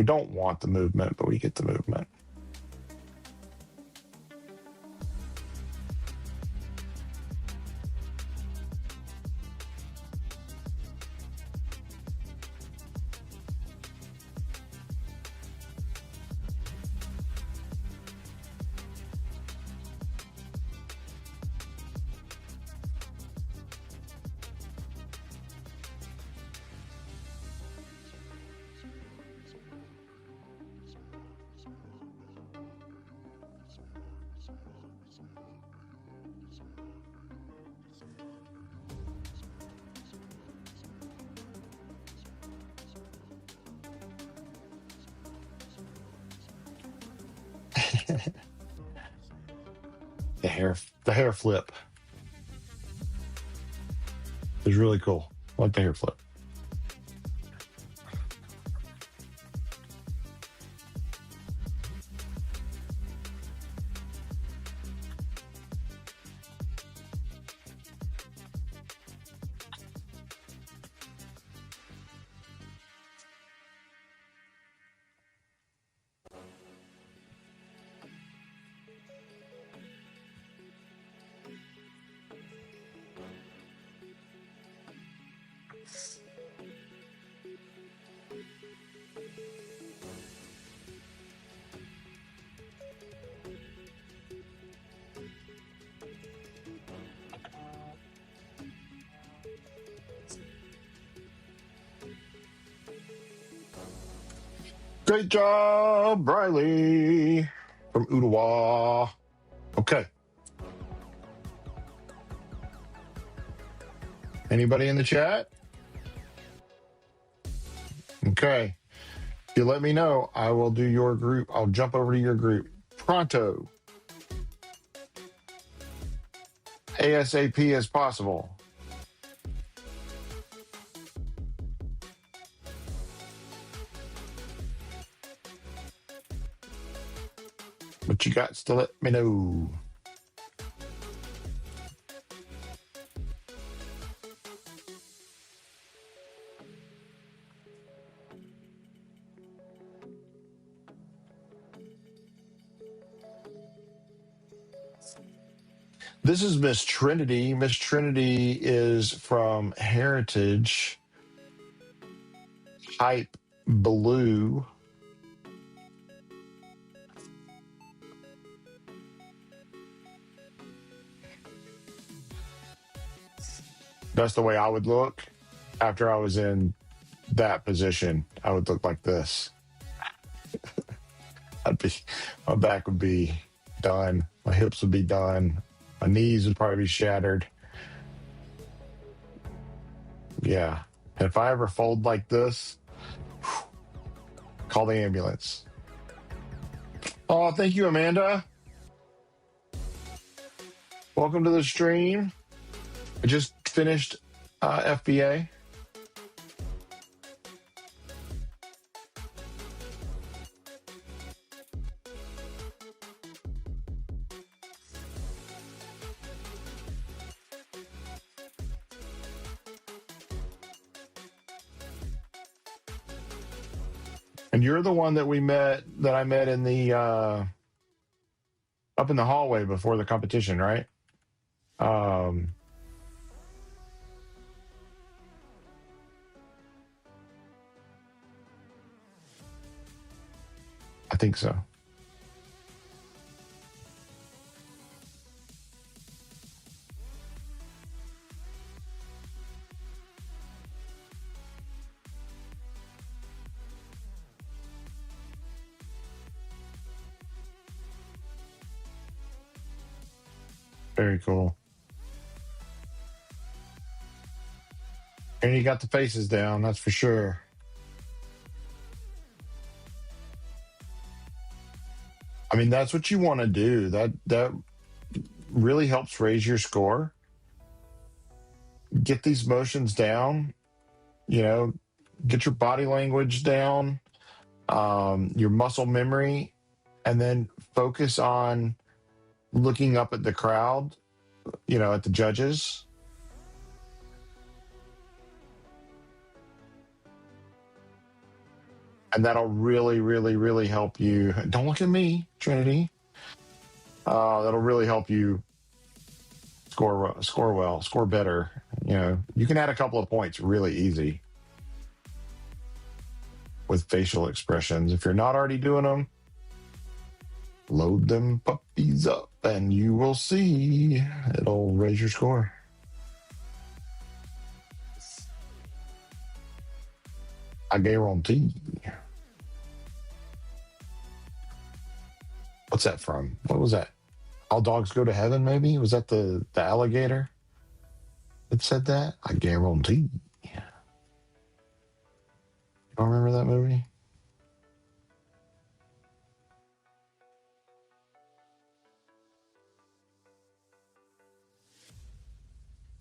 don't want the movement, but we get the movement. The hair flip is really cool. I like the hair flip. Great job, Riley from Ottawa. Okay. Anybody in the chat? Okay. If you let me know, I will do your group. I'll jump over to your group pronto. ASAP as possible. But you got to let me know. This is Miss Trinity. Miss Trinity is from Heritage Hype Blue. That's the way I would look after I was in that position. I would look like this. My back would be done. My hips would be done. My knees would probably be shattered. Yeah. And if I ever fold like this, call the ambulance. Oh, thank you, Amanda. Welcome to the stream. I just finished FBA. And you're the one that I met in the up in the hallway before the competition, right? I think so. Very cool. And you got the faces down, that's for sure. I mean, that's what you want to do. That really helps raise your score. Get these motions down, get your body language down, your muscle memory, and then focus on looking up at the crowd, at the judges. And that'll really, really, really help you. Don't look at me, Trinity. That'll really help you score well, score better. You can add a couple of points really easy with facial expressions. If you're not already doing them, load them puppies up and you will see it'll raise your score. I guarantee. What's that from? What was that? All dogs go to heaven, maybe? Was that the alligator that said that? I guarantee. You don't remember that movie?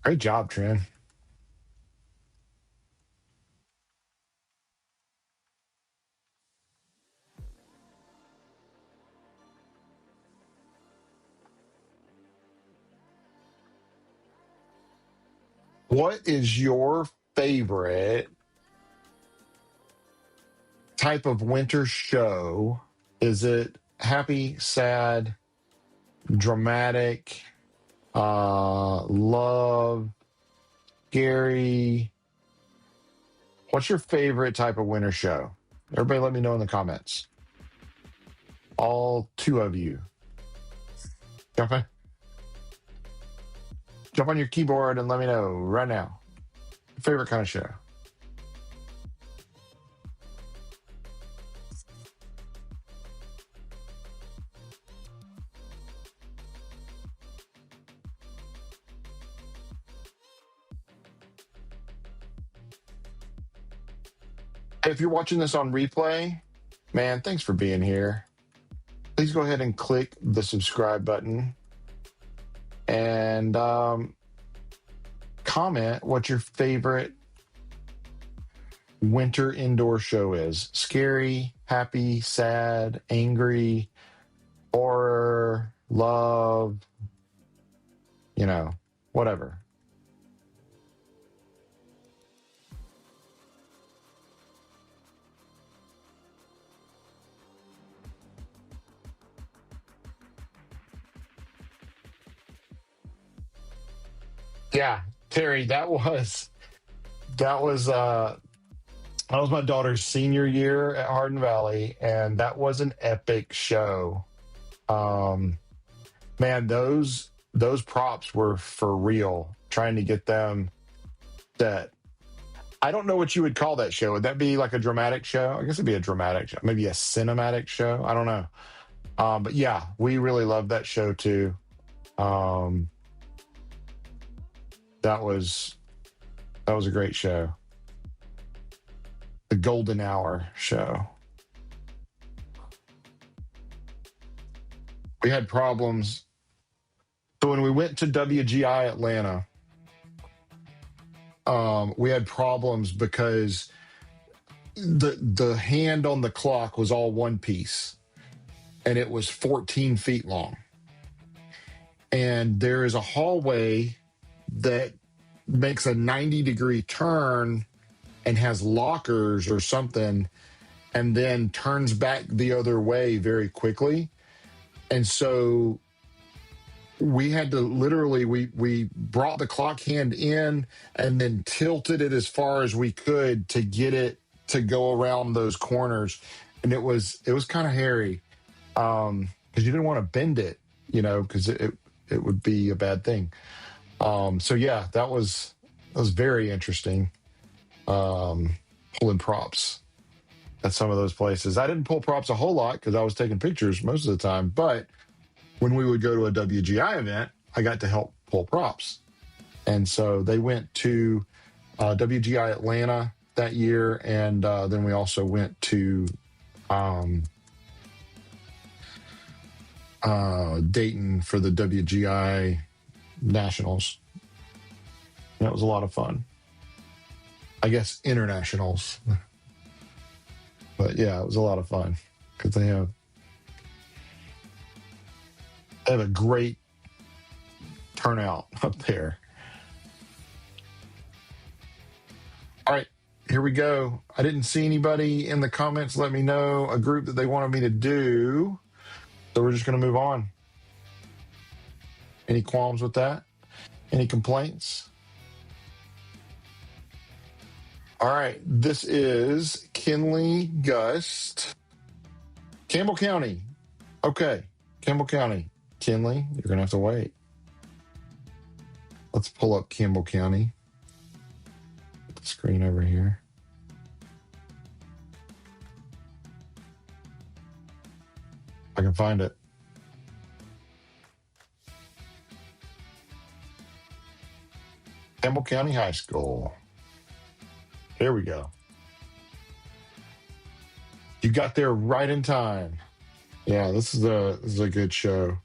Great job, Trin. What is your favorite type of winter show? Is it happy, sad, dramatic, love, scary? What's your favorite type of winter show? Everybody let me know in the comments. All two of you. Jump on your keyboard and let me know right now. Favorite kind of show. If you're watching this on replay, man, thanks for being here. Please go ahead and click the subscribe button and comment what your favorite winter indoor show is. Scary, happy, sad, angry, horror, love, whatever. Yeah, Terry, that was my daughter's senior year at Hardin Valley, and that was an epic show. Man, those props were for real. Trying to get them set. I don't know what you would call that show. Would that be like a dramatic show? I guess it'd be a dramatic show, maybe a cinematic show. I don't know. But yeah, we really loved that show too. That was a great show. The Golden Hour show. We had problems. So when we went to WGI Atlanta, we had problems because the hand on the clock was all one piece, and it was 14 feet long. And there is a hallway that makes a 90-degree turn and has lockers or something. and then turns back the other way very quickly. And so we had to literally, we brought the clock hand in and then tilted it as far as we could to get it to go around those corners. And it was kind of hairy because you didn't want to bend it, because it would be a bad thing. So yeah, that was very interesting. Pulling props at some of those places. I didn't pull props a whole lot because I was taking pictures most of the time, but when we would go to a WGI event, I got to help pull props. And so they went to WGI Atlanta that year, and then we also went to Dayton for the WGI Nationals. And that was a lot of fun. I guess internationals. But yeah, it was a lot of fun because they have a great turnout up there. All right, here we go. I didn't see anybody in the comments let me know a group that they wanted me to do. So we're just going to move on. Any qualms with that? Any complaints? All right, this is Kinley Gust, Campbell County. Okay, Campbell County. Kinley, you're going to have to wait. Let's pull up Campbell County. Put the screen over here. I can find it. Campbell County High School. There we go. You got there right in time. Yeah, this is a good show.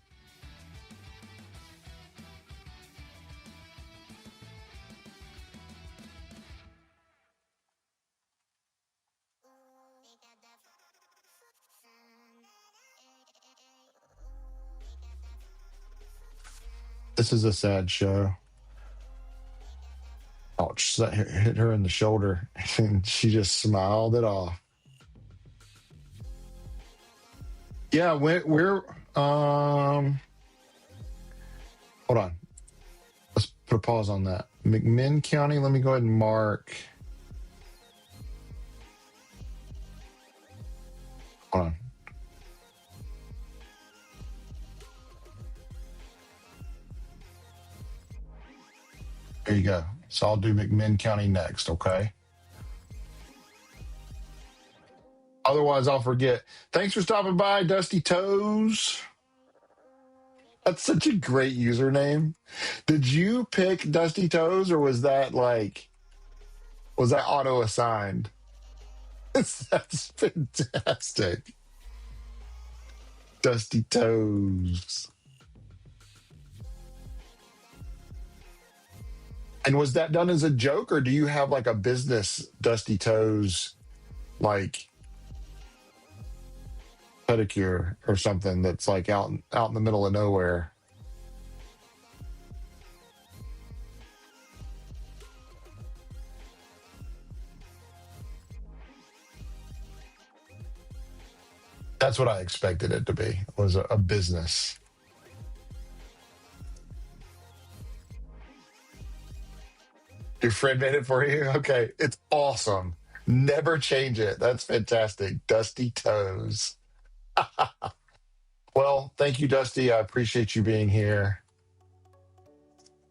This is a sad show. Ouch, that hit her in the shoulder, and she just smiled it off. Yeah, we're hold on. Let's put a pause on that. McMinn County, let me go ahead and mark. Hold on. There you go. So I'll do McMinn County next, okay? Otherwise, I'll forget. Thanks for stopping by, Dusty Toes. That's such a great username. Did you pick Dusty Toes, or was that auto assigned? That's fantastic. Dusty Toes. And was that done as a joke, or do you have like a business Dusty Toes, like pedicure or something that's like out in the middle of nowhere? That's what I expected it to be, was a business. Your friend made it for you? Okay, it's awesome. Never change it. That's fantastic. Dusty Toes. Well, thank you, Dusty. I appreciate you being here.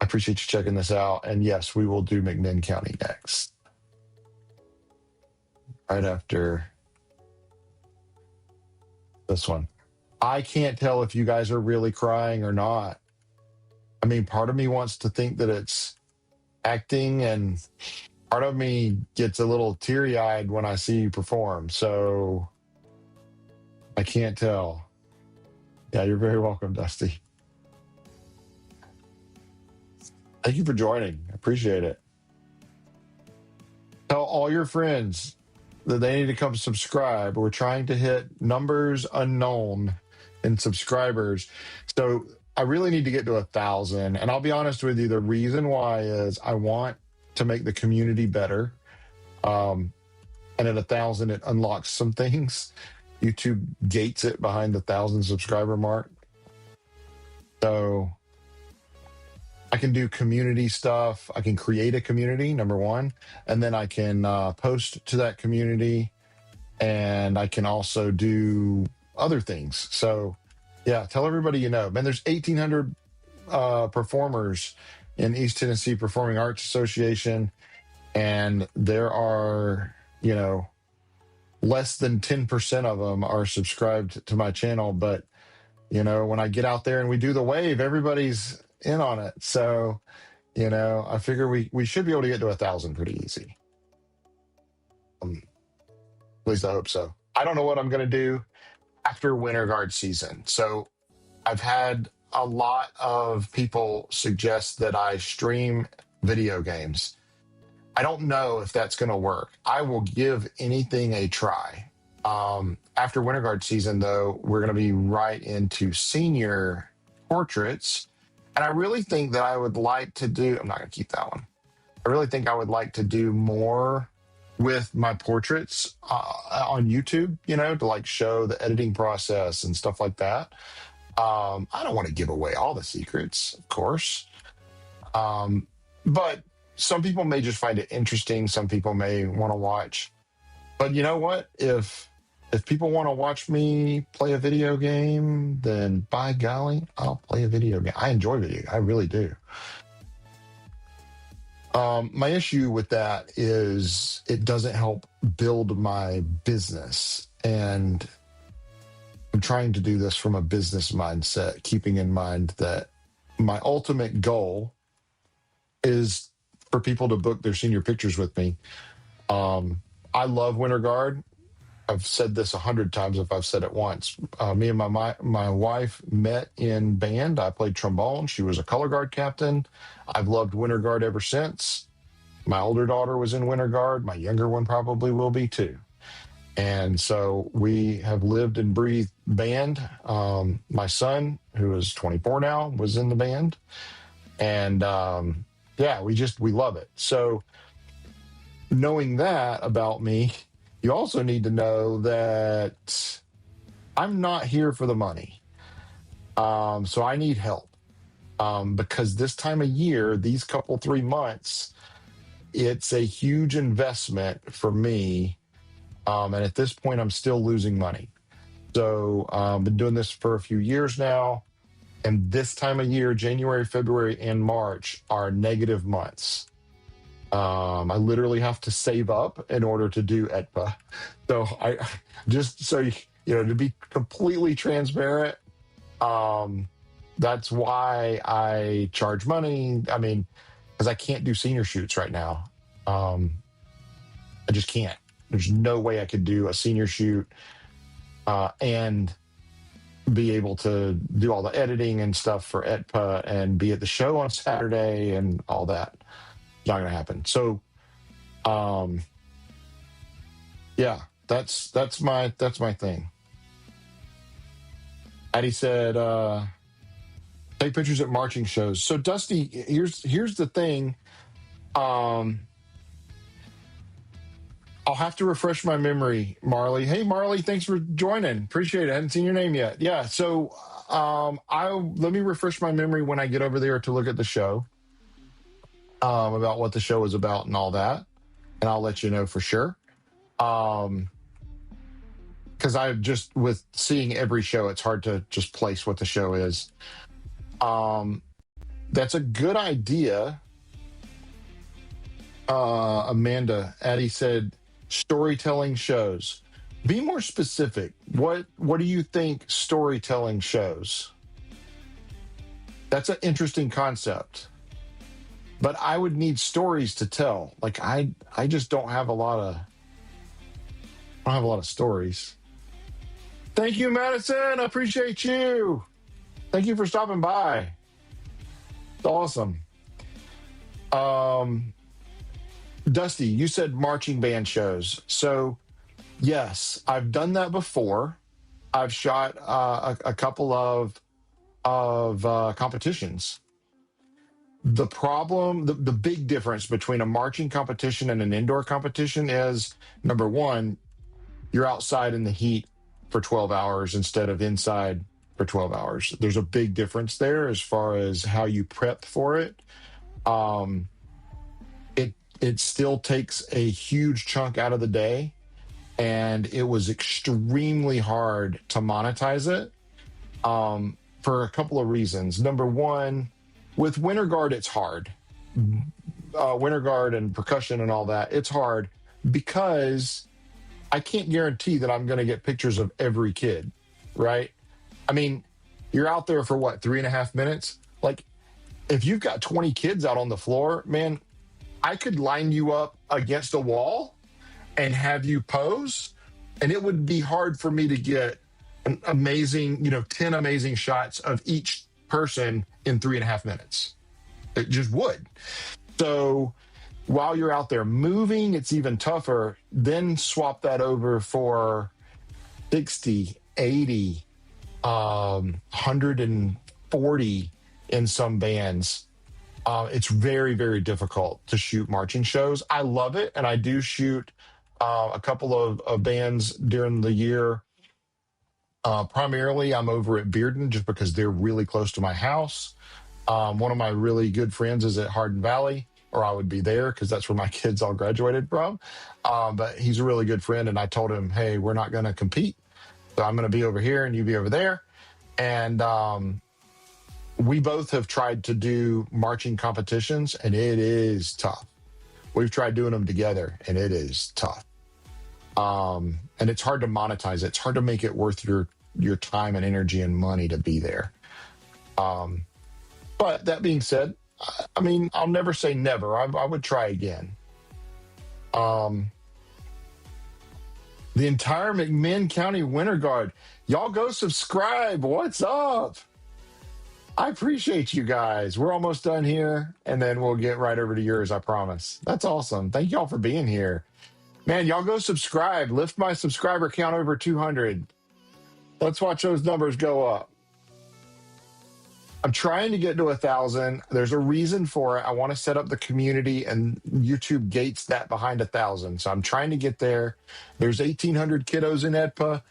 I appreciate you checking this out. And yes, we will do McMinn County next. Right after this one. I can't tell if you guys are really crying or not. I mean, part of me wants to think that it's acting, and part of me gets a little teary-eyed when I see you perform. So I can't tell. Yeah, you're very welcome, Dusty. Thank you for joining. I appreciate it. Tell all your friends that they need to come subscribe. We're trying to hit numbers unknown in subscribers. So I really need to get to 1,000. And I'll be honest with you, the reason why is I want to make the community better. and at 1,000 it unlocks some things. YouTube gates it behind the 1,000 subscriber mark. So I can do community stuff. I can create a community, number one, and then I can post to that community, and I can also do other things. So yeah, tell everybody you know. Man, there's 1,800 performers in East Tennessee Performing Arts Association, and there are, you know, less than 10% of them are subscribed to my channel. But, you know, when I get out there and we do the wave, everybody's in on it. So, you know, I figure we should be able to get to 1,000 pretty easy. At least I hope so. I don't know what I'm going to do after winter guard season. So I've had a lot of people suggest that I stream video games. I don't know if that's going to work. I will give anything a try. After winter guard season, though, we're going to be right into senior portraits. And I really think that I would like to do, I'm not going to keep that one. I really think I would like to do more with my portraits on YouTube, you know, to like show the editing process and stuff like that. I don't want to give away all the secrets, of course. But some people may just find it interesting. Some people may want to watch. But you know what? If people want to watch me play a video game, then by golly, I'll play a video game. I enjoy video. I really do. My issue with that is it doesn't help build my business. And I'm trying to do this from a business mindset, keeping in mind that my ultimate goal is for people to book their senior pictures with me. I love winter guard. I've said this 100 times if I've said it once. Me and my wife met in band. I played trombone. She was a color guard captain. I've loved winter guard ever since. My older daughter was in winter guard. My younger one probably will be too. And so we have lived and breathed band. My son, who is 24 now, was in the band. And yeah, we love it. So knowing that about me, you also need to know that I'm not here for the money. So I need help. Because this time of year, these couple 3 months, it's a huge investment for me. And at this point, I'm still losing money. So I've been doing this for a few years now. And this time of year, January, February, and March are negative months. I literally have to save up in order to do ETPAA. So I just so you know, to be completely transparent, that's why I charge money. I mean, because I can't do senior shoots right now. I just can't. There's no way I could do a senior shoot and be able to do all the editing and stuff for ETPAA and be at the show on Saturday and all that. Not gonna happen. So yeah, that's my thing. Addie said take pictures at marching shows. So Dusty, here's the thing. I'll have to refresh my memory, Marley. Hey Marley, thanks for joining. Appreciate it. I hadn't seen your name yet. Yeah, so let me refresh my memory when I get over there to look at the show. About what the show is about and all that, and I'll let you know for sure. Because I just, with seeing every show, it's hard to just place what the show is. That's a good idea. Amanda, Addie said storytelling shows. Be more specific. What do you think storytelling shows? That's an interesting concept. But I would need stories to tell. Like I just don't have a lot of stories. Thank you, Madison. I appreciate you. Thank you for stopping by. It's awesome. Dusty, you said marching band shows. So yes, I've done that before. I've shot a couple of competitions. The problem, the big difference between a marching competition and an indoor competition is, number one, you're outside in the heat for 12 hours instead of inside for 12 hours. There's a big difference there as far as how you prep for it. Um, it still takes a huge chunk out of the day, and it was extremely hard to monetize it for a couple of reasons. Number one, with Winter Guard, it's hard. Winter Guard and percussion and all that, it's hard because I can't guarantee that I'm going to get pictures of every kid, right? I mean, you're out there for what, 3.5 minutes? Like, if you've got 20 kids out on the floor, man, I could line you up against a wall and have you pose, and it would be hard for me to get an amazing, 10 amazing shots of each person in 3.5 minutes. It just would. So while you're out there moving, it's even tougher. Then swap that over for 60, 80, 140 in some bands. It's very, very difficult to shoot marching shows. I love it, and I do shoot a couple of bands during the year. Primarily, I'm over at Bearden just because they're really close to my house. One of my really good friends is at Hardin Valley, or I would be there because that's where my kids all graduated from. But he's a really good friend, and I told him, hey, we're not going to compete. So I'm going to be over here and you be over there. And we both have tried to do marching competitions, and it is tough. We've tried doing them together, and it is tough. And it's hard to monetize it. It's hard to make it worth your time and energy and money to be there. But that being said, I mean, I'll never say never. I would try again. The entire McMinn County Winter Guard, y'all go subscribe. What's up? I appreciate you guys. We're almost done here, and then we'll get right over to yours, I promise. That's awesome. Thank y'all for being here. Man, y'all go subscribe. Lift my subscriber count over 200. Let's watch those numbers go up. I'm trying to get to 1,000. There's a reason for it. I want to set up the community, and YouTube gates that behind 1,000. So I'm trying to get there. There's 1,800 kiddos in ETPAA.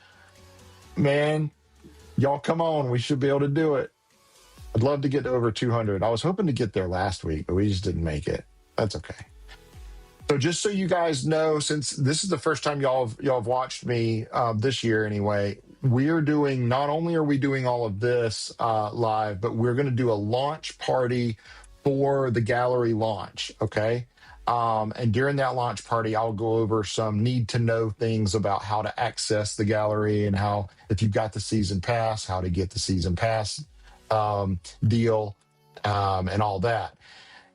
Man, y'all come on. We should be able to do it. I'd love to get to over 200. I was hoping to get there last week, but we just didn't make it. That's okay. So just so you guys know, since this is the first time y'all have watched me this year anyway, we're doing, not only are we doing all of this live, but we're going to do a launch party for the gallery launch, okay? And during that launch party, I'll go over some need to know things about how to access the gallery and how, if you've got the season pass, how to get the season pass deal and all that.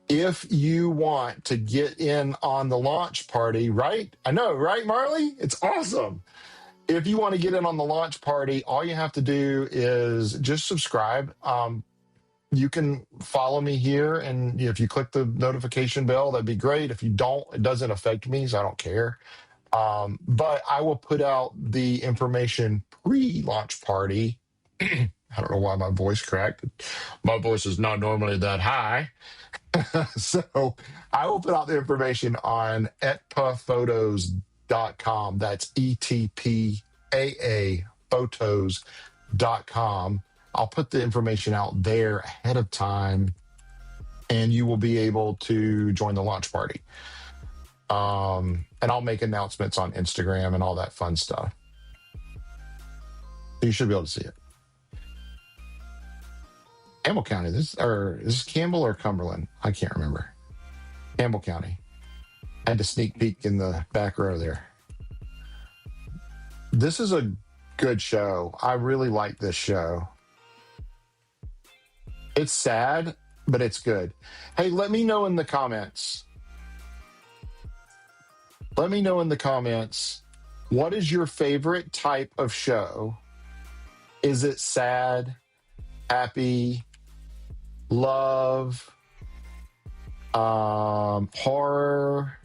If you want to get in on the launch party, right? I know, right, Marley? It's awesome. If you want to get in on the launch party, all you have to do is just subscribe. You can follow me here, and if you click the notification bell, that'd be great. If you don't, it doesn't affect me, so I don't care. But I will put out the information pre-launch party. I don't know why my voice cracked. My voice is not normally that high. So I will put out the information on etpaphotos.com. That's ETPAA Photos.com. I'll put the information out there ahead of time, and you will be able to join the launch party. And I'll make announcements on Instagram and all that fun stuff. You should be able to see it. Campbell County. Is this Campbell or Cumberland? I can't remember. Campbell County. I had to sneak peek in the back row there. This is a good show. I really like this show. It's sad, but it's good. Hey, let me know in the comments. Let me know in the comments, what is your favorite type of show? Is it sad, happy, love, horror,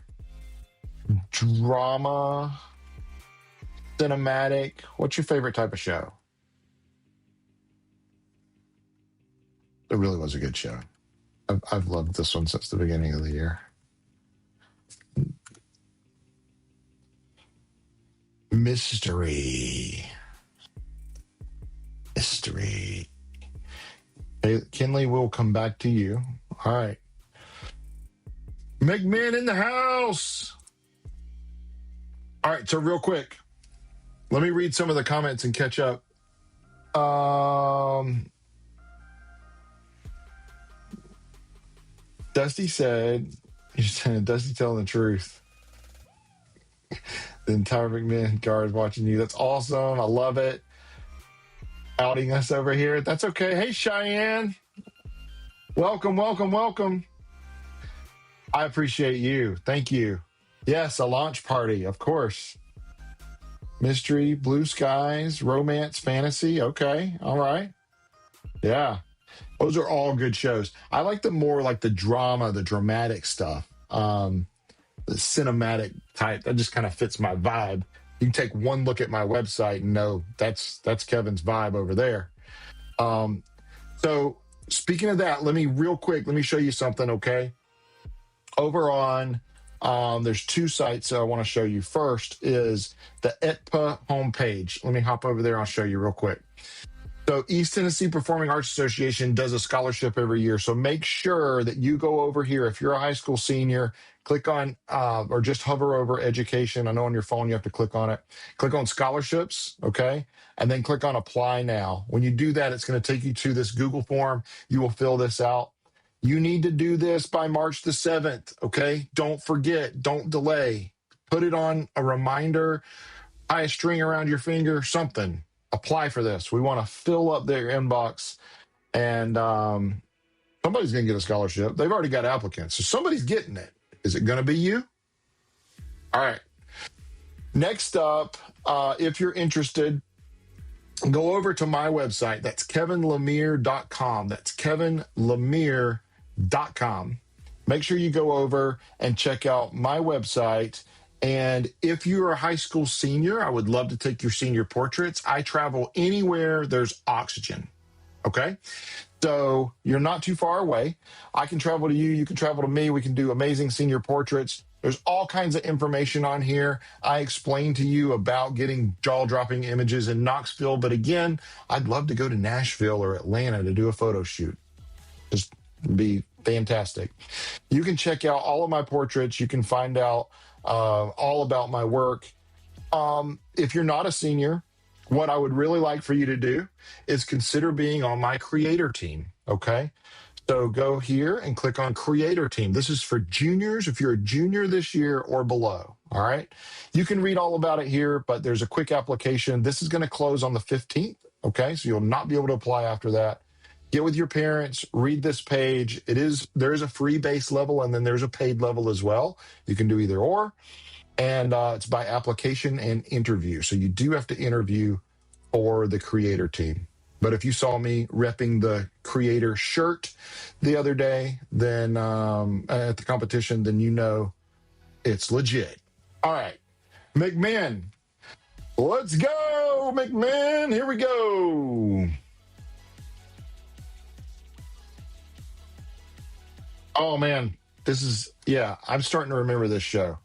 drama, cinematic? What's your favorite type of show? It really was a good show. I've loved this one since the beginning of the year. Mystery. Hey, Kinley, we'll come back to you. All right. McMahon in the house. All right, so real quick, let me read some of the comments and catch up. Dusty said, Dusty telling the truth. The entire McMahon guard is watching you. That's awesome. I love it. Outing us over here. That's okay. Hey, Cheyenne. Welcome, welcome, welcome. I appreciate you. Thank you. Yes, a launch party, of course. Mystery, blue skies, romance, fantasy. Okay. All right. Yeah. Those are all good shows. I like the more like the drama, the dramatic stuff. The cinematic type. That just kind of fits my vibe. You can take one look at my website and know that's Kevin's vibe over there. So speaking of that, let me show you something, okay? Over on there's two sites I want to show you. First is the ETPAA homepage. Let me hop over there. I'll show you real quick. So East Tennessee Performing Arts Association does a scholarship every year. So make sure that you go over here. If you're a high school senior, click on or just hover over education. I know on your phone you have to click on it. Click on scholarships, okay? And then click on apply now. When you do that, it's going to take you to this Google form. You will fill this out. You need to do this by March the 7th, okay? Don't forget. Don't delay. Put it on a reminder, tie a string around your finger, something. Apply for this. We want to fill up their inbox, and somebody's going to get a scholarship. They've already got applicants, so somebody's getting it. Is it going to be you? All right. Next up, if you're interested, go over to my website. That's kevinlemire.com. That's kevinlemire.com. Make sure you go over and check out my website. And if you're a high school senior, I would love to take your senior portraits. I travel anywhere there's oxygen. Okay. So you're not too far away. I can travel to you. You can travel to me. We can do amazing senior portraits. There's all kinds of information on here. I explained to you about getting jaw-dropping images in Knoxville. But again, I'd love to go to Nashville or Atlanta to do a photo shoot. Just be fantastic. You can check out all of my portraits. You can find out all about my work. If you're not a senior, what I would really like for you to do is consider being on my creator team, okay? So go here and click on creator team. This is for juniors, if you're a junior this year or below, all right? You can read all about it here, but there's a quick application. This is going to close on the 15th, okay? So you'll not be able to apply after that. Get with your parents, read this page. There is a free base level, and then there's a paid level as well. You can do either or. And it's by application and interview. So you do have to interview for the creator team. But if you saw me repping the creator shirt the other day, then at the competition, then you know it's legit. All right, McMahon. Let's go, McMahon. Here we go. Oh, man. I'm starting to remember this show.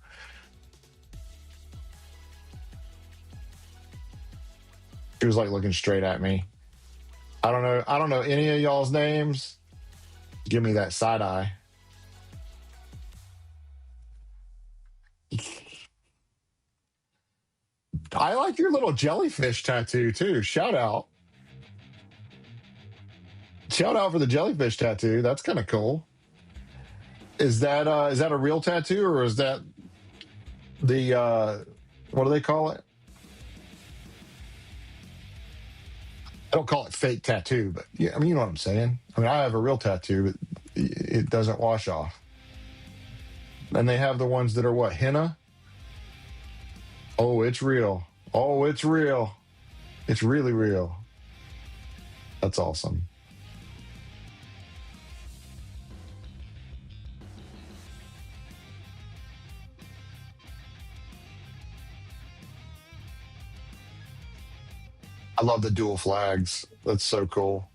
She was like looking straight at me. I don't know any of y'all's names. Give me that side eye. I like your little jellyfish tattoo too. Shout out. Shout out for the jellyfish tattoo. That's kind of cool. Is that a real tattoo, or is that the what do they call it? I don't call it fake tattoo, but yeah, I mean, you know what I'm saying. I mean, I have a real tattoo, but it doesn't wash off. And they have the ones that are what, henna? Oh, it's real. Oh, it's real. It's really real. That's awesome. I love the dual flags. That's so cool.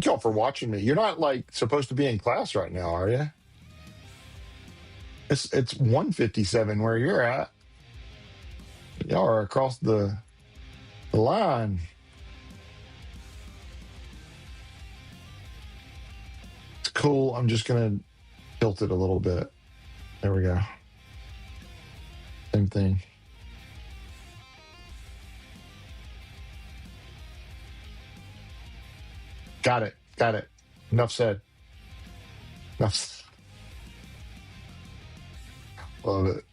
Thank y'all for watching me. You're not like supposed to be in class right now, are you? It's 1:57 where you're at. Y'all are across the line. It's cool. I'm just gonna tilt it a little bit. There we go. Same thing. Got it. Got it. Enough said. Enough said. Love it.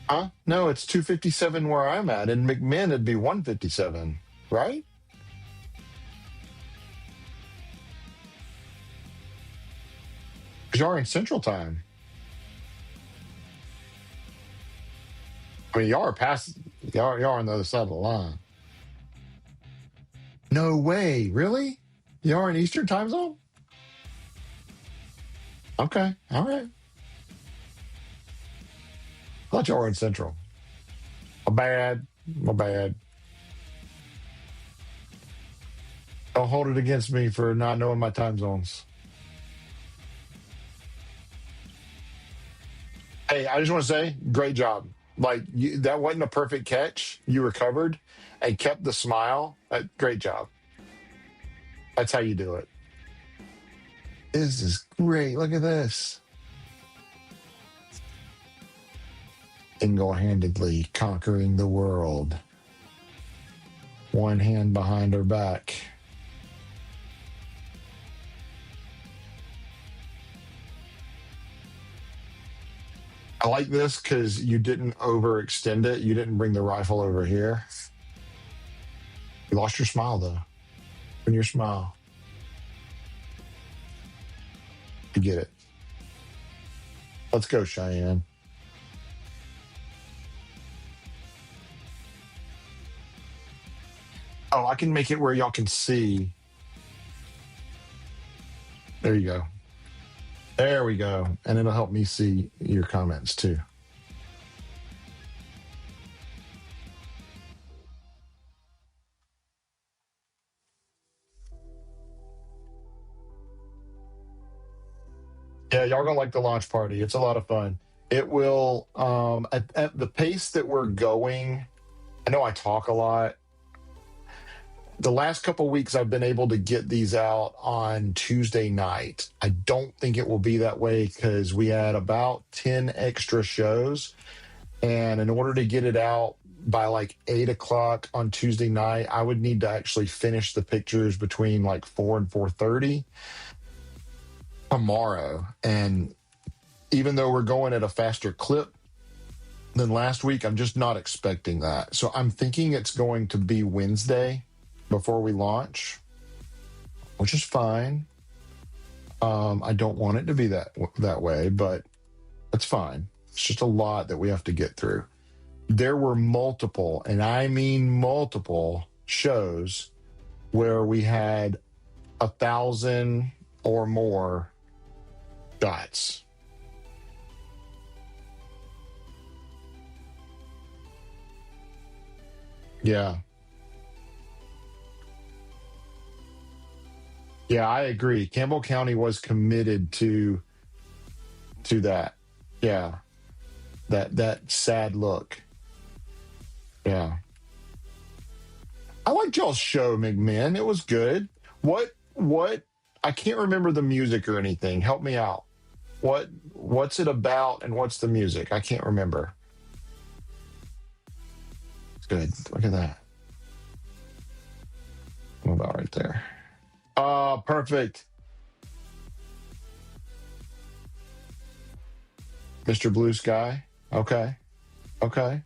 Huh? No, it's 2:57 where I'm at. In McMinn, it'd be 1:57, right? Because y'all are in Central Time. I mean, y'all are past. Y'all are on the other side of the line. No way. Really? Y'all are in Eastern Time Zone? Okay. All right. I thought y'all were in Central. My bad. My bad. Don't hold it against me for not knowing my time zones. Hey, I just want to say, great job. Like that wasn't a perfect catch. You recovered and kept the smile. Great job. That's how you do it. This is great. Look at this. Single-handedly conquering the world. One hand behind her back. I like this because you didn't overextend it. You didn't bring the rifle over here. You lost your smile, though. When your smile. You get it. Let's go, Cheyenne. Oh, I can make it where y'all can see. There you go. There we go. And it'll help me see your comments, too. Yeah, y'all gonna like the launch party. It's a lot of fun. It will at the pace that we're going. I know I talk a lot. The last couple of weeks I've been able to get these out on Tuesday night. I don't think it will be that way because we had about 10 extra shows. And in order to get it out by like 8 o'clock on Tuesday night, I would need to actually finish the pictures between like 4 and 4:30 tomorrow. And even though we're going at a faster clip than last week, I'm just not expecting that. So I'm thinking it's going to be Wednesday before we launch, which is fine. I don't want it to be that way, but that's fine. It's just a lot that we have to get through. There were multiple, and I mean multiple shows where we had 1,000 or more shots. Yeah. Yeah, I agree. Campbell County was committed to that. Yeah. That sad look. Yeah. I liked y'all's show, McMahon. It was good. What I can't remember the music or anything. Help me out. What's it about and what's the music? I can't remember. It's good. Look at that. I'm about right there. Oh, perfect. Mr. Blue Sky. Okay. Okay.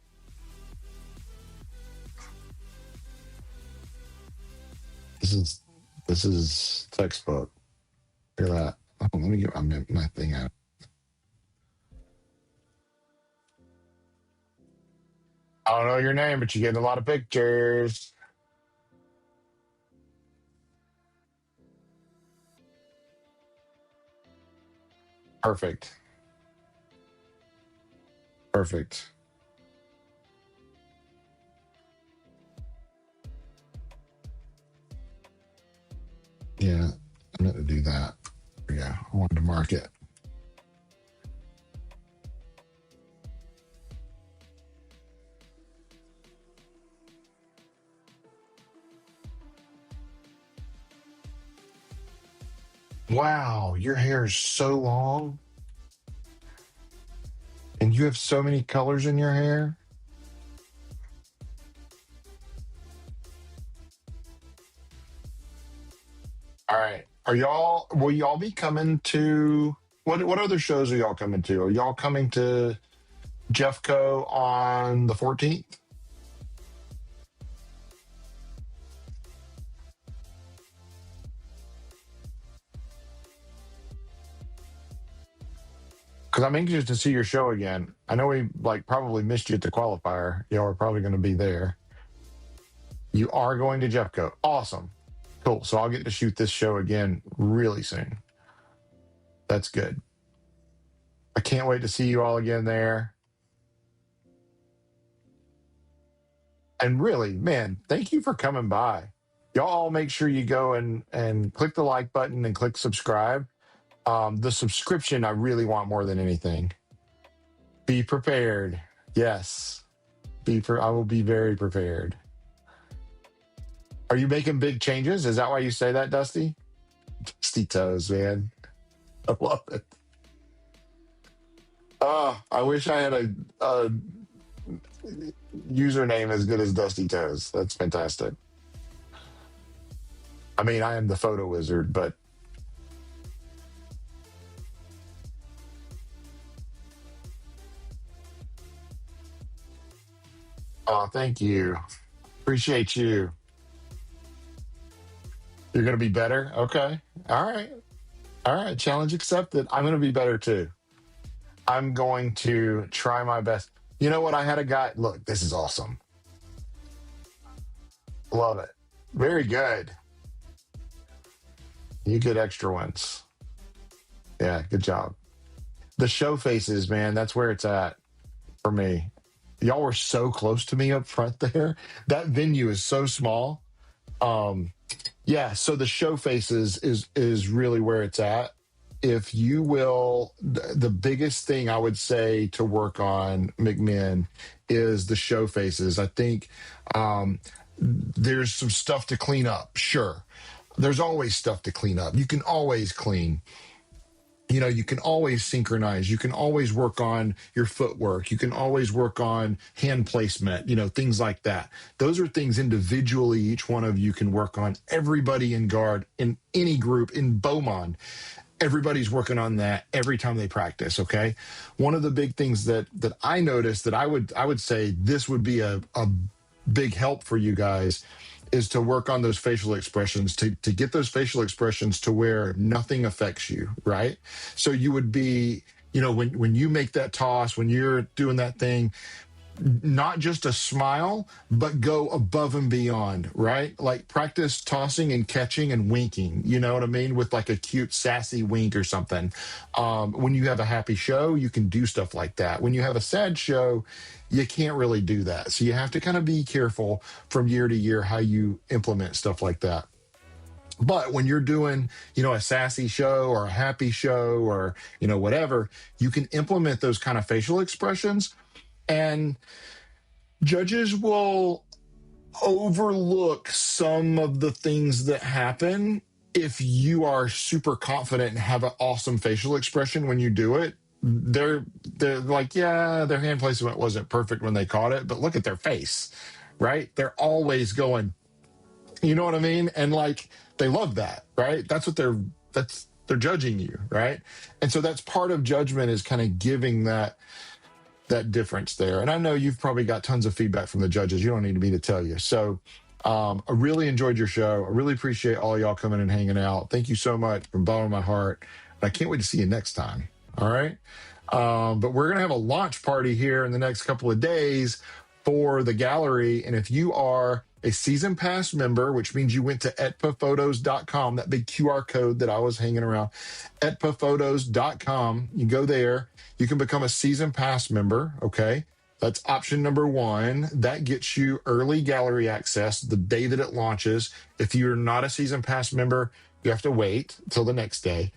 This is textbook. Look at that. Oh, let me get my thing out. I don't know your name, but you're getting a lot of pictures. Perfect. Perfect. Yeah, I meant to do that. Yeah, I wanted to mark it. Wow, your hair is so long. And you have so many colors in your hair. All right. Will y'all be coming to, what other shows are y'all coming to? Are y'all coming to Jeff Co on the 14th? Because I'm anxious to see your show again. I know we probably missed you at the qualifier. Y'all are probably going to be there. You are going to Jeff Co. Awesome. Cool. So I'll get to shoot this show again really soon. That's good. I can't wait to see you all again there. And really, man, thank you for coming by. Y'all all make sure you go and click the like button and click subscribe. The subscription I really want more than anything. Be prepared. Yes. I will be very prepared. Are you making big changes? Is that why you say that, Dusty? Dusty Toes, man. I love it. I wish I had a username as good as Dusty Toes. That's fantastic. I mean, I am the photo wizard, but thank you. Appreciate you. You're going to be better? Okay. All right. All right. Challenge accepted. I'm going to be better too. I'm going to try my best. You know what? I had a guy. Look, this is awesome. Love it. Very good. You get extra ones. Yeah. Good job. The show faces, man. That's where it's at for me. Y'all were so close to me up front there. That venue is so small. Yeah, so the show faces is really where it's at. If you will, the biggest thing I would say to work on, McMinn, is the show faces. I think there's some stuff to clean up. Sure, there's always stuff to clean up. You can always clean. You can always synchronize. You can always work on your footwork. You can always work on hand placement, things like that. Those are things individually each one of you can work on. Everybody in guard, in any group, in Beaumont, everybody's working on that every time they practice, okay? One of the big things that I noticed that I would say this would be a big help for you guys is to work on those facial expressions, to get those facial expressions to where nothing affects you, right? So you would be, when you make that toss, when you're doing that thing, not just a smile, but go above and beyond, right? Like practice tossing and catching and winking, you know what I mean? With like a cute, sassy wink or something. When you have a happy show, you can do stuff like that. When you have a sad show, you can't really do that. So you have to kind of be careful from year to year how you implement stuff like that. But when you're doing, a sassy show or a happy show or, whatever, you can implement those kind of facial expressions, and judges will overlook some of the things that happen if you are super confident and have an awesome facial expression when you do it. They're like, yeah, their hand placement wasn't perfect when they caught it, but look at their face, right? They're always going, you know what I mean? And they love that, right? They're judging you, right? And so that's part of judgment, is kind of giving that difference there. And I know you've probably got tons of feedback from the judges. You don't need me to tell you. So I really enjoyed your show. I really appreciate all y'all coming and hanging out. Thank you so much from the bottom of my heart. And I can't wait to see you next time. All right. But we're going to have a launch party here in the next couple of days for the gallery. And if you are a season pass member, which means you went to etpaphotos.com, that big QR code that I was hanging around, etpaphotos.com, you go there, you can become a season pass member, okay? That's option number one. That gets you early gallery access the day that it launches. If you're not a season pass member, you have to wait till the next day.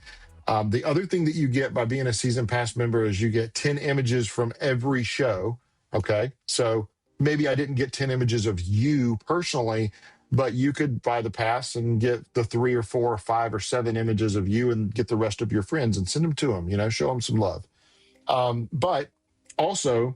The other thing that you get by being a season pass member is you get 10 images from every show. Okay. So maybe I didn't get 10 images of you personally, but you could buy the pass and get the 3 or 4 or 5 or 7 images of you and get the rest of your friends and send them to them, show them some love. But also,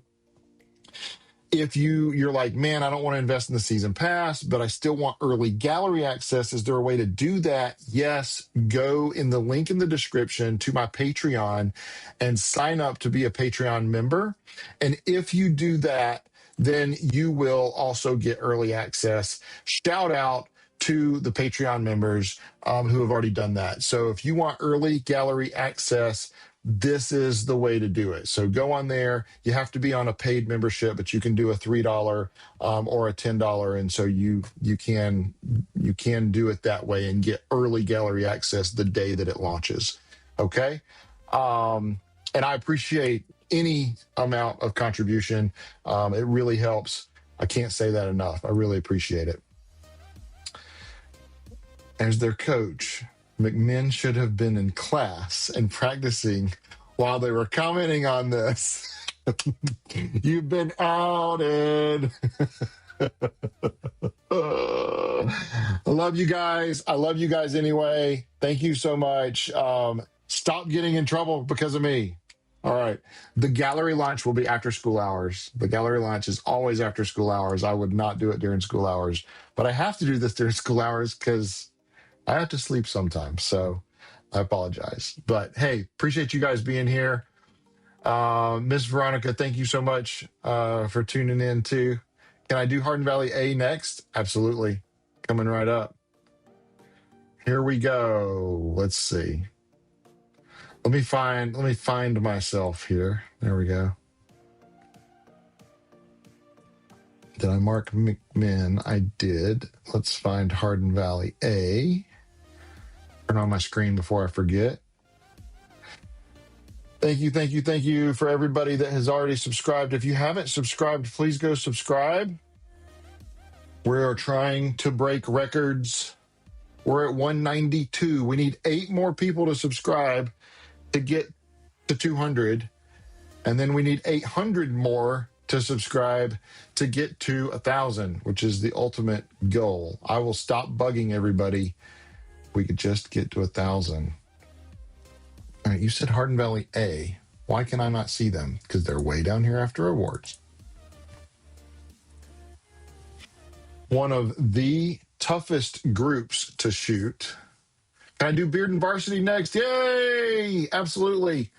if you're like, man, I don't want to invest in the season pass, but I still want early gallery access, is there a way to do that? Yes, go in the link in the description to my Patreon and sign up to be a Patreon member. And if you do that, then you will also get early access. Shout out to the Patreon members who have already done that. So if you want early gallery access, this is the way to do it. So go on there. You have to be on a paid membership, but you can do a $3 or a $10, and so you can do it that way and get early gallery access the day that it launches. Okay, and I appreciate any amount of contribution. It really helps. I can't say that enough. I really appreciate it. As their coach, McMinn should have been in class and practicing while they were commenting on this. You've been outed. I love you guys. I love you guys anyway. Thank you so much. Stop getting in trouble because of me. All right. The gallery launch will be after school hours. The gallery launch is always after school hours. I would not do it during school hours, but I have to do this during school hours because I have to sleep sometimes, so I apologize. But hey, appreciate you guys being here. Miss Veronica, thank you so much for tuning in too. Can I do Hardin Valley A next? Absolutely. Coming right up. Here we go. Let's see. Let me find myself here. There we go. Did I mark McMinn? I did. Let's find Hardin Valley A. Turn on my screen before I forget. Thank you for everybody that has already subscribed. If you haven't subscribed, please go subscribe. We are trying to break records. We're at 192. We need 8 more people to subscribe to get to 200. And then we need 800 more to subscribe to get to 1,000, which is the ultimate goal. I will stop bugging everybody. We could just get to 1,000. All right, you said Hardin Valley A. Why can I not see them? Because they're way down here after awards. One of the toughest groups to shoot. Can I do Bearden Varsity next? Yay! Absolutely.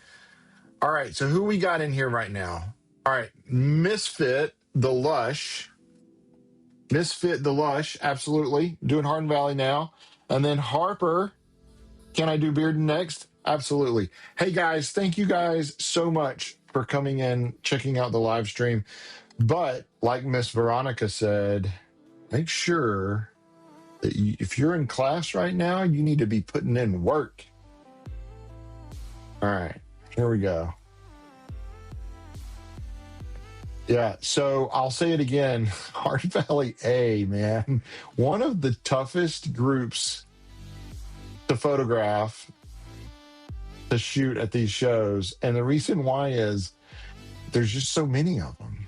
All right, so who we got in here right now? All right, Misfit the Lush, absolutely. Doing Hardin Valley now. And then Harper, can I do Bearden next? Absolutely. Hey guys, thank you guys so much for coming in, checking out the live stream. But like Miss Veronica said, make sure that if you're in class right now, you need to be putting in work. All right, here we go. Yeah, so I'll say it again. Hardin Valley A, man. One of the toughest groups to photograph, to shoot at these shows. And the reason why is there's just so many of them.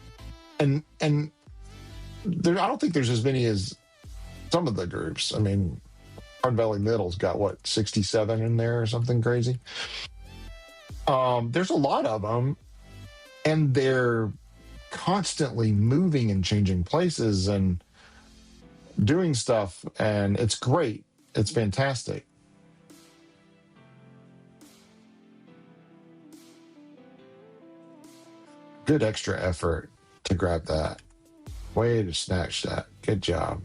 And there, I don't think there's as many as some of the groups. I mean, Hardin Valley Middle's got, 67 in there or something crazy? There's a lot of them, and they're constantly moving and changing places and doing stuff, and it's great. It's fantastic. Good extra effort to grab that. Way to snatch that. Good job.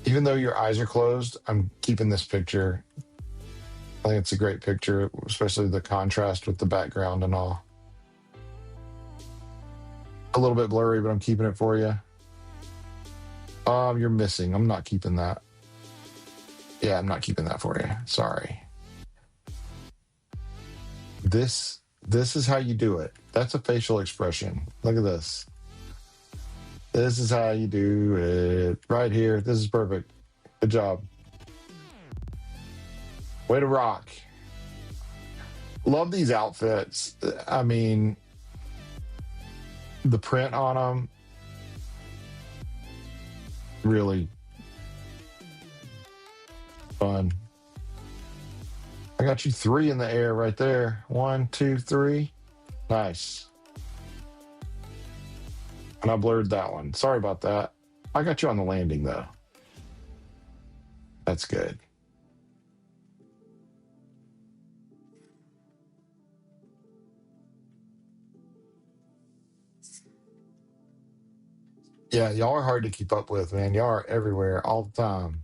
Even though your eyes are closed, I'm keeping this picture I think it's a great picture, especially the contrast with the background and all. A little bit blurry, but I'm keeping it for you. You're missing. I'm not keeping that. Yeah, I'm not keeping that for you. Sorry. This is how you do it. That's a facial expression. Look at this. This is how you do it. Right here. This is perfect. Good job. Way to rock. Love these outfits. I mean, the print on them, really fun. I got you 3 in the air right there. 1, 2, 3. Nice. And I blurred that one. Sorry about that. I got you on the landing, though. That's good. Yeah, y'all are hard to keep up with, man. Y'all are everywhere all the time.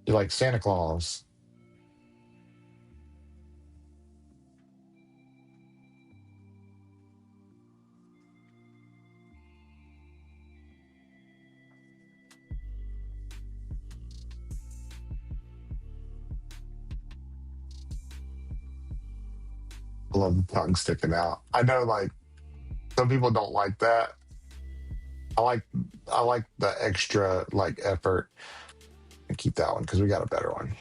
You're like Santa Claus. I love the tongue sticking out. I know, like, some people don't like that. I like the extra like effort. And keep that one because we got a better one.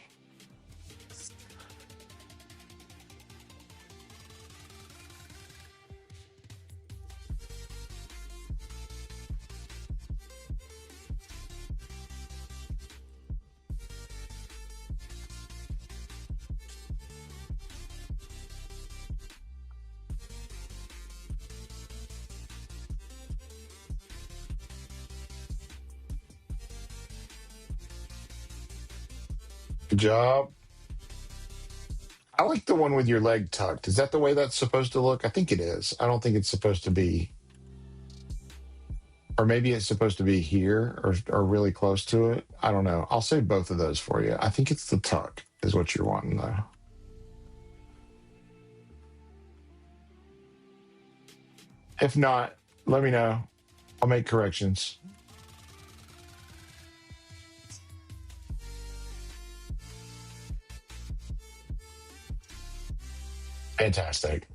Good job. I like the one with your leg tucked. Is that the way that's supposed to look? I think it is. I don't think it's supposed to be, or maybe it's supposed to be here or really close to it. I don't know. I'll say both of those for you. I think it's the tuck is what you're wanting though. If not, let me know. I'll make corrections. Fantastic.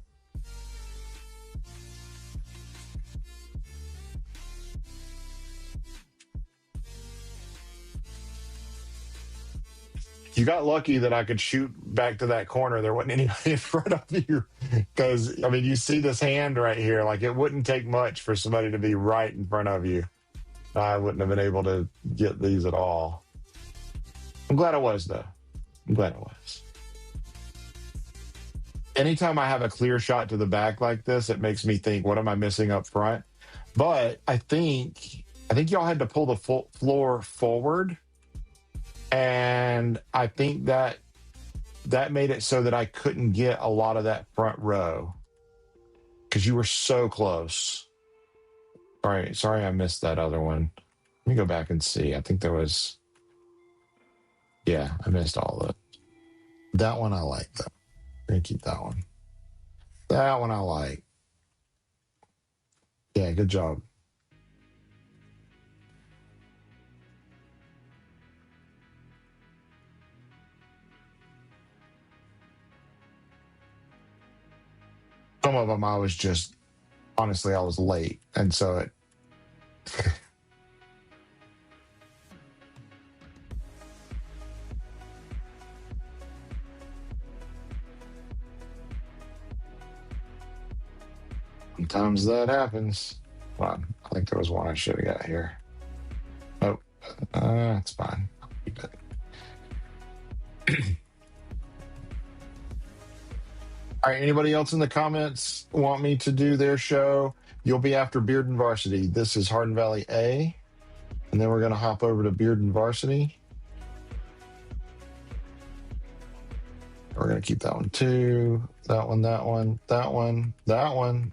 You got lucky that I could shoot back to that corner. There wasn't anybody in front of you. Because, I mean, you see this hand right here. Like, it wouldn't take much for somebody to be right in front of you. I wouldn't have been able to get these at all. I'm glad I was, though. I'm glad I was. Anytime I have a clear shot to the back like this, it makes me think, what am I missing up front? But I think y'all had to pull the floor forward. And I think that made it so that I couldn't get a lot of that front row because you were so close. All right, sorry I missed that other one. Let me go back and see. I think there was, yeah, I missed all of it. That one I like, though. I'm going to keep that one. That one I like. Yeah, good job. Some of them I was just, honestly, I was late. And so it, sometimes that happens. Hold on. I think there was one I should have got here. Oh, it's fine. I'll keep it. All right. Anybody else in the comments want me to do their show? You'll be after Bearden Varsity. This is Hardin Valley A. And then we're going to hop over to Bearden Varsity. We're going to keep that one too. That one, that one, that one, that one.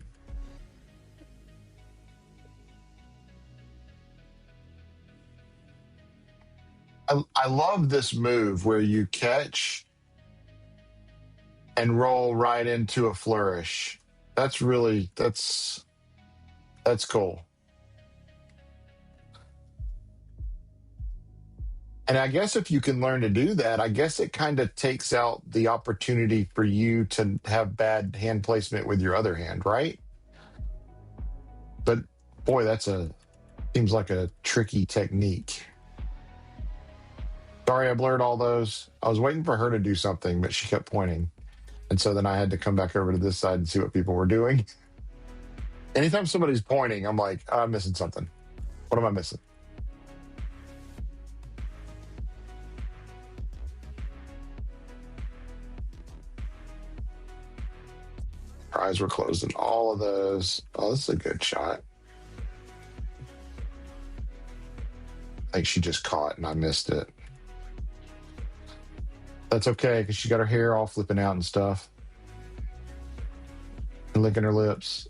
I love this move where you catch and roll right into a flourish. That's really, that's cool. And I guess if you can learn to do that, I guess it kind of takes out the opportunity for you to have bad hand placement with your other hand, right? But boy, seems like a tricky technique. Sorry, I blurred all those. I was waiting for her to do something, but she kept pointing. And so then I had to come back over to this side and see what people were doing. Anytime somebody's pointing, I'm like, I'm missing something. What am I missing? Her eyes were closed in all of those. Oh, this is a good shot. I think she just caught and I missed it. That's okay, because she got her hair all flipping out and stuff. And licking her lips.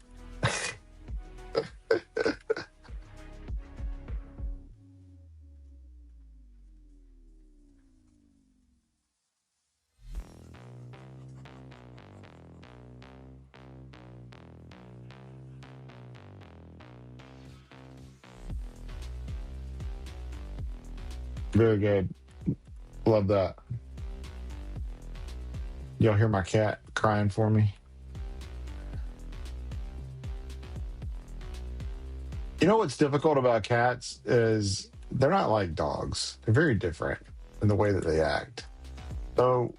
Very good. Love that. Y'all hear my cat crying for me? You know what's difficult about cats is they're not like dogs. They're very different in the way that they act. So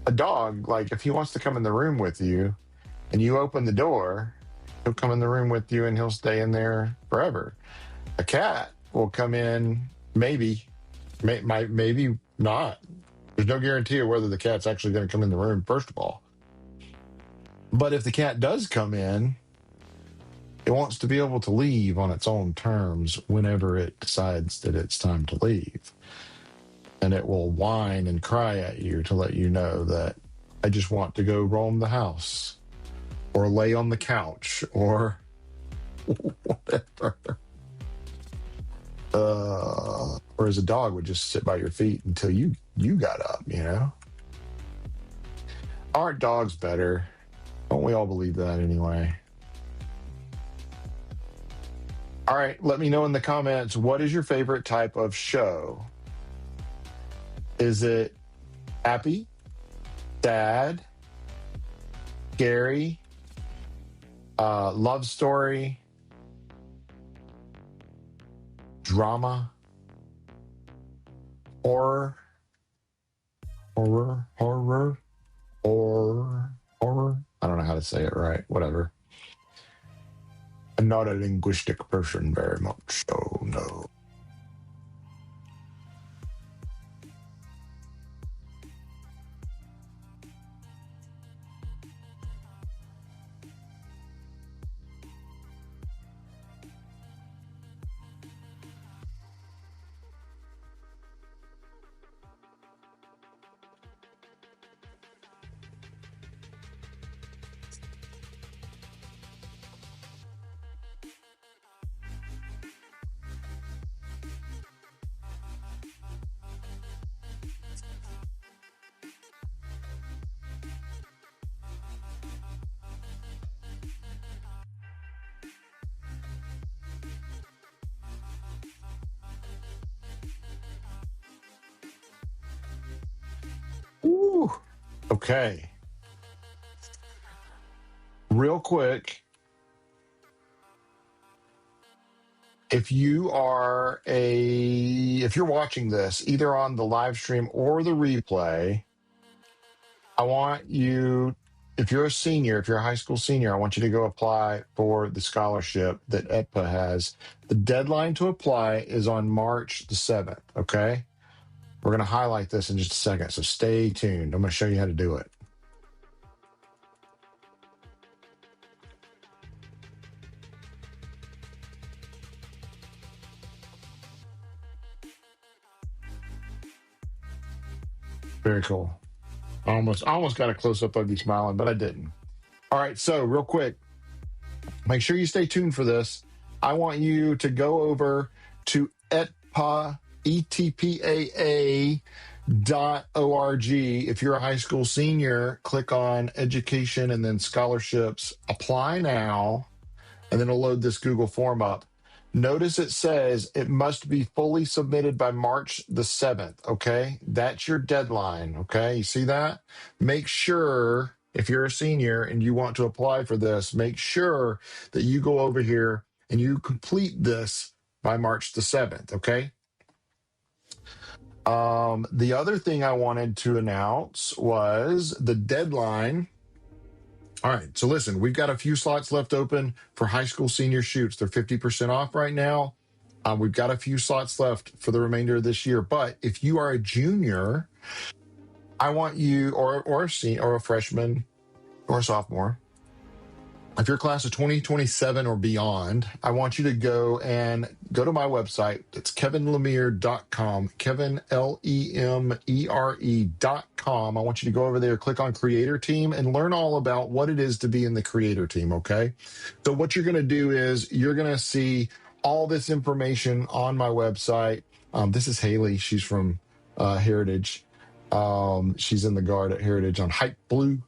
a dog, like if he wants to come in the room with you and you open the door, he'll come in the room with you and he'll stay in there forever. A cat will come in, maybe not. There's no guarantee of whether the cat's actually going to come in the room, first of all. But if the cat does come in, it wants to be able to leave on its own terms whenever it decides that it's time to leave. And it will whine and cry at you to let you know that I just want to go roam the house or lay on the couch or whatever. Whereas a dog would just sit by your feet until you got up, you know? Aren't dogs better? Don't we all believe that anyway? All right, let me know in the comments, what is your favorite type of show? Is it happy, sad, scary, love story, drama, horror? I don't know how to say it right. Whatever. I'm not a linguistic person very much, so no. Ooh, okay. Real quick, if you're watching this either on the live stream or the replay, I want you, if you're a senior, if you're a high school senior, I want you to go apply for the scholarship that ETPAA has. The deadline to apply is on March the 7th, okay? We're going to highlight this in just a second, so stay tuned. I'm going to show you how to do it. Very cool. I almost got a close-up of you smiling, but I didn't. All right, so real quick, make sure you stay tuned for this. I want you to go over to ETPAA, ETPAA If you're a high school senior, click on education and then scholarships, apply now, and then it'll load this Google form up. Notice it says it must be fully submitted by March the 7th, okay? That's your deadline, okay? You see that? Make sure, if you're a senior and you want to apply for this, make sure that you go over here and you complete this by March the 7th, okay? The other thing I wanted to announce was the deadline. All right, so listen, we've got a few slots left open for high school senior shoots. They're 50% off right now. We've got a few slots left for the remainder of this year. But if you are a junior, I want you, or a senior, or a freshman, or a sophomore, if you're class of 2027 or beyond, I want you to go to my website. It's kevinlemire.com, Kevin, Lemere.com. I want you to go over there, click on Creator Team, and learn all about what it is to be in the Creator Team, okay? So what you're going to do is you're going to see all this information on my website. This is Haley. She's from Heritage. She's in the guard at Heritage on Hype Blue.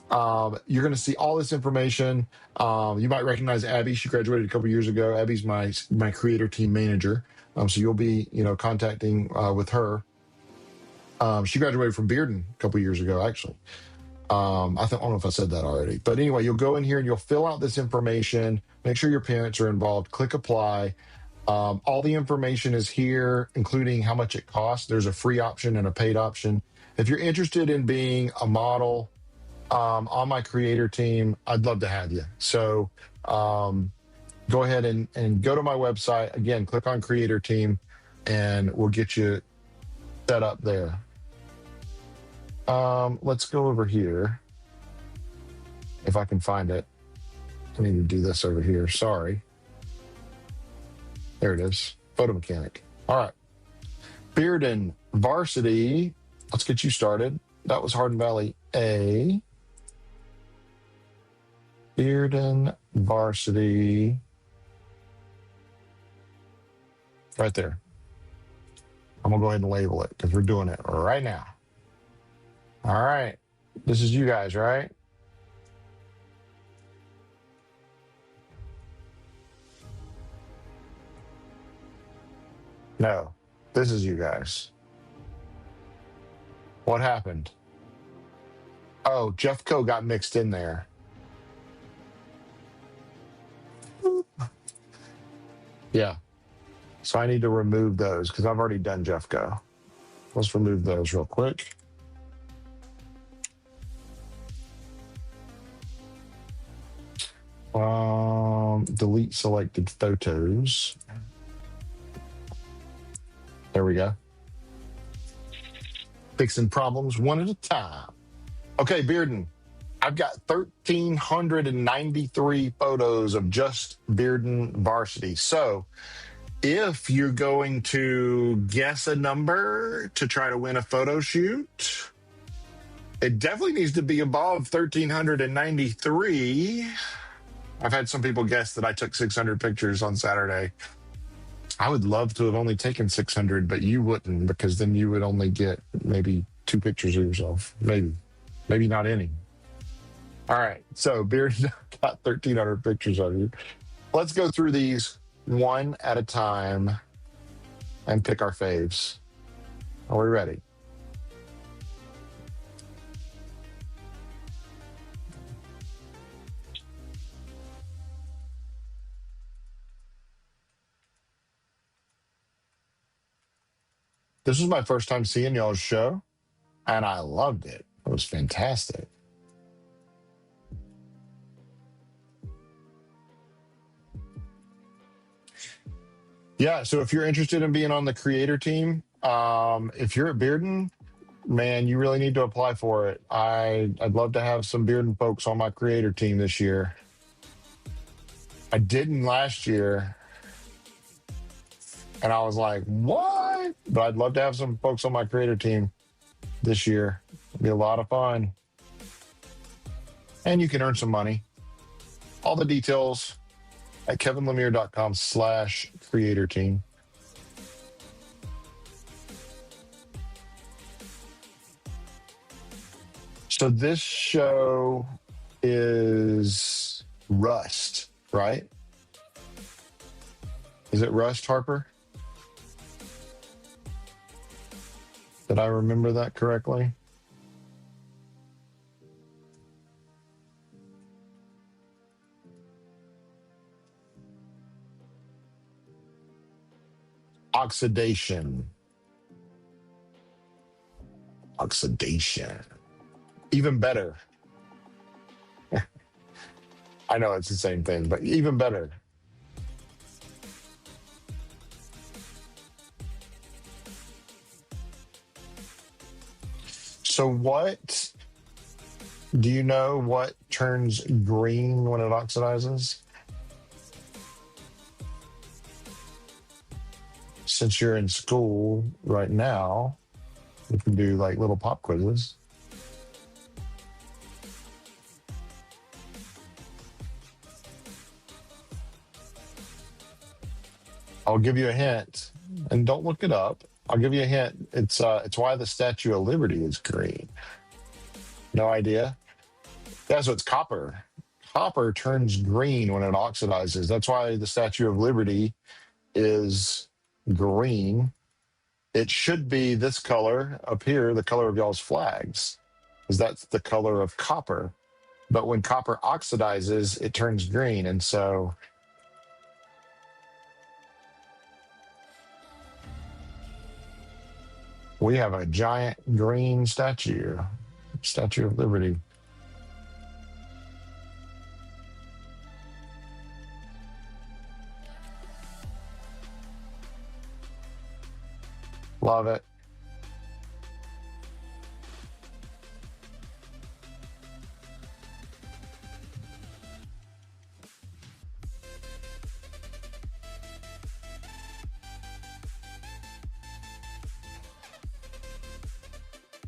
You're going to see all this information. You might recognize Abby. She graduated a couple years ago. Abby's my creator team manager. So you'll be, contacting with her. She graduated from Bearden a couple years ago, actually. I don't know if I said that already. But anyway, you'll go in here and you'll fill out this information. Make sure your parents are involved. Click apply. All the information is here, including how much it costs. There's a free option and a paid option. If you're interested in being a model, on my creator team, I'd love to have you. So go ahead and go to my website. Again, click on creator team and we'll get you set up there. Let's go over here. If I can find it. I need to do this over here. Sorry. There it is. Photo mechanic. All right. Bearden Varsity. Let's get you started. That was Hardin Valley A. Bearden Varsity. Right there. I'm going to go ahead and label it because we're doing it right now. All right. This is you guys, right? No, this is you guys. What happened? Oh, Jeff Co got mixed in there. Yeah. So I need to remove those because I've already done Jeff Co. Let's remove those real quick. Delete selected photos. There we go. Fixing problems one at a time. Okay, Bearden. I've got 1,393 photos of just Bearden Varsity. So if you're going to guess a number to try to win a photo shoot, it definitely needs to be above 1,393. I've had some people guess that I took 600 pictures on Saturday. I would love to have only taken 600, but you wouldn't, because then you would only get maybe 2 pictures of yourself. Maybe not any. All right, so Bearden got 1,300 pictures of you. Let's go through these one at a time and pick our faves. Are we ready? This was my first time seeing y'all's show, and I loved it. It was fantastic. Yeah, so if you're interested in being on the creator team, if you're at Bearden, man, you really need to apply for it. I'd love to have some Bearden folks on my creator team this year. I didn't last year, and I was like, what? But I'd love to have some folks on my creator team this year. It'll be a lot of fun. And you can earn some money. All the details at kevinlemere.com/creator team. So this show is Rust, right? Is it Rust, Harper? Did I remember that correctly? Oxidation. Oxidation. Even better. I know it's the same thing, but even better. So what, do you know what turns green when it oxidizes? Since you're in school right now, we can do like little pop quizzes. I'll give you a hint, and don't look it up. I'll give you a hint. It's why the Statue of Liberty is green. No idea? Yeah, so it's copper. Copper turns green when it oxidizes. That's why the Statue of Liberty is green. It should be this color up here, the color of y'all's flags, because that's the color of copper. But when copper oxidizes, it turns green. And so we have a giant green statue, Statue of Liberty. Love it.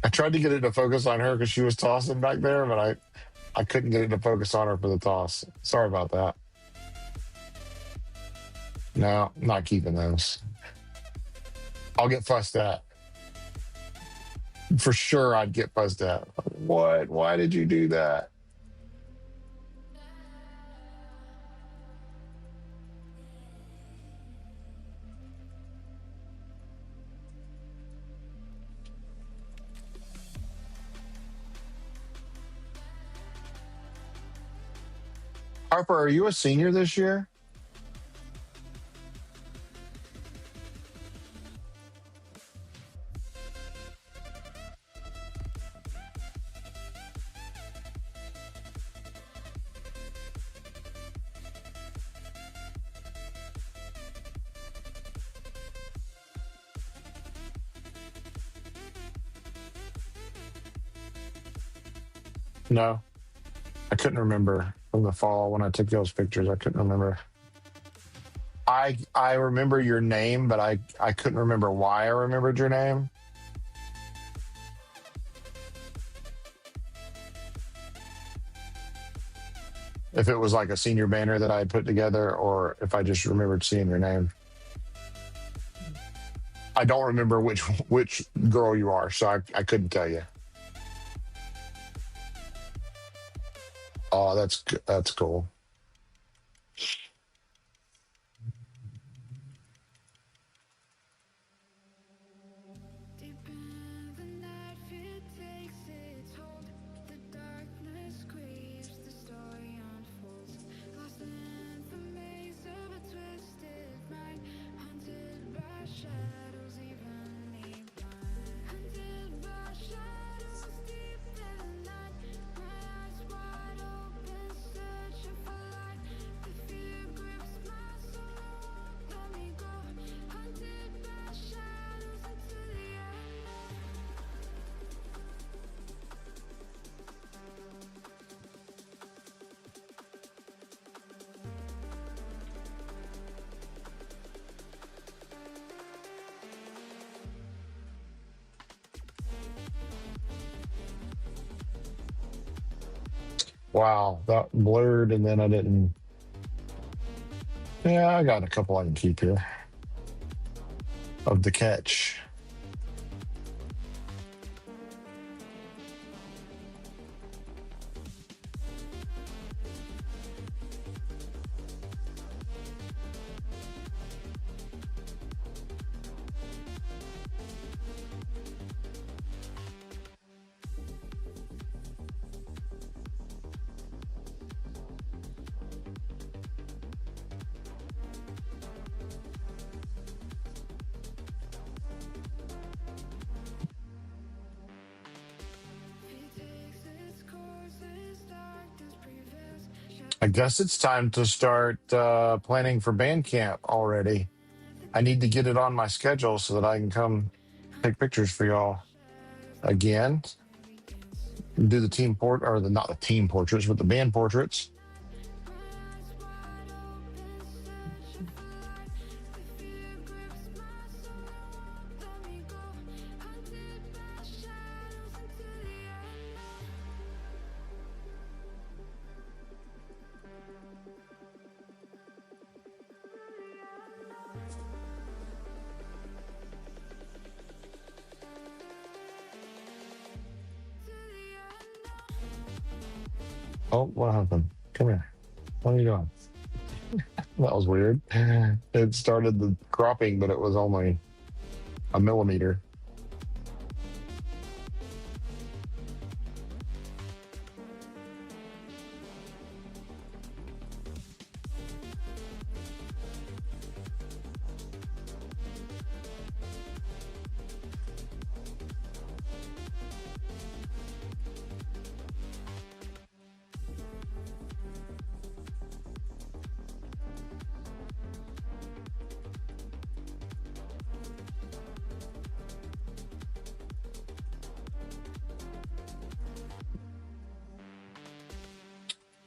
I tried to get it to focus on her because she was tossing back there, but I couldn't get it to focus on her for the toss. Sorry about that. No, I'm not keeping those. I'll get fussed at. For sure, I'd get fussed at. What? Why did you do that? Harper, are you a senior this year? No, I couldn't remember from the fall when I took those pictures. I couldn't remember. I remember your name, but I couldn't remember why I remembered your name. If it was like a senior banner that I had put together, or if I just remembered seeing your name. I don't remember which girl you are, so I couldn't tell you. Oh, that's cool. Wow, that blurred, and then I didn't. Yeah, I got a couple I can keep here of the catch. I guess it's time to start planning for band camp already. I need to get it on my schedule so that I can come take pictures for y'all again. Do the team port or the not the team portraits, but the band portraits. Oh, what happened? Come here. What are you doing? That was weird. It started the cropping, but it was only a millimeter.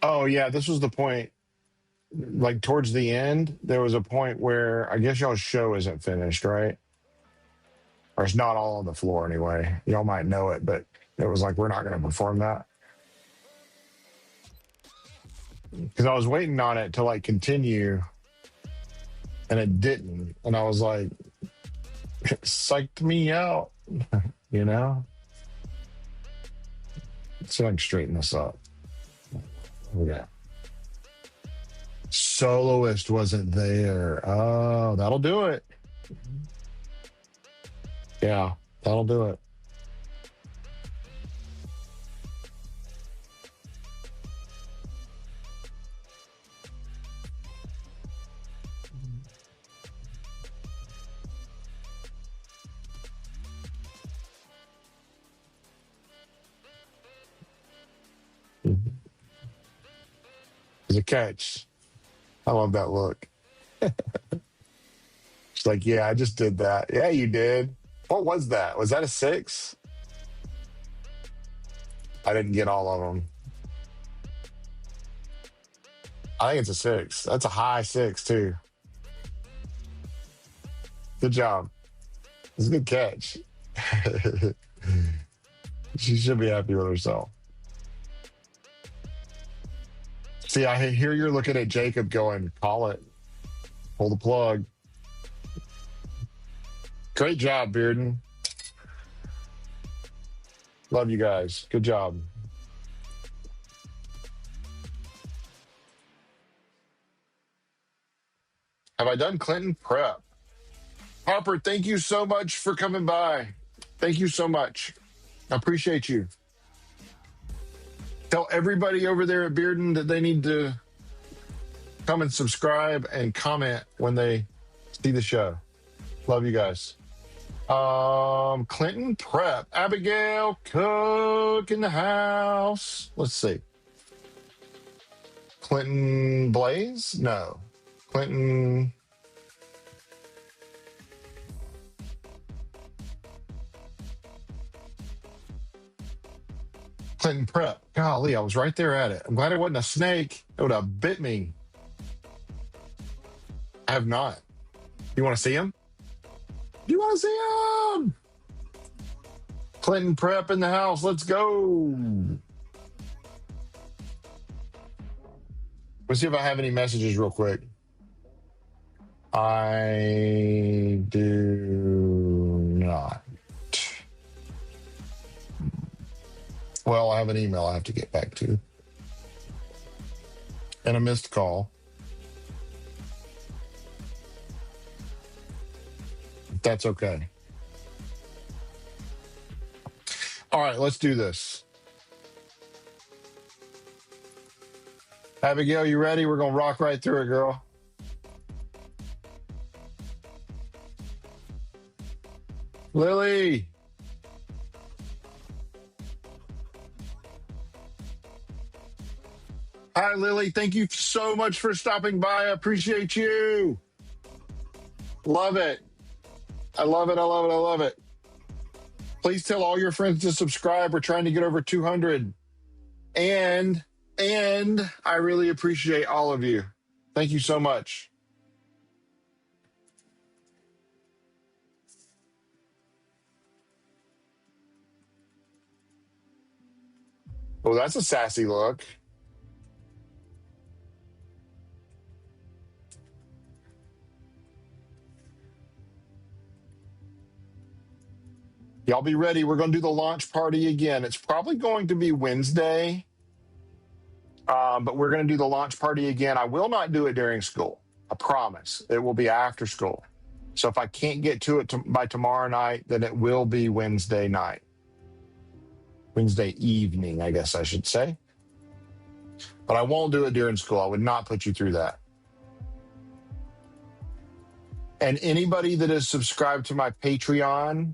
Oh yeah, this was the point. Like towards the end, there was a point where I guess y'all's show isn't finished, right? Or it's not all on the floor anyway. Y'all might know it, but it was like we're not going to perform that because I was waiting on it to like continue, and it didn't, and I was like, it psyched me out, you know. So I can straighten this up. Okay. Soloist wasn't there. Oh, that'll do it. Yeah, that'll do it. It's a catch. I love that look. She's like, yeah, I just did that. Yeah, you did. What was that? Was that a 6? I didn't get all of them. I think it's a 6. That's a high 6 too. Good job. It's a good catch. She should be happy with herself. See, I hear you're looking at Jacob going, call it. Pull the plug. Great job, Bearden. Love you guys. Good job. Have I done Clinton prep? Harper, thank you so much for coming by. Thank you so much. I appreciate you. Tell everybody over there at Bearden that they need to come and subscribe and comment when they see the show. Love you guys. Clinton prep. Abigail Cook in the house. Let's see. Clinton Blaze? No. Clinton. Clinton prep. Golly, I was right there at it. I'm glad it wasn't a snake. It would have bit me. I have not. You want to see him? You want to see him? Clinton prep in the house. Let's go. Let's see if I have any messages real quick. I do not. Well, I have an email I have to get back to. And a missed call. That's okay. All right, let's do this. Abigail, you ready? We're going to rock right through it, girl. Lily. Hi, Lily. Thank you so much for stopping by. I appreciate you. Love it. I love it. I love it. I love it. Please tell all your friends to subscribe. We're trying to get over 200. And I really appreciate all of you. Thank you so much. Oh, that's a sassy look. Y'all be ready. We're going to do the launch party again. It's probably going to be Wednesday, but we're going to do the launch party again. I will not do it during school. I promise. It will be after school. So if I can't get to it by tomorrow night, then it will be Wednesday night. Wednesday evening, I guess I should say. But I won't do it during school. I would not put you through that. And anybody that is subscribed to my Patreon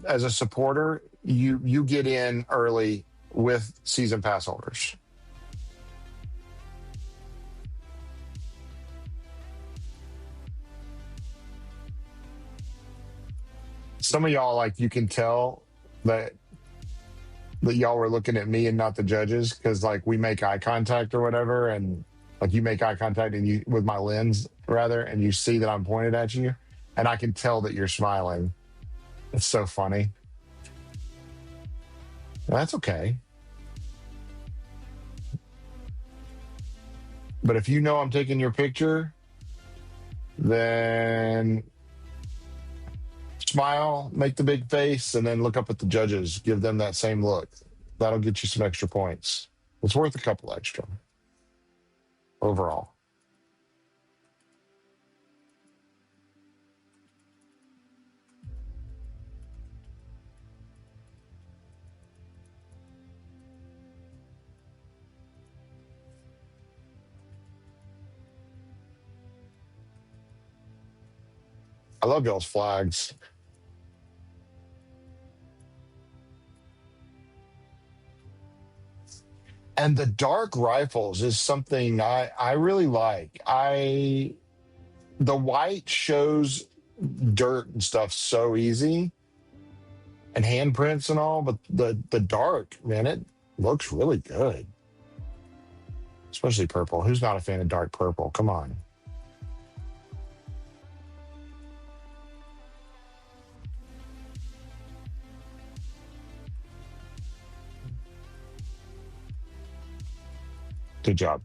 as a supporter, you get in early with season pass holders. Some of y'all, like, you can tell that y'all were looking at me and not the judges, because like we make eye contact or whatever, and like you make eye contact and you with my lens rather, and you see that I'm pointed at you, and I can tell that you're smiling. It's so funny. That's okay. But if you know I'm taking your picture, then smile, make the big face, and then look up at the judges. Give them that same look. That'll get you some extra points. It's worth a couple extra overall. I love y'all's flags. And the dark rifles is something I really like. The white shows dirt and stuff so easy, and handprints and all, but the dark, man, it looks really good. Especially purple. Who's not a fan of dark purple? Come on. Good job.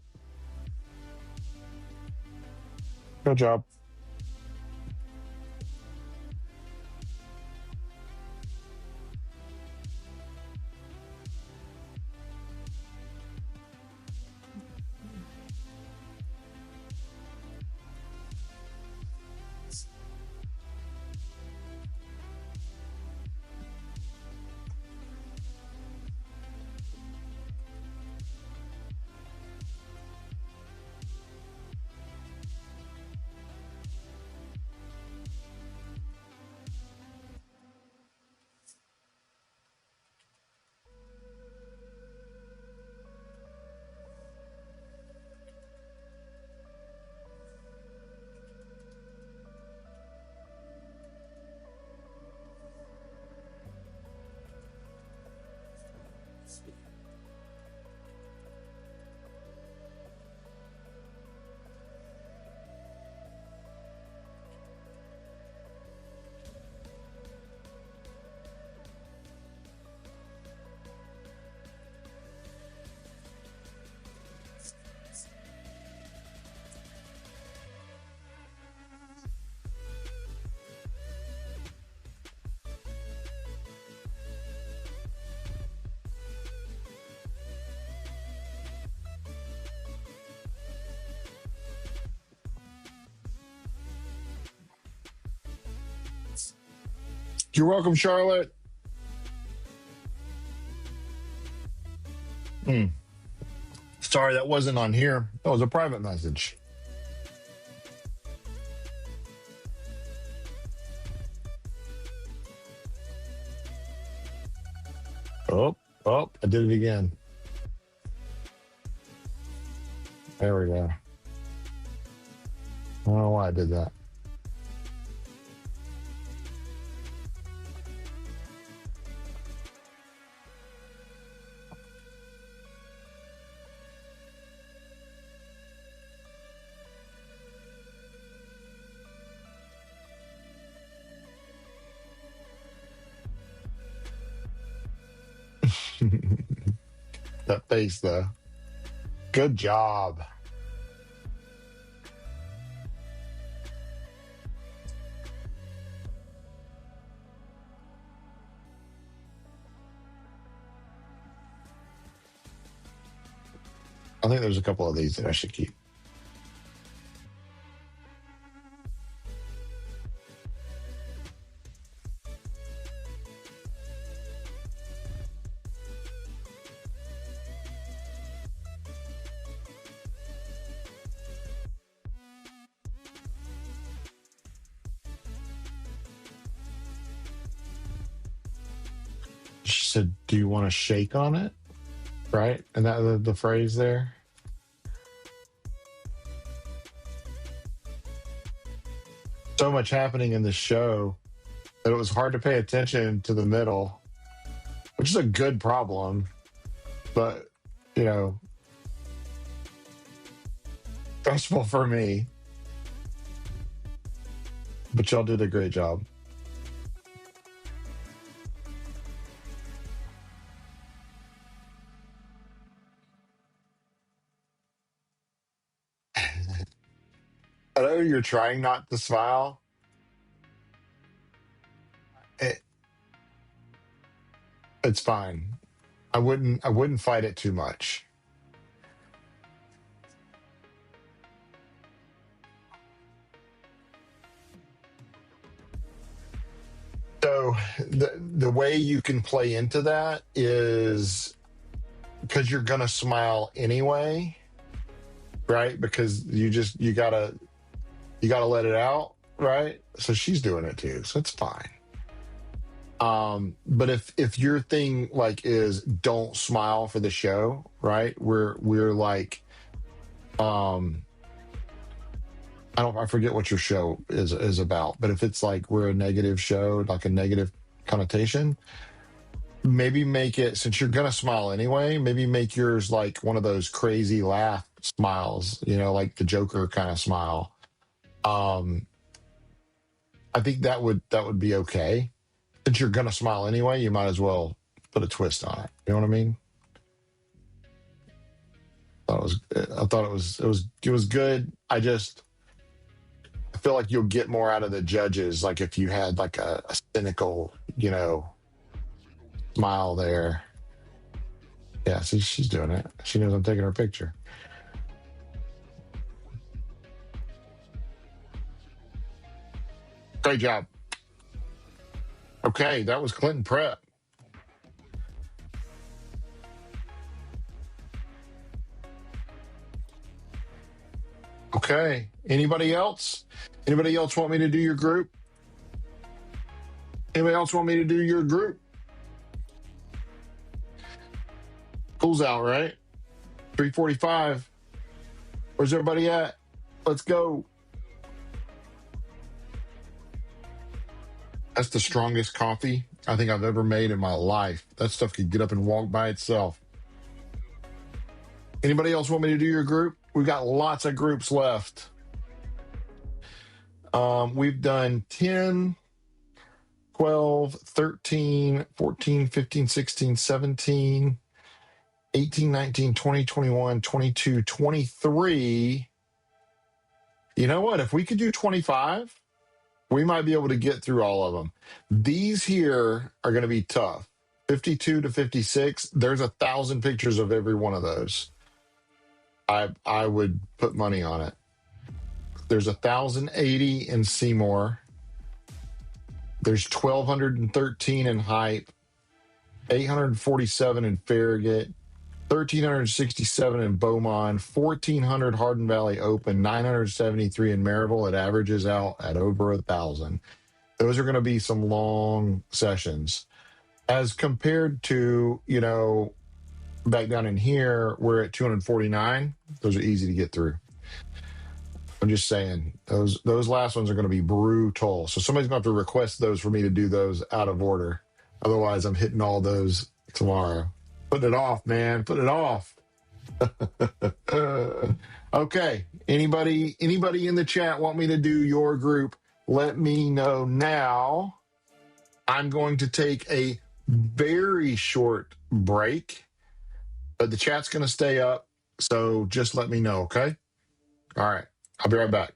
Good job. You're welcome, Charlotte. Sorry, that wasn't on here. That was a private message. Oh, I did it again. There we go. I don't know why I did that. That face, though. Good job. I think there's a couple of these that I should keep. She said, "Do you want to shake on it?" Right? And that the phrase there. So much happening in the show that it was hard to pay attention to the middle, which is a good problem. But, you know, stressful for me. But y'all did a great job. I know you're trying not to smile. It's fine. I wouldn't fight it too much. So the way you can play into that is because you're gonna smile anyway, right? Because you gotta let it out, right? So she's doing it too, so it's fine. But if your thing like is don't smile for the show, right? We're like, I forget what your show is about, but if it's like we're a negative show, like a negative connotation, maybe make it, since you're gonna smile anyway, maybe make yours like one of those crazy laugh smiles, you know, like the Joker kind of smile. I think that would be okay. Since you're gonna smile anyway, you might as well put a twist on it. You know what I mean? I thought it was good. I feel like you'll get more out of the judges, like if you had like a cynical, you know, smile there. Yeah, see, she's doing it. She knows I'm taking her picture. Great job. Okay, that was Clinton Prep. Okay. Anybody else? Anybody else want me to do your group? Anybody else want me to do your group? School's out, right? 3:45. Where's everybody at? Let's go. That's the strongest coffee I think I've ever made in my life. That stuff could get up and walk by itself. Anybody else want me to do your group? We've got lots of groups left. We've done 10, 12, 13, 14, 15, 16, 17, 18, 19, 20, 21, 22, 23. You know what? If we could do 25, we might be able to get through all of them. These here are going to be tough. 52 to 56, there's 1,000 pictures of every one of those. I would put money on it. There's 1,080 in Seymour. There's 1,213 in Hype, 847 in Farragut, 1,367 in Beaumont, 1,400 Hardin Valley Open, 973 in Maryville. It averages out at over 1,000. Those are going to be some long sessions as compared to, you know, back down in here, we're at 249. Those are easy to get through. I'm just saying, those last ones are going to be brutal. So somebody's going to have to request those for me to do those out of order. Otherwise, I'm hitting all those tomorrow. Put it off, man. Put it off. Okay. Anybody in the chat want me to do your group? Let me know now. I'm going to take a very short break, but the chat's going to stay up. So just let me know, okay? All right. I'll be right back.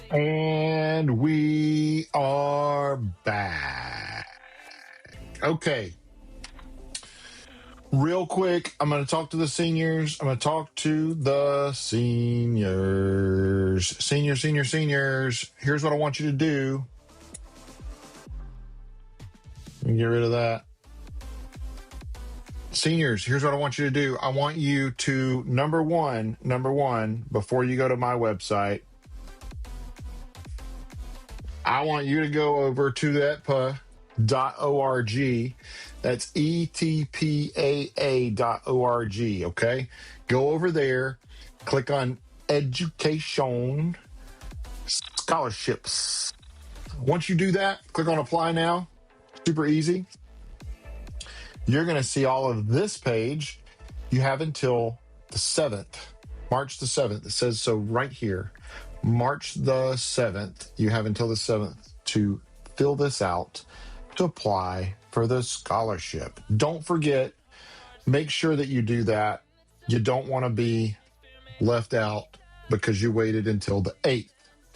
And we are back. Okay. Real quick, I'm going to talk to the seniors. I'm going to talk to the seniors. Seniors. Here's what I want you to do. Let me get rid of that. Seniors, here's what I want you to do. I want you to, number one, before you go to my website, I want you to go over to ETPAA.org. That's ETPAA.org, okay? Go over there, click on Education Scholarships. Once you do that, click on Apply Now. Super easy. You're going to see all of this page. You have until the 7th, March the 7th. It says so right here. March the 7th. You have until the 7th to fill this out to apply for the scholarship. Don't forget, make sure that you do that. You don't want to be left out because you waited until the 8th,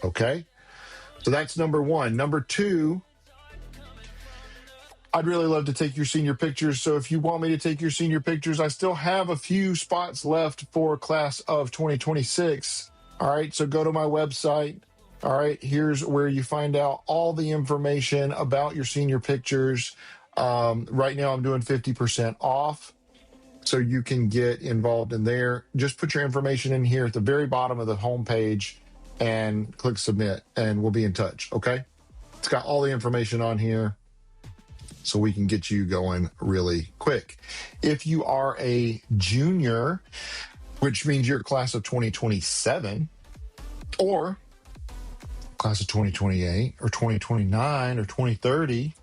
okay? So that's number one. Number two, I'd really love to take your senior pictures. So if you want me to take your senior pictures, I still have a few spots left for class of 2026. All right, so go to my website. All right, here's where you find out all the information about your senior pictures. Right now I'm doing 50% off, so you can get involved in there. Just put your information in here at the very bottom of the homepage and click submit, and we'll be in touch, okay? It's got all the information on here, so we can get you going really quick. If you are a junior, which means you're class of 2027, or class of 2028, or 2029, or 2030,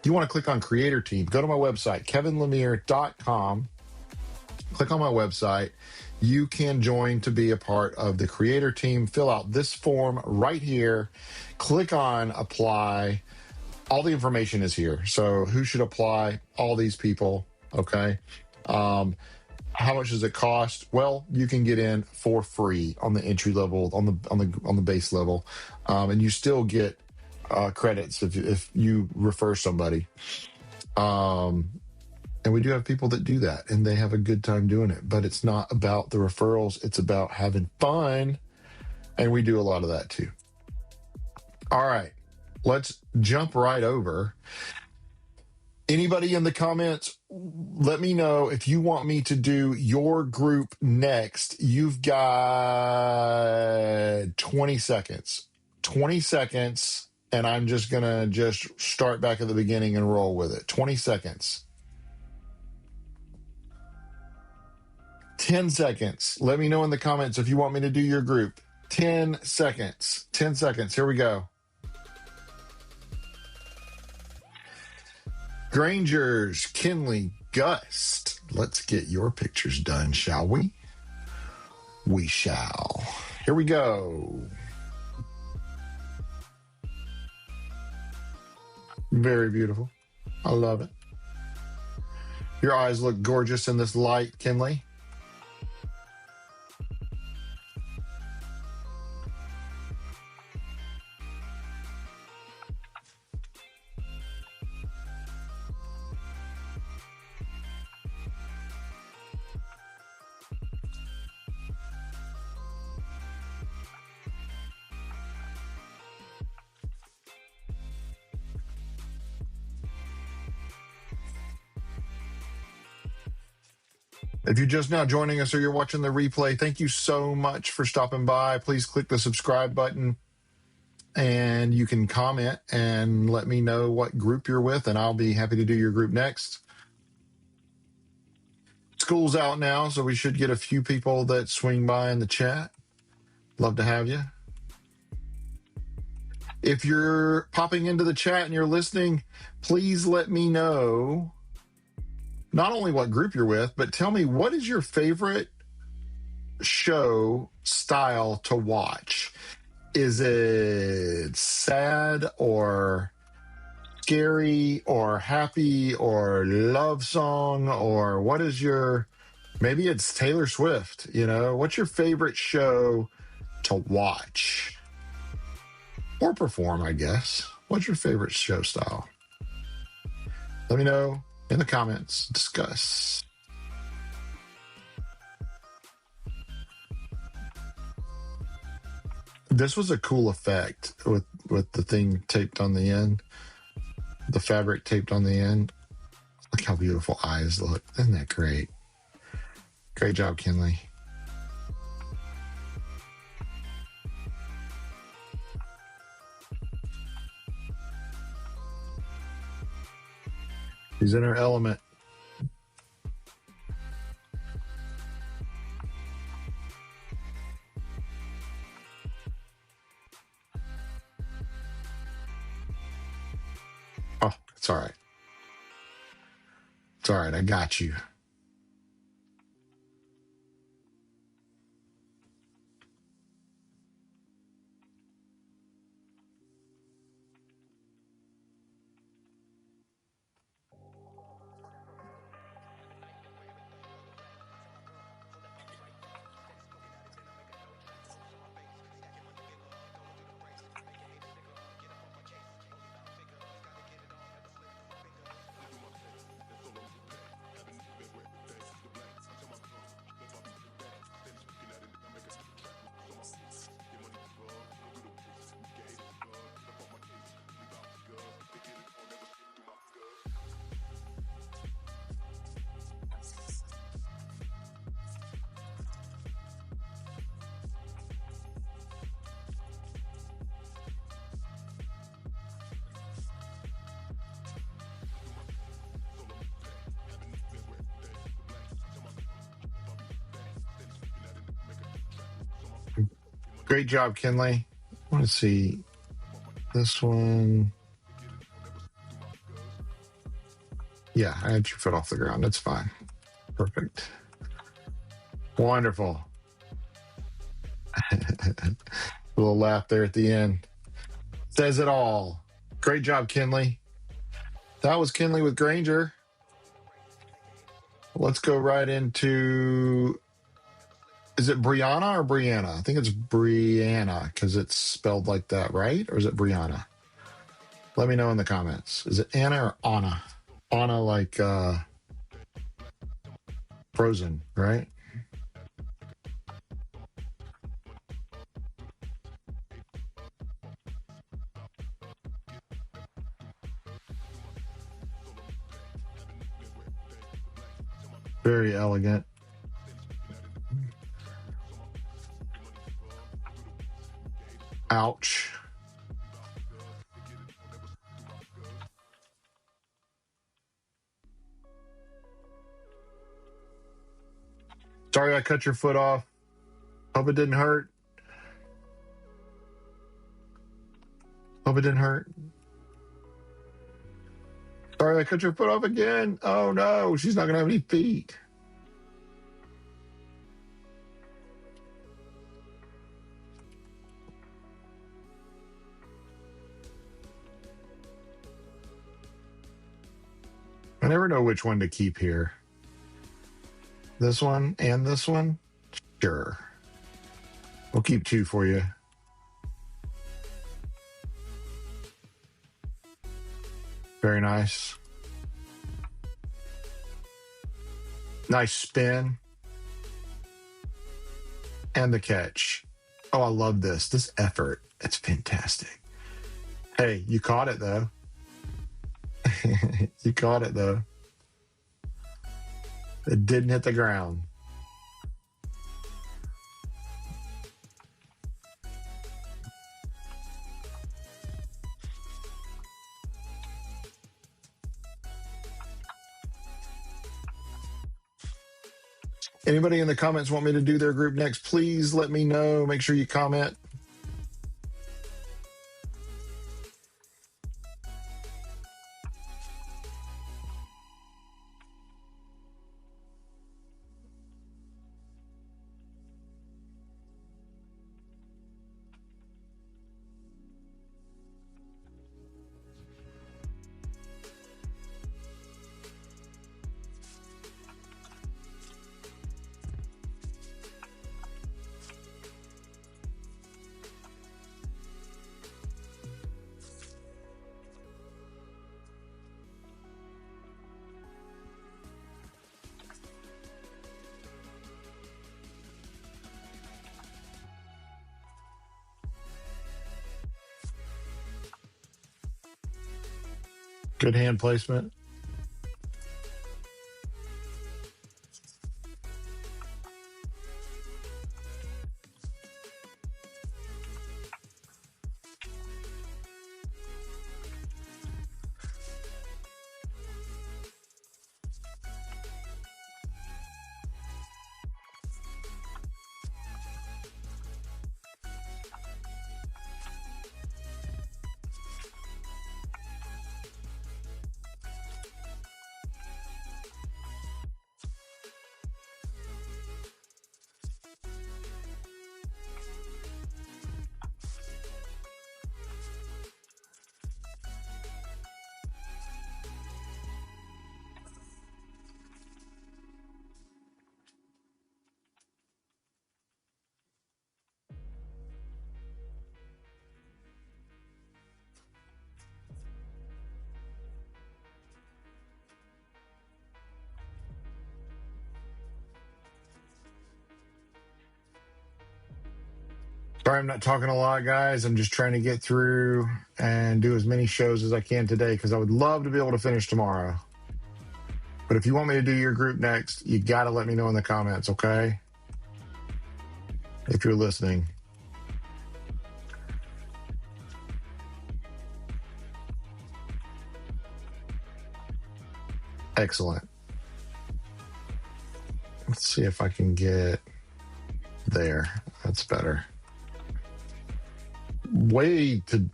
you want to click on Creator Team. Go to my website, kevinlemire.com. Click on my website. You can join to be a part of the Creator Team. Fill out this form right here. Click on Apply. All the information is here. So who should apply? All these people, okay? How much does it cost? Well, you can get in for free on the entry level, on the base level, and you still get credits if you refer somebody. And we do have people that do that, and they have a good time doing it. But it's not about the referrals; it's about having fun, and we do a lot of that too. All right. Let's jump right over. Anybody in the comments, let me know if you want me to do your group next. You've got 20 seconds. 20 seconds, and I'm just going to start back at the beginning and roll with it. 20 seconds. 10 seconds. Let me know in the comments if you want me to do your group. 10 seconds. 10 seconds. Here we go. Grangers, Kinley, Gust. Let's get your pictures done, shall we? We shall. Here we go. Very beautiful. I love it. Your eyes look gorgeous in this light, Kinley. If you're just now joining us or you're watching the replay, thank you so much for stopping by. Please click the subscribe button, and you can comment and let me know what group you're with, and I'll be happy to do your group next. School's out now, so we should get a few people that swing by in the chat. Love to have you. If you're popping into the chat and you're listening, please let me know not only what group you're with, but tell me, what is your favorite show style to watch? Is it sad or scary or happy or love song, or what is your, maybe it's Taylor Swift, you know? What's your favorite show to watch? or perform, I guess. What's your favorite show style? Let me know in the comments. Discuss. This was a cool effect with the thing taped on the end, the fabric taped on the end. Look how beautiful eyes look. Isn't that great? Great job, Kinley. She's in her element. Oh, it's all right. It's all right. I got you. Great job, Kinley. I want to see this one. Yeah, I had your foot off the ground. That's fine. Perfect. Wonderful. A little laugh there at the end. Says it all. Great job, Kinley. That was Kinley with Granger. Let's go right into, is it Brianna or Brianna? I think it's Brianna because it's spelled like that, right? Or is it Brianna? Let me know in the comments. Is it Anna or Anna? Anna like Frozen, right? Very elegant. Ouch. Sorry I cut your foot off. Hope it didn't hurt. Hope it didn't hurt. Sorry I cut your foot off again. Oh no, she's not going to have any feet. I never know which one to keep here. This one and this one? Sure. We'll keep two for you. Very nice. Nice spin. And the catch. Oh, I love this. This effort. It's fantastic. Hey, you caught it, though. You caught it, though. It didn't hit the ground. Anybody in the comments want me to do their group next? Please let me know. Make sure you comment. Good hand placement. Sorry, I'm not talking a lot, guys. I'm just trying to get through and do as many shows as I can today because I would love to be able to finish tomorrow. But if you want me to do your group next, you got to let me know in the comments, okay? If you're listening. Excellent. Let's see if I can get there. That's better. Way to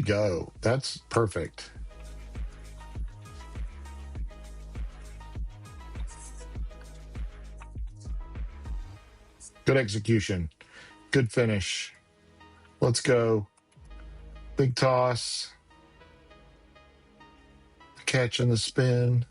go. That's perfect. Good execution. Good finish. Let's go. Big toss. Catch and the spin.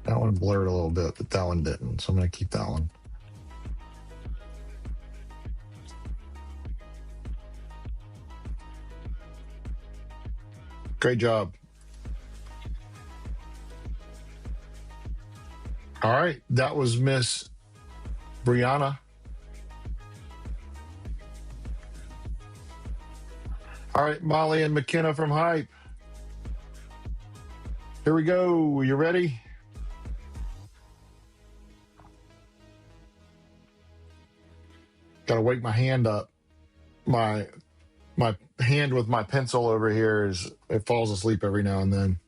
That one blurred a little bit, but that one didn't. So I'm going to keep that one. Great job. All right. That was Miss Brianna. All right, Molly and McKenna from Hype. Here we go. You ready? Got to wake my hand up. My hand with my pencil over here it falls asleep every now and then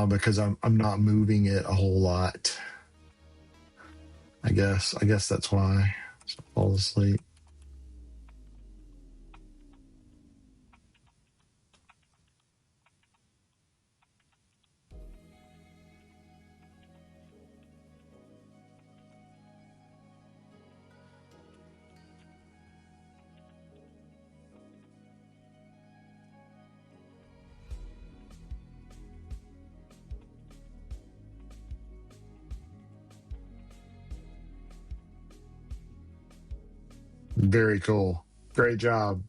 because I'm not moving it a whole lot. I guess that's why it falls asleep. Very cool. Great job.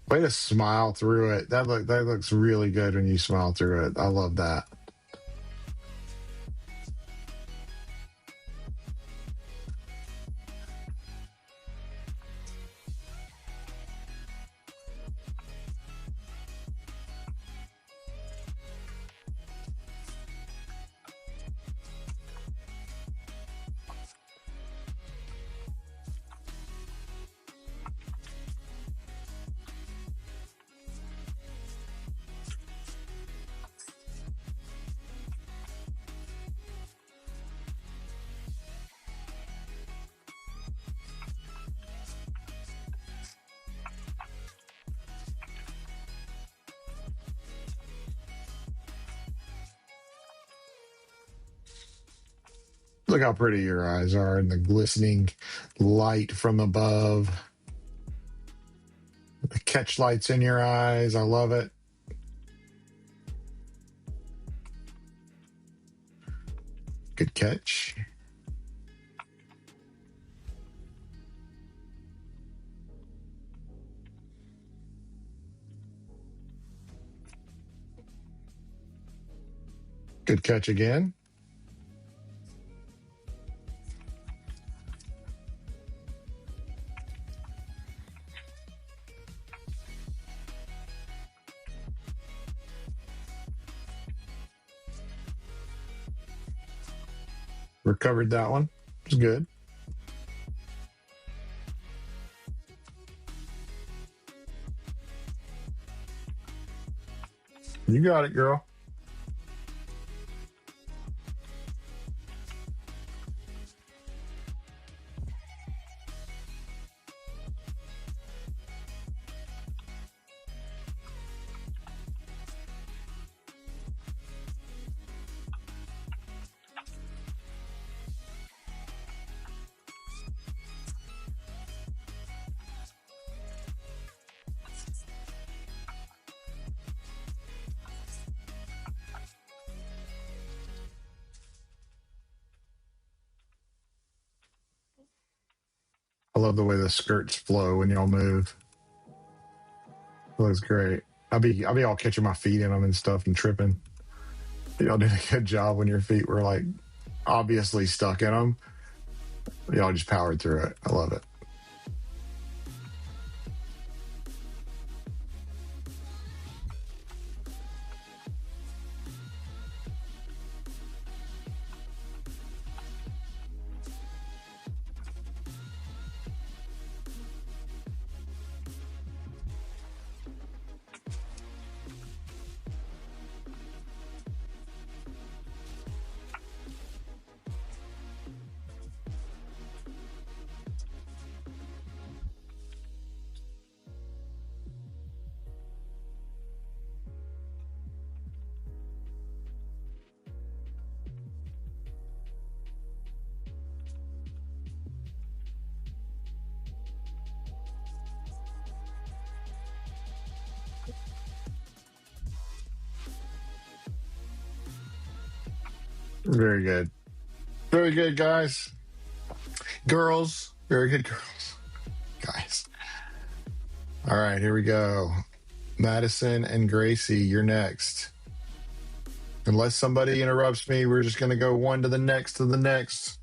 Way to smile through it. That looks really good when you smile through it. I love that. Look how pretty your eyes are in the glistening light from above. The catch lights in your eyes. I love it. Good catch. Good catch again. Recovered that one. It was good. You got it, girl. I love the way the skirts flow when y'all move. It looks great. I'll be all catching my feet in them and stuff and tripping. Y'all did a good job when your feet were like obviously stuck in them. Y'all just powered through it. I love it. Very good. Very good, guys. Girls. Very good, girls. Guys. All right, here we go. Madison and Gracie, you're next. Unless somebody interrupts me, we're just going to go one to the next to the next.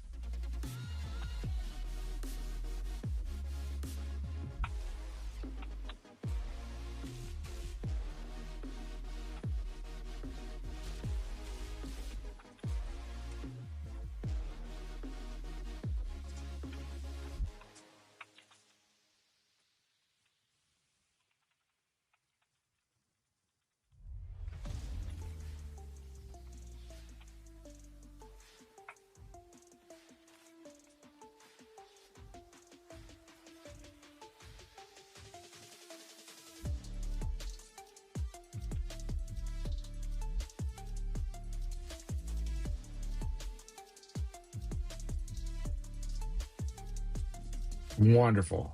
Wonderful.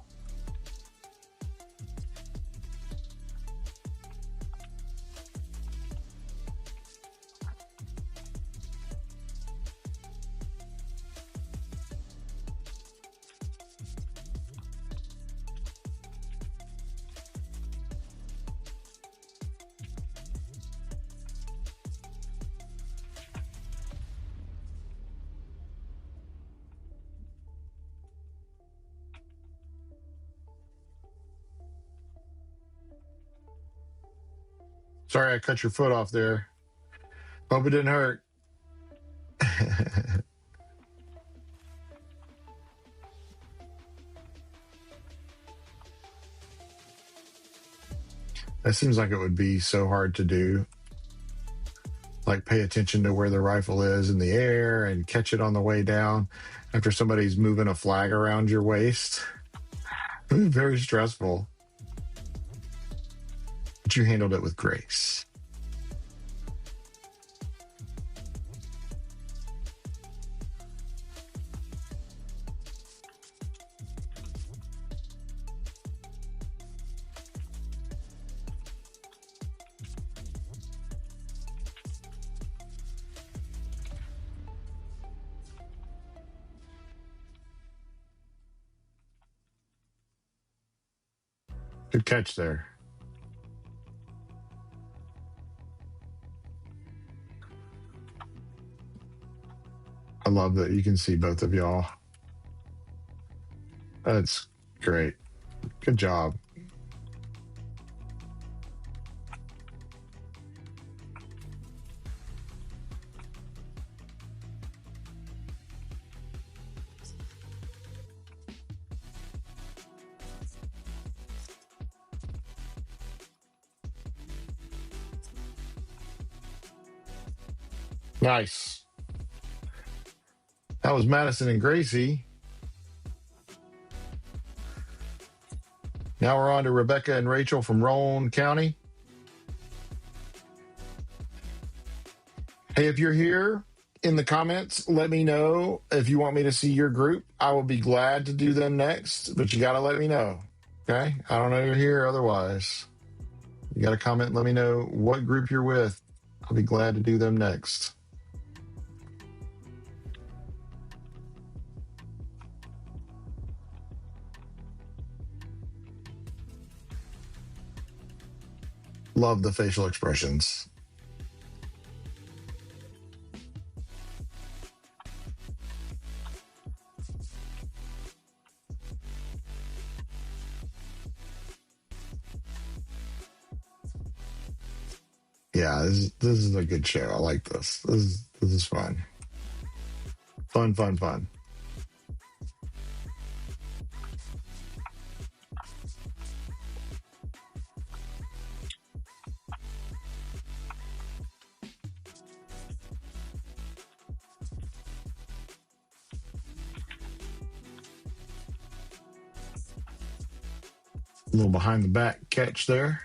Sorry I cut your foot off there. Hope it didn't hurt. That seems like it would be so hard to do. Like pay attention to where the rifle is in the air and catch it on the way down after somebody's moving a flag around your waist. It was very stressful. But you handled it with grace. Good catch there. I love that you can see both of y'all. That's great. Good job. Nice. That was Madison and Gracie. Now we're on to Rebecca and Rachel from Roane County. Hey, if you're here in the comments, let me know if you want me to see your group. I will be glad to do them next, but you got to let me know. Okay? I don't know you're here otherwise. You got to comment and let me know what group you're with. I'll be glad to do them next. Love the facial expressions. Yeah, this is a good show. I like this. This is fun. Fun. A little behind the back catch there.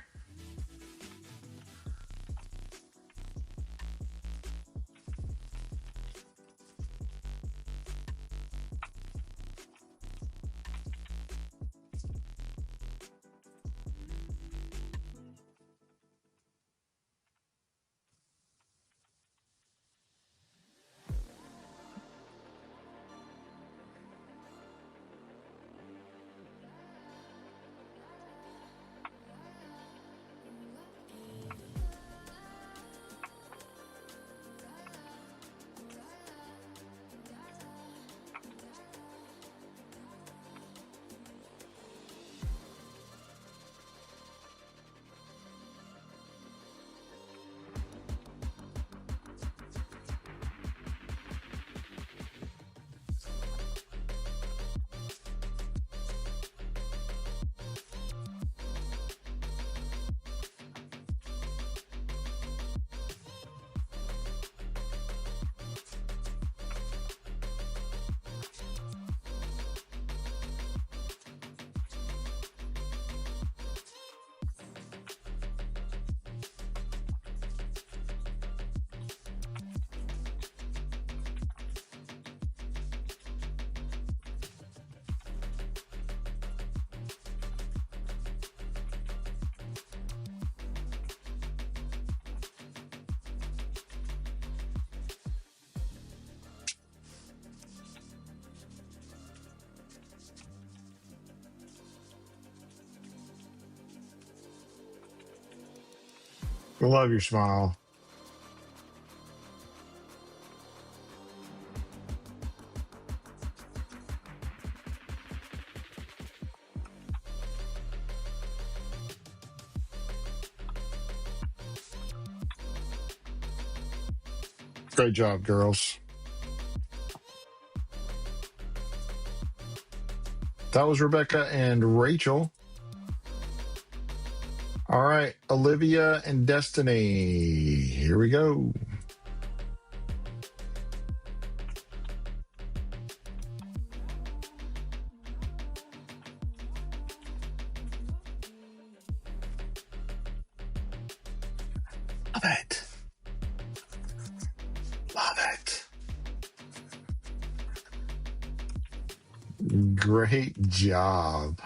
I love your smile. Great job, girls. That was Rebecca and Rachel. All right, Olivia and Destiny. Here we go. Love it. Love it. Great job.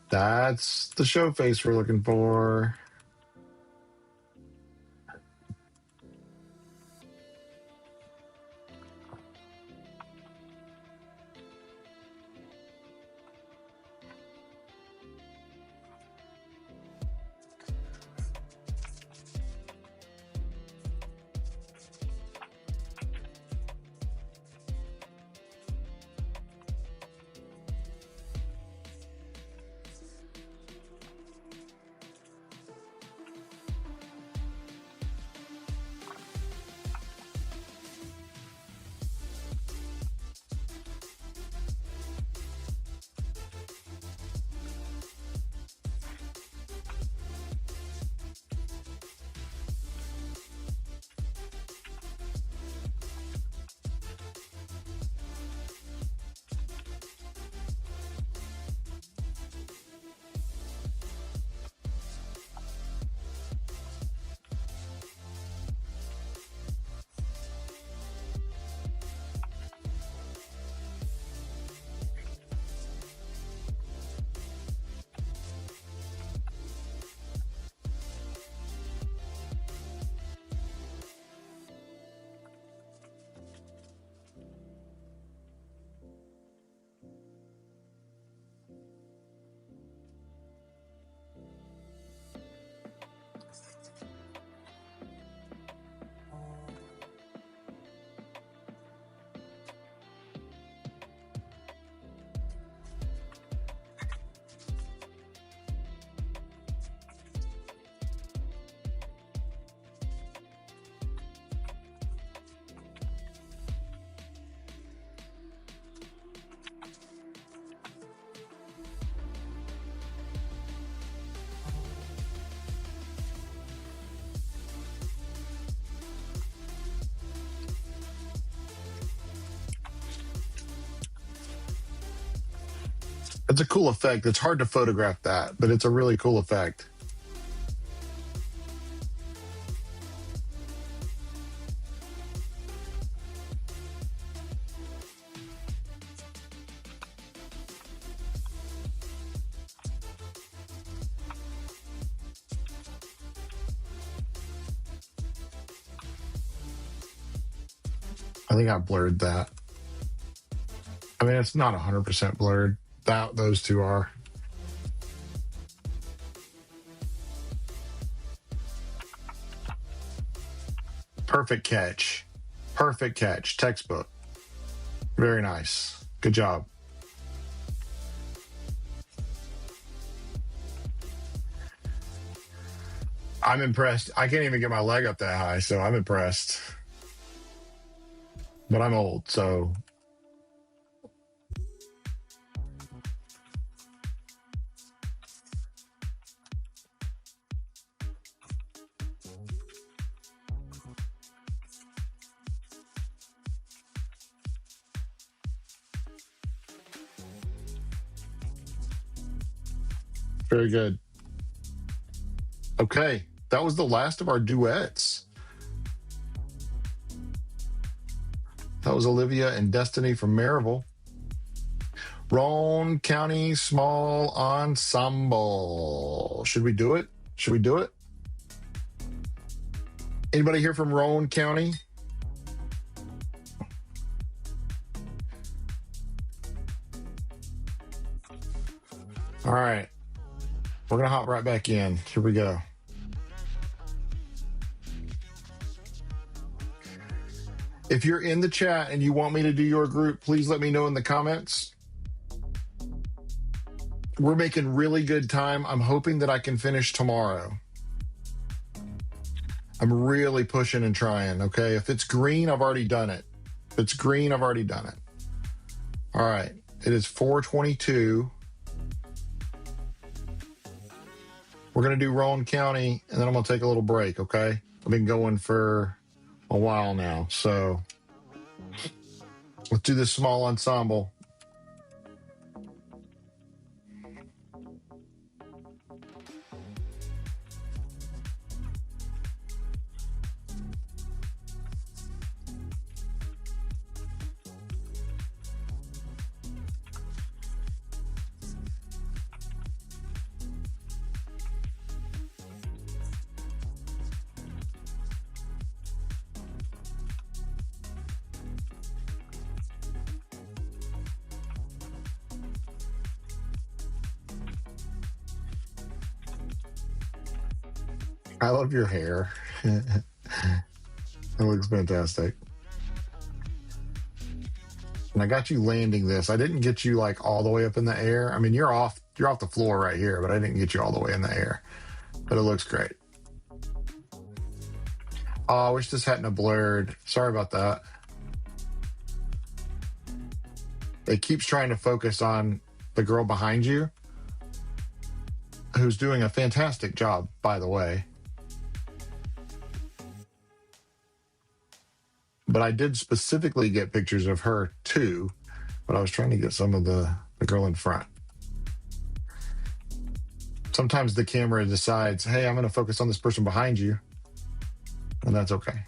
That's the show face we're looking for. It's a cool effect. It's hard to photograph that, but it's a really cool effect. I think I blurred that. I mean, it's not 100% blurred. Those two are. Perfect catch. Perfect catch. Textbook. Very nice. Good job. I'm impressed. I can't even get my leg up that high, so I'm impressed. But I'm old, so. Very good. Okay, that was the last of our duets. That was Olivia and Destiny from Maryville. Roane County Small Ensemble. Should we do it? Should we do it? Anybody here from Roane County? All right. We're going to hop right back in. Here we go. If you're in the chat and you want me to do your group, please let me know in the comments. We're making really good time. I'm hoping that I can finish tomorrow. I'm really pushing and trying, okay? If it's green, I've already done it. If it's green, I've already done it. All right. It is 4:22. We're going to do Roane County, and then I'm going to take a little break, okay? I've been going for a while now, so let's do this small ensemble. I love your hair. It looks fantastic. And I got you landing this. I didn't get you like all the way up in the air. I mean, you're off the floor right here, but I didn't get you all the way in the air. But it looks great. Oh, I wish this hadn't have blurred. Sorry about that. It keeps trying to focus on the girl behind you, who's doing a fantastic job, by the way. But I did specifically get pictures of her too, but I was trying to get some of the girl in front. Sometimes the camera decides, hey, I'm going to focus on this person behind you, and that's okay.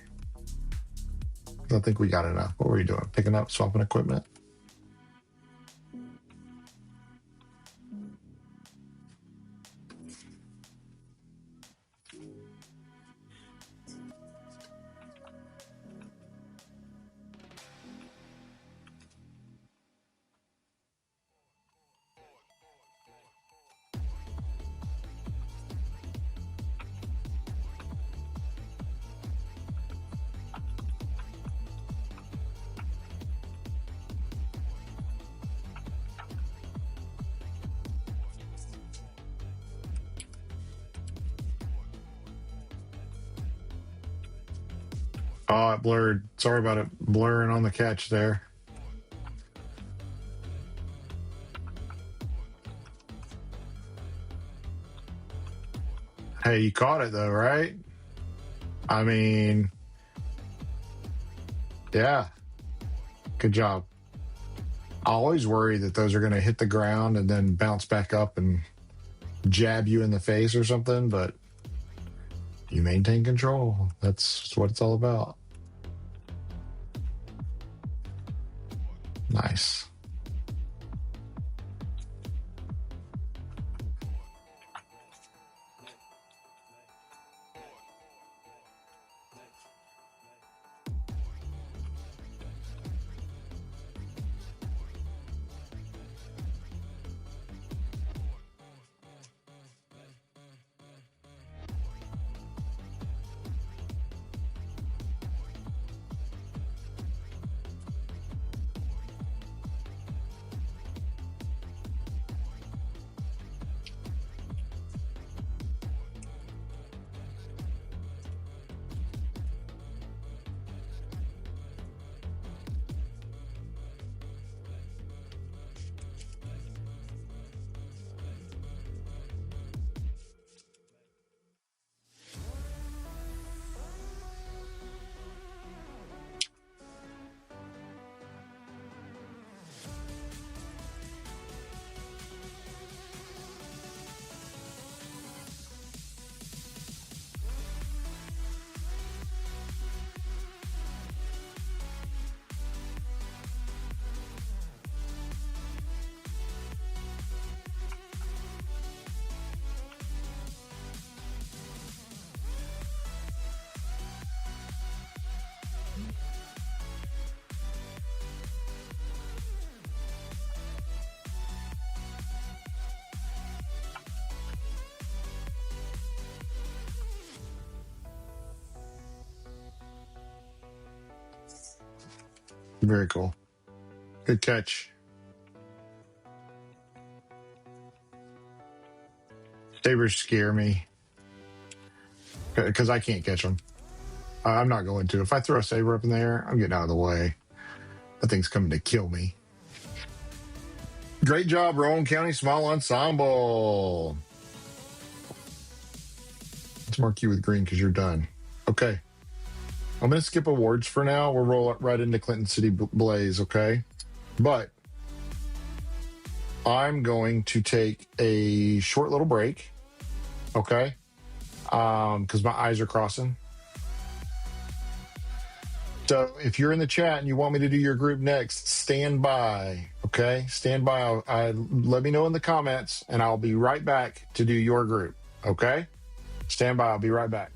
I think we got enough. What were you doing? Picking up, swapping equipment? Oh, it blurred. Sorry about it blurring on the catch there. Hey, you caught it though, right? I mean, yeah. Good job. I always worry that those are going to hit the ground and then bounce back up and jab you in the face or something, but you maintain control. That's what it's all about. Nice. Very cool. Good catch. Sabers scare me because I can't catch them. I'm not going to. If I throw a saber up in the air, I'm getting out of the way. That thing's coming to kill me. Great job, Roane County Small Ensemble. Let's mark you with green because you're done. Okay. I'm going to skip awards for now. We'll roll right into Clinton City Blaze, okay? But I'm going to take a short little break, okay? Because my eyes are crossing. So if you're in the chat and you want me to do your group next, stand by, okay? Stand by. Let me know in the comments, and I'll be right back to do your group, okay? Stand by. I'll be right back.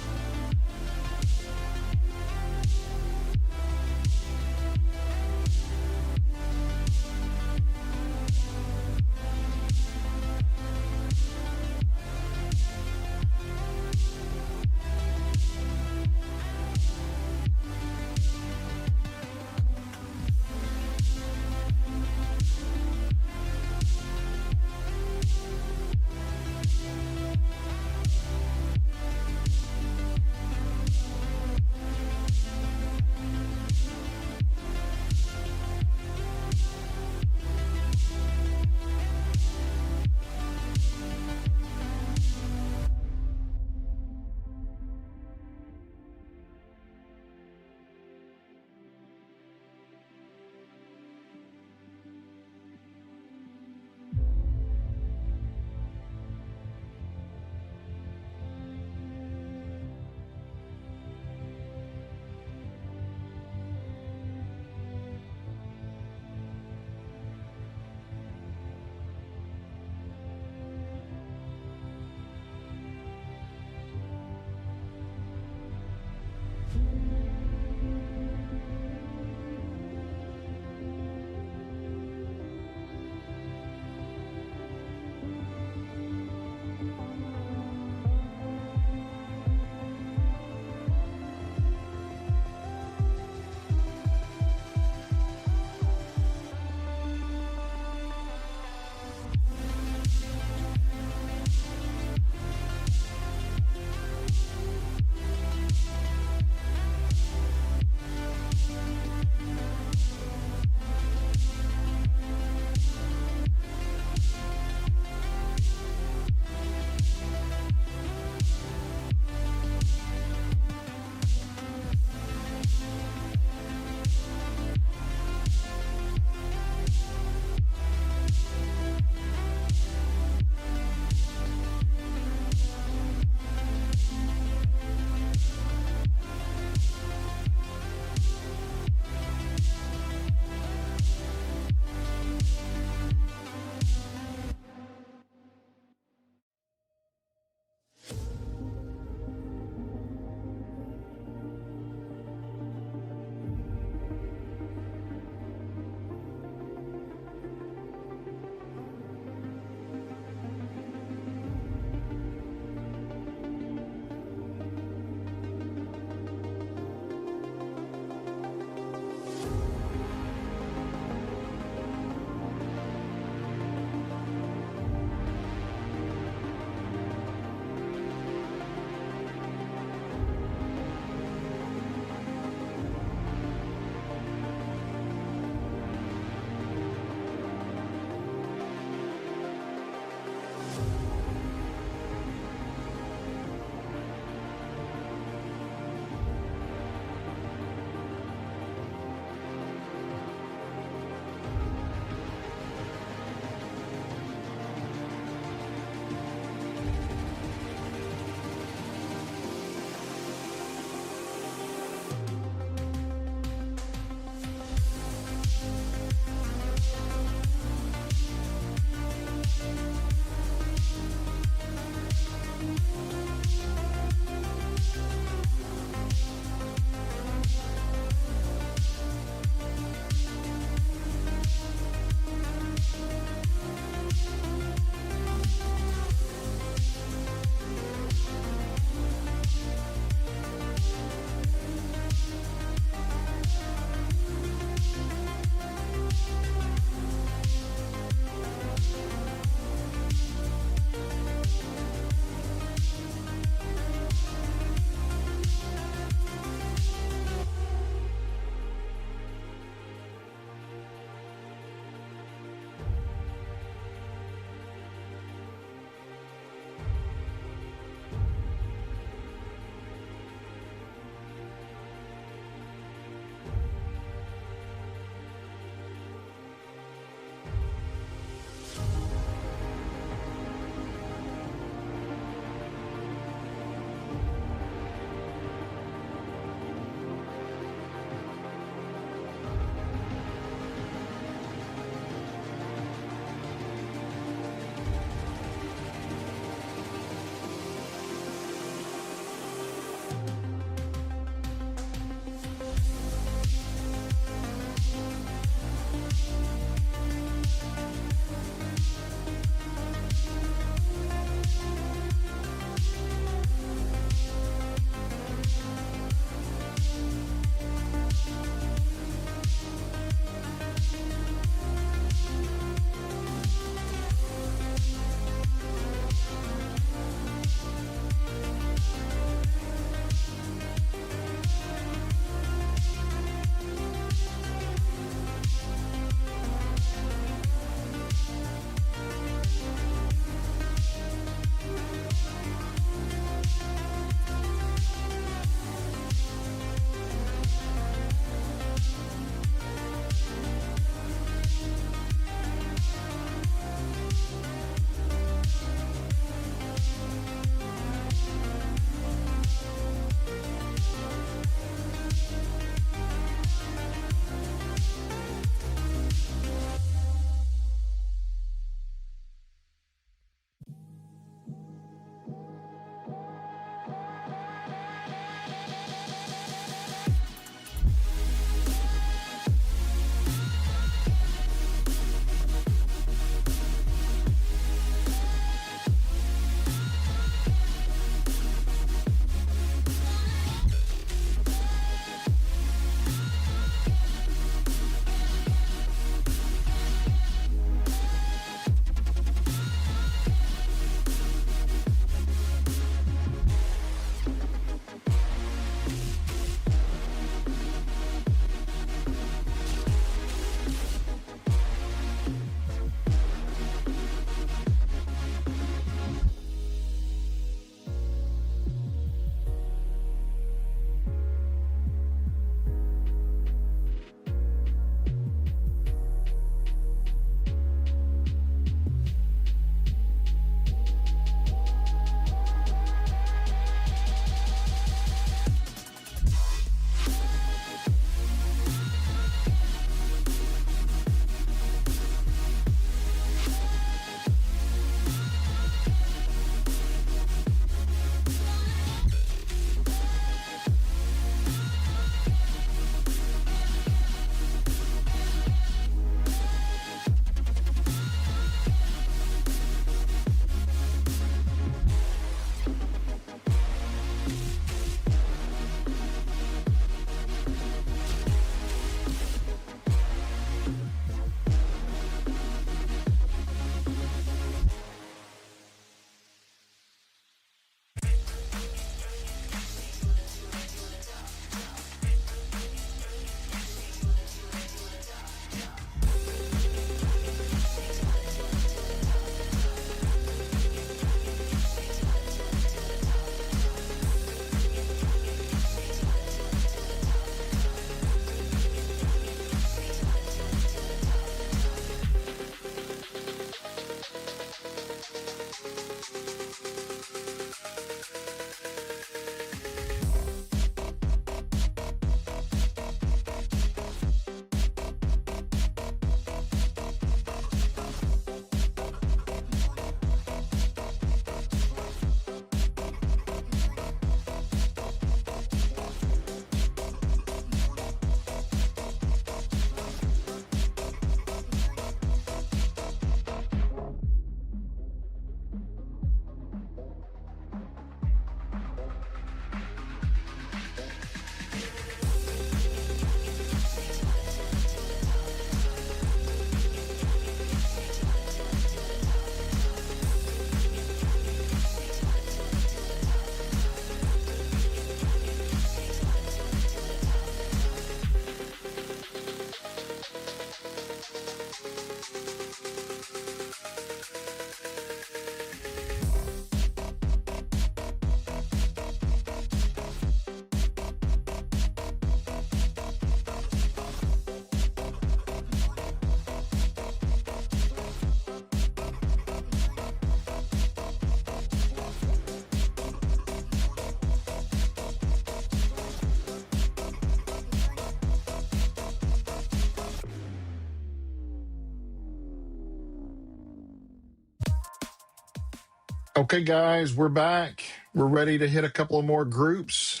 Okay, guys, we're back. We're ready to hit a couple of more groups.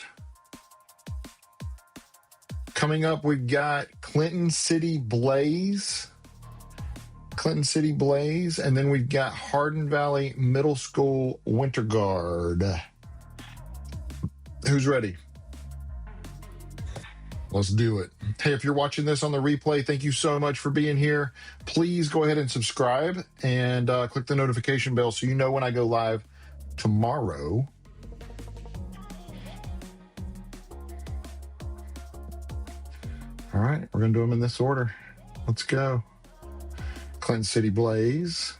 Coming up, we've got Clinton City Blaze. And then we've got Hardin Valley Middle School Winter Guard. Who's ready? Let's do it. Hey, if you're watching this on the replay, thank you so much for being here. Please go ahead and subscribe and click the notification bell so you know when I go live tomorrow. All right, we're going to do them in this order. Let's go. Clinton City Blaze.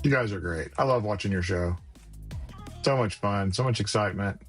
You guys are great. I love watching your show. So much fun, so much excitement.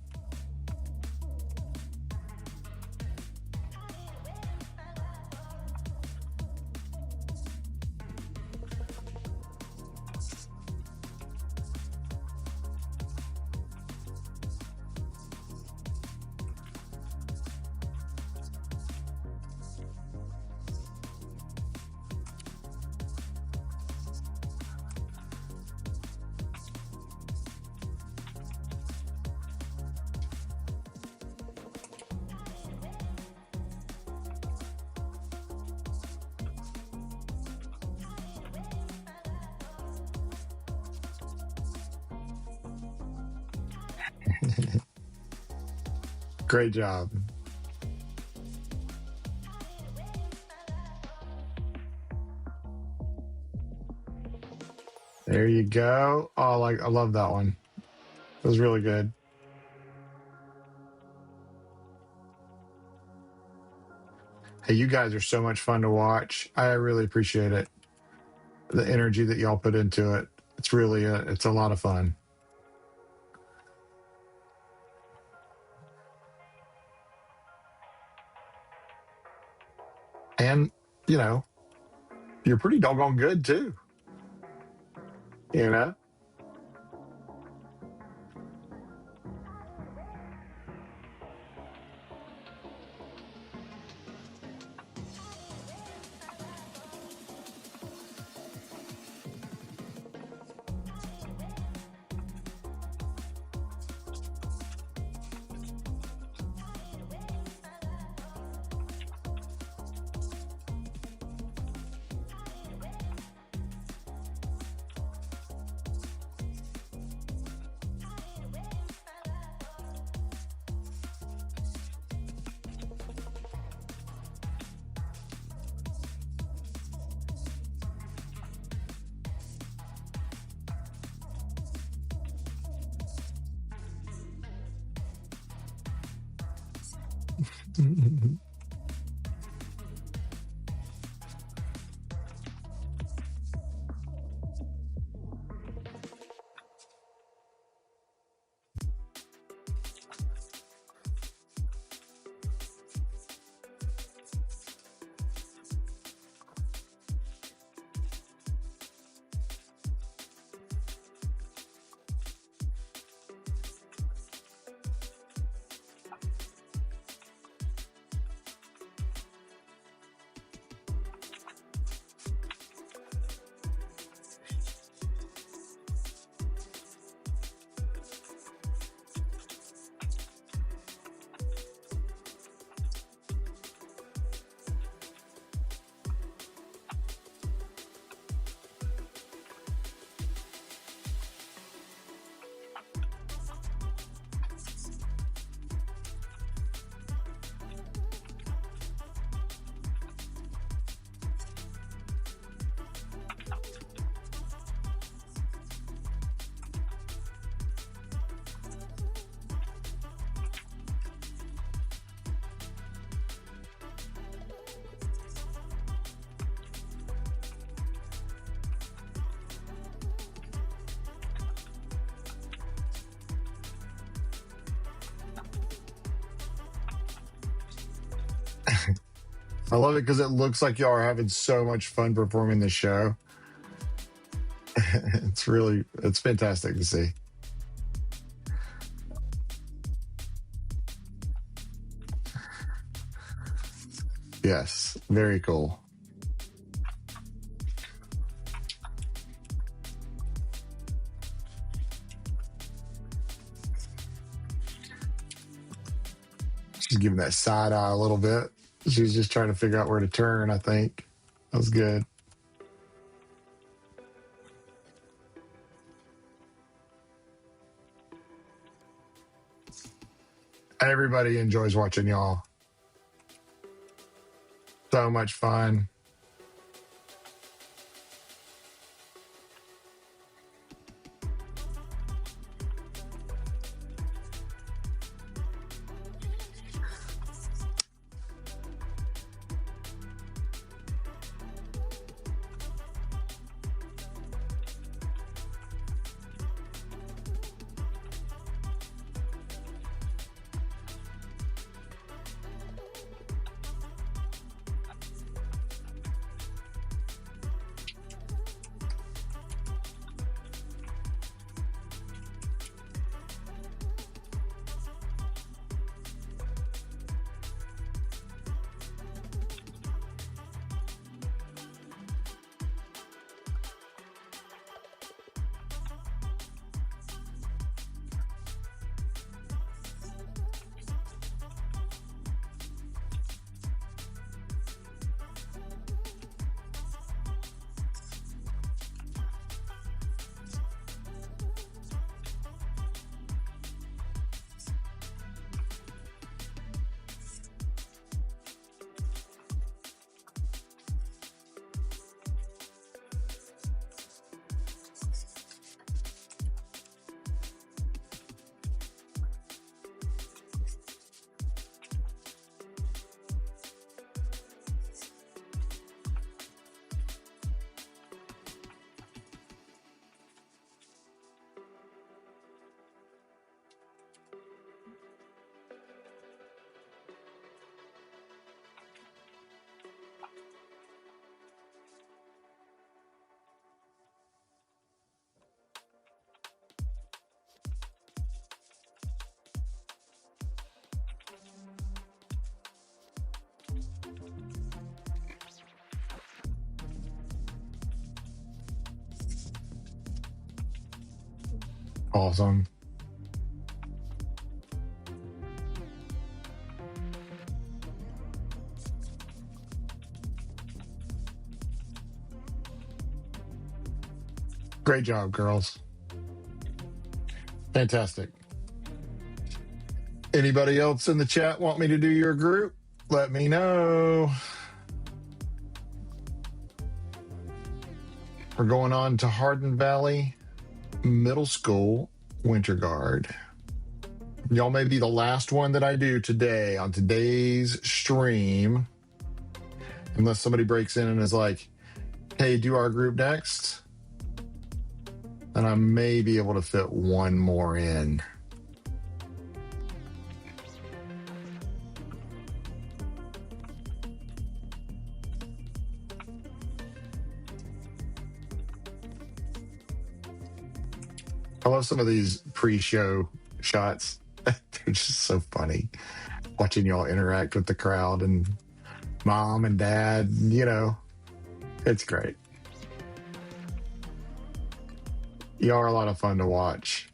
Great job. There you go. Oh, I love that one. It was really good. Hey, you guys are so much fun to watch. I really appreciate it. The energy that y'all put into it. It's really it's a lot of fun. And, you know, you're pretty doggone good too. You know? I love it because it looks like y'all are having so much fun performing the show. It's fantastic to see. Yes, very cool. She's giving that side eye a little bit. She's just trying to figure out where to turn, I think. That was good. Everybody enjoys watching y'all. So much fun. Awesome. Great job, girls. Fantastic. Anybody else in the chat want me to do your group? Let me know. We're going on to Hardin Valley Middle School Winter Guard. Y'all may be the last one that I do today on today's stream, unless somebody breaks in and is like, hey, do our group next. And I may be able to fit one more in. I love some of these pre-show shots. They're just so funny. Watching y'all interact with the crowd and mom and dad, it's great. Y'all are a lot of fun to watch.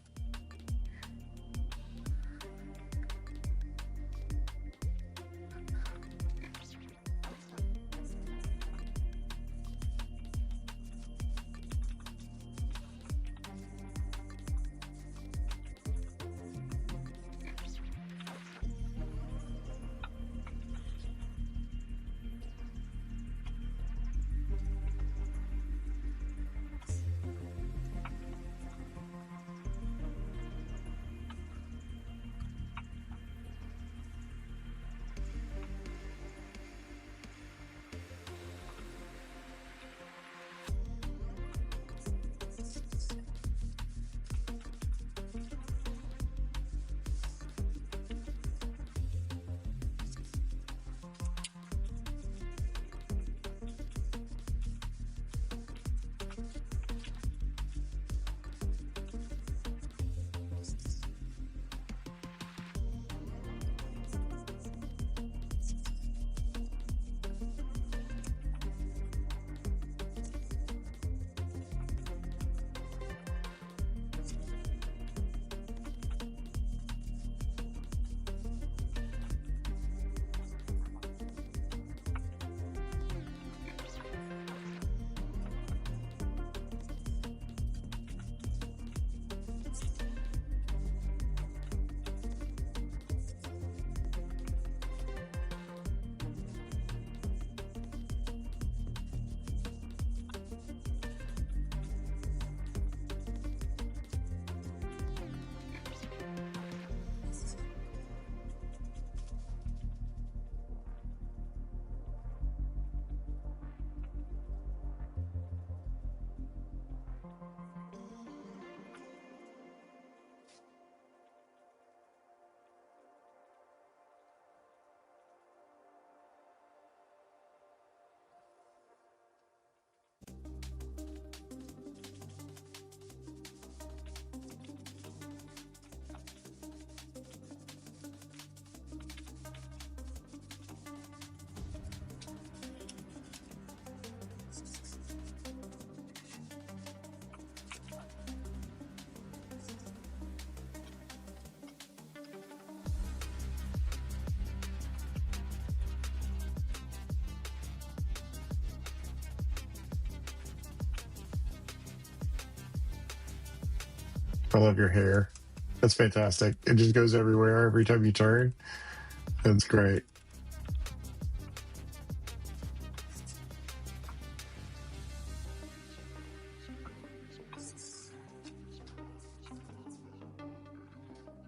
I love your hair. That's fantastic. It just goes everywhere every time you turn. That's great.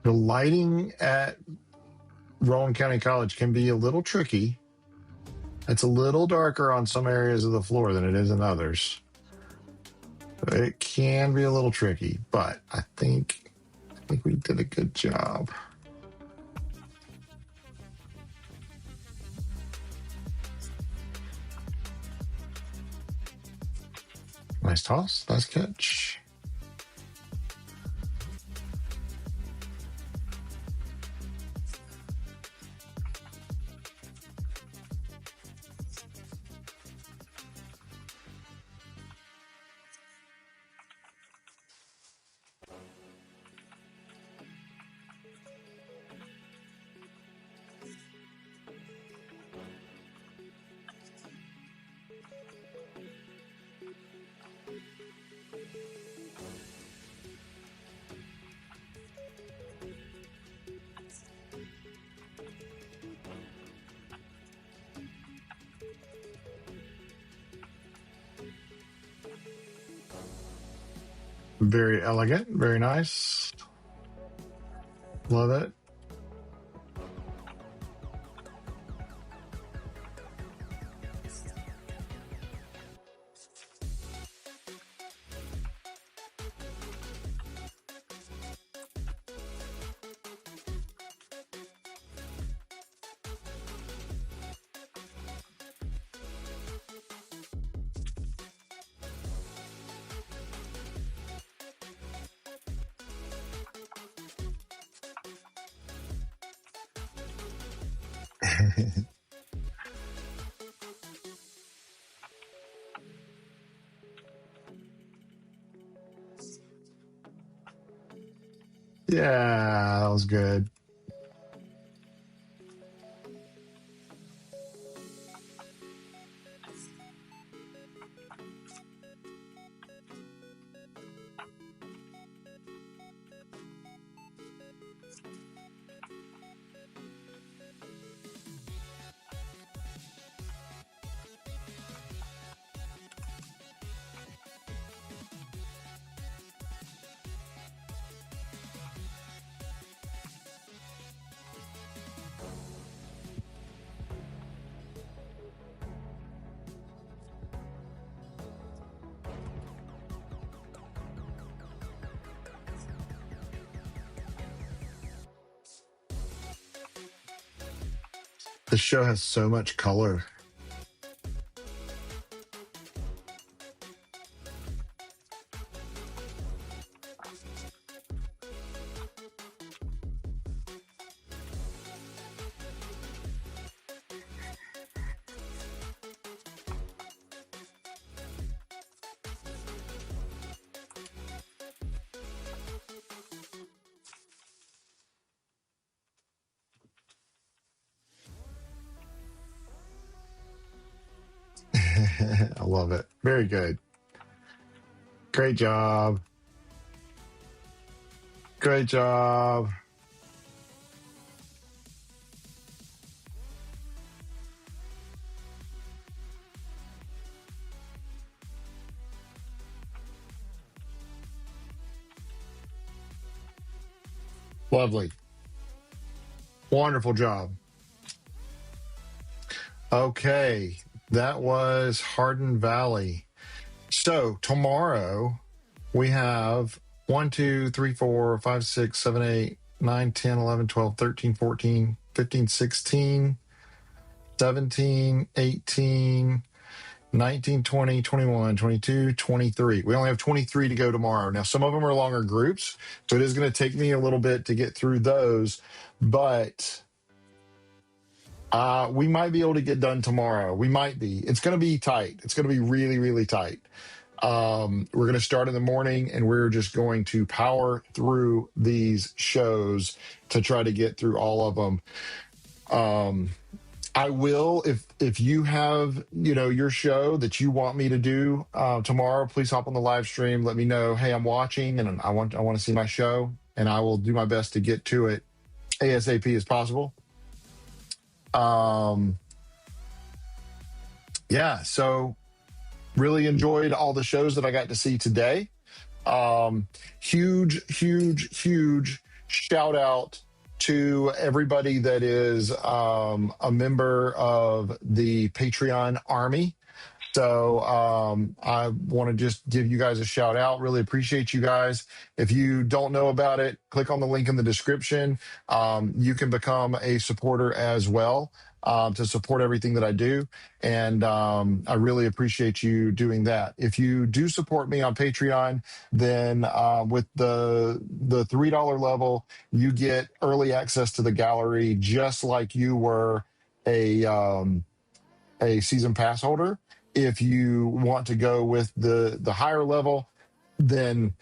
The lighting at Roane County College can be a little tricky. It's a little darker on some areas of the floor than it is in others. It can be a little tricky, but I think we did a good job. Nice toss, nice catch. Very elegant, very nice. Love it. Yeah, that was good. The show has so much color. I love it. Very good. Great job. Great job. Lovely. Wonderful job. Okay. That was Hardin Valley. So tomorrow we have 1, 2, 3, 4, 5, 6, 7, 8, 9, 10, 11, 12, 13, 14, 15, 16, 17, 18, 19, 20, 21, 22, 23. We only have 23 to go tomorrow. Now, some of them are longer groups, so it is going to take me a little bit to get through those, but we might be able to get done tomorrow. We might be. It's going to be tight. It's going to be really, really tight. We're going to start in the morning, and we're just going to power through these shows to try to get through all of them. I will, if you have, your show that you want me to do tomorrow, please hop on the live stream. Let me know, hey, I'm watching and I want to see my show, and I will do my best to get to it ASAP as possible. Yeah, so really enjoyed all the shows that I got to see today. Huge shout out to everybody that is a member of the Patreon army. So I want to just give you guys a shout out. Really appreciate you guys. If you don't know about it, click on the link in the description. You can become a supporter as well to support everything that I do. And I really appreciate you doing that. If you do support me on Patreon, then with the $3 level, you get early access to the gallery just like you were a season pass holder. If you want to go with the higher level, then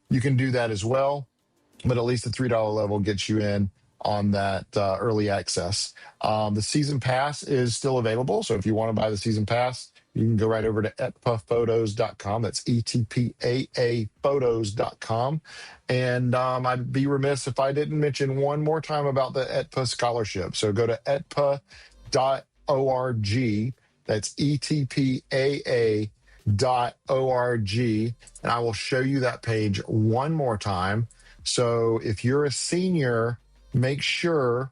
you can do that as well. But at least the $3 level gets you in on that early access. The season pass is still available. So if you want to buy the season pass, you can go right over to etpaaPhotos.com. That's ETPAA Photos.com. And I'd be remiss if I didn't mention one more time about the ETPAA scholarship. So go to etpaa.org. That's etpaa.org. And I will show you that page one more time. So if you're a senior, make sure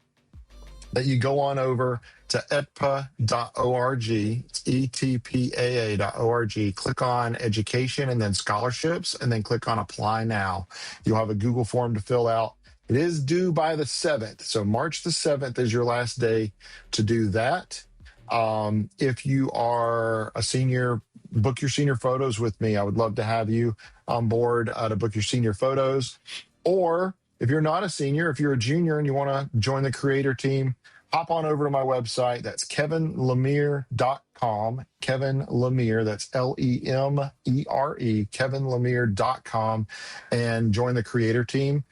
that you go on over to etpaa.org. It's etpaa.org. Click on education and then scholarships, and then click on apply now. You'll have a Google form to fill out. It is due by the 7th. So March the 7th is your last day to do that. If you are a senior, book your senior photos with me. I would love to have you on board to book your senior photos. Or if you're not a senior, if you're a junior and you want to join the creator team, hop on over to my website. That's kevinlemire.com. Kevin Lemire, that's Lemere, kevinlemire.com, and join the creator team.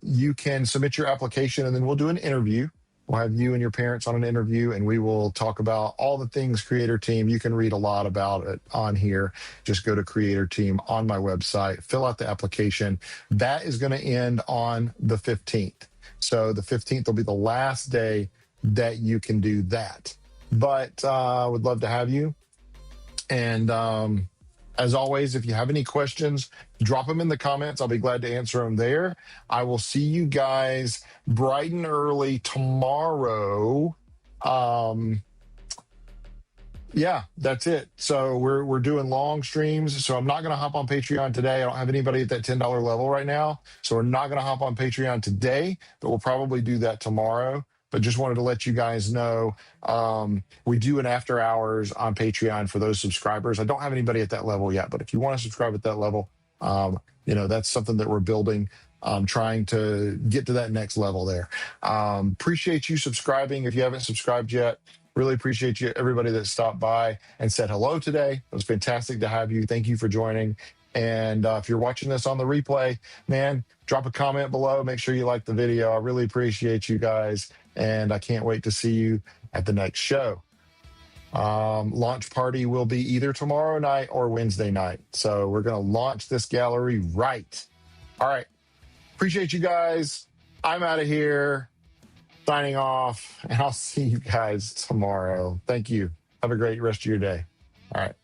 You can submit your application and then we'll do an interview. We'll have you and your parents on an interview, and we will talk about all the things Creator Team. You can read a lot about it on here. Just go to Creator Team on my website, fill out the application. That is going to end on the 15th. So the 15th will be the last day that you can do that. But I would love to have you. And as always, if you have any questions, drop them in the comments. I'll be glad to answer them there. I will see you guys bright and early tomorrow. Yeah, that's it. So we're doing long streams. So I'm not going to hop on Patreon today. I don't have anybody at that $10 level right now. So we're not going to hop on Patreon today, but we'll probably do that tomorrow. But just wanted to let you guys know we do an after hours on Patreon for those subscribers. I don't have anybody at that level yet, but if you want to subscribe at that level, that's something that we're building, trying to get to that next level there. Appreciate you subscribing. If you haven't subscribed yet, really appreciate you, everybody that stopped by and said hello today. It was fantastic to have you. Thank you for joining. And if you're watching this on the replay, man, drop a comment below. Make sure you like the video. I really appreciate you guys. And I can't wait to see you at the next show. Launch party will be either tomorrow night or Wednesday night. So we're going to launch this gallery right. All right. Appreciate you guys. I'm out of here. Signing off. And I'll see you guys tomorrow. Thank you. Have a great rest of your day. All right.